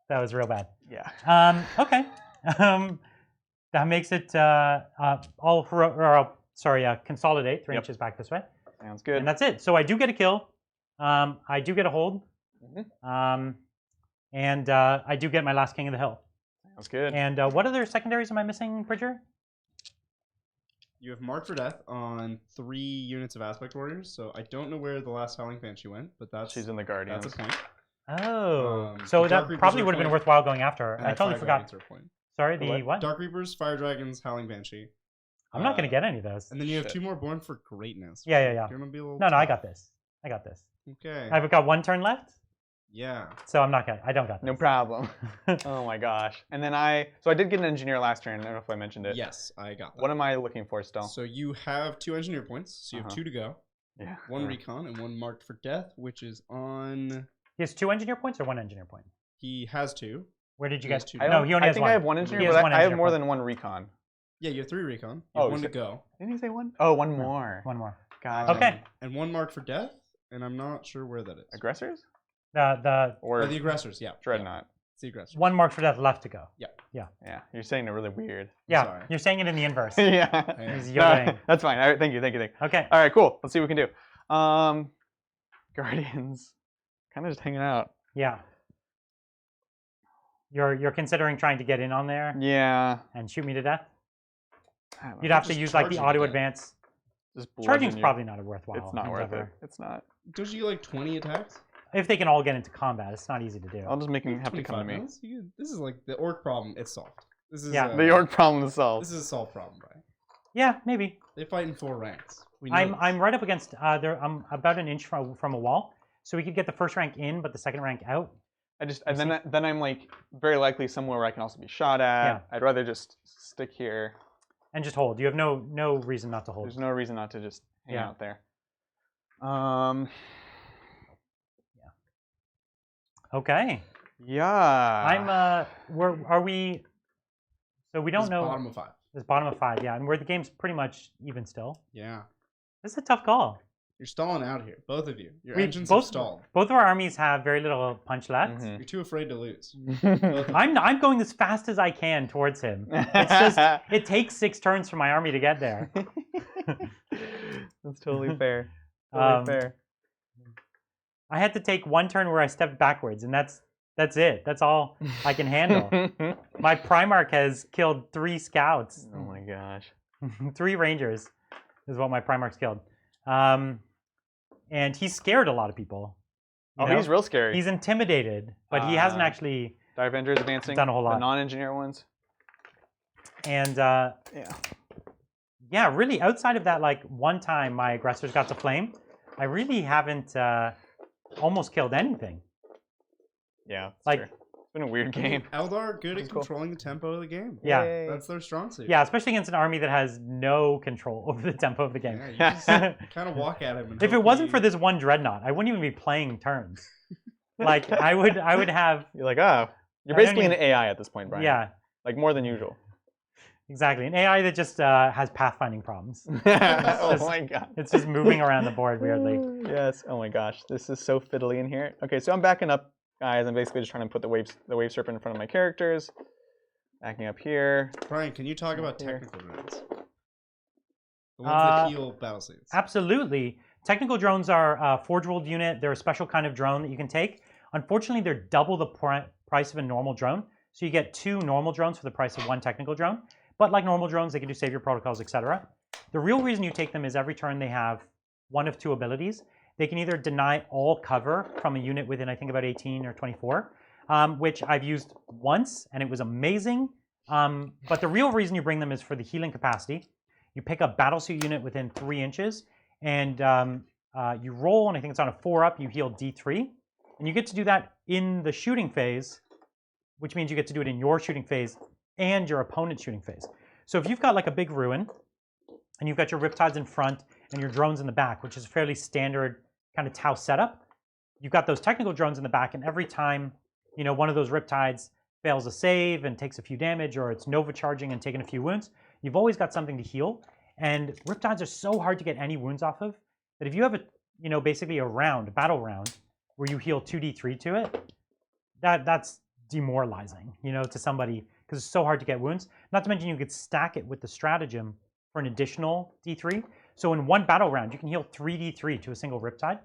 Speaker 1: That was real bad.
Speaker 2: Yeah.
Speaker 1: Okay. That makes it consolidate 3
Speaker 2: Yep.
Speaker 1: inches back this way.
Speaker 2: Sounds good.
Speaker 1: And that's it. So I do get a kill. I do get a hold. And I do get my last King of the Hill.
Speaker 2: Sounds good.
Speaker 1: And what other secondaries am I missing, Bridger?
Speaker 3: You have Mark for Death on 3 units of Aspect Warriors, so I don't know where the last Howling Banshee went, but that's
Speaker 2: She's in the Guardians.
Speaker 3: that's a point.
Speaker 1: Oh,
Speaker 3: the
Speaker 1: so
Speaker 3: Dark
Speaker 1: that
Speaker 3: Reapers
Speaker 1: probably
Speaker 3: are
Speaker 1: would have been
Speaker 3: point,
Speaker 1: worthwhile going after her.
Speaker 3: and
Speaker 1: I
Speaker 3: the
Speaker 1: totally
Speaker 3: Fire
Speaker 1: forgot.
Speaker 3: Dragons are a point.
Speaker 1: Sorry,
Speaker 2: The
Speaker 1: the
Speaker 2: what?
Speaker 1: what?
Speaker 3: Dark Reapers, Fire Dragons, Howling Banshee.
Speaker 1: I'm not going to get any of those.
Speaker 3: And then you have
Speaker 2: Shit.
Speaker 3: 2 more Born for Greatness.
Speaker 1: Yeah.
Speaker 3: You're gonna be a little
Speaker 1: No, I
Speaker 3: tough.
Speaker 1: got this. I got this.
Speaker 3: Okay.
Speaker 1: I've got 1 turn left,
Speaker 3: Yeah.
Speaker 1: so I'm not gonna. I don't got this.
Speaker 2: No problem. Oh my gosh. And then I did get an engineer last turn. I don't know if I mentioned it.
Speaker 3: Yes, I got that.
Speaker 2: What am I looking for still?
Speaker 3: So you have 2 engineer points, so you have 2 to go.
Speaker 2: Yeah.
Speaker 3: 1 recon and 1 marked for death, which is on.
Speaker 1: He has 2 engineer points or 1 engineer point?
Speaker 3: He has 2.
Speaker 1: Where did you
Speaker 3: He has
Speaker 1: get?
Speaker 3: 2.
Speaker 1: No, he only
Speaker 2: I
Speaker 1: has
Speaker 2: think
Speaker 1: 1.
Speaker 2: I have 1
Speaker 1: He
Speaker 2: engineer,
Speaker 1: has
Speaker 2: but
Speaker 1: one
Speaker 2: I have
Speaker 1: engineer
Speaker 2: more
Speaker 1: point.
Speaker 2: than 1 recon.
Speaker 3: Yeah, you have 3 recon. You
Speaker 2: Oh,
Speaker 3: have 1 to
Speaker 2: so-
Speaker 3: go.
Speaker 2: Didn't he say 1? Oh, 1 more.
Speaker 1: 1 more.
Speaker 2: God.
Speaker 1: Okay.
Speaker 3: And 1 marked for death, and I'm not sure where that is.
Speaker 2: Aggressors?
Speaker 1: The
Speaker 2: Or
Speaker 3: Oh, the aggressors, yeah.
Speaker 2: Dreadnought?
Speaker 3: Yeah, it's the aggressors.
Speaker 1: 1 mark for death left to go.
Speaker 2: Yeah. You're saying it really weird.
Speaker 1: Yeah,
Speaker 3: Sorry.
Speaker 1: you're saying it in the inverse.
Speaker 2: Yeah.
Speaker 1: He's
Speaker 2: No,
Speaker 1: yodeling.
Speaker 2: that's fine. All right, thank you.
Speaker 1: Okay.
Speaker 2: All right, cool. Let's see what we can do. Guardians. Kind of just hanging out.
Speaker 1: Yeah. You're considering trying to get in on there
Speaker 2: Yeah.
Speaker 1: and shoot me to death?
Speaker 2: I don't know.
Speaker 1: You'd have to
Speaker 3: Just
Speaker 1: use like the
Speaker 3: charge you to
Speaker 1: auto
Speaker 3: death.
Speaker 1: advance.
Speaker 2: Just
Speaker 1: Charging's
Speaker 2: bludgeon you.
Speaker 1: probably not a worthwhile.
Speaker 2: It's not worth it.
Speaker 1: endeavor.
Speaker 2: It's not.
Speaker 3: Don't you get like 20 attacks?
Speaker 1: If they can all get into combat, it's not easy to do.
Speaker 2: I'll just make him have to come to
Speaker 3: 25
Speaker 2: me.
Speaker 3: mils? This is like the orc problem. It's solved. This is
Speaker 1: Yeah.
Speaker 2: The York problem is solved.
Speaker 3: This is a solved problem, Brian.
Speaker 1: Yeah, maybe.
Speaker 3: They fight in 4 ranks. We know
Speaker 1: I'm
Speaker 3: this.
Speaker 1: right up against. I'm about an inch from a wall, so we could get the first rank in, but the second rank out.
Speaker 2: then I'm like very likely somewhere where I can also be shot at.
Speaker 1: Yeah.
Speaker 2: I'd rather just stick here.
Speaker 1: And just hold. You have no reason not to hold.
Speaker 2: There's no reason not to just hang out there.
Speaker 1: Okay.
Speaker 2: Yeah.
Speaker 1: Are we? So we don't know.
Speaker 3: Bottom of 5.
Speaker 1: It's bottom of 5. Yeah, and where the game's pretty much even still.
Speaker 3: Yeah.
Speaker 1: This is a tough call.
Speaker 3: You're stalling out here, both of you. Your engines have stalled.
Speaker 1: Both of our armies have very little punch left.
Speaker 3: You're too afraid to lose.
Speaker 1: I'm going as fast as I can towards him. It's just it takes 6 turns for my army to get there.
Speaker 2: That's totally fair. Totally fair.
Speaker 1: I had to take 1 turn where I stepped backwards, and that's it. That's all I can handle. My Primarch has killed 3 scouts.
Speaker 2: Oh my gosh.
Speaker 1: 3 rangers is what my Primarch's killed. And he's scared a lot of people.
Speaker 2: Oh, he's real scary.
Speaker 1: He's intimidated, but he hasn't actually
Speaker 2: Die Avengers advancing.
Speaker 1: done a whole lot.
Speaker 2: The non-engineer ones.
Speaker 1: And yeah, really, outside of that, like one time my aggressors got to flame, I really haven't almost killed anything.
Speaker 2: Yeah,
Speaker 1: like
Speaker 2: true. It's been a weird game.
Speaker 3: Eldar are good at controlling the tempo of the game.
Speaker 1: Yeah,
Speaker 2: Yay.
Speaker 3: That's their strong suit.
Speaker 1: Yeah, especially against an army that has no control over the tempo of the game.
Speaker 3: Yeah, you just kind of walk at him. And
Speaker 1: if it wasn't for this one dreadnought, I wouldn't even be playing turns. Like I would have.
Speaker 2: You're like, oh, you're basically an AI at this point, Brian.
Speaker 1: Yeah,
Speaker 2: like more than usual.
Speaker 1: Exactly, an AI that just has pathfinding problems.
Speaker 2: Oh my god,
Speaker 1: it's just moving around the board weirdly.
Speaker 2: Yes. Oh my gosh, this is so fiddly in here. Okay, so I'm backing up, guys. I'm basically just trying to put the wave serpent in front of my characters. Backing up here.
Speaker 3: Brian, can you talk about technical drones? The ones that heal battle suits.
Speaker 1: Absolutely. Technical drones are a Forge World unit. They're a special kind of drone that you can take. Unfortunately, they're double the price of a normal drone. So you get 2 normal drones for the price of 1 technical drone. But like normal drones, they can do savior protocols, etc. The real reason you take them is every turn they have 1 of 2 abilities. They can either deny all cover from a unit within, I think, about 18 or 24, which I've used once, and it was amazing. But the real reason you bring them is for the healing capacity. You pick a battlesuit unit within 3 inches, and you roll, and I think it's on a 4-up, you heal D3. And you get to do that in the shooting phase, which means you get to do it in your shooting phase and your opponent's shooting phase. So if you've got like a big ruin, and you've got your Riptides in front and your drones in the back, which is a fairly standard kind of Tau setup, you've got those technical drones in the back, and every time one of those Riptides fails a save and takes a few damage, or it's Nova charging and taking a few wounds, you've always got something to heal. And Riptides are so hard to get any wounds off of that if you have a basically a battle round, where you heal 2d3 to it, that's demoralizing, to somebody, because it's so hard to get wounds. Not to mention you could stack it with the stratagem for an additional d3. So in one battle round, you can heal 3d3 to a single Riptide,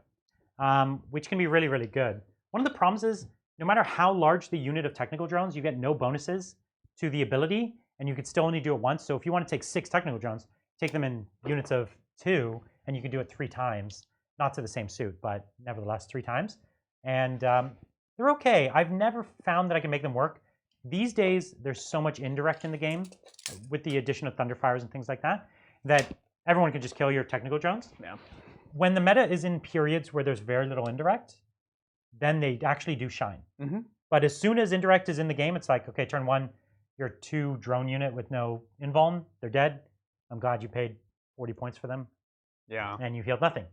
Speaker 1: which can be really, really good. One of the problems is, no matter how large the unit of technical drones, you get no bonuses to the ability, and you could still only do it once. So if you want to take 6 technical drones, take them in units of 2, and you can do it 3 times. Not to the same suit, but nevertheless 3 times. And they're okay. I've never found that I can make them work. These days, there's so much indirect in the game, with the addition of Thunderfires and things like that, that everyone can just kill your technical drones.
Speaker 2: Yeah.
Speaker 1: When the meta is in periods where there's very little indirect, then they actually do shine.
Speaker 2: Mm-hmm.
Speaker 1: But as soon as indirect is in the game, it's like, okay, turn 1, you're a 2 drone unit with no invuln. They're dead. I'm glad you paid 40 points for them.
Speaker 2: Yeah.
Speaker 1: And you healed nothing.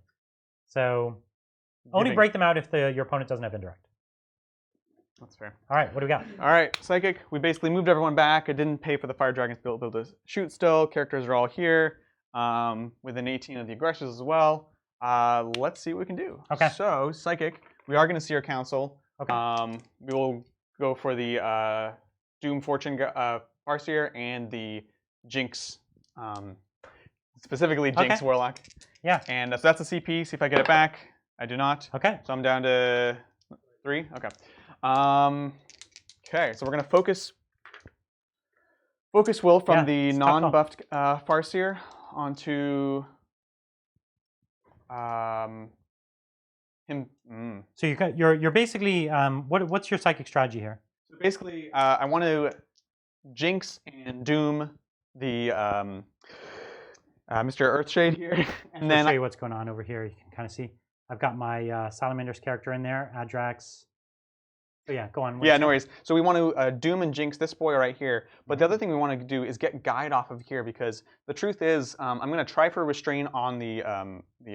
Speaker 1: So only break them out if your opponent doesn't have indirect.
Speaker 2: That's fair.
Speaker 1: All right, what do we got?
Speaker 2: All right, Psychic. We basically moved everyone back. I didn't pay for the Fire Dragons to be able to shoot still. Characters are all here, within 18 of the aggressors as well. Let's see what we can do.
Speaker 1: Okay.
Speaker 2: So, Psychic, we are going to see our council.
Speaker 1: Okay.
Speaker 2: We will go for the Doom Fortune Farseer and the Jinx, specifically Jinx Warlock.
Speaker 1: Yeah.
Speaker 2: And so that's a CP. See if I get it back. I do not.
Speaker 1: Okay.
Speaker 2: So I'm down to 3. Okay. Okay, so we're going to focus Will from the non-buffed Farseer onto him.
Speaker 1: So you're basically what's your psychic strategy here?
Speaker 2: So basically, I want to Jinx and Doom the Mr. Earthshade here, and then
Speaker 1: I'll show you what's going on over here. You can kind of see I've got my Salamanders character in there, Adrax. So yeah, go on.
Speaker 2: Yeah, no worries. So we want to doom and jinx this boy right here. But the other thing we want to do is get guide off of here, because the truth is, I'm going to try for restrain on the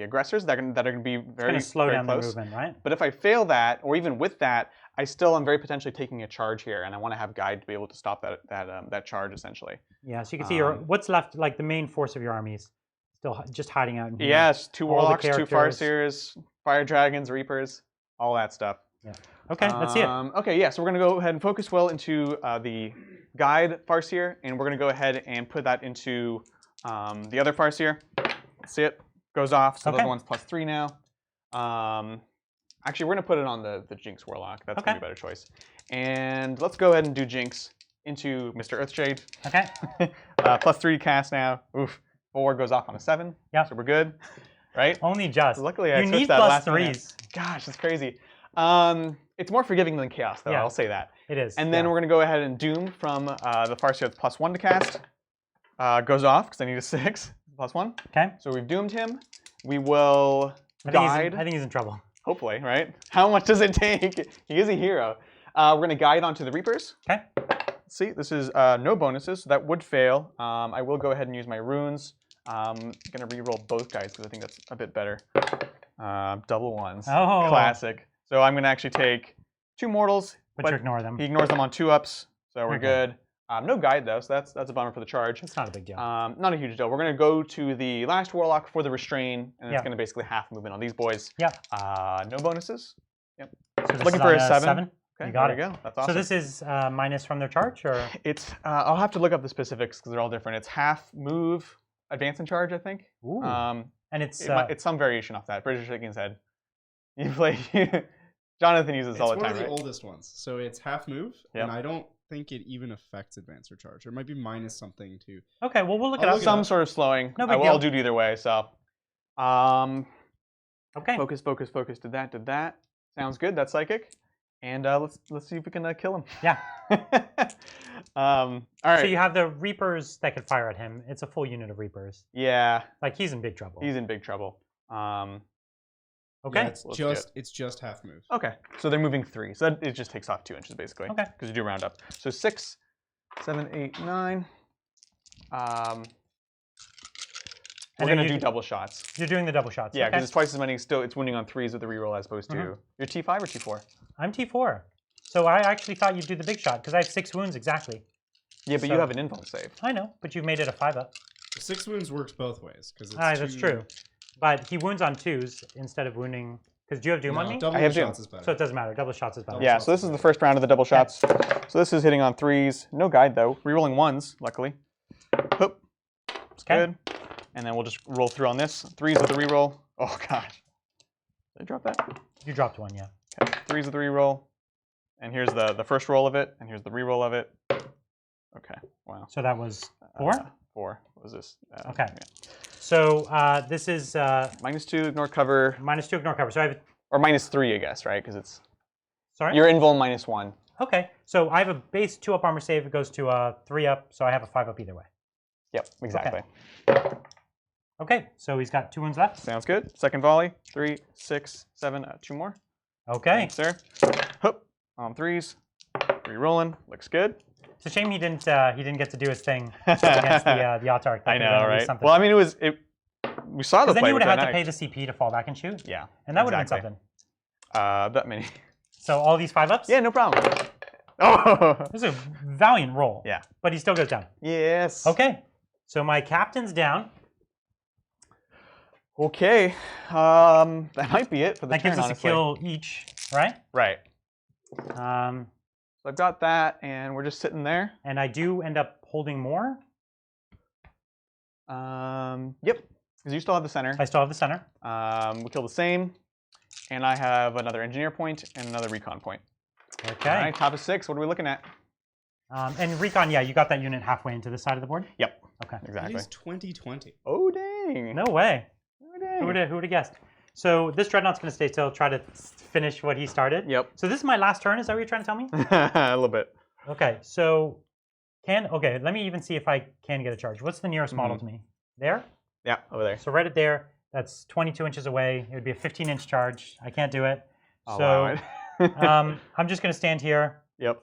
Speaker 2: aggressors that are going to be very,
Speaker 1: slow
Speaker 2: very
Speaker 1: down
Speaker 2: close.
Speaker 1: the movement, right?
Speaker 2: But if I fail that, or even with that, I still am very potentially taking a charge here, and I want to have guide to be able to stop that charge essentially.
Speaker 1: Yeah, so you can see what's left, like the main force of your armies, still just hiding out in here.
Speaker 2: Yes, 2
Speaker 1: All the
Speaker 2: warlocks, 2
Speaker 1: characters.
Speaker 2: farseers, fire dragons, reapers, all that stuff.
Speaker 1: Yeah. Okay, let's see it.
Speaker 2: Okay, yeah, so we're going to go ahead and focus well into the guide farseer, and we're going to go ahead and put that into the other farseer. See it? Goes off, so the other one's +3 now. Actually, we're going to put it on the Jinx Warlock. That's going to be a better choice. And let's go ahead and do Jinx into Mr. Earthshade.
Speaker 1: Okay.
Speaker 2: +3 cast now. Oof. 4 goes off on a 7.
Speaker 1: Yeah.
Speaker 2: So we're good, right?
Speaker 1: Only just.
Speaker 2: Luckily, I
Speaker 1: you
Speaker 2: switched
Speaker 1: need
Speaker 2: that last
Speaker 1: +3s.
Speaker 2: minute. Gosh, it's crazy. It's more forgiving than Chaos, though.
Speaker 1: Yeah.
Speaker 2: I'll say that.
Speaker 1: It is.
Speaker 2: And then we're going to go ahead and Doom from the Farseer that's +1 to cast. Goes off because I need a 6. +1.
Speaker 1: Okay.
Speaker 2: So we've doomed him. We will guide.
Speaker 1: I think he's in trouble.
Speaker 2: Hopefully, right? How much does it take? He is a hero. We're going to guide onto the Reapers.
Speaker 1: Okay.
Speaker 2: See, this is no bonuses, so that would fail. I will go ahead and use my runes. I'm going to re-roll both guys because I think that's a bit better. Double ones.
Speaker 1: Oh.
Speaker 2: Classic. So I'm going to actually take 2 mortals.
Speaker 1: But you ignore them.
Speaker 2: He ignores them on 2-ups, so we're good. No guide, though, so that's a bummer for the charge.
Speaker 1: It's not a big deal.
Speaker 2: Not a huge deal. We're going to go to the last Warlock for the Restrain, and it's going to basically half movement on these boys.
Speaker 1: Yeah.
Speaker 2: No bonuses. Yep.
Speaker 1: So
Speaker 2: Looking for a 7.
Speaker 1: Okay,
Speaker 2: you
Speaker 1: got
Speaker 2: there
Speaker 1: it.
Speaker 2: you go. That's awesome.
Speaker 1: So this is minus from their charge, or?
Speaker 2: It's. I'll have to look up the specifics because they're all different. It's half move, advance and charge, I think.
Speaker 1: Ooh. And it's
Speaker 2: some variation off that. British shaking his head. You play. Jonathan uses this all the time,
Speaker 3: It's one of the
Speaker 2: right?
Speaker 3: oldest ones, so it's half move, and I don't think it even affects advance or charge. It might be minus something too.
Speaker 1: Okay, well we'll look it up.
Speaker 2: Some sort of slowing.
Speaker 1: No big
Speaker 2: I'll
Speaker 1: deal.
Speaker 2: do it either way. So,
Speaker 1: okay.
Speaker 2: Focus. Did that. Sounds good. That's psychic. And let's see if we can kill him.
Speaker 1: Yeah.
Speaker 2: All right.
Speaker 1: So you have the Reapers that could fire at him. It's a full unit of Reapers.
Speaker 2: Yeah.
Speaker 1: Like he's in big trouble.
Speaker 2: He's in big trouble.
Speaker 1: Okay.
Speaker 3: Yeah, it's just half move.
Speaker 2: Okay. So they're moving 3. So it just takes off 2 inches basically.
Speaker 1: Okay.
Speaker 2: Because you do round up. So 6, 7, 8, 9. We're gonna do double shots.
Speaker 1: You're doing the double shots.
Speaker 2: Yeah, because it's twice as many. Still, it's wounding on 3s with the reroll as opposed to. You're T5 or T4?
Speaker 1: I'm T4. So I actually thought you'd do the big shot because I have 6 wounds exactly.
Speaker 2: Yeah, but you have an invuln save.
Speaker 1: I know, but you've made it a 5-up.
Speaker 3: 6 wounds works both ways because
Speaker 1: that's true. But he wounds on 2s instead of wounding. Because do you have Doom on me?
Speaker 3: Double
Speaker 2: I have
Speaker 3: shots
Speaker 2: Doom.
Speaker 3: is better.
Speaker 1: So it doesn't matter. Double shots is better.
Speaker 2: Yeah, so this is the first round of the double shots. So this is hitting on 3s. No guide though. Rerolling 1s, luckily. Hoop. It's good. And then we'll just roll through on this. 3s with the reroll. Oh gosh. Did I drop that?
Speaker 1: You dropped 1, yeah.
Speaker 2: Okay. 3s with the reroll. And here's the first roll of it, and here's the reroll of it. Okay. Wow.
Speaker 1: So that was 4?
Speaker 2: 4. What was this?
Speaker 1: Okay. Yeah. So this is
Speaker 2: -2, ignore cover.
Speaker 1: -2, ignore cover. So I have
Speaker 2: or -3, I guess, right? Because it's.
Speaker 1: Sorry.
Speaker 2: You're invuln -1.
Speaker 1: Okay. So I have a base 2-up armor save. It goes to a 3-up. So I have a 5-up either way.
Speaker 2: Yep. Exactly.
Speaker 1: Okay. So he's got 2 wounds left.
Speaker 2: Sounds good. Second volley. 3, 6, 7. 2 more.
Speaker 1: Okay.
Speaker 2: Thanks, sir. Hoop. On 3s. Rerolling. Looks good.
Speaker 1: It's a shame he didn't get to do his thing against the Autarch.
Speaker 2: I know, right? Well, I mean, we saw the play.
Speaker 1: Then you would
Speaker 2: with
Speaker 1: have had
Speaker 2: that
Speaker 1: to pay the CP to fall back and shoot.
Speaker 2: Yeah.
Speaker 1: And that would have been something.
Speaker 2: That many.
Speaker 1: So all these 5-ups?
Speaker 2: Yeah, no problem. Oh.
Speaker 1: This is a valiant roll.
Speaker 2: Yeah.
Speaker 1: But he still goes down.
Speaker 2: Yes.
Speaker 1: Okay. So my captain's down.
Speaker 2: Okay. That might be it for the
Speaker 1: that
Speaker 2: turn,
Speaker 1: gives us
Speaker 2: honestly.
Speaker 1: a kill each, right?
Speaker 2: Right.
Speaker 1: So
Speaker 2: I've got that, and we're just sitting there.
Speaker 1: And I do end up holding more.
Speaker 2: Yep. Because you still have the center.
Speaker 1: I still have the center.
Speaker 2: We kill the same, and I have another engineer point and another recon point.
Speaker 1: Okay.
Speaker 2: All right, top of 6. What are we looking at?
Speaker 1: And recon, yeah, you got that unit halfway into the side of the board?
Speaker 2: Yep.
Speaker 1: Okay.
Speaker 2: Exactly.
Speaker 3: It is 2020.
Speaker 2: Oh, dang.
Speaker 1: No way.
Speaker 2: Oh, dang.
Speaker 1: Who would have guessed? So this Dreadnought's going to stay still, try to finish what he started.
Speaker 2: Yep.
Speaker 1: So this is my last turn. Is that what you're trying to tell me?
Speaker 2: A little bit.
Speaker 1: Okay. So okay, let me even see if I can get a charge. What's the nearest model to me? There?
Speaker 2: Yeah, over there.
Speaker 1: So right at there. That's 22 inches away. It would be a 15-inch charge. I can't do it.
Speaker 2: I'll
Speaker 1: so
Speaker 2: allow it.
Speaker 1: I'm just going to stand here.
Speaker 2: Yep.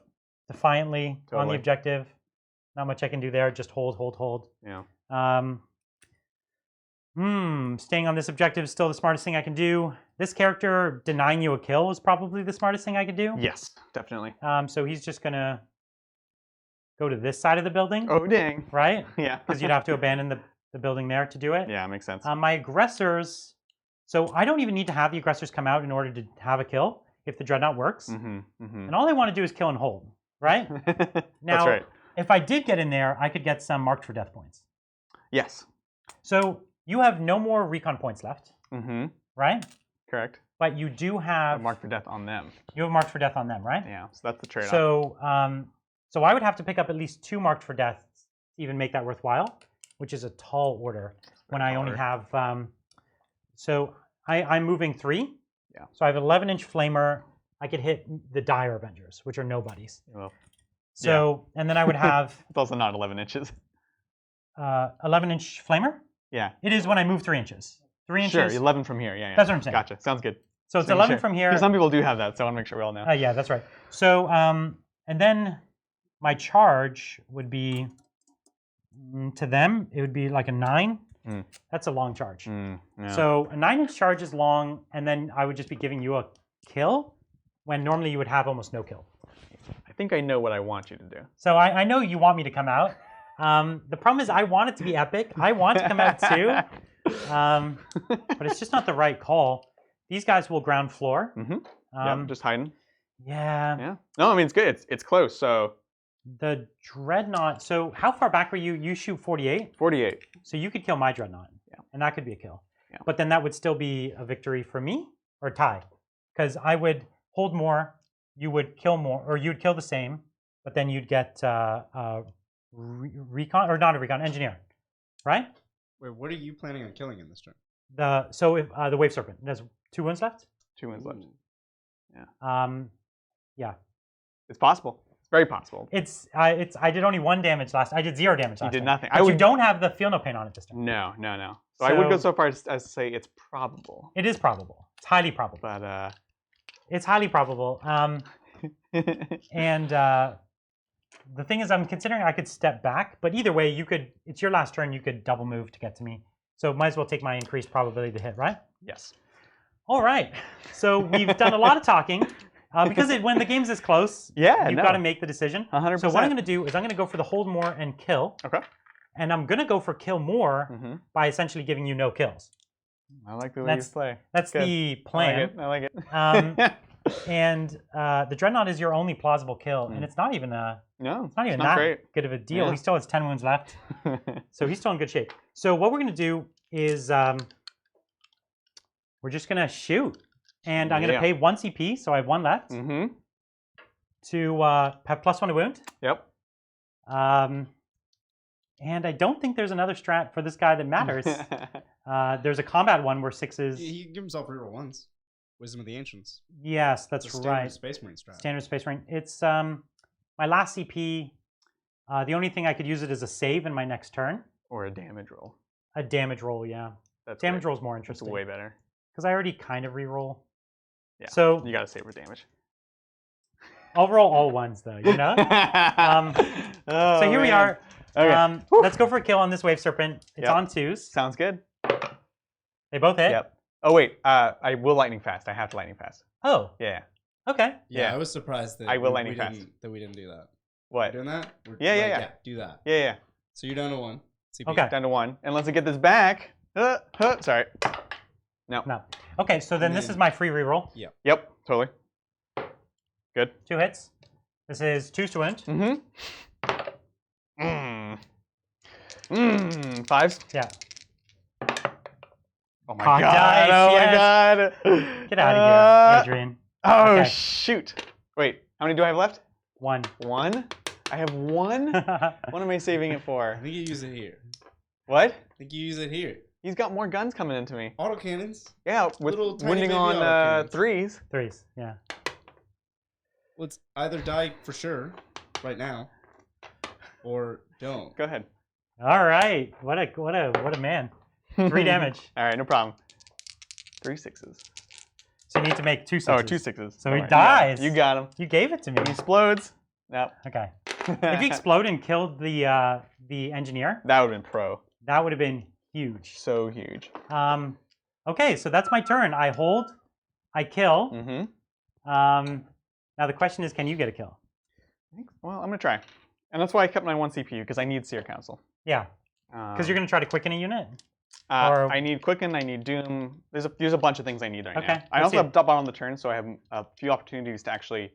Speaker 1: Defiantly on the
Speaker 2: Totally.
Speaker 1: objective. Not much I can do there. Just hold, hold, hold.
Speaker 2: Yeah.
Speaker 1: Staying on this objective is still the smartest thing I can do. This character denying you a kill is probably the smartest thing I could do.
Speaker 2: Yes, definitely.
Speaker 1: So he's just going to go to this side of the building.
Speaker 2: Oh, dang.
Speaker 1: Right?
Speaker 2: Yeah.
Speaker 1: Because you'd have to abandon the building there to do it.
Speaker 2: Yeah, makes sense.
Speaker 1: My aggressors, so I don't even need to have the aggressors come out in order to have a kill if the Dreadnought works. And all they want to do is kill and hold, right? Now,
Speaker 2: That's right.
Speaker 1: if I did get in there, I could get some marked for death points.
Speaker 2: Yes.
Speaker 1: So you have no more recon points left, right?
Speaker 2: Correct.
Speaker 1: But you do have
Speaker 2: Mark for death on them.
Speaker 1: You have marked for death on them, right?
Speaker 2: Yeah, so that's the trade-off.
Speaker 1: So I would have to pick up at least 2 marked for death to even make that worthwhile, which is a tall order when I only have. So I'm moving 3.
Speaker 2: Yeah.
Speaker 1: So I have 11-inch flamer. I could hit the Dire Avengers, which are nobodies.
Speaker 2: Well,
Speaker 1: so and then I would have.
Speaker 2: It's also not 11 inches.
Speaker 1: 11-inch flamer.
Speaker 2: Yeah.
Speaker 1: It is when I move 3 inches. 3 inches.
Speaker 2: Sure, 11 from here. Yeah.
Speaker 1: That's what I'm saying.
Speaker 2: Gotcha. Sounds good.
Speaker 1: So it's 11 from here.
Speaker 2: Some people do have that, so I want to make sure we all know.
Speaker 1: Yeah, that's right. So and then my charge would be to them. It would be like a 9. That's a long charge.
Speaker 2: Yeah.
Speaker 1: So a 9-inch charge is long, and then I would just be giving you a kill when normally you would have almost no kill.
Speaker 2: I think I know what I want you to do.
Speaker 1: So I know you want me to come out. The problem is I want it to be epic. I want to come out too, but it's just not the right call. These guys will ground floor.
Speaker 2: Yeah, just hiding.
Speaker 1: Yeah.
Speaker 2: Yeah. No, I mean it's good. It's close. So
Speaker 1: the Dreadnought. So how far back were you? You shoot 48.
Speaker 2: 48.
Speaker 1: So you could kill my Dreadnought.
Speaker 2: Yeah.
Speaker 1: And that could be a kill.
Speaker 2: Yeah.
Speaker 1: But then that would still be a victory for me or a tie, because I would hold more. You would kill more, or you'd kill the same, but then you'd get recon or not a recon engineer, right?
Speaker 3: Wait, what are you planning on killing in this turn?
Speaker 1: The Wave Serpent. There's 2 wounds left.
Speaker 2: 2 wins left.
Speaker 1: Yeah.
Speaker 2: It's possible. It's very possible.
Speaker 1: I did only 1 damage last. I did 0 damage last.
Speaker 2: You did nothing.
Speaker 1: But you don't have the feel no pain on it this time.
Speaker 2: No. So I would go so far as to say it's probable.
Speaker 1: It is probable. It's highly probable.
Speaker 2: But
Speaker 1: it's highly probable. And the thing is, I'm considering I could step back, but either way, you could. It's your last turn. You could double move to get to me. So might as well take my increased probability to hit, right?
Speaker 2: Yes.
Speaker 1: All right. So we've done a lot of talking. Because when the game's this close, you've got to make the decision.
Speaker 2: 100%.
Speaker 1: So what I'm going to do is I'm going to go for the hold more and kill.
Speaker 2: Okay.
Speaker 1: And I'm going to go for kill more by essentially giving you no kills.
Speaker 2: I like the way you play.
Speaker 1: That's the plan.
Speaker 2: I like it.
Speaker 1: And the Dreadnought is your only plausible kill, and it's not even that
Speaker 2: great.
Speaker 1: good of a deal.
Speaker 2: Yeah.
Speaker 1: He still has 10 wounds left, so he's still in good shape. So what we're going to do is we're just going to shoot. And I'm going to pay 1 CP, so I have 1 left. To have +1 to wound.
Speaker 2: Yep.
Speaker 1: And I don't think there's another strat for this guy that matters. There's a combat one where 6s.
Speaker 3: He can give himself reroll 1s. Wisdom of the Ancients.
Speaker 1: Yes, that's
Speaker 3: It's a standard
Speaker 1: right.
Speaker 3: Space Marine strat.
Speaker 1: Standard Space Marine. It's my last CP. The only thing I could use it as a save in my next turn.
Speaker 2: Or a damage roll.
Speaker 1: A damage roll, yeah.
Speaker 2: That's
Speaker 1: damage
Speaker 2: great.
Speaker 1: roll is more
Speaker 2: It's
Speaker 1: interesting.
Speaker 2: way better.
Speaker 1: Because I already kind of reroll.
Speaker 2: Yeah.
Speaker 1: So
Speaker 2: you gotta save for damage.
Speaker 1: I'll roll all 1s though, you know? So here we are.
Speaker 2: Okay.
Speaker 1: Let's go for a kill on this Wave Serpent. It's on 2s.
Speaker 2: Sounds good.
Speaker 1: They both hit?
Speaker 2: Yep. Oh wait, I will lightning fast. I have to lightning fast.
Speaker 1: Oh.
Speaker 2: Yeah.
Speaker 1: Okay.
Speaker 3: Yeah, I was surprised that
Speaker 2: I will
Speaker 3: we
Speaker 2: lightning fast.
Speaker 3: that we didn't do that.
Speaker 2: What?
Speaker 3: We're doing that?
Speaker 2: Yeah.
Speaker 3: Do that.
Speaker 2: Yeah.
Speaker 3: So you're down to 1. CP.
Speaker 1: Okay.
Speaker 2: Down to 1. And let's get this back. Sorry. No.
Speaker 1: Okay, so then this is my free reroll.
Speaker 2: Yep. Totally. Good.
Speaker 1: 2 hits. This is 2s to wound.
Speaker 2: 5s.
Speaker 1: Yeah.
Speaker 2: Oh my
Speaker 1: Cock
Speaker 2: god.
Speaker 1: dice,
Speaker 2: Oh
Speaker 1: yes.
Speaker 2: my god.
Speaker 1: Get out of here, Adrian.
Speaker 2: Oh
Speaker 1: Okay.
Speaker 2: shoot. Wait, how many do I have left?
Speaker 1: 1.
Speaker 2: 1? I have 1? What am I saving it for?
Speaker 3: I think you use it here.
Speaker 2: What?
Speaker 3: I think you use it here.
Speaker 2: He's got more guns coming into me.
Speaker 3: Autocannons.
Speaker 2: Yeah, with
Speaker 3: Little tiny
Speaker 2: wounding
Speaker 3: baby
Speaker 2: on
Speaker 3: autocannons.
Speaker 2: 3s.
Speaker 1: 3s, yeah.
Speaker 3: Let's either die for sure right now, or don't.
Speaker 2: Go ahead.
Speaker 1: All right. What a man. 3 damage.
Speaker 2: All right, no problem. 3 6s.
Speaker 1: So you need to make 2 6s.
Speaker 2: Oh, 2 6s.
Speaker 1: So he
Speaker 2: Alright,
Speaker 1: dies.
Speaker 2: You got him.
Speaker 1: You gave it to me.
Speaker 2: He explodes. Yep.
Speaker 1: Okay. If he exploded and killed the engineer,
Speaker 2: that would have been pro.
Speaker 1: that would have been huge.
Speaker 2: So huge.
Speaker 1: Okay, so that's my turn. I hold, I kill.
Speaker 2: Mm-hmm.
Speaker 1: Now the question is, can you get a kill?
Speaker 2: Well, I'm gonna try, and that's why I kept my 1 CPU because I need Seer Council.
Speaker 1: Yeah, because you're gonna try to quicken a unit. Or...
Speaker 2: I need Quicken. I need Doom. There's a bunch of things I need right now.
Speaker 1: Okay,
Speaker 2: I also have top bottom of the turn, so I have a few opportunities to actually,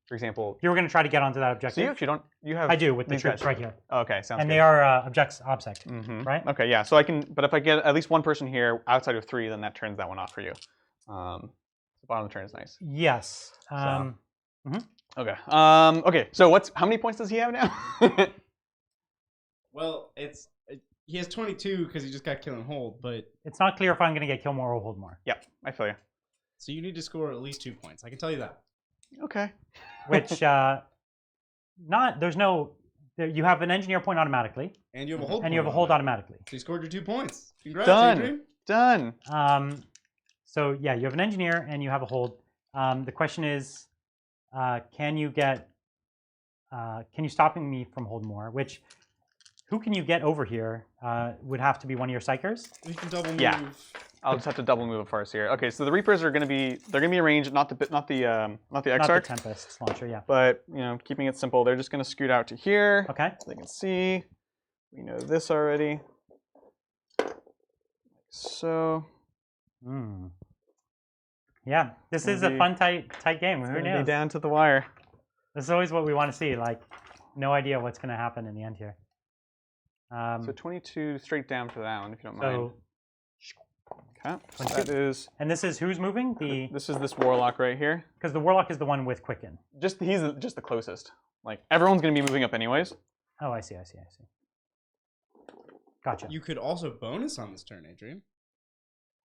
Speaker 2: for example.
Speaker 1: You were gonna try to get onto that objective.
Speaker 2: See if you don't, you have.
Speaker 1: I do with the
Speaker 2: these
Speaker 1: troops
Speaker 2: guys.
Speaker 1: right here.
Speaker 2: Okay, sounds good.
Speaker 1: And they are objects OBSEC, right?
Speaker 2: Okay, yeah. So I can, but if I get at least one person here outside of 3, then that turns that one off for you. The bottom of the turn is nice.
Speaker 1: Yes.
Speaker 2: Okay. Okay. So how many points does he have now?
Speaker 3: Well, he has 22 because he just got kill and hold, but
Speaker 1: it's not clear if I'm going to get kill more or hold more.
Speaker 2: Yeah, I feel you.
Speaker 3: So you need to score at least 2 points. I can tell you that.
Speaker 2: Okay.
Speaker 1: Which there's no. You have an engineer point automatically.
Speaker 3: And you have a hold.
Speaker 1: And you have a hold automatically.
Speaker 3: So you scored your 2 points. Congrats,
Speaker 2: Done.
Speaker 3: Adrian.
Speaker 2: Done.
Speaker 1: So yeah, you have an engineer and you have a hold. The question is, can you stop me from hold more? Which, who can you get over here? Would have to be one of your psychers.
Speaker 3: You can double move.
Speaker 2: Yeah. I'll just have to double move it first here. Okay, so the Reapers are going to be arranged, not the Exarch.
Speaker 1: Not the Tempest launcher, yeah.
Speaker 2: But keeping it simple, they're just going to scoot out to here.
Speaker 1: Okay.
Speaker 2: So they can see. We know this already. Like so.
Speaker 1: Yeah, this is a fun, tight game. Who knows?
Speaker 2: Be down to the wire.
Speaker 1: This is always what we want to see. Like, no idea what's going to happen in the end here.
Speaker 2: So 22 straight down for that one, if you don't mind. Okay. So that is.
Speaker 1: And this is who's moving?
Speaker 2: This is this Warlock right here.
Speaker 1: Because the Warlock is the one with Quicken.
Speaker 2: He's just the closest. Like everyone's going to be moving up anyways.
Speaker 1: Oh, I see. Gotcha.
Speaker 3: You could also bonus on this turn, Adrian.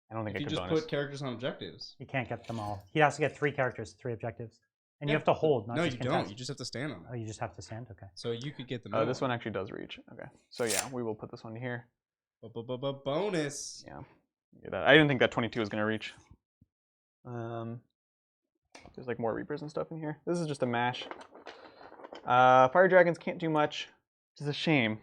Speaker 2: I don't think I could
Speaker 3: just
Speaker 2: bonus.
Speaker 3: put characters on objectives.
Speaker 1: He can't get them all. He has to get 3 characters, 3 objectives. And you have to hold, not
Speaker 3: no,
Speaker 1: just
Speaker 3: you
Speaker 1: contest.
Speaker 3: don't. You just have to stand on them.
Speaker 1: Oh, you just have to stand? Okay.
Speaker 3: So you could get them.
Speaker 2: Oh, this one actually does reach. Okay. So yeah, we will put this one here.
Speaker 3: Bonus.
Speaker 2: Yeah. I didn't think that 22 was going to reach. There's like more Reapers and stuff in here. This is just a mash. Fire Dragons can't do much, which is a shame.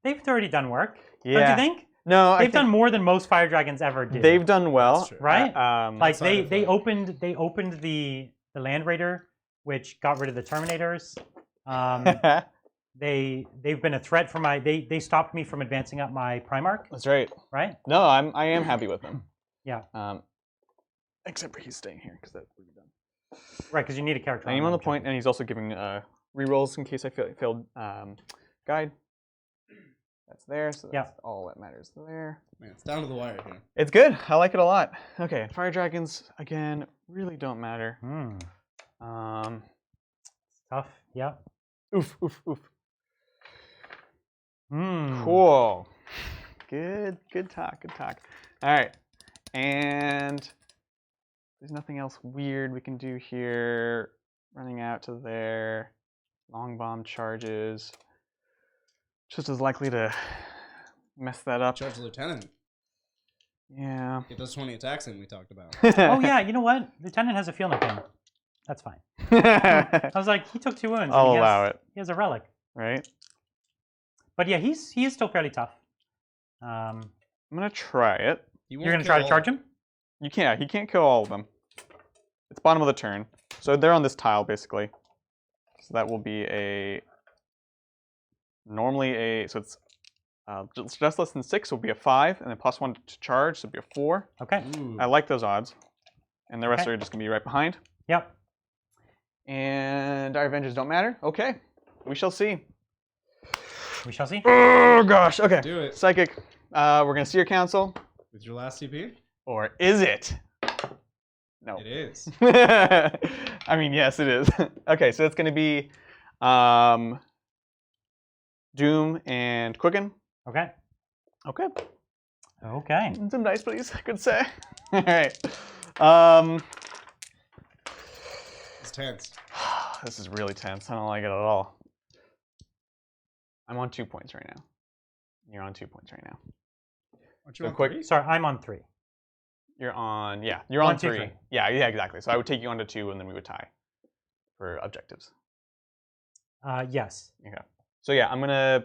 Speaker 1: They've already done work.
Speaker 2: Yeah.
Speaker 1: Don't you think?
Speaker 2: No,
Speaker 1: they've done more than most Fire Dragons ever did.
Speaker 2: They've done well,
Speaker 1: right? Like they opened the Land Raider, which got rid of the Terminators. They've been a threat for my. They stopped me from advancing up my Primarch.
Speaker 2: That's right.
Speaker 1: Right?
Speaker 2: No, I am happy with them.
Speaker 1: Yeah.
Speaker 2: Except for he's staying here because that's what we've done.
Speaker 1: Right, because you need a character.
Speaker 2: I am on the point, and he's also giving rerolls in case I failed guide. That's there, so that's all that matters there.
Speaker 3: Man, it's down to the wire here.
Speaker 2: It's good. I like it a lot. Okay, Fire Dragons again really don't matter.
Speaker 1: Tough. Yeah.
Speaker 2: Oof. Cool. Good talk. All right, and there's nothing else weird we can do here. Running out to there. Long bomb charges. Just as likely to mess that up.
Speaker 3: Charge the Lieutenant.
Speaker 2: Yeah.
Speaker 3: Get those 20 attacks in we talked about.
Speaker 1: Oh yeah, you know what? Lieutenant has a feel no pain. That's fine. I was like, he took 2 wounds.
Speaker 2: I'll allow it.
Speaker 1: He has a relic.
Speaker 2: Right.
Speaker 1: But yeah, he is still fairly tough.
Speaker 2: I'm gonna try it.
Speaker 1: You're gonna try to charge him?
Speaker 2: You can't. He can't kill all of them. It's bottom of the turn, so they're on this tile basically. So that will be so it's just less than 6 will be a 5, and then +1 to charge, so it'll be a 4.
Speaker 1: Okay.
Speaker 3: Ooh.
Speaker 2: I like those odds, and the rest are just gonna be right behind.
Speaker 1: Yep.
Speaker 2: And our Avengers don't matter. Okay, we shall see.
Speaker 1: We shall see.
Speaker 2: Oh gosh. Okay.
Speaker 3: Do it.
Speaker 2: Psychic. We're gonna see your council.
Speaker 3: With your last CP?
Speaker 2: Or is it? No.
Speaker 3: It is.
Speaker 2: I mean, yes, it is. Okay, so it's gonna be Doom and Quicken.
Speaker 1: Okay.
Speaker 2: Okay.
Speaker 1: Okay.
Speaker 2: Some dice, please. Good say. All right.
Speaker 3: It's tense.
Speaker 2: This is really tense. I don't like it at all. I'm on 2 points right now. You're on 2 points right now.
Speaker 3: Aren't you on
Speaker 2: quick.
Speaker 3: 3?
Speaker 1: Sorry, I'm on 3.
Speaker 2: You're on, yeah, you're on
Speaker 1: 1, 2,
Speaker 2: 3.
Speaker 1: 3.
Speaker 2: Yeah, exactly. So I would take you on to 2, and then we would tie for objectives.
Speaker 1: Yes.
Speaker 2: Okay. So yeah, I'm gonna.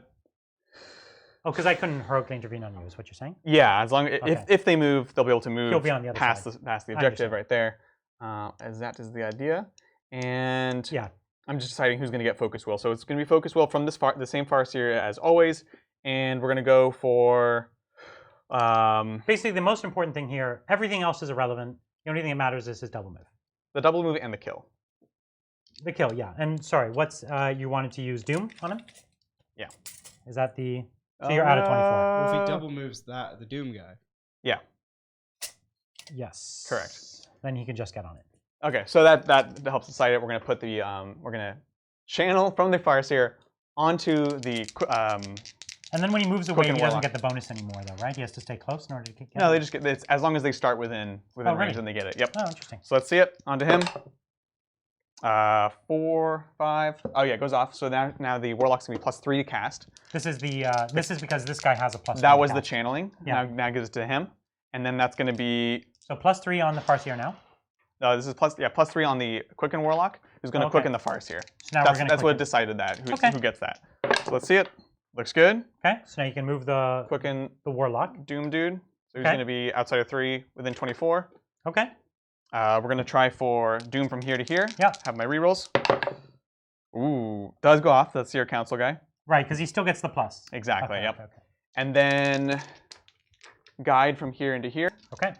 Speaker 1: Oh, because I couldn't heroically intervene on you, is what you're saying?
Speaker 2: Yeah, as long if they move, they'll be able to move
Speaker 1: He'll be on the other
Speaker 2: past
Speaker 1: side.
Speaker 2: the objective right there. As that is the idea, and
Speaker 1: Yeah.
Speaker 2: I'm just deciding who's going to get focus will. So it's going to be focus will from the same Farseer as always, and we're going to go for.
Speaker 1: Basically, the most important thing here, everything else is irrelevant. The only thing that matters is his double move.
Speaker 2: The double move and the kill.
Speaker 1: The kill, yeah. And sorry, what's you wanted to use Doom on him?
Speaker 2: Yeah.
Speaker 1: Is that the? So you're out of 24.
Speaker 3: Well, if he double moves the Doom guy.
Speaker 2: Yeah.
Speaker 1: Yes.
Speaker 2: Correct.
Speaker 1: Then he can just get on it.
Speaker 2: Okay, so that helps decide it. We're gonna put the we're gonna channel from the Farseer onto the.
Speaker 1: And then when he moves away, he doesn't
Speaker 2: Warlock.
Speaker 1: get the bonus anymore, though, right? He has to stay close in order to get.
Speaker 2: No, they just get it's as long as they start within
Speaker 1: really?
Speaker 2: range, then they get it. Yep.
Speaker 1: Oh, interesting.
Speaker 2: So let's see it onto him. 4, 5. Oh yeah, it goes off. So now the Warlock's gonna be +3 to cast.
Speaker 1: This is the this is because this guy has a +1.
Speaker 2: That was the channeling.
Speaker 1: Yeah.
Speaker 2: Now gives it to him, and then that's gonna be.
Speaker 1: So +3 on the Farseer now.
Speaker 2: No, this is +3 on the Quicken Warlock, who's gonna quicken the Farseer.
Speaker 1: So now
Speaker 2: That's what decided that. Who gets that? So let's see it. Looks good.
Speaker 1: Okay. So now you can move the
Speaker 2: Quicken
Speaker 1: Warlock.
Speaker 2: Doom dude. So he's gonna be outside of 3 within 24.
Speaker 1: Okay.
Speaker 2: We're gonna try for Doom from here to here.
Speaker 1: Yeah.
Speaker 2: Have my rerolls. Ooh, does go off. That's your council guy.
Speaker 1: Right, because he still gets the plus.
Speaker 2: Exactly.
Speaker 1: Okay,
Speaker 2: Yep.
Speaker 1: okay.
Speaker 2: And then guide from here into here.
Speaker 1: Okay.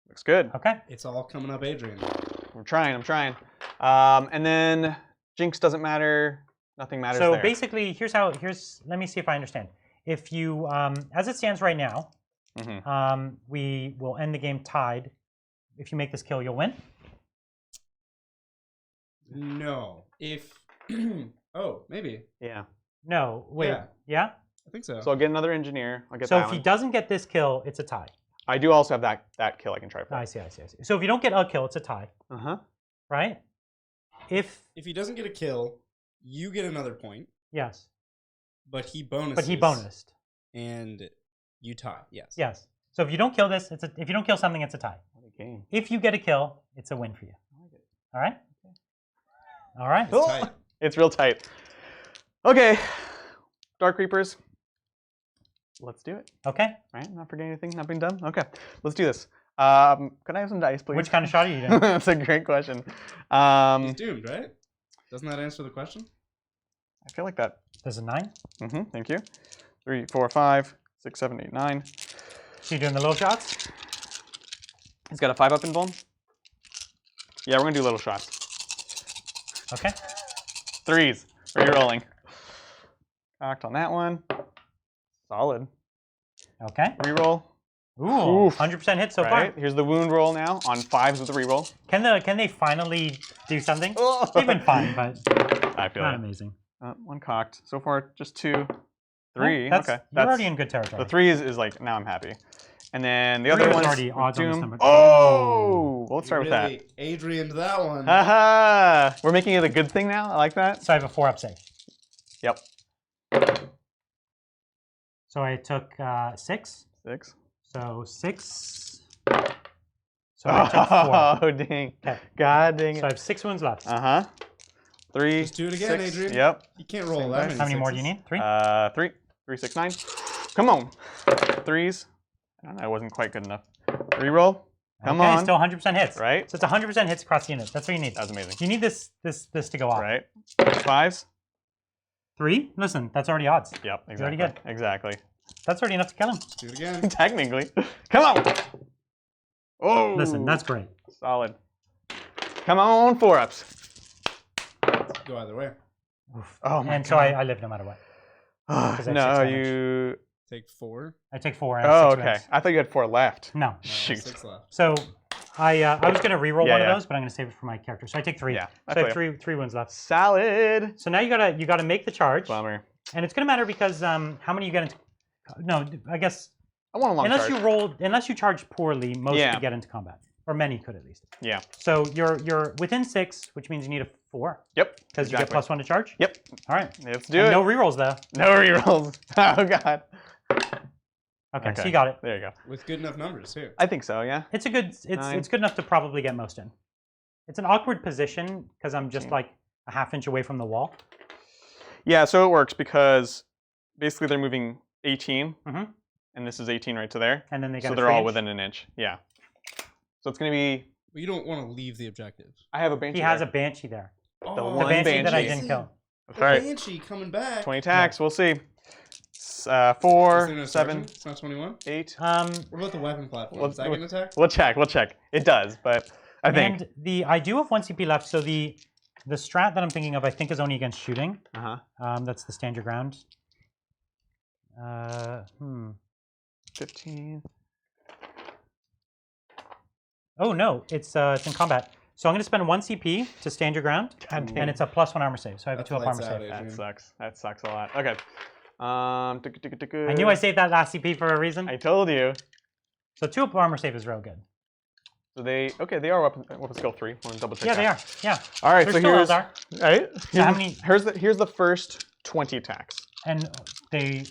Speaker 2: Looks good.
Speaker 1: Okay.
Speaker 3: It's all coming up, Adrian.
Speaker 2: I'm trying. And then Jinx doesn't matter. Nothing matters
Speaker 1: So
Speaker 2: there.
Speaker 1: basically, let me see if I understand. If you, as it stands right now, we will end the game tied. If you make this kill, you'll win.
Speaker 3: No. If oh, maybe.
Speaker 2: Yeah.
Speaker 1: No. Wait. Yeah?
Speaker 3: I think so.
Speaker 2: So I'll get another engineer. I'll get
Speaker 1: So
Speaker 2: that
Speaker 1: if he
Speaker 2: one.
Speaker 1: doesn't get this kill, it's a tie.
Speaker 2: I do also have that kill I can try for.
Speaker 1: I see. So if you don't get a kill, it's a tie. Right? If
Speaker 3: he doesn't get a kill, you get another point.
Speaker 1: Yes.
Speaker 3: But he bonuses.
Speaker 1: But he bonused.
Speaker 3: And you tie. Yes.
Speaker 1: Yes. So if you don't kill this, if you don't kill something, it's a tie.
Speaker 2: What a game.
Speaker 1: If you get a kill, it's a win for you.
Speaker 2: I like it.
Speaker 1: All right? All right.
Speaker 3: It's tight.
Speaker 2: It's real tight. Okay. Dark Reapers. Let's do it.
Speaker 1: Okay.
Speaker 2: Right? Not forgetting anything? Not being done? Okay. Let's do this. Can I have some dice, please?
Speaker 1: Which kind of shot are you doing?
Speaker 2: That's a great question.
Speaker 3: He's doomed, right? Doesn't that answer the question?
Speaker 2: I feel like that.
Speaker 1: There's a 9.
Speaker 2: Thank you. 3, 4, 5, 6, 7, 8, 9.
Speaker 1: So you doing the little shots?
Speaker 2: He's got a 5 up in Vuln. Yeah, we're gonna do little shots.
Speaker 1: Okay.
Speaker 2: 3s. Rerolling. Cocked on that one. Solid.
Speaker 1: Okay.
Speaker 2: Reroll.
Speaker 1: Ooh,
Speaker 2: Oof.
Speaker 1: 100% hit so
Speaker 2: Right.
Speaker 1: far.
Speaker 2: Here's the wound roll now on 5s with the reroll.
Speaker 1: Can they finally do something? They've been fine, but
Speaker 2: I feel
Speaker 1: not
Speaker 2: it.
Speaker 1: amazing.
Speaker 2: One cocked. So far, just 2. 3.
Speaker 1: Oh,
Speaker 2: Okay.
Speaker 1: You're already in good territory.
Speaker 2: The 3 is like, now I'm happy. And then the other one's
Speaker 1: already odds on this
Speaker 2: Doom.
Speaker 1: number.
Speaker 2: Oh! Well, let's start with
Speaker 3: really
Speaker 2: that.
Speaker 3: Adrian'd that one.
Speaker 2: Haha! We're making it a good thing now. I like that.
Speaker 1: So I have a 4-up save.
Speaker 2: Yep.
Speaker 1: So I took 6.
Speaker 2: 6.
Speaker 1: So 6. So I took 4.
Speaker 2: Oh, dang.
Speaker 1: Okay.
Speaker 2: God dang
Speaker 1: So
Speaker 2: it.
Speaker 1: I have 6 wounds left.
Speaker 2: 3.
Speaker 3: Just do it again,
Speaker 2: 6.
Speaker 3: Adrian.
Speaker 2: Yep.
Speaker 3: You can't roll that many
Speaker 1: How many more do you
Speaker 3: sixes.
Speaker 1: need? 3?
Speaker 2: 3. 3, 6, 9. Come on. 3s. I don't know. It wasn't quite good enough. Reroll. Come
Speaker 1: okay,
Speaker 2: on.
Speaker 1: still 100% hits.
Speaker 2: Right.
Speaker 1: So it's 100% hits across the unit. That's what you need.
Speaker 2: That was amazing.
Speaker 1: You need this to go off.
Speaker 2: Right. 5s.
Speaker 1: 3? Listen, that's already odds.
Speaker 2: Yep. Exactly.
Speaker 1: already good.
Speaker 2: Exactly.
Speaker 1: That's already enough to kill him.
Speaker 3: Do it again.
Speaker 2: Technically. Come on. Oh.
Speaker 1: Listen, that's great.
Speaker 2: Solid. Come on, 4-ups.
Speaker 3: Go either way.
Speaker 1: Oof.
Speaker 2: Oh my
Speaker 1: and so
Speaker 2: God.
Speaker 1: I live no matter what. 'Cause I have
Speaker 2: No,
Speaker 1: 6 damage.
Speaker 2: you.
Speaker 3: Take 4.
Speaker 1: I take 4 and
Speaker 2: Oh,
Speaker 1: 6
Speaker 2: okay.
Speaker 1: wins.
Speaker 2: I thought you had 4 left.
Speaker 1: No.
Speaker 3: No,
Speaker 2: Shoot.
Speaker 3: 6 left.
Speaker 1: So I was going to reroll
Speaker 2: Yeah,
Speaker 1: one
Speaker 2: yeah.
Speaker 1: of those, but I'm going to save it for my character. So I take 3.
Speaker 2: Yeah,
Speaker 1: So I have 3 wounds left.
Speaker 2: Solid.
Speaker 1: So now you gotta make the charge,
Speaker 2: Bummer.
Speaker 1: and it's going to matter because how many you get into. No, I guess
Speaker 2: I want a long charge.
Speaker 1: unless you charge poorly, most
Speaker 2: Yeah.
Speaker 1: could get into combat, or many could at least.
Speaker 2: Yeah.
Speaker 1: So you're within 6, which means you need a 4
Speaker 2: Yep.
Speaker 1: because you get +1 to charge.
Speaker 2: Yep.
Speaker 1: All right.
Speaker 2: Let's do
Speaker 1: And
Speaker 2: it.
Speaker 1: no rerolls though.
Speaker 2: No rerolls. Oh God.
Speaker 1: Okay, so you got it.
Speaker 2: There you go.
Speaker 3: With good enough numbers too.
Speaker 2: I think so. Yeah.
Speaker 1: It's a good. It's good enough to probably get most in. It's an awkward position because I'm just like a half-inch away from the wall.
Speaker 2: Yeah. So it works because basically they're moving 18,
Speaker 1: Mm-hmm.
Speaker 2: and this is 18 right to there.
Speaker 1: And then they get.
Speaker 2: So they're all within an inch. Yeah. So it's gonna be.
Speaker 3: Well, you don't want to leave the objective.
Speaker 2: I have a banshee.
Speaker 1: He has
Speaker 2: there.
Speaker 1: a banshee there.
Speaker 3: Oh,
Speaker 2: The
Speaker 1: The
Speaker 2: one
Speaker 1: banshee that I
Speaker 2: banshee.
Speaker 1: didn't kill.
Speaker 2: That's right.
Speaker 3: Banshee coming back.
Speaker 2: 20 attacks. We'll see.
Speaker 3: Is there
Speaker 2: 4,
Speaker 3: no
Speaker 2: 7,
Speaker 3: sergeant? It's not 21.
Speaker 2: 8.
Speaker 3: What about the weapon platform?
Speaker 2: Well,
Speaker 3: Is that gonna attack?
Speaker 2: We'll check. We'll check. It does, but I think.
Speaker 1: And I do have 1 CP left, so the strat that I'm thinking of, I think, is only against shooting. That's the stand your ground.
Speaker 2: 15.
Speaker 1: Oh no, it's in combat. So I'm going to spend 1 CP to stand your ground, and it's a +1 armor save. So I have a 2 up armor save.
Speaker 2: That sucks. That sucks a lot. Okay.
Speaker 1: I knew I saved that last CP for a reason.
Speaker 2: I told you.
Speaker 1: So 2 up armor save is real good.
Speaker 2: So they are weapon skill 3. Want to double check?
Speaker 1: Yeah, they are. Yeah.
Speaker 2: All right.
Speaker 1: They're
Speaker 2: So
Speaker 1: still
Speaker 2: here's
Speaker 1: Eldar.
Speaker 2: right.
Speaker 1: So how many?
Speaker 2: Here's the first 20 attacks.
Speaker 1: And they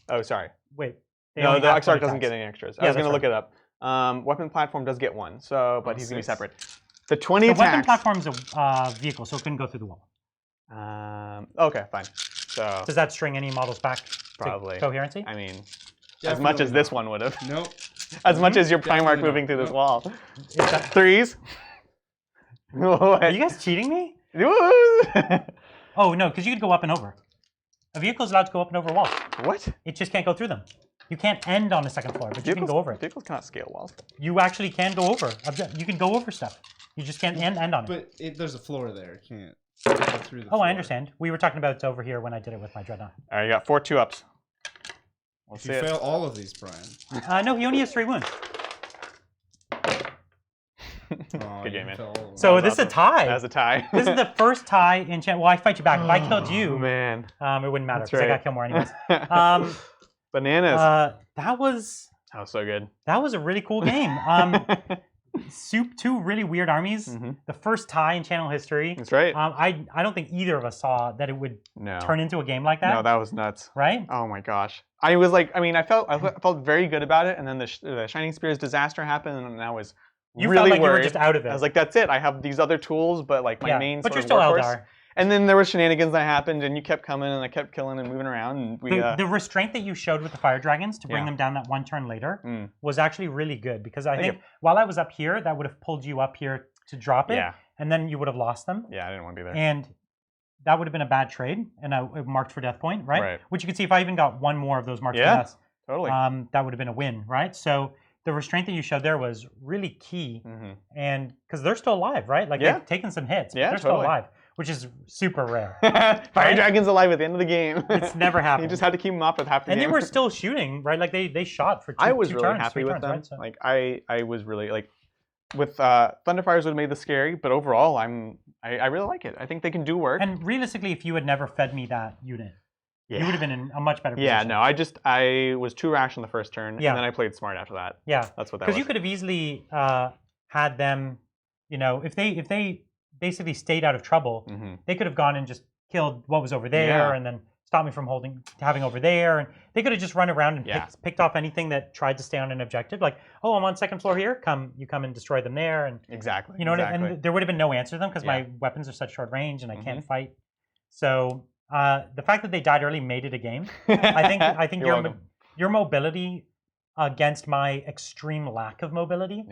Speaker 2: Oh, sorry.
Speaker 1: wait. They
Speaker 2: No,
Speaker 1: only
Speaker 2: the
Speaker 1: have
Speaker 2: Exarch
Speaker 1: 20
Speaker 2: doesn't get
Speaker 1: attacks.
Speaker 2: any extras.
Speaker 1: Yeah,
Speaker 2: I was going to
Speaker 1: that's
Speaker 2: look it up. Weapon platform does get 1, so but he's going to be
Speaker 3: 6.
Speaker 2: separate. The 20
Speaker 1: The
Speaker 2: attacks.
Speaker 1: weapon platform's a vehicle, so it couldn't go through the wall.
Speaker 2: Okay, fine. So
Speaker 1: Does that string any models back
Speaker 2: probably
Speaker 1: to coherency?
Speaker 2: I mean, as
Speaker 3: Definitely
Speaker 2: much as this
Speaker 3: not.
Speaker 2: one would have.
Speaker 3: Nope.
Speaker 2: As much as your Primarch
Speaker 3: Definitely
Speaker 2: moving
Speaker 3: not.
Speaker 2: through this
Speaker 3: Nope.
Speaker 2: wall.
Speaker 1: Is that-
Speaker 2: 3s.
Speaker 1: Are you guys cheating me? Oh no, because you could go up and over. A vehicle's allowed to go up and over walls.
Speaker 2: What?
Speaker 1: It just can't go through them. You can't end on the second floor, but you can go over it.
Speaker 2: Vehicles cannot scale walls.
Speaker 1: You actually can go over. You can go over stuff. You just can't end on it.
Speaker 3: But there's a floor there. You can't go through the
Speaker 1: Oh,
Speaker 3: floor.
Speaker 1: I understand. We were talking about it over here when I did it with my Dreadnought.
Speaker 2: All right, you got 4 2-ups. We'll
Speaker 3: If
Speaker 2: see
Speaker 3: you
Speaker 2: it.
Speaker 3: fail all of these, Brian.
Speaker 1: No, he only has 3 wounds.
Speaker 3: Oh,
Speaker 2: Good
Speaker 3: you
Speaker 2: game, man.
Speaker 3: fail all of them.
Speaker 1: So
Speaker 2: was
Speaker 1: this is a
Speaker 2: awesome.
Speaker 1: tie.
Speaker 2: That's a tie.
Speaker 1: This is the first tie in Well, I fight you back. If I killed you,
Speaker 2: man.
Speaker 1: it wouldn't matter
Speaker 2: That's
Speaker 1: because I
Speaker 2: right.
Speaker 1: got kill more anyways.
Speaker 2: Bananas.
Speaker 1: That was
Speaker 2: So good.
Speaker 1: a really cool game. Two really weird armies.
Speaker 2: Mhm.
Speaker 1: The first tie in channel history.
Speaker 2: That's right.
Speaker 1: I don't think either of us saw that it would
Speaker 2: No.
Speaker 1: turn into a game like that.
Speaker 2: No, that was nuts.
Speaker 1: Right?
Speaker 2: Oh my gosh. I was like, I felt very good about it, and then the Shining Spears disaster happened, and I was
Speaker 1: You
Speaker 2: really
Speaker 1: felt like
Speaker 2: worried.
Speaker 1: you were just out of it.
Speaker 2: I was like, that's it. I have these other tools, but like my main
Speaker 1: but
Speaker 2: sort
Speaker 1: you're
Speaker 2: of
Speaker 1: still
Speaker 2: workhorse.
Speaker 1: Eldar.
Speaker 2: And then there were shenanigans that happened, and you kept coming, and I kept killing and moving around, and we.
Speaker 1: The restraint that you showed with the fire dragons to bring
Speaker 2: Yeah.
Speaker 1: them down that 1 turn later
Speaker 2: Mm.
Speaker 1: was actually really good because I
Speaker 2: Thank
Speaker 1: think while I was up here, that would have pulled you up here to drop it,
Speaker 2: Yeah.
Speaker 1: and then you would have lost them,
Speaker 2: Yeah, I didn't want to be there.
Speaker 1: and that would have been a bad trade, and it marked for death point, right?
Speaker 2: Right.
Speaker 1: Which you could see if I even got 1 more of those marks
Speaker 2: Yeah.
Speaker 1: for death,
Speaker 2: Totally.
Speaker 1: that would have been a win, right? So the restraint that you showed there was really key, and because they're still alive, right? Like
Speaker 2: Yeah.
Speaker 1: they've taken some hits, but
Speaker 2: Yeah,
Speaker 1: they're
Speaker 2: totally.
Speaker 1: still alive, which is super rare.
Speaker 2: Fire Dragon's alive at the end of the game.
Speaker 1: It's never happened.
Speaker 2: You just had to keep them up at half the
Speaker 1: And
Speaker 2: game.
Speaker 1: they were still shooting, right? Like they shot for two,
Speaker 2: I was
Speaker 1: two
Speaker 2: really
Speaker 1: turns,
Speaker 2: happy
Speaker 1: 3
Speaker 2: with
Speaker 1: turns,
Speaker 2: them.
Speaker 1: right? So-
Speaker 2: Like I was really like with Thunderfires would have made this scary, but overall I really like it. I think they can do work.
Speaker 1: And realistically, if you had never fed me that unit, you would have been in a much better position.
Speaker 2: Yeah, no, I was too rash on the first turn,
Speaker 1: Yeah.
Speaker 2: and then I played smart after that.
Speaker 1: Yeah,
Speaker 2: That's what that was.
Speaker 1: because you could have easily had them, if they basically stayed out of trouble, they could have gone and just killed what was over there,
Speaker 2: Yeah.
Speaker 1: and then stopped me from having over there, and they could have just run around and
Speaker 2: Yeah.
Speaker 1: picked off anything that tried to stay on an objective. Like, oh, I'm on second floor here. You come and destroy them there, and
Speaker 2: Exactly.
Speaker 1: you know,
Speaker 2: exactly.
Speaker 1: and there would have been no answer to them because my weapons are such short range and I can't fight. So the fact that they died early made it a game. I think
Speaker 2: You're welcome.
Speaker 1: your mobility against my extreme lack of mobility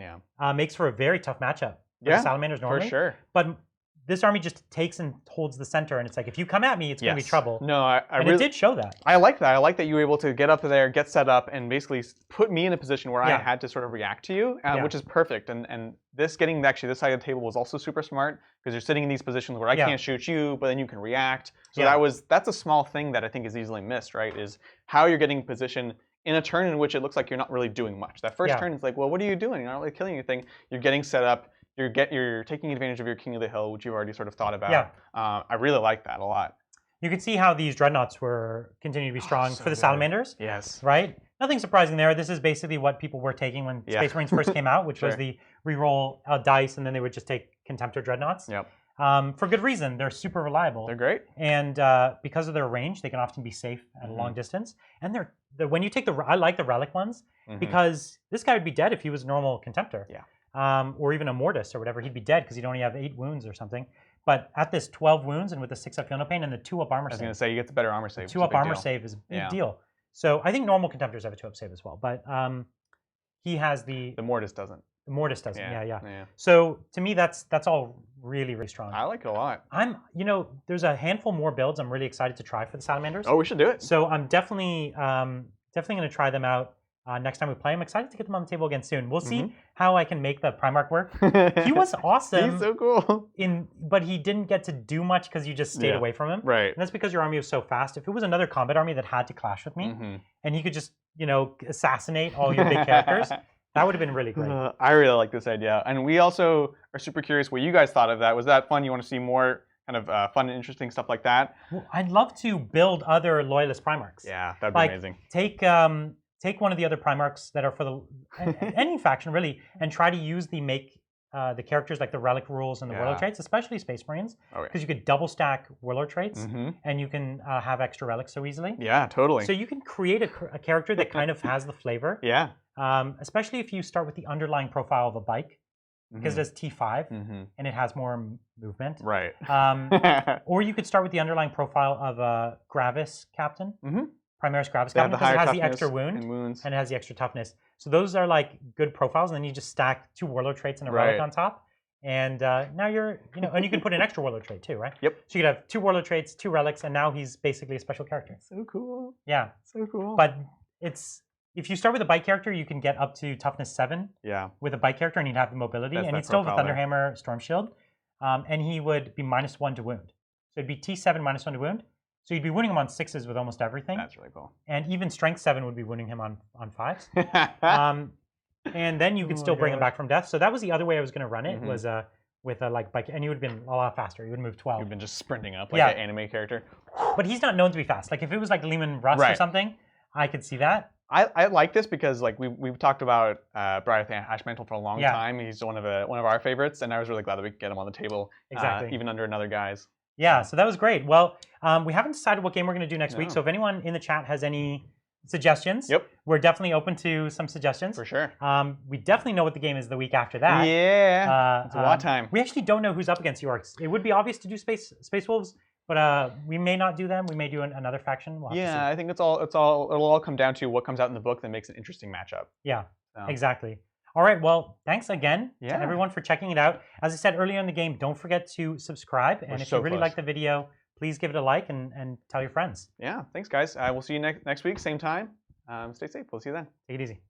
Speaker 1: makes for a very tough matchup for the Salamanders normally.
Speaker 2: for sure.
Speaker 1: But this army just takes and holds the center, and it's like, if you come at me, it's going to be trouble.
Speaker 2: No, I
Speaker 1: and
Speaker 2: really
Speaker 1: it did show that.
Speaker 2: I like that. I like that you were able to get up there, get set up, and basically put me in a position where I had to sort of react to you, which is perfect. And this getting actually this side of the table was also super smart because you're sitting in these positions where I can't shoot you, but then you can react. So that's a small thing that I think is easily missed, right? Is how you're getting position in a turn in which it looks like you're not really doing much. That first turn is like, well, what are you doing? You're not really killing anything. You're getting set up. You're taking advantage of your King of the Hill, which you've already sort of thought about.
Speaker 1: Yeah.
Speaker 2: I really like that a lot.
Speaker 1: You could see how these dreadnoughts were continuing to be strong for the Salamanders.
Speaker 2: Yes.
Speaker 1: Right? Nothing surprising there. This is basically what people were taking when Space Marines first came out, which was the reroll dice, and then they would just take Contemptor dreadnoughts.
Speaker 2: Yep.
Speaker 1: for good reason. They're super reliable.
Speaker 2: They're great.
Speaker 1: And because of their range, they can often be safe at a long distance. And when you take I like the relic ones because this guy would be dead if he was a normal Contemptor.
Speaker 2: Yeah.
Speaker 1: Or even a Mortis or whatever. He'd be dead because he'd only have 8 wounds or something. But at this 12 wounds and with the 6-up Feel No Pain and the 2-up armor save.
Speaker 2: I was going to say, you get the better armor save.
Speaker 1: 2-up armor save is a big deal. So I think normal Contemptors have a 2-up save as well. But he has the...
Speaker 2: The Mortis doesn't.
Speaker 1: The Mortis doesn't, yeah.
Speaker 2: Yeah.
Speaker 1: So to me, that's all really, really strong.
Speaker 2: I like it a lot.
Speaker 1: There's a handful more builds I'm really excited to try for the Salamanders.
Speaker 2: Oh, we should do it.
Speaker 1: So I'm definitely going to try them out next time we play. I'm excited to get them on the table again soon. We'll see how I can make the Primarch work. He was awesome.
Speaker 2: He's so cool.
Speaker 1: But he didn't get to do much because you just stayed away from him.
Speaker 2: Right.
Speaker 1: And that's because your army was so fast. If it was another combat army that had to clash with me, and he could just, assassinate all your big characters, that would have been really great.
Speaker 2: I really like this idea. And we also are super curious what you guys thought of that. Was that fun? You want to see more kind of fun and interesting stuff like that?
Speaker 1: Well, I'd love to build other Loyalist Primarchs.
Speaker 2: Yeah, that'd be amazing.
Speaker 1: Take one of the other Primarchs that are for any faction, really, and try to use the characters like the Relic rules and the Warlord traits, especially Space Marines, because you could double stack Warlord traits, and you can have extra relics so easily.
Speaker 2: Yeah, totally.
Speaker 1: So you can create a character that kind of has the flavor.
Speaker 2: Yeah.
Speaker 1: Especially if you start with the underlying profile of a bike, because it has T5 and it has more movement.
Speaker 2: Right.
Speaker 1: Or you could start with the underlying profile of a Gravis captain, Primaris Gravis captain, because it has the extra wound and it has the extra toughness. So those are like good profiles, and then you just stack 2 Warlord traits and a relic on top. And now you're, and you can put an extra Warlord trait too, right?
Speaker 2: Yep.
Speaker 1: So you could have 2 Warlord traits, 2 relics, and now he's basically a special character.
Speaker 2: So cool.
Speaker 1: Yeah.
Speaker 2: So cool.
Speaker 1: But if you start with a bike character, you can get up to toughness 7 with a bike character, and he'd have the mobility, and he'd still have a Thunderhammer Storm Shield, and he would be -1 to wound. So it'd be T7 -1 to wound. So you'd be winning him on 6s with almost everything.
Speaker 2: That's really cool.
Speaker 1: And even Strength 7 would be winning him on 5s. And then you could still bring him back from death. So that was the other way I was going to run it, was with a bike, and you would have been a lot faster. You would move 12.
Speaker 2: You've been just sprinting up like an anime character.
Speaker 1: But he's not known to be fast. Like if it was like Lehman Russ or something, I could see that.
Speaker 2: I like this because like we've talked about bray'arth and ashmantle for a long time. He's one of our favorites, and I was really glad that we could get him on the table, even under another guy's.
Speaker 1: Yeah, so that was great. Well, we haven't decided what game we're going to do next week. So if anyone in the chat has any suggestions, we're definitely open to some suggestions.
Speaker 2: For sure.
Speaker 1: We definitely know what the game is the week after that.
Speaker 2: Yeah, it's a lot of time.
Speaker 1: We actually don't know who's up against the Orcs. It would be obvious to do Space Wolves, but we may not do them. We may do another faction. We'll have to see.
Speaker 2: I think it'll all come down to what comes out in the book that makes an interesting matchup.
Speaker 1: Yeah, exactly. All right, well, thanks again to everyone for checking it out. As I said earlier in the game, don't forget to subscribe. And if you really like the video, please give it a like and tell your friends.
Speaker 2: Yeah, thanks, guys. We'll see you next week, same time. Stay safe. We'll see you then.
Speaker 1: Take it easy.